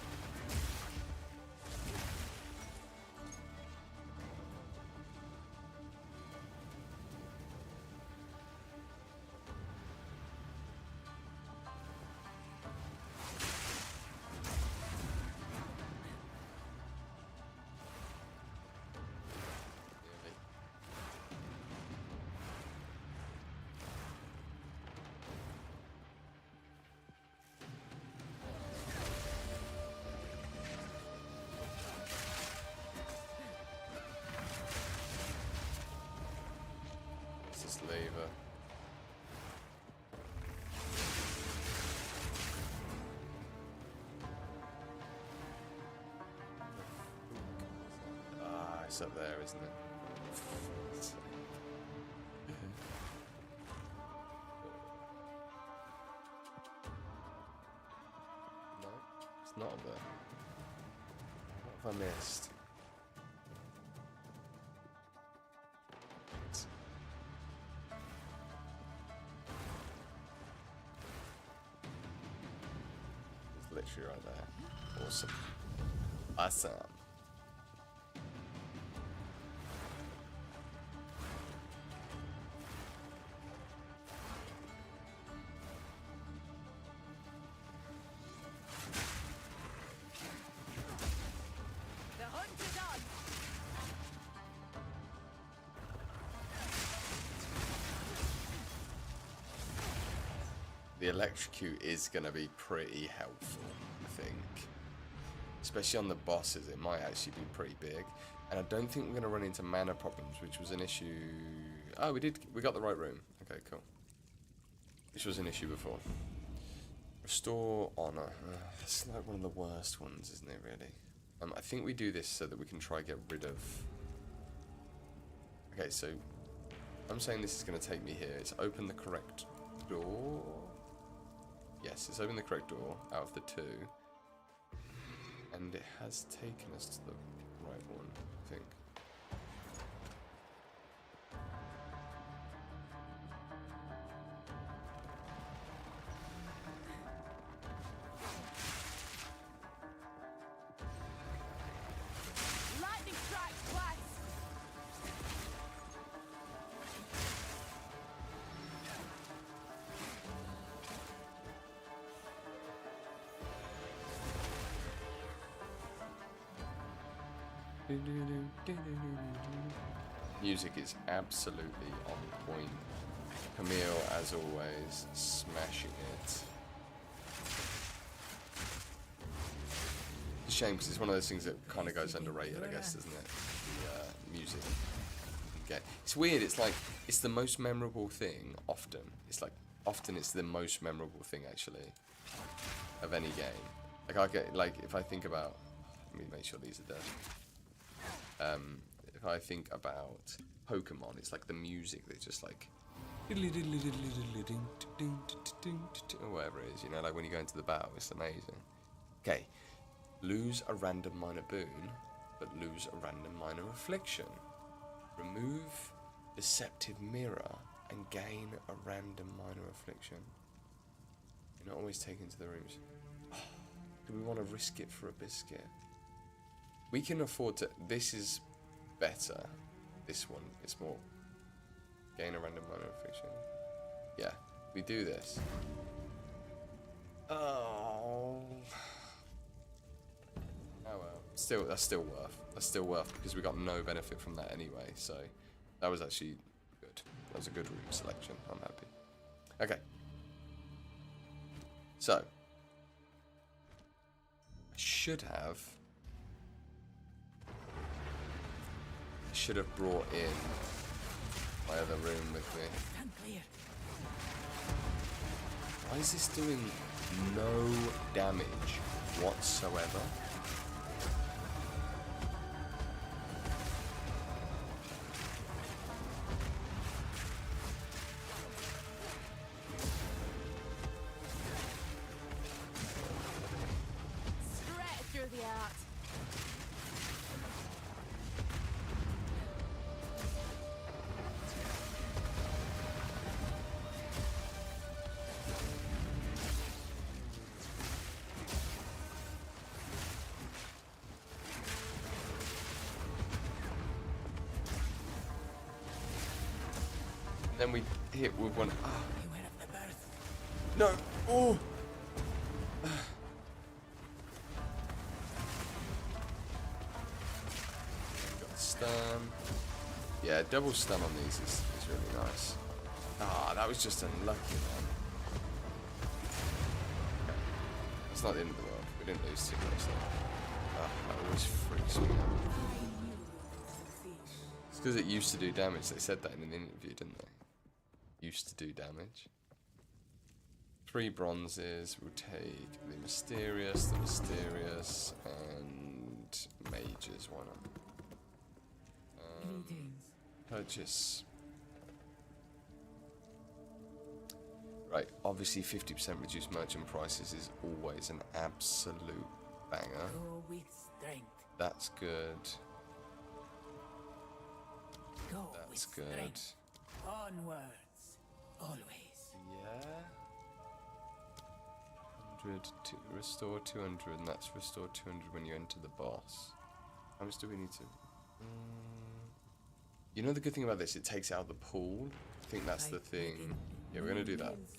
Lever. Ah, it's up there, isn't it? No, it's not up there. What have I missed? Literally right there. Awesome. Awesome. The hunt is on. The electrocute is going to be pretty helpful, I think. Especially on the bosses, it might actually be pretty big. And I don't think we're going to run into mana problems, which was an issue... Oh, we got the right room. Okay, cool. Which was an issue before. Restore honor. That's like one of the worst ones, isn't it, really? I think we do this so that we can try get rid of... Okay, so... I'm saying this is going to take me here. It's open the correct door... Yes, it's opened the correct door out of the 2. And it has taken us to the right one, I think. Music is absolutely on point. Camille, as always, smashing it. It's a shame because it's one of those things that kind of goes underrated, I guess, doesn't it? The music. It's weird. It's like it's the most memorable thing. Often, it's like it's the most memorable thing actually of any game. Like I get if I think about, let me make sure these are done. If I think about Pokemon, it's like the music that's just like or whatever it is, you know, like when you go into the battle, it's amazing. Okay, lose a random minor boon, but lose a random minor affliction. Remove deceptive mirror and gain a random minor affliction. You're not always taken to the rooms. Oh, do we want to risk it for a biscuit? We can afford to. This is better. This one is more. Gain a random minor affliction. Yeah, we do this. Oh. Oh well. Still, that's still worth. That's still worth because we got no benefit from that anyway. So that was actually good. That was a good route selection. I'm happy. Okay. So I should have brought in my other room with me. Why is this doing no damage whatsoever? Straight through the art. Then we hit with one. Ah. No. Oh. Got stun. Yeah, double stun on these is really nice. Ah, that was just unlucky, man. Okay. It's not the end of the world. We didn't lose too much though. Ah, that always freaks me out. It's because it used to do damage. They said that in an interview, didn't they? Used to do damage. 3 bronzes. We'll take the mysterious, and mages. Why not? Purchase. Right. Obviously, 50% reduced merchant prices is always an absolute banger. Go with strength. That's good. Go That's with good. strength. Onwards. Always. Yeah. 100 to restore 200, and that's restore 200 when you enter the boss. How much do we need to? You know the good thing about this, it takes out the pool. I think that's the thing. Yeah, we're gonna do that. That's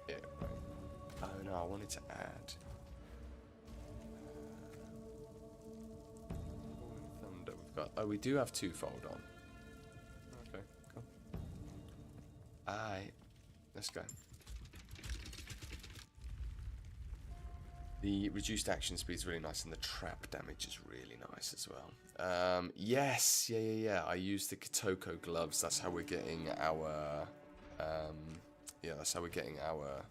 it, right? Oh no, I wanted to add. Thunder. We've got. Oh, we do have 2-fold on. Okay, cool. Let's go. The reduced action speed is really nice, and the trap damage is really nice as well. Yes, yeah. I used the Kotoko gloves. That's how we're getting our. That's how we're getting our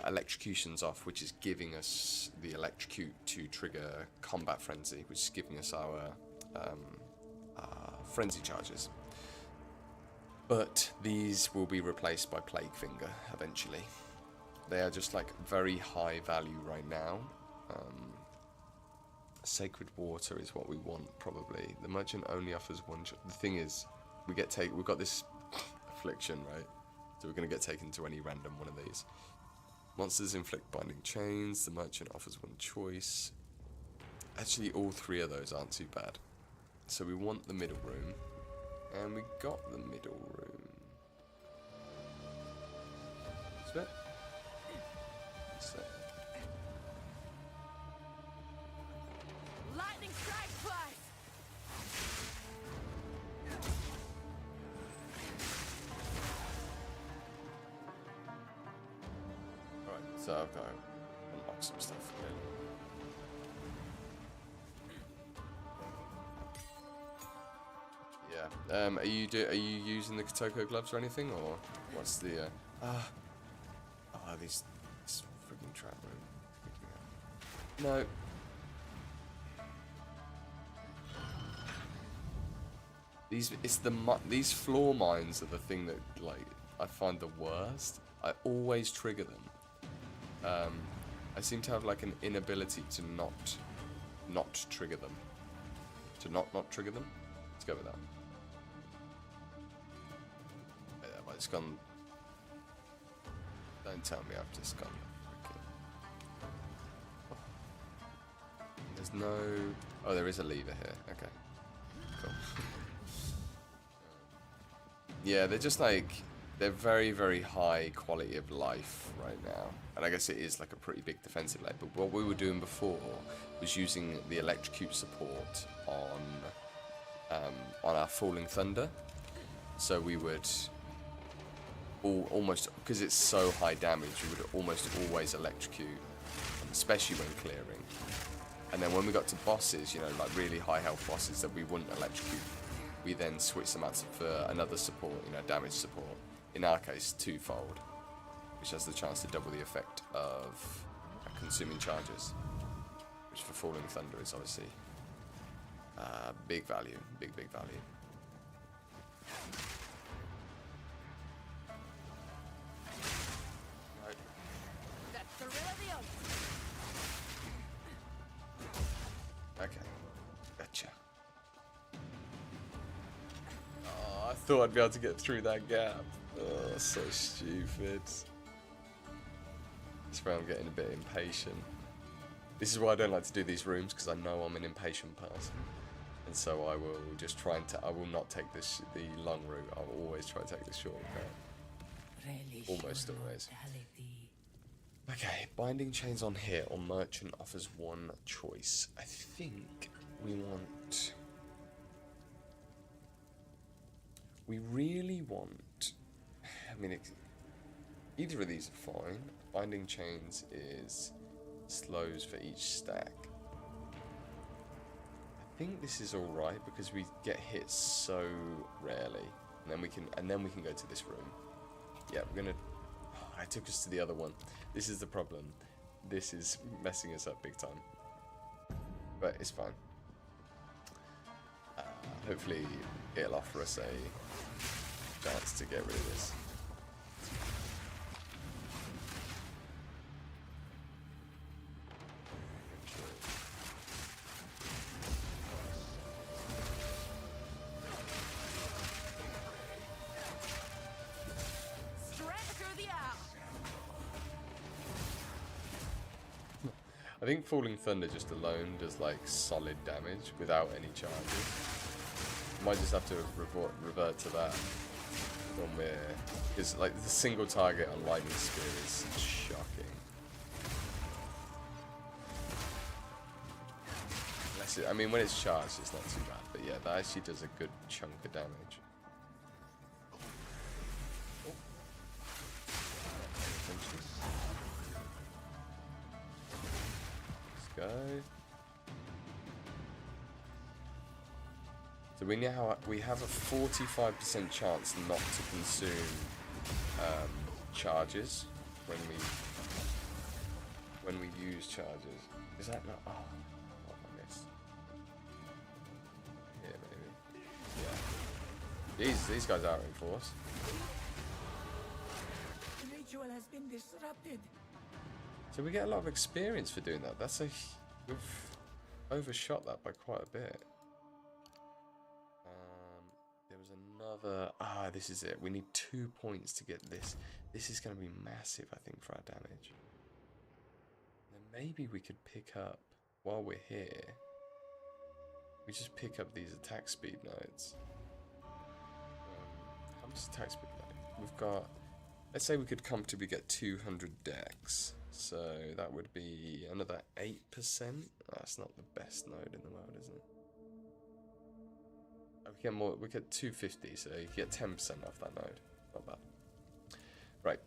electrocutions off, which is giving us the electrocute to trigger combat frenzy, which is giving us our frenzy charges. But these will be replaced by Plague Finger eventually. They are just like very high value right now. Sacred Water is what we want probably. The merchant only offers one. The thing is, we've got this affliction, right? So we're gonna get taken to any random one of these. Monsters inflict binding chains. The merchant offers one choice. Actually, all 3 of those aren't too bad. So we want the middle room. And we got the middle room. That's it. So I've got to unlock some stuff, clearly. Yeah. Are you using the Kotoko gloves or anything, or what's the this freaking trap room. No. These floor mines are the thing that like I find the worst. I always trigger them. I seem to have like an inability to not trigger them. To not trigger them. Let's go with that. I've just gone. Don't tell me I've just gone. There's no. Oh, there is a lever here. Okay. Cool. Yeah, they're just like. They're very, very high quality of life right now. And I guess it is like a pretty big defensive layer. But what we were doing before was using the electrocute support on our Falling Thunder. So we would almost, because it's so high damage, we would almost always electrocute, especially when clearing. And then when we got to bosses, you know, like really high health bosses that we wouldn't electrocute, we then switched them out for another support, you know, damage support. In our case, twofold, which has the chance to double the effect of consuming charges, which for Falling Thunder is obviously big value, big value. Right. That's the real deal. Okay, gotcha. Oh, I thought I'd be able to get through that gap. Oh, so stupid. That's where I'm getting a bit impatient. This is why I don't like to do these rooms, because I know I'm an impatient person. And so I will just try and I will not take the long route. I'll always try to take the short route. Almost always. Okay, binding chains on here or merchant offers one choice. I think we want... We really want... I mean, either of these are fine. Binding chains is slows for each stack. I think this is all right because we get hit so rarely, and then we can go to this room. Yeah, we're gonna. Oh, I took us to the other one. This is the problem. This is messing us up big time, but it's fine. Hopefully, it'll offer us a chance to get rid of this. I think Falling Thunder just alone does like solid damage without any charges. Might just have to revert to that when we're, because like the single target on Lightning Spear is shocking. Unless it, I mean, when it's charged, it's not too bad. But yeah, that actually does a good chunk of damage. Go. So we now have a 45% chance not to consume charges when we use charges. Is that not? Oh, what I miss? Yeah, maybe. Yeah. These guys are in force. The ritual has been disrupted. So we get a lot of experience for doing that. We've overshot that by quite a bit. There was another. This is it. We need 2 points to get this. This is going to be massive, I think, for our damage. And then maybe we could pick up while we're here. We just pick up these attack speed nodes. How much attack speed node? We've got. Let's say we could comfortably get 200 dex. So that would be another 8%. That's not the best node in the world, is it? We get more. We get 250, so you get 10% off that node. Not bad. Right.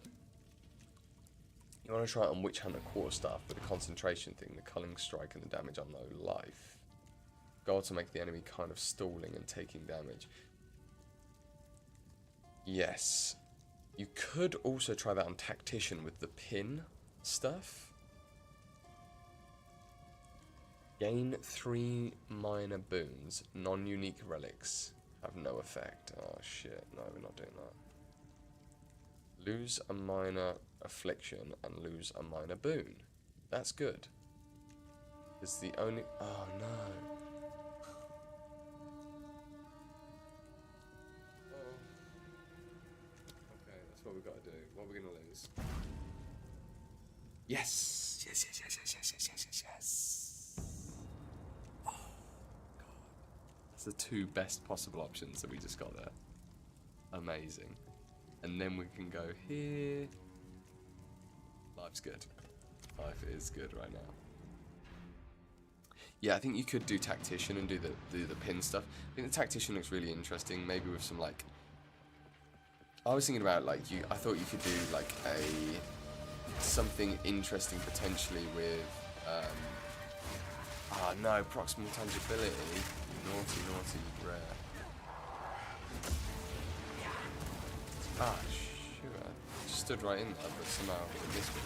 You want to try it on Witch Hunter Quarterstaff with the concentration thing, the culling strike, and the damage on low life. Goal to make the enemy kind of stalling and taking damage. Yes. You could also try that on Tactician with the pin stuff. Gain 3 minor boons. Non-unique relics have no effect. Oh shit, no, we're not doing that. Lose a minor affliction and lose a minor boon. That's good. It's the only... Oh no. What we've got to do. What we're going to lose. Yes! Yes, yes, yes, yes, yes, yes, yes, yes, yes. Oh, God. That's the 2 best possible options that we just got there. Amazing. And then we can go here. Life's good. Life is good right now. Yeah, I think you could do Tactician and do the pin stuff. I think the Tactician looks really interesting. Maybe with some, like... I was thinking about, like, I thought you could do, like, something interesting potentially with, no, proximal tangibility. Naughty, naughty, rare. Ah, shoot, I just stood right in there, but somehow it missed me.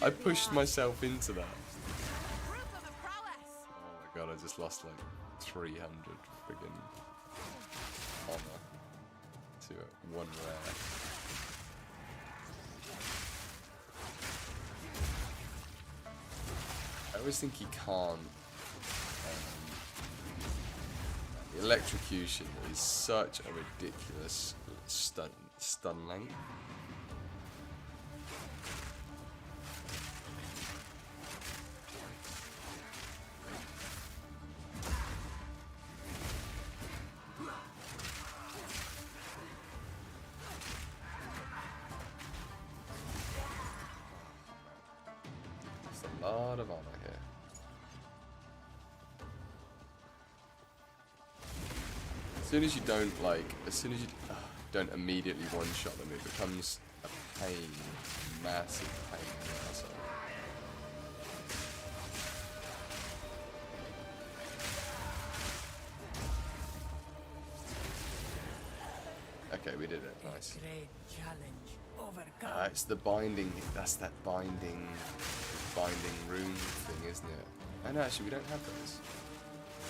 I pushed myself into that. Oh my god, I just lost, like, 300 friggin' honor to 1 rare. I always think he can't. The electrocution is such a ridiculous stun length. A lot of honor here. As soon as you don't don't immediately one-shot them, it becomes a pain, massive pain in the asshole. Okay, we did it. Nice. Great challenge overcome. It's the binding. That's that binding rune thing, isn't it? Oh no, actually we don't have those.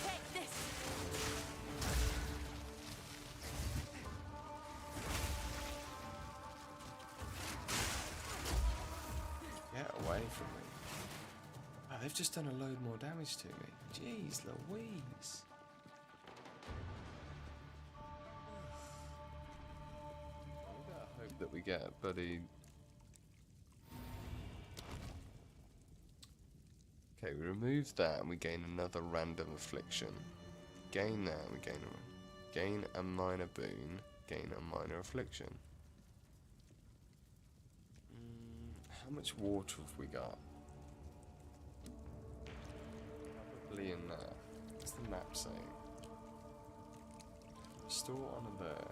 Take this. Get away from me. Oh, they've just done a load more damage to me. Jeez Louise. I hope that we get a buddy. Okay, we remove that and we gain another random affliction. Gain that and we gain a minor boon, gain a minor affliction. How much water have we got? Probably in there. What's the map saying? Store honor there.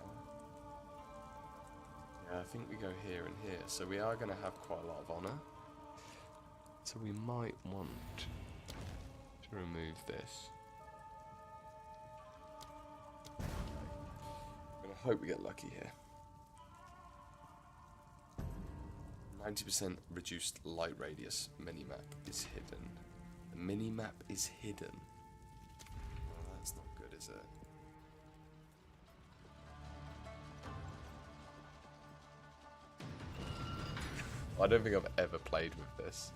Yeah, I think we go here and here. So we are going to have quite a lot of honor. So we might want to remove this. I'm going to hope we get lucky here. 90% reduced light radius minimap is hidden. The minimap is hidden. Well, that's not good, is it? I don't think I've ever played with this.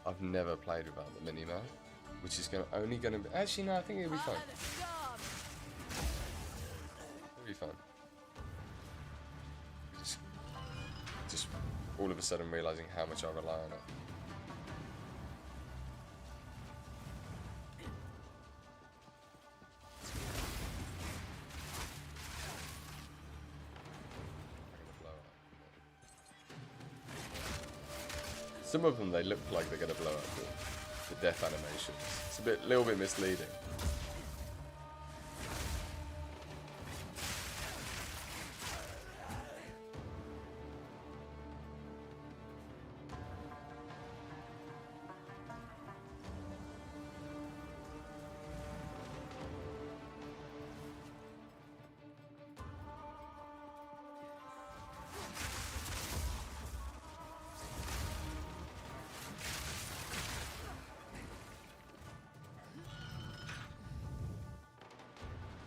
I've never played without the minimap, which is only going to be... Actually, no, I think it'll be fine. It'll be fine. Just all of a sudden realising how much I rely on it. Some of them, they look like they're going to blow up, but death animations. It's a little bit misleading.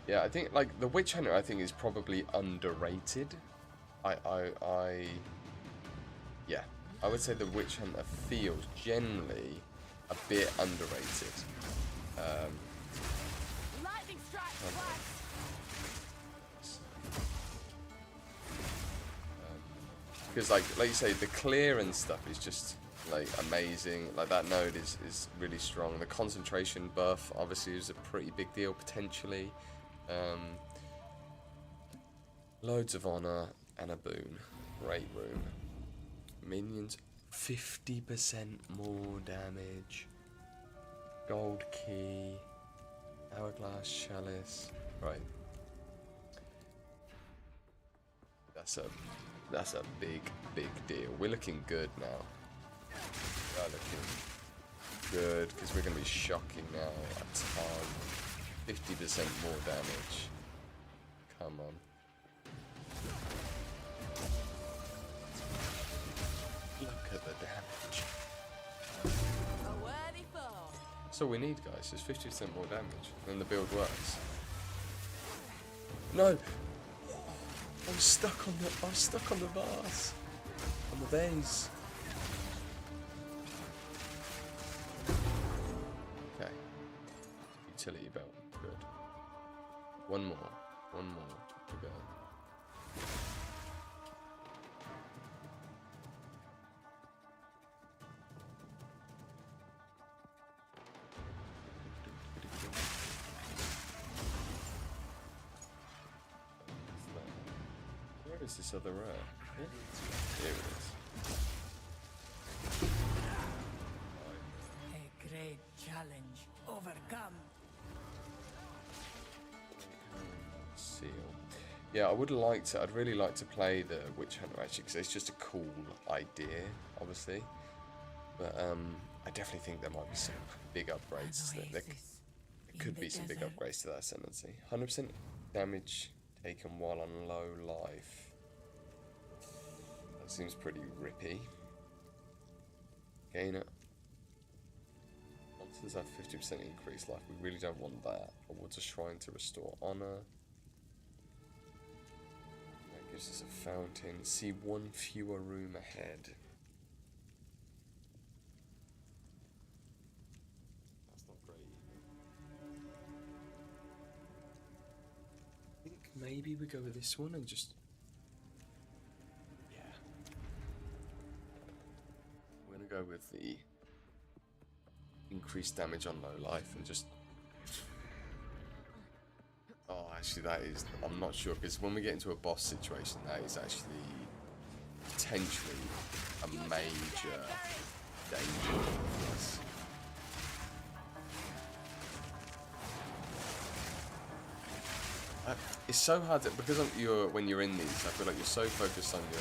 Yeah, I think like the Witch Hunter, I think is probably underrated. Yeah, I would say the Witch Hunter feels generally a bit underrated. Lightning strike twice. Because like you say, the clear and stuff is just like amazing. Like that node is really strong. The concentration buff obviously is a pretty big deal potentially. Loads of honor and a boon. Great room. Minions 50% more damage. Gold key. Hourglass chalice. Right. That's a big deal. We're looking good now. We are looking good because we're gonna be shocking now a ton. 50% more damage. Come on. Look at the damage. A worthy foe. That's all we need, guys. Is 50% more damage. Then the build works. No! I was stuck on the vase. On the base. Okay. Utility belt. Good. One more to go. Where is this other rare? Here it is. A great challenge overcome. Seal. Yeah, I'd really like to play the Witch Hunter actually, because it's just a cool idea, obviously. But I definitely think there might be some big upgrades. There could be some big upgrades to that Ascendancy. 100% damage taken while on low life. That seems pretty rippy. Gain it. Monsters have 50% increased life. We really don't want that. Awards a shrine to restore honor. That gives us a fountain. See one fewer room ahead. That's not great. I think maybe we go with this one and just... Yeah. We're gonna go with the increased damage on low life and just... Oh, actually that is... I'm not sure, because when we get into a boss situation, that is actually potentially a major danger for us. It's so hard to, because when you're in these, I feel like you're so focused on your,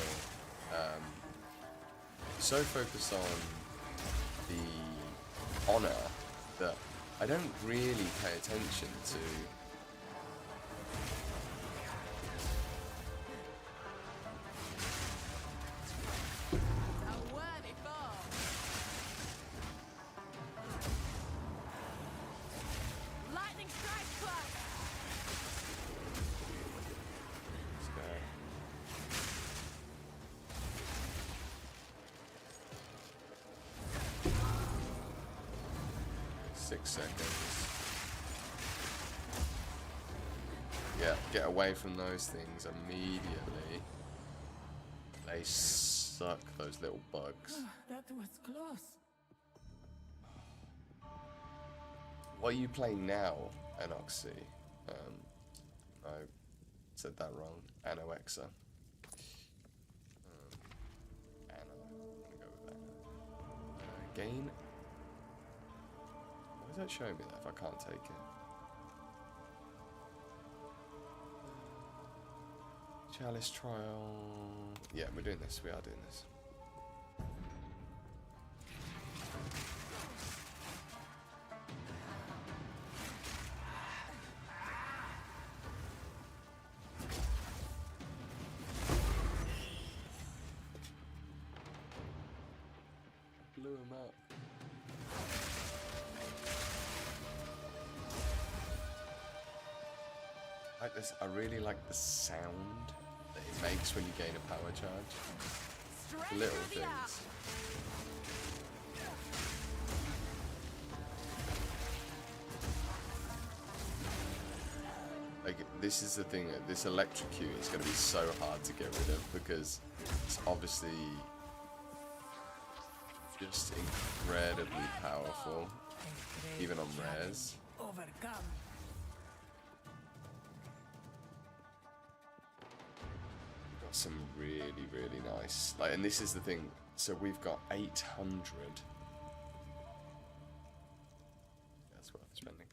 so focused on the honor that I don't really pay attention to. A worthy foe. Lightning strike twice. Let's go. 6 seconds. Yeah, get away from those things immediately. They suck, those little bugs. That was close. What are you playing now, Anoxy? I said that wrong. Anoexa. Anno. I'm gonna go with Anno. Gain does that show me that if I can't take it? Chalice trial. Yeah, we're doing this. We are doing this. Blew him up. Like this, I really like the sound that it makes when you gain a power charge. The little things. Like, this is the thing, this electrocute is going to be so hard to get rid of because it's obviously just incredibly powerful, even on rares. Overcome. Got some really, really nice, like, and this is the thing, so we've got 800. That's worth spending.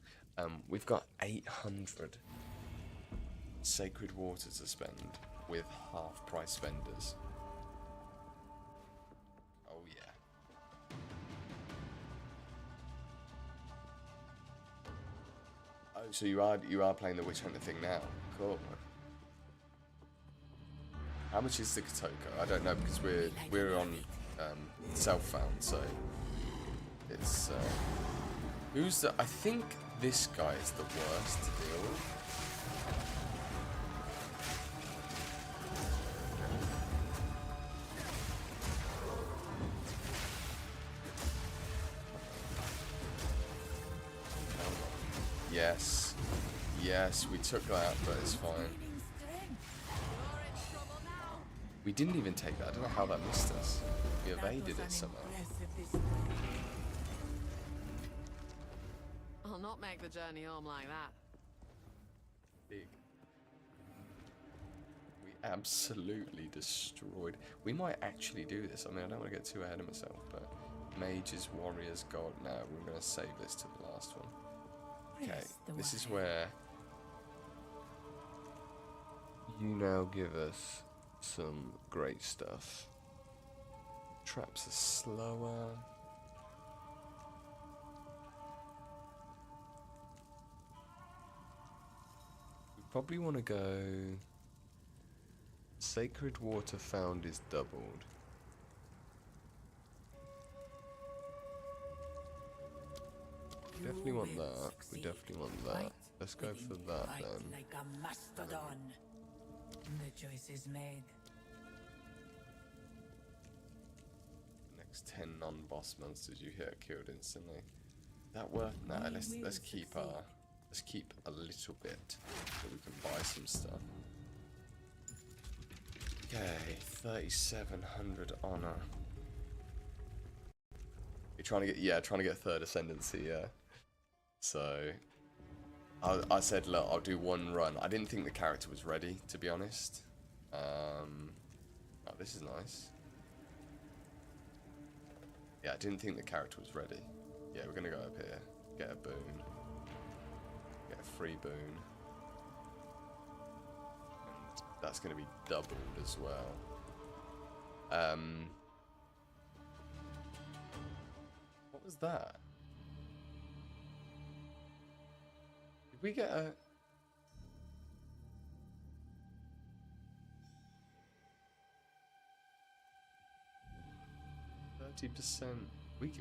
We've got 800 sacred water to spend with half price spenders. Oh yeah. Oh, so you are playing the Witch Hunter thing now? Cool. How much is the Kotoko? I don't know because we're on self-found, so it's who's the? I think this guy is the worst to deal with. Yes, yes, we took that, but it's fine. We didn't even take that. I don't know how that missed us. We evaded it somehow. I'll not make the journey home like that. Big. We absolutely destroyed. We might actually do this. I mean, I don't want to get too ahead of myself, but mages, warriors, god. No, we're going to save this to the last one. Okay, this is where you now give us some great stuff. Traps are slower. We probably want to go Sacred water found is doubled. We definitely want that. We definitely want that. Let's go for that then. Like a mastodon. The choice is made. Next 10 non-boss monsters you hit are killed instantly. That worth? Nah, let's keep a little bit so we can buy some stuff. Okay, 3,700 honor. You're trying to get trying to get third ascendancy, yeah. So I said, look, I'll do one run. I didn't think the character was ready, to be honest. Oh, this is nice. Yeah, I didn't think the character was ready. Yeah, we're gonna go up here, get a boon, get a free boon. And that's gonna be doubled as well. What was that? Did we get a... %.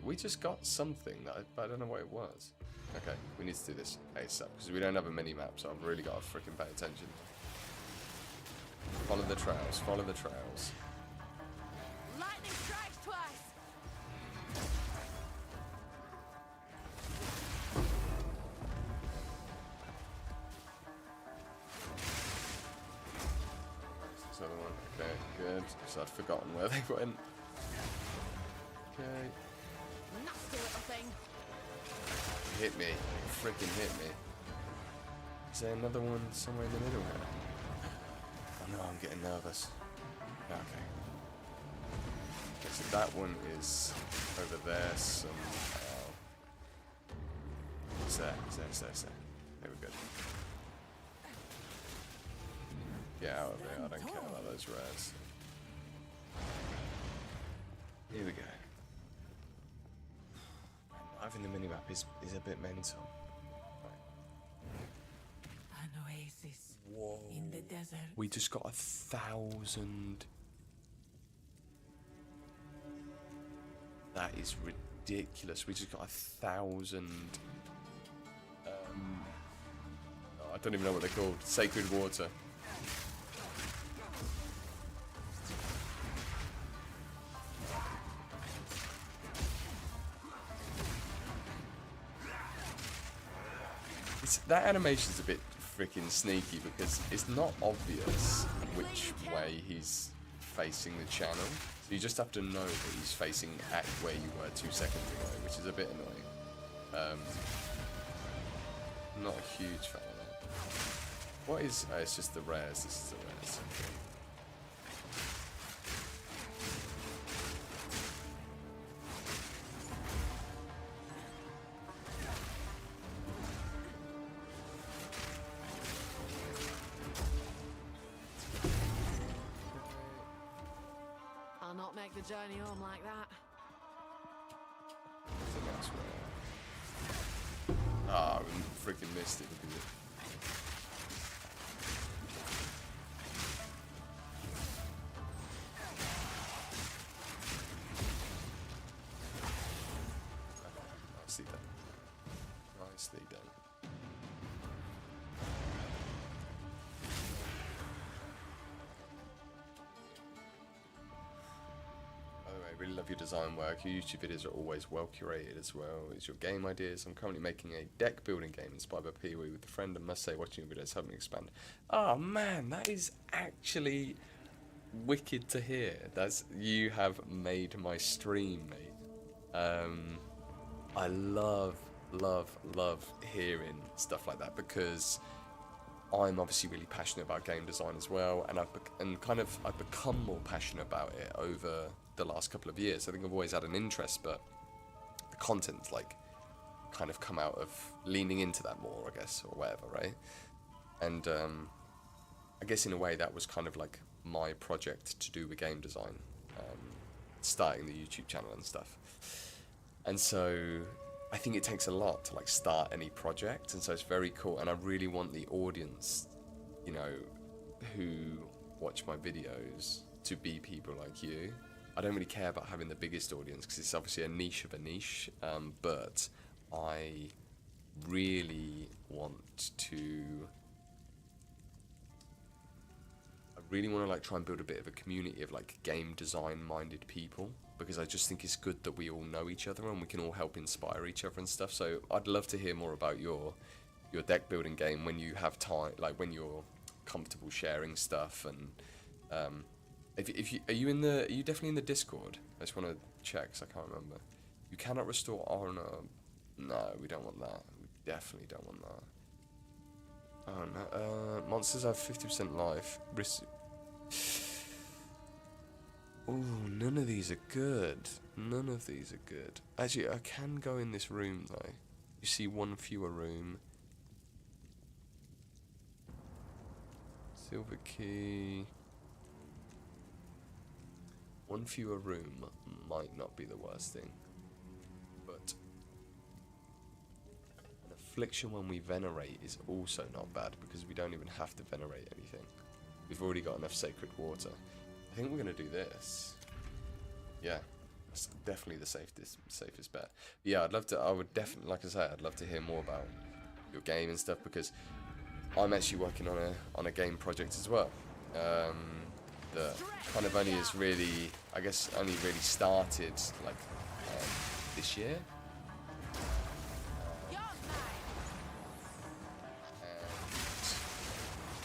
We just got something that I don't know what it was. Okay, we need to do this ASAP because we don't have a mini map, so I've really got to freaking pay attention. Follow the trails. Follow the trails. Lightning strikes twice. This other one. Okay, good. So I'd forgotten where they went. Okay. Nasty little thing. Hit me. Freaking hit me. Is there another one somewhere in the middle here? Oh no, I'm getting nervous. Okay. Okay, so that one is over there somehow. there. There we go. Get out of there. I don't care about those rares. Here we go. Having the minimap is a bit mental. An oasis Whoa. in the desert. We just got 1,000. That is ridiculous. We just got 1,000. I don't even know what they're called. Sacred water. That animation's a bit freaking sneaky because it's not obvious which way he's facing the channel. So you just have to know that he's facing at where you were 2 seconds ago, which is a bit annoying. I'm not a huge fan of that. What is... Oh, it's just the rares. This is the rares. I'll not make the journey home like that. That's rare. Ah, we freaking missed it. Look at it. Nicely done. Nicely done. By the way, I really love your design work. Your YouTube videos are always well curated as well as your game ideas. I'm currently making a deck building game inspired by PoE with a friend, and must say watching your videos helped me expand. Oh man, that is actually wicked to hear. You have made my stream, mate. I love hearing stuff like that because I'm obviously really passionate about game design as well, and I've become more passionate about it over the last couple of years. I think I've always had an interest, but the content's like kind of come out of leaning into that more, I guess, or whatever, right? And I guess in a way that was kind of like my project to do with game design, starting the YouTube channel and stuff. And so I think it takes a lot to like start any project, and so it's very cool, and I really want the audience, you know, who watch my videos to be people like you. I don't really care about having the biggest audience because it's obviously a niche of a niche, but I really want to like try and build a bit of a community of like game design minded people, because I just think it's good that we all know each other and we can all help inspire each other and stuff. So I'd love to hear more about your deck building game when you have time, like when you're comfortable sharing stuff. And are you definitely in the Discord? I just want to check 'cause I can't remember. You cannot restore honor. No, we don't want that. We definitely don't want that. Oh no. Monsters have 50% life. Ooh, none of these are good. None of these are good. Actually, I can go in this room though. You see one fewer room. Silver key. One fewer room might not be the worst thing. But an affliction when we venerate is also not bad, because we don't even have to venerate anything. We've already got enough sacred water. I think we're going to do this. Yeah, that's definitely the safest bet. But yeah, I would definitely, like I say, I'd love to hear more about your game and stuff, because I'm actually working on a game project as well. That kind of only has really, I guess, only really started like this year.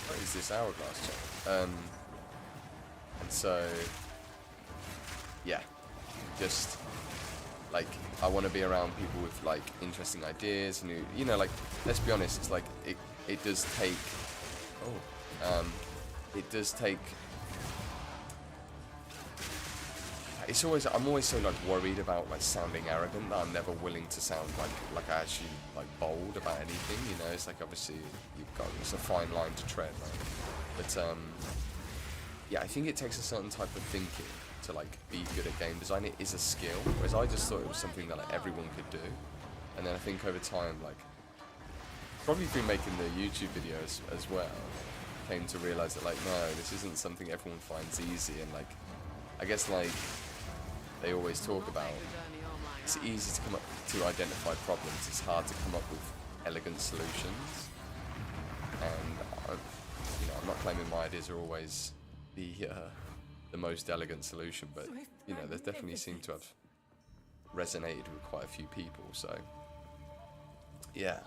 What is this hourglass check? And so, yeah, just like I want to be around people with like interesting ideas and who, you know, like, let's be honest, it's like it does take it's always, I'm always so like worried about like sounding arrogant that I'm never willing to sound like I actually like bold about anything, you know. It's like obviously it's a fine line to tread, right? But yeah, I think it takes a certain type of thinking to like be good at game design. It is a skill, whereas I just thought it was something that like everyone could do. And then I think over time, like probably through making the YouTube videos as well, came to realize that like no, this isn't something everyone finds easy. And like I guess like they always talk about, it's easy to come up to identify problems, it's hard to come up with elegant solutions. And you know, I'm not claiming my ideas are always the most elegant solution, but you know, they definitely seem to have resonated with quite a few people. So yeah,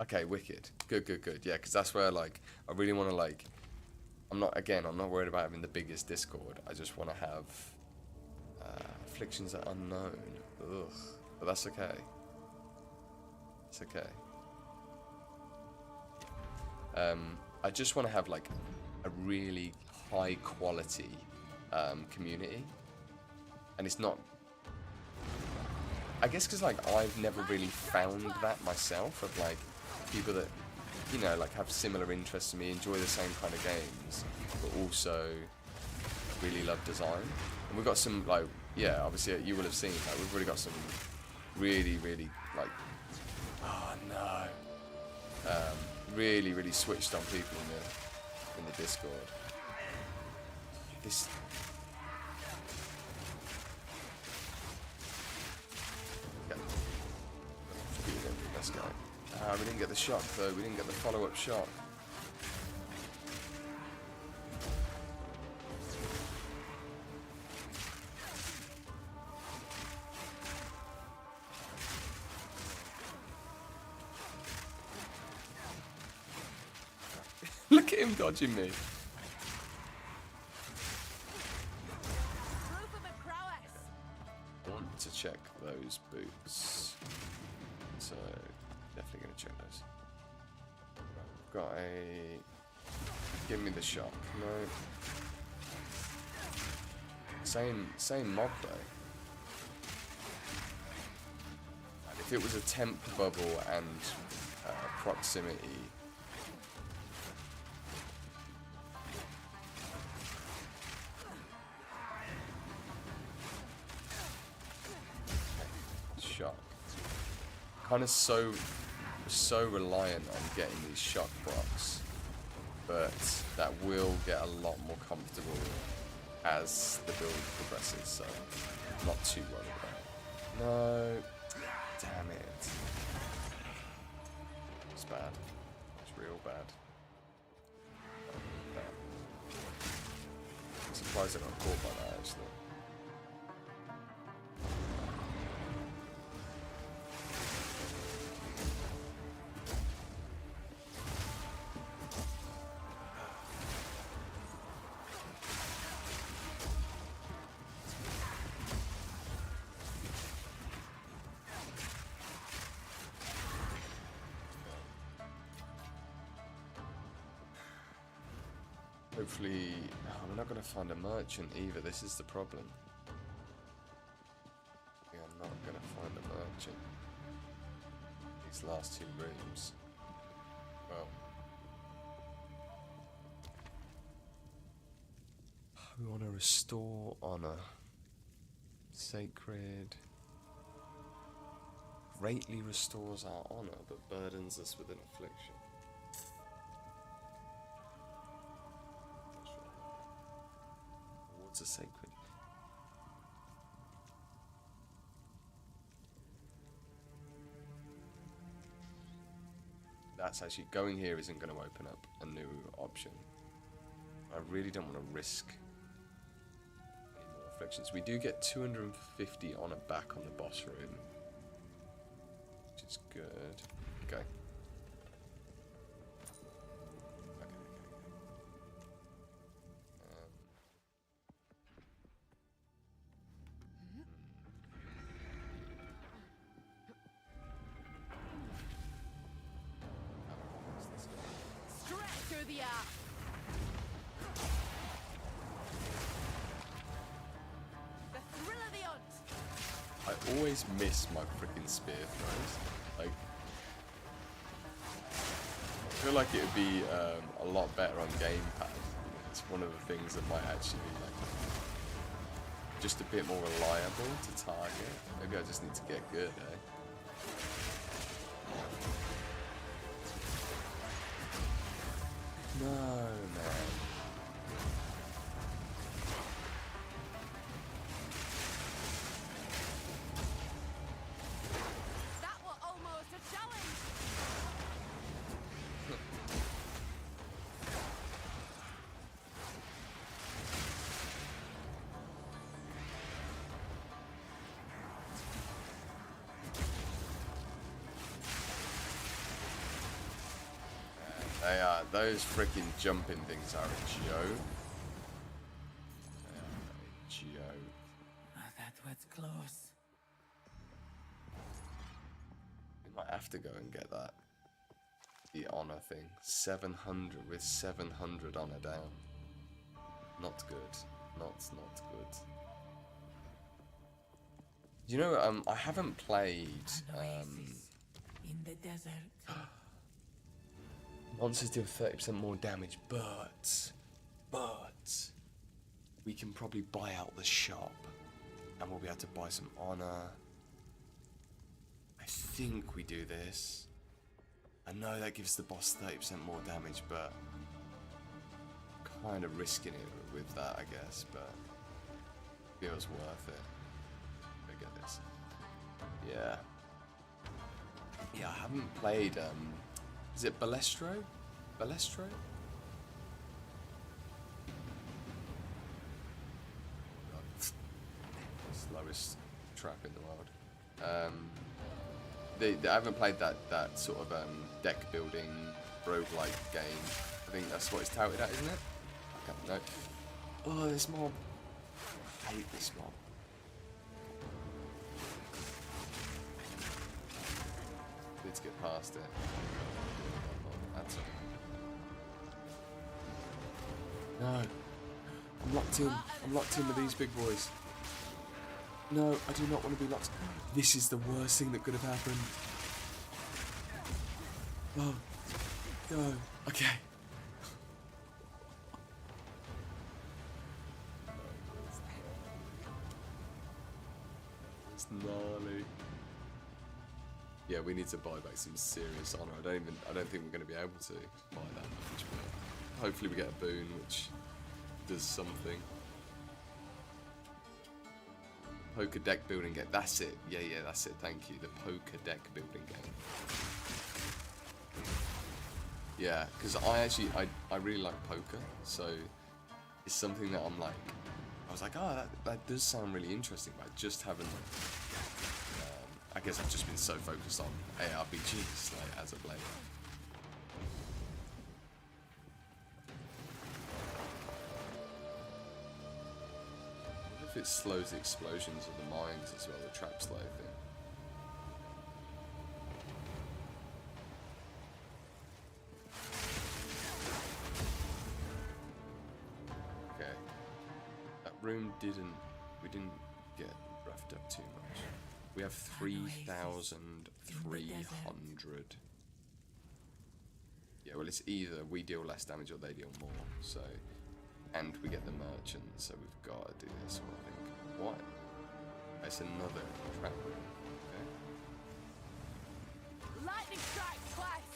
okay, wicked, good. Yeah, because that's where like I really want to like. I'm not worried about having the biggest Discord. I just want to have afflictions are unknown. Ugh, but that's okay. It's okay. I just want to have like a really high quality community, and it's not. I guess because like I've never really found that myself, of like people that, you know, like have similar interests to me, enjoy the same kind of games, but also really love design. And we've got some like, yeah, obviously you will have seen that we've really got some really like, oh no, really switched on people in the Discord. This. Okay. Let's go. We didn't get the shot though, we didn't get the follow-up shot. Look at him dodging me. I want to check those boots. So definitely gonna check those. Right, got a. Give me the shock. No. Same mob though. And if it was a temp bubble and proximity. Shock. Kind of so reliant on getting these shock procs, but that will get a lot more comfortable as the build progresses, so not too worried about it. No, damn it. It's bad. It's real bad. I'm surprised I got caught by that actually. Hopefully, we're not going to find a merchant either. This is the problem. We are not going to find a merchant. These last two rooms. Well, we want to restore honor. Sacred. Greatly restores our honor, but burdens us with an affliction. A sacred. That's actually going here isn't going to open up a new option. I really don't want to risk any more afflictions. We do get 250 honor back on the boss room, which is good. Okay. always miss my freaking spear throws. Like, I feel like it would be a lot better on gamepad. It's one of the things that might actually be like just a bit more reliable to target. Maybe I just need to get good, eh? No, man. That was almost a challenge. They are, those freaking jumping things are a joke. They are a joke. That was close. We might have to go and get that. The honor thing. 700 with 700 honor down. Not good. Not good. You know, I haven't played In the desert. monsters deal 30% more damage, but we can probably buy out the shop and we'll be able to buy some honor. I think we do this. I know that gives the boss 30% more damage, but kind of risking it with that, I guess, but feels worth it. Look at this. Yeah. Yeah, I haven't played, is it Balestro? Balestro? Slowest trap in the world. I haven't played that sort of deck building roguelike game. I think that's what it's touted at, isn't it? I can't know. Oh, this mob. I hate this mob. Let's get past it. That's all. No. I'm locked in. I'm locked in with these big boys. No, I do not want to be locked. This is the worst thing that could have happened. Oh. No. Okay. It's gnarly. Yeah, we need to buy back some serious honor. I don't think we're going to be able to buy that much, but hopefully we get a boon which does something. Poker deck building game. That's it. Yeah, that's it. Thank you. The poker deck building game. Yeah, because I really like poker, so it's something that I'm like, I was like, oh, that does sound really interesting, but I just haven't. I guess I've just been so focused on ARPGs like as of late. If it slows the explosions of the mines as well, the trap slow thing. Okay. That room we didn't get roughed up too much. We have 3,300. Yeah, well it's either we deal less damage or they deal more, so... And we get the merchant, so we've got to do this one, I think. What? It's another trap room. Okay. Lightning strike twice.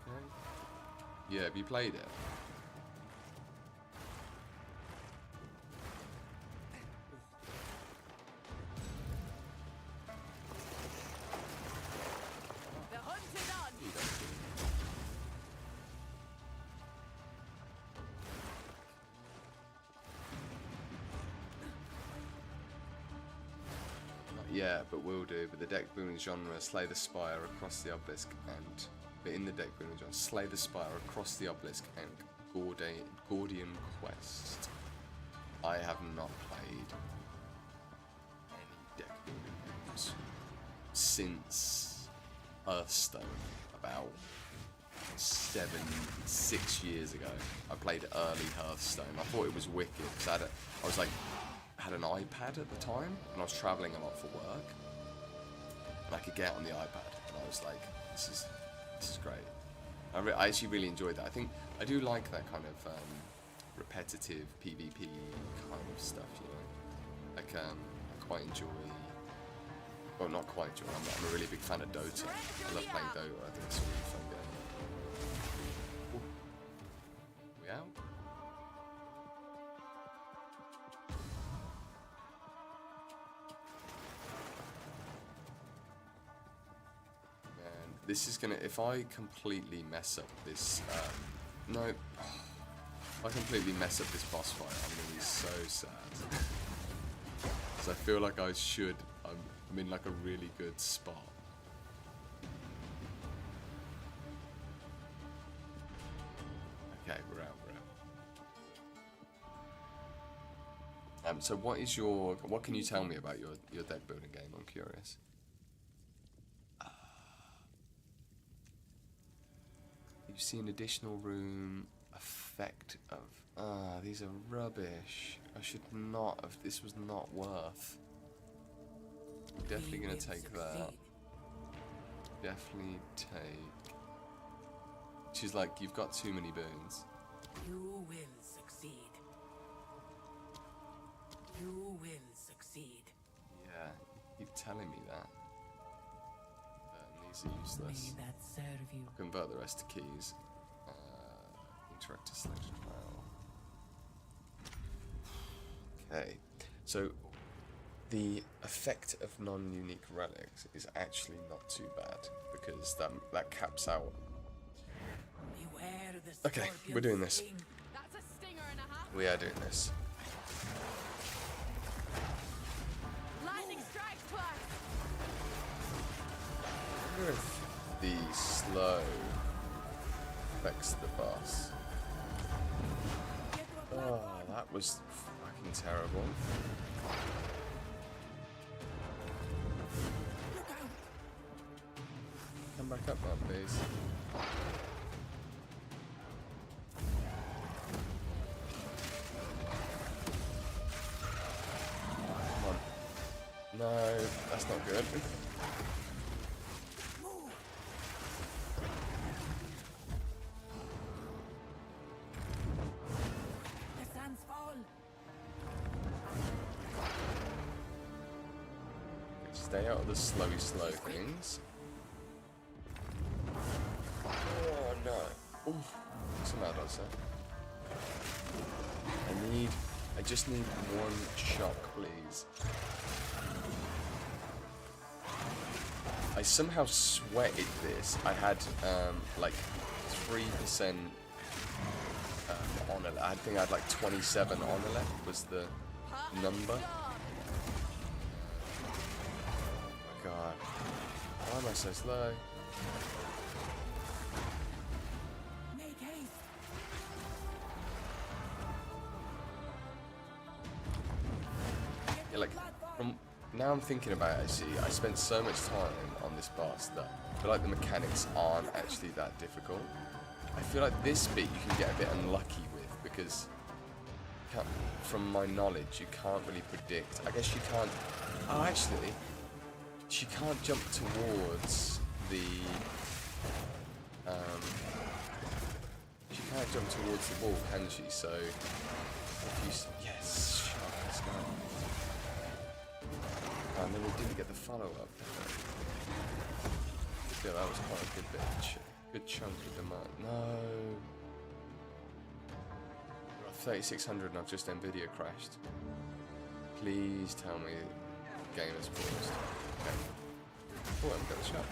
Okay. Yeah, have you played it? The hunt is on. Yeah, but we'll do. But the deck building genre, slay the spire across the obelisk, and but in the deck building genre, slay the spire across the obelisk and Gordian Quest. I have not played any deck building games since Hearthstone about 6 years ago. I played early Hearthstone. I thought it was wicked because I was like, had an iPad at the time, and I was traveling a lot for work, and I could get on the iPad, and I was like, this is great. I actually really enjoyed that. I think I do like that kind of repetitive PvP kind of stuff, you know. Like I quite enjoy. Well, not quite enjoy. I'm a really big fan of Dota. I love playing Dota. I think it's a really fun game. Ooh. We out? This is gonna, if I completely mess up this, no, if I completely mess up this boss fight, I'm gonna be so sad. So I feel like I should, I'm in like a really good spot. Okay, we're out. So what can you tell me about your deck building game? I'm curious. You see an additional room, effect of, these are rubbish. I should not have, this was not worth. I'm definitely gonna take that. Definitely take. She's like, you've got too many boons. You will succeed. You will succeed. Yeah, you keep telling me that. These are useless. May that serve you. I'll convert the rest to keys. Interactive selection file. Okay, so the effect of non-unique relics is actually not too bad because that caps out. Beware the Okay, we're doing this. That's a stinger and a half. We are doing this. Lightning strike twice. I wonder if the slow affects the boss. Oh, that was fucking terrible. Come back up now, please. Come on. No, that's not good. Stay out of the slow things. Oh no. Ooh, somehow does that. I just need one shock, please. I somehow sweated this. I had like 3% honor. I think I had like 27 honor left was the number. God, why am I so slow? Make haste. Yeah, like from now I'm thinking about it. Actually, I spent so much time on this boss that I feel like the mechanics aren't actually that difficult. I feel like this bit you can get a bit unlucky with because, from my knowledge, you can't really predict. I guess you can't. Oh, actually. She can't jump towards the. She can't jump towards the wall, can she? So, if you yes, shot, let's go. And then we didn't get the follow-up. Yeah, that was quite a good bit, good chunk of the map. No. We're at 3600 and I've just Nvidia crashed. Please tell me the game is paused. Okay. Oh, I haven't got a shot.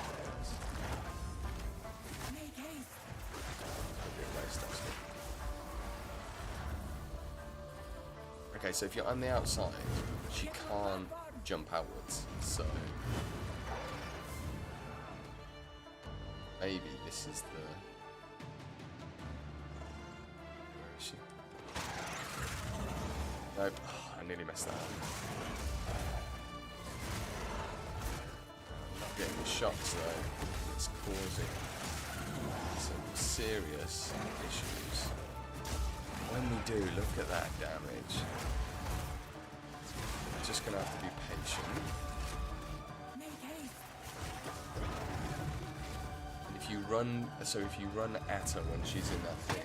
Make haste. That'll be a waste, actually. Okay, so if you're on the outside, she can't jump outwards, so maybe this is the. Where is she? Nope. Oh, I nearly messed that up. Getting the shots though, it's causing some serious issues. When we do, look at that damage. just gonna have to be patient. And if you run, so if you run at her when she's in that thing.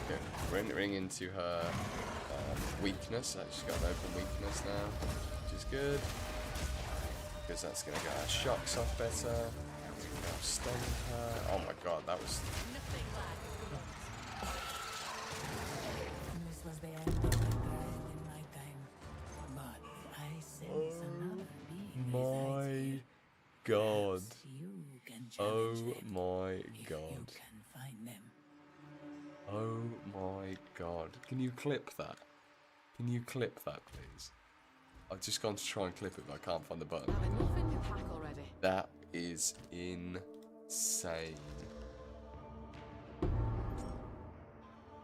Okay, we're entering into her weakness. She's got an open weakness now, which is good. Because that's going to get her shocks off better. Stun her. Oh my god, that was... This was the end of my grind in my time. But I sense another being My god. you can Oh challenge them my if god. you can find them. Oh my god. Can you clip that? Can you clip that, please? I've just gone to try and clip it, but I can't find the button. Have enough in your pack already. That is insane.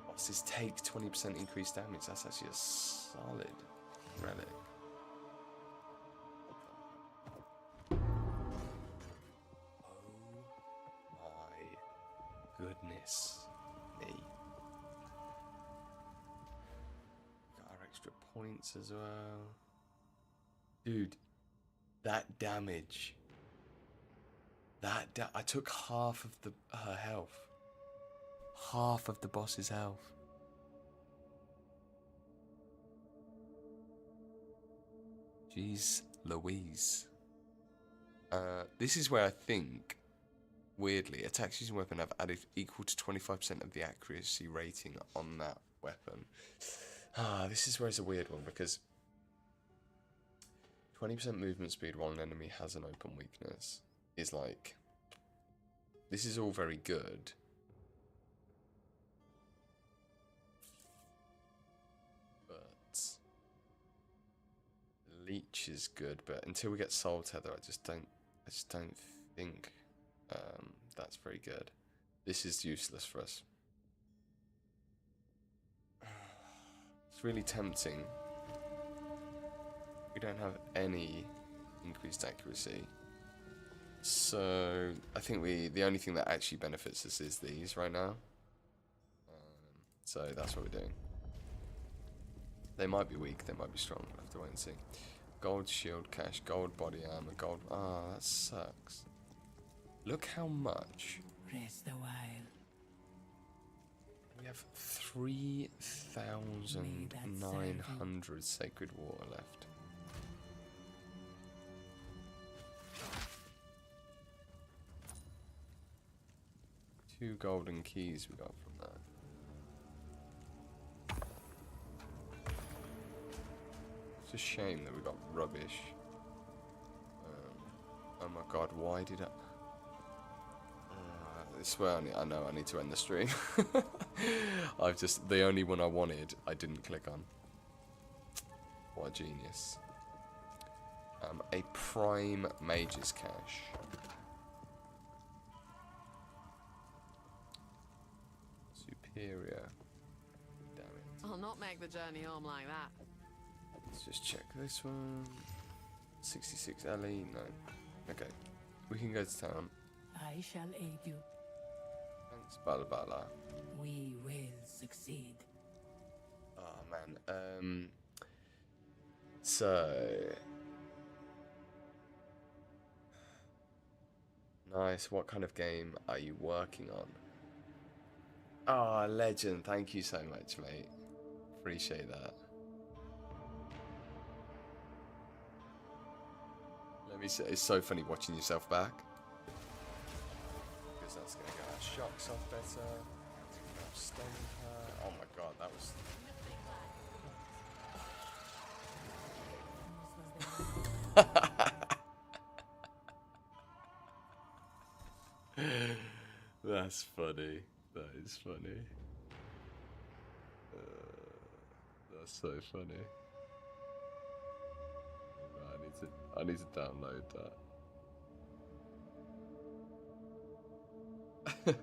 Bosses take 20% increased damage. That's actually a solid relic. Oh my goodness me. Got our extra points as well. Dude, that damage. I took half of her health. Half of the boss's health. Jeez Louise. This is where I think, weirdly, attacks using weapon have added equal to 25% of the accuracy rating on that weapon. This is where it's a weird one, because 20% movement speed while an enemy has an open weakness is like... This is all very good. But... Leech is good, but until we get Soul Tether, I just don't think that's very good. This is useless for us. It's really tempting. We don't have any increased accuracy. So I think the only thing that actually benefits us is these right now. So that's what we're doing. They might be weak, they might be strong. We'll have to wait and see. Gold shield cache, gold body armor, gold... that sucks. Look how much. Rest a while. We have 3,900 sacred water left. Two golden keys we got from that. It's a shame that we got rubbish. Oh my god, why did I... I swear I know I need to end the stream. The only one I wanted, I didn't click on. What a genius. A prime mage's cache. Superior. Damn it. I'll not make the journey home like that. Let's just check this one. 66 LE, no. Okay. We can go to town. I shall aid you. Thanks, Balabala. We will succeed. Oh man. So nice. What kind of game are you working on? Oh, legend. Thank you so much, mate. Appreciate that. Let me say, it's so funny watching yourself back. Because that's going to get our shocks off better. Stun her. Oh my god, that was... That's funny. That is funny. That's so funny. I need to download that. I'm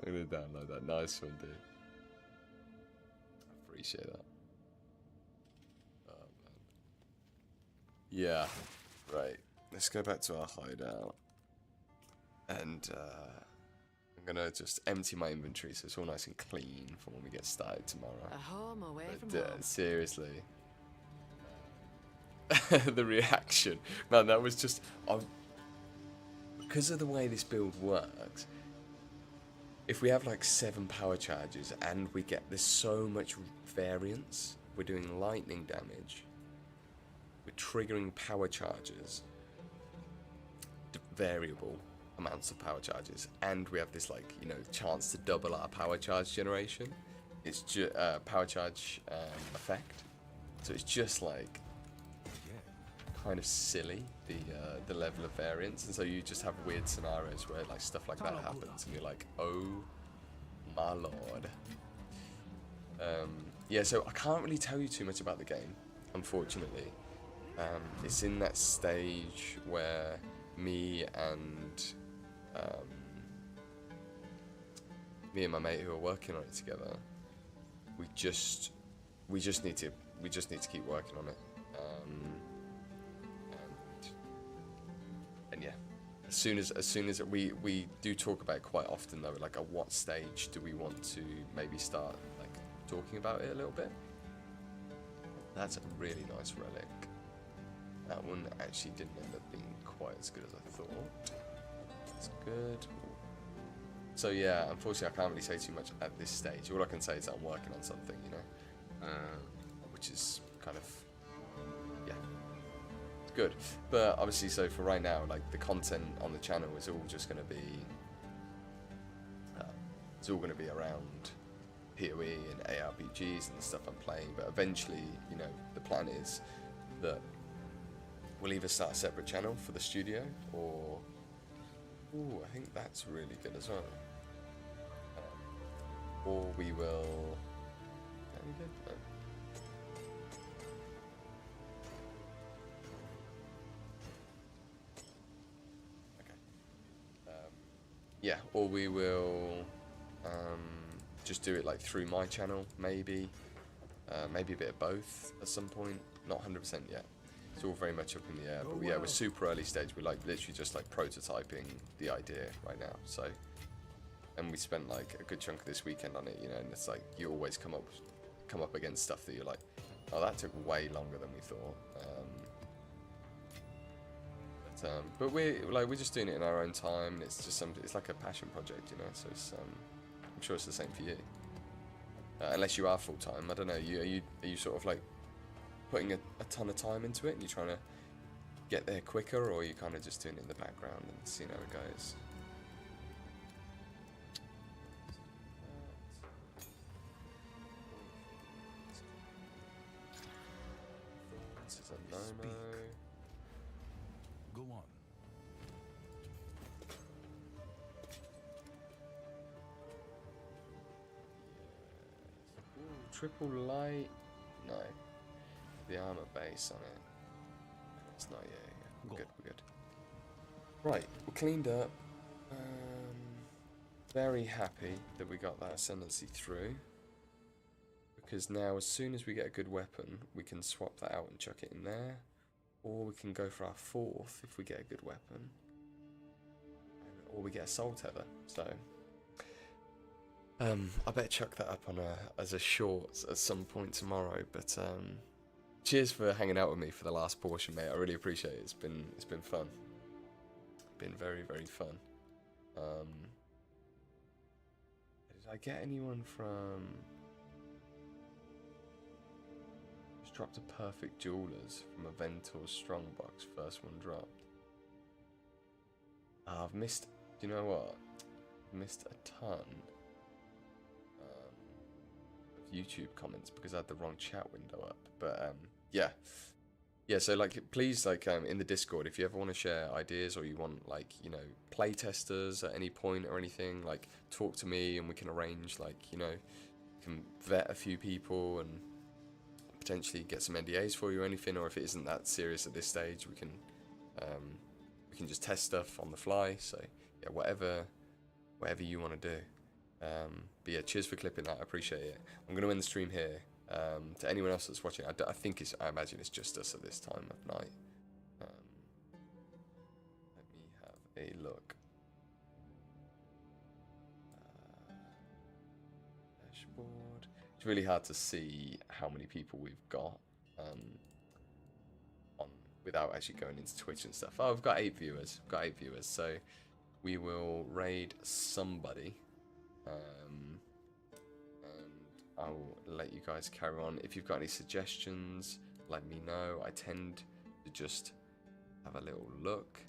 gonna download that. Nice one, dude. I appreciate that. Oh man. Yeah. Right. Let's go back to our hideout. And I'm gonna just empty my inventory so it's all nice and clean for when we get started tomorrow. A home away from But, home. seriously. The reaction. Man, that was just... because of the way this build works, if we have like 7 power charges and we get... there's so much variance. We're doing lightning damage. We're triggering power charges. Variable amounts of power charges. And we have this like, you know, chance to double our power charge generation. It's just power charge effect. So it's just like... kind of silly, the level of variance, and so you just have weird scenarios where like stuff like that happens and you're like, oh my lord. Yeah, so I can't really tell you too much about the game, unfortunately. It's in that stage where me and my mate who are working on it together, we just need to keep working on it. And yeah, as soon as we do talk about it quite often though, like at what stage do we want to maybe start like talking about it a little bit. That's a really nice relic. That one actually didn't end up being quite as good as I thought. That's good. So yeah, unfortunately I can't really say too much at this stage. All I can say is that I'm working on something, you know, which is kind of, yeah, it's good. But obviously, so for right now, like the content on the channel is all just going to be, it's all going to be around PoE and ARPGs and the stuff I'm playing. But eventually, you know, the plan is that we'll either start a separate channel for the studio, or ooh, I think that's really good as well. Or we will. Very good. No. Okay. Yeah, or we will just do it like through my channel, maybe. Maybe a bit of both at some point. Not 100% yet. It's all very much up in the air. But yeah, we're super early stage. We're like literally just like prototyping the idea right now. So, and we spent like a good chunk of this weekend on it, you know. And it's like you always come up against stuff that you're like, oh, that took way longer than we thought. But we're just doing it in our own time. And it's just it's like a passion project, you know. So it's I'm sure it's the same for you. Unless you are full time, I don't know. Are you sort of like putting a ton of time into it and you're trying to get there quicker, or are you kind of just doing it in the background and seeing how it goes? This is a no-no. Go on. Ooh, triple light. No. The armor base on it. It's not, yeah. We're good. Right, we're cleaned up. Very happy that we got that Ascendancy through. Because now, as soon as we get a good weapon, we can swap that out and chuck it in there. Or we can go for our 4th if we get a good weapon. Or we get a soul tether. So, I better chuck that up on as a short at some point tomorrow. But cheers for hanging out with me for the last portion, mate. I really appreciate it. It's been fun. Been very, very fun. Did I get anyone from? Just dropped a perfect jewelers from a Ventor Strongbox. First one dropped. I've missed. Do you know what? I've missed a ton of YouTube comments because I had the wrong chat window up. But yeah. So like, please, like, in the Discord, if you ever want to share ideas or you want, like, you know, play testers at any point or anything, like, talk to me and we can arrange, like, you know, can vet a few people and potentially get some NDAs for you or anything. Or if it isn't that serious at this stage, we can just test stuff on the fly. So yeah, whatever you want to do. But yeah, cheers for clipping that. I appreciate it. I'm going to end the stream here. To anyone else that's watching, I imagine it's just us at this time of night. Let me have a look. really hard to see how many people we've got on without actually going into Twitch and stuff. Oh, I've got 8 viewers. I've got 8 viewers, so we will raid somebody. And I'll let you guys carry on. If you've got any suggestions, let me know. I tend to just have a little look.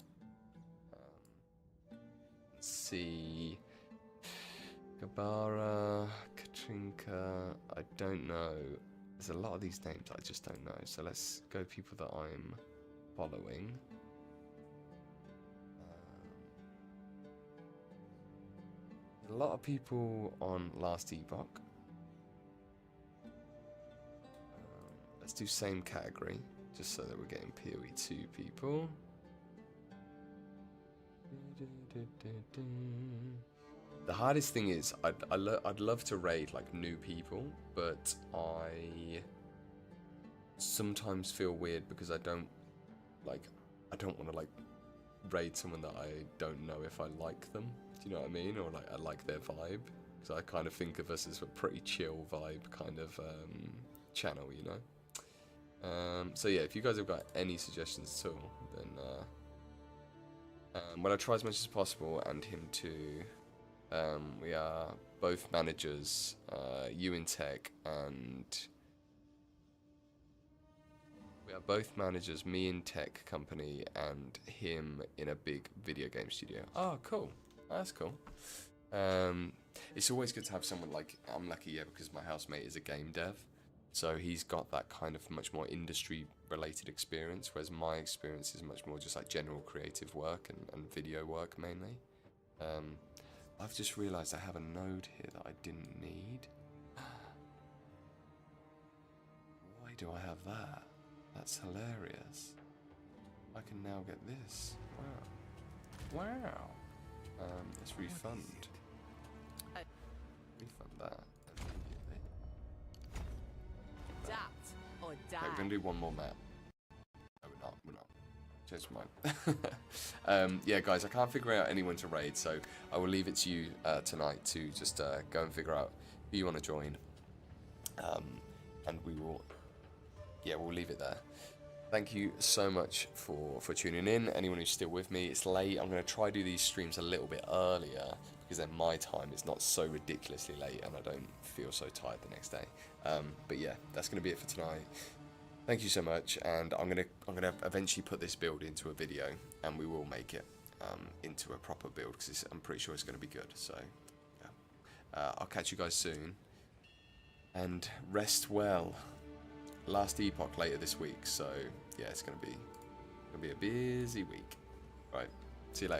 See. Gabara, Katrinka, I don't know. There's a lot of these names I just don't know. So let's go people that I'm following. A lot of people on Last Epoch. Let's do same category, just so that we're getting PoE 2 people. The hardest thing is, I'd love to raid like new people, but I sometimes feel weird because I don't want to like raid someone that I don't know if I like them. Do you know what I mean? Or like I like their vibe, because I kind of think of us as a pretty chill vibe kind of channel, you know. So yeah, if you guys have got any suggestions at all, then when I try as much as possible, and him too. We are both managers, you in tech, and we are both managers, me in tech company and him in a big video game studio. Oh, cool. That's cool. It's always good to have someone like, I'm lucky, yeah, because my housemate is a game dev, so he's got that kind of much more industry related experience, whereas my experience is much more just like general creative work and video work mainly. I've just realised I have a node here that I didn't need. Why do I have that? That's hilarious. I can now get this. Wow. Wow. Let's refund. Refund that immediately. Adapt or die. Okay, we're going to do one more map. No, we're not. Change my mind. Yeah, guys, I can't figure out anyone to raid, so I will leave it to you tonight to just go and figure out who you want to join. And we will, yeah, we'll leave it there. Thank you so much for tuning in. Anyone who's still with me, it's late. I'm going to try do these streams a little bit earlier, because then my time is not so ridiculously late and I don't feel so tired the next day. But yeah, that's going to be it for tonight. Thank you so much, and I'm gonna eventually put this build into a video, and we will make it into a proper build, because I'm pretty sure it's going to be good. So yeah, I'll catch you guys soon, and rest well. Last Epoch later this week, so yeah, it's gonna be a busy week. Right, see you later.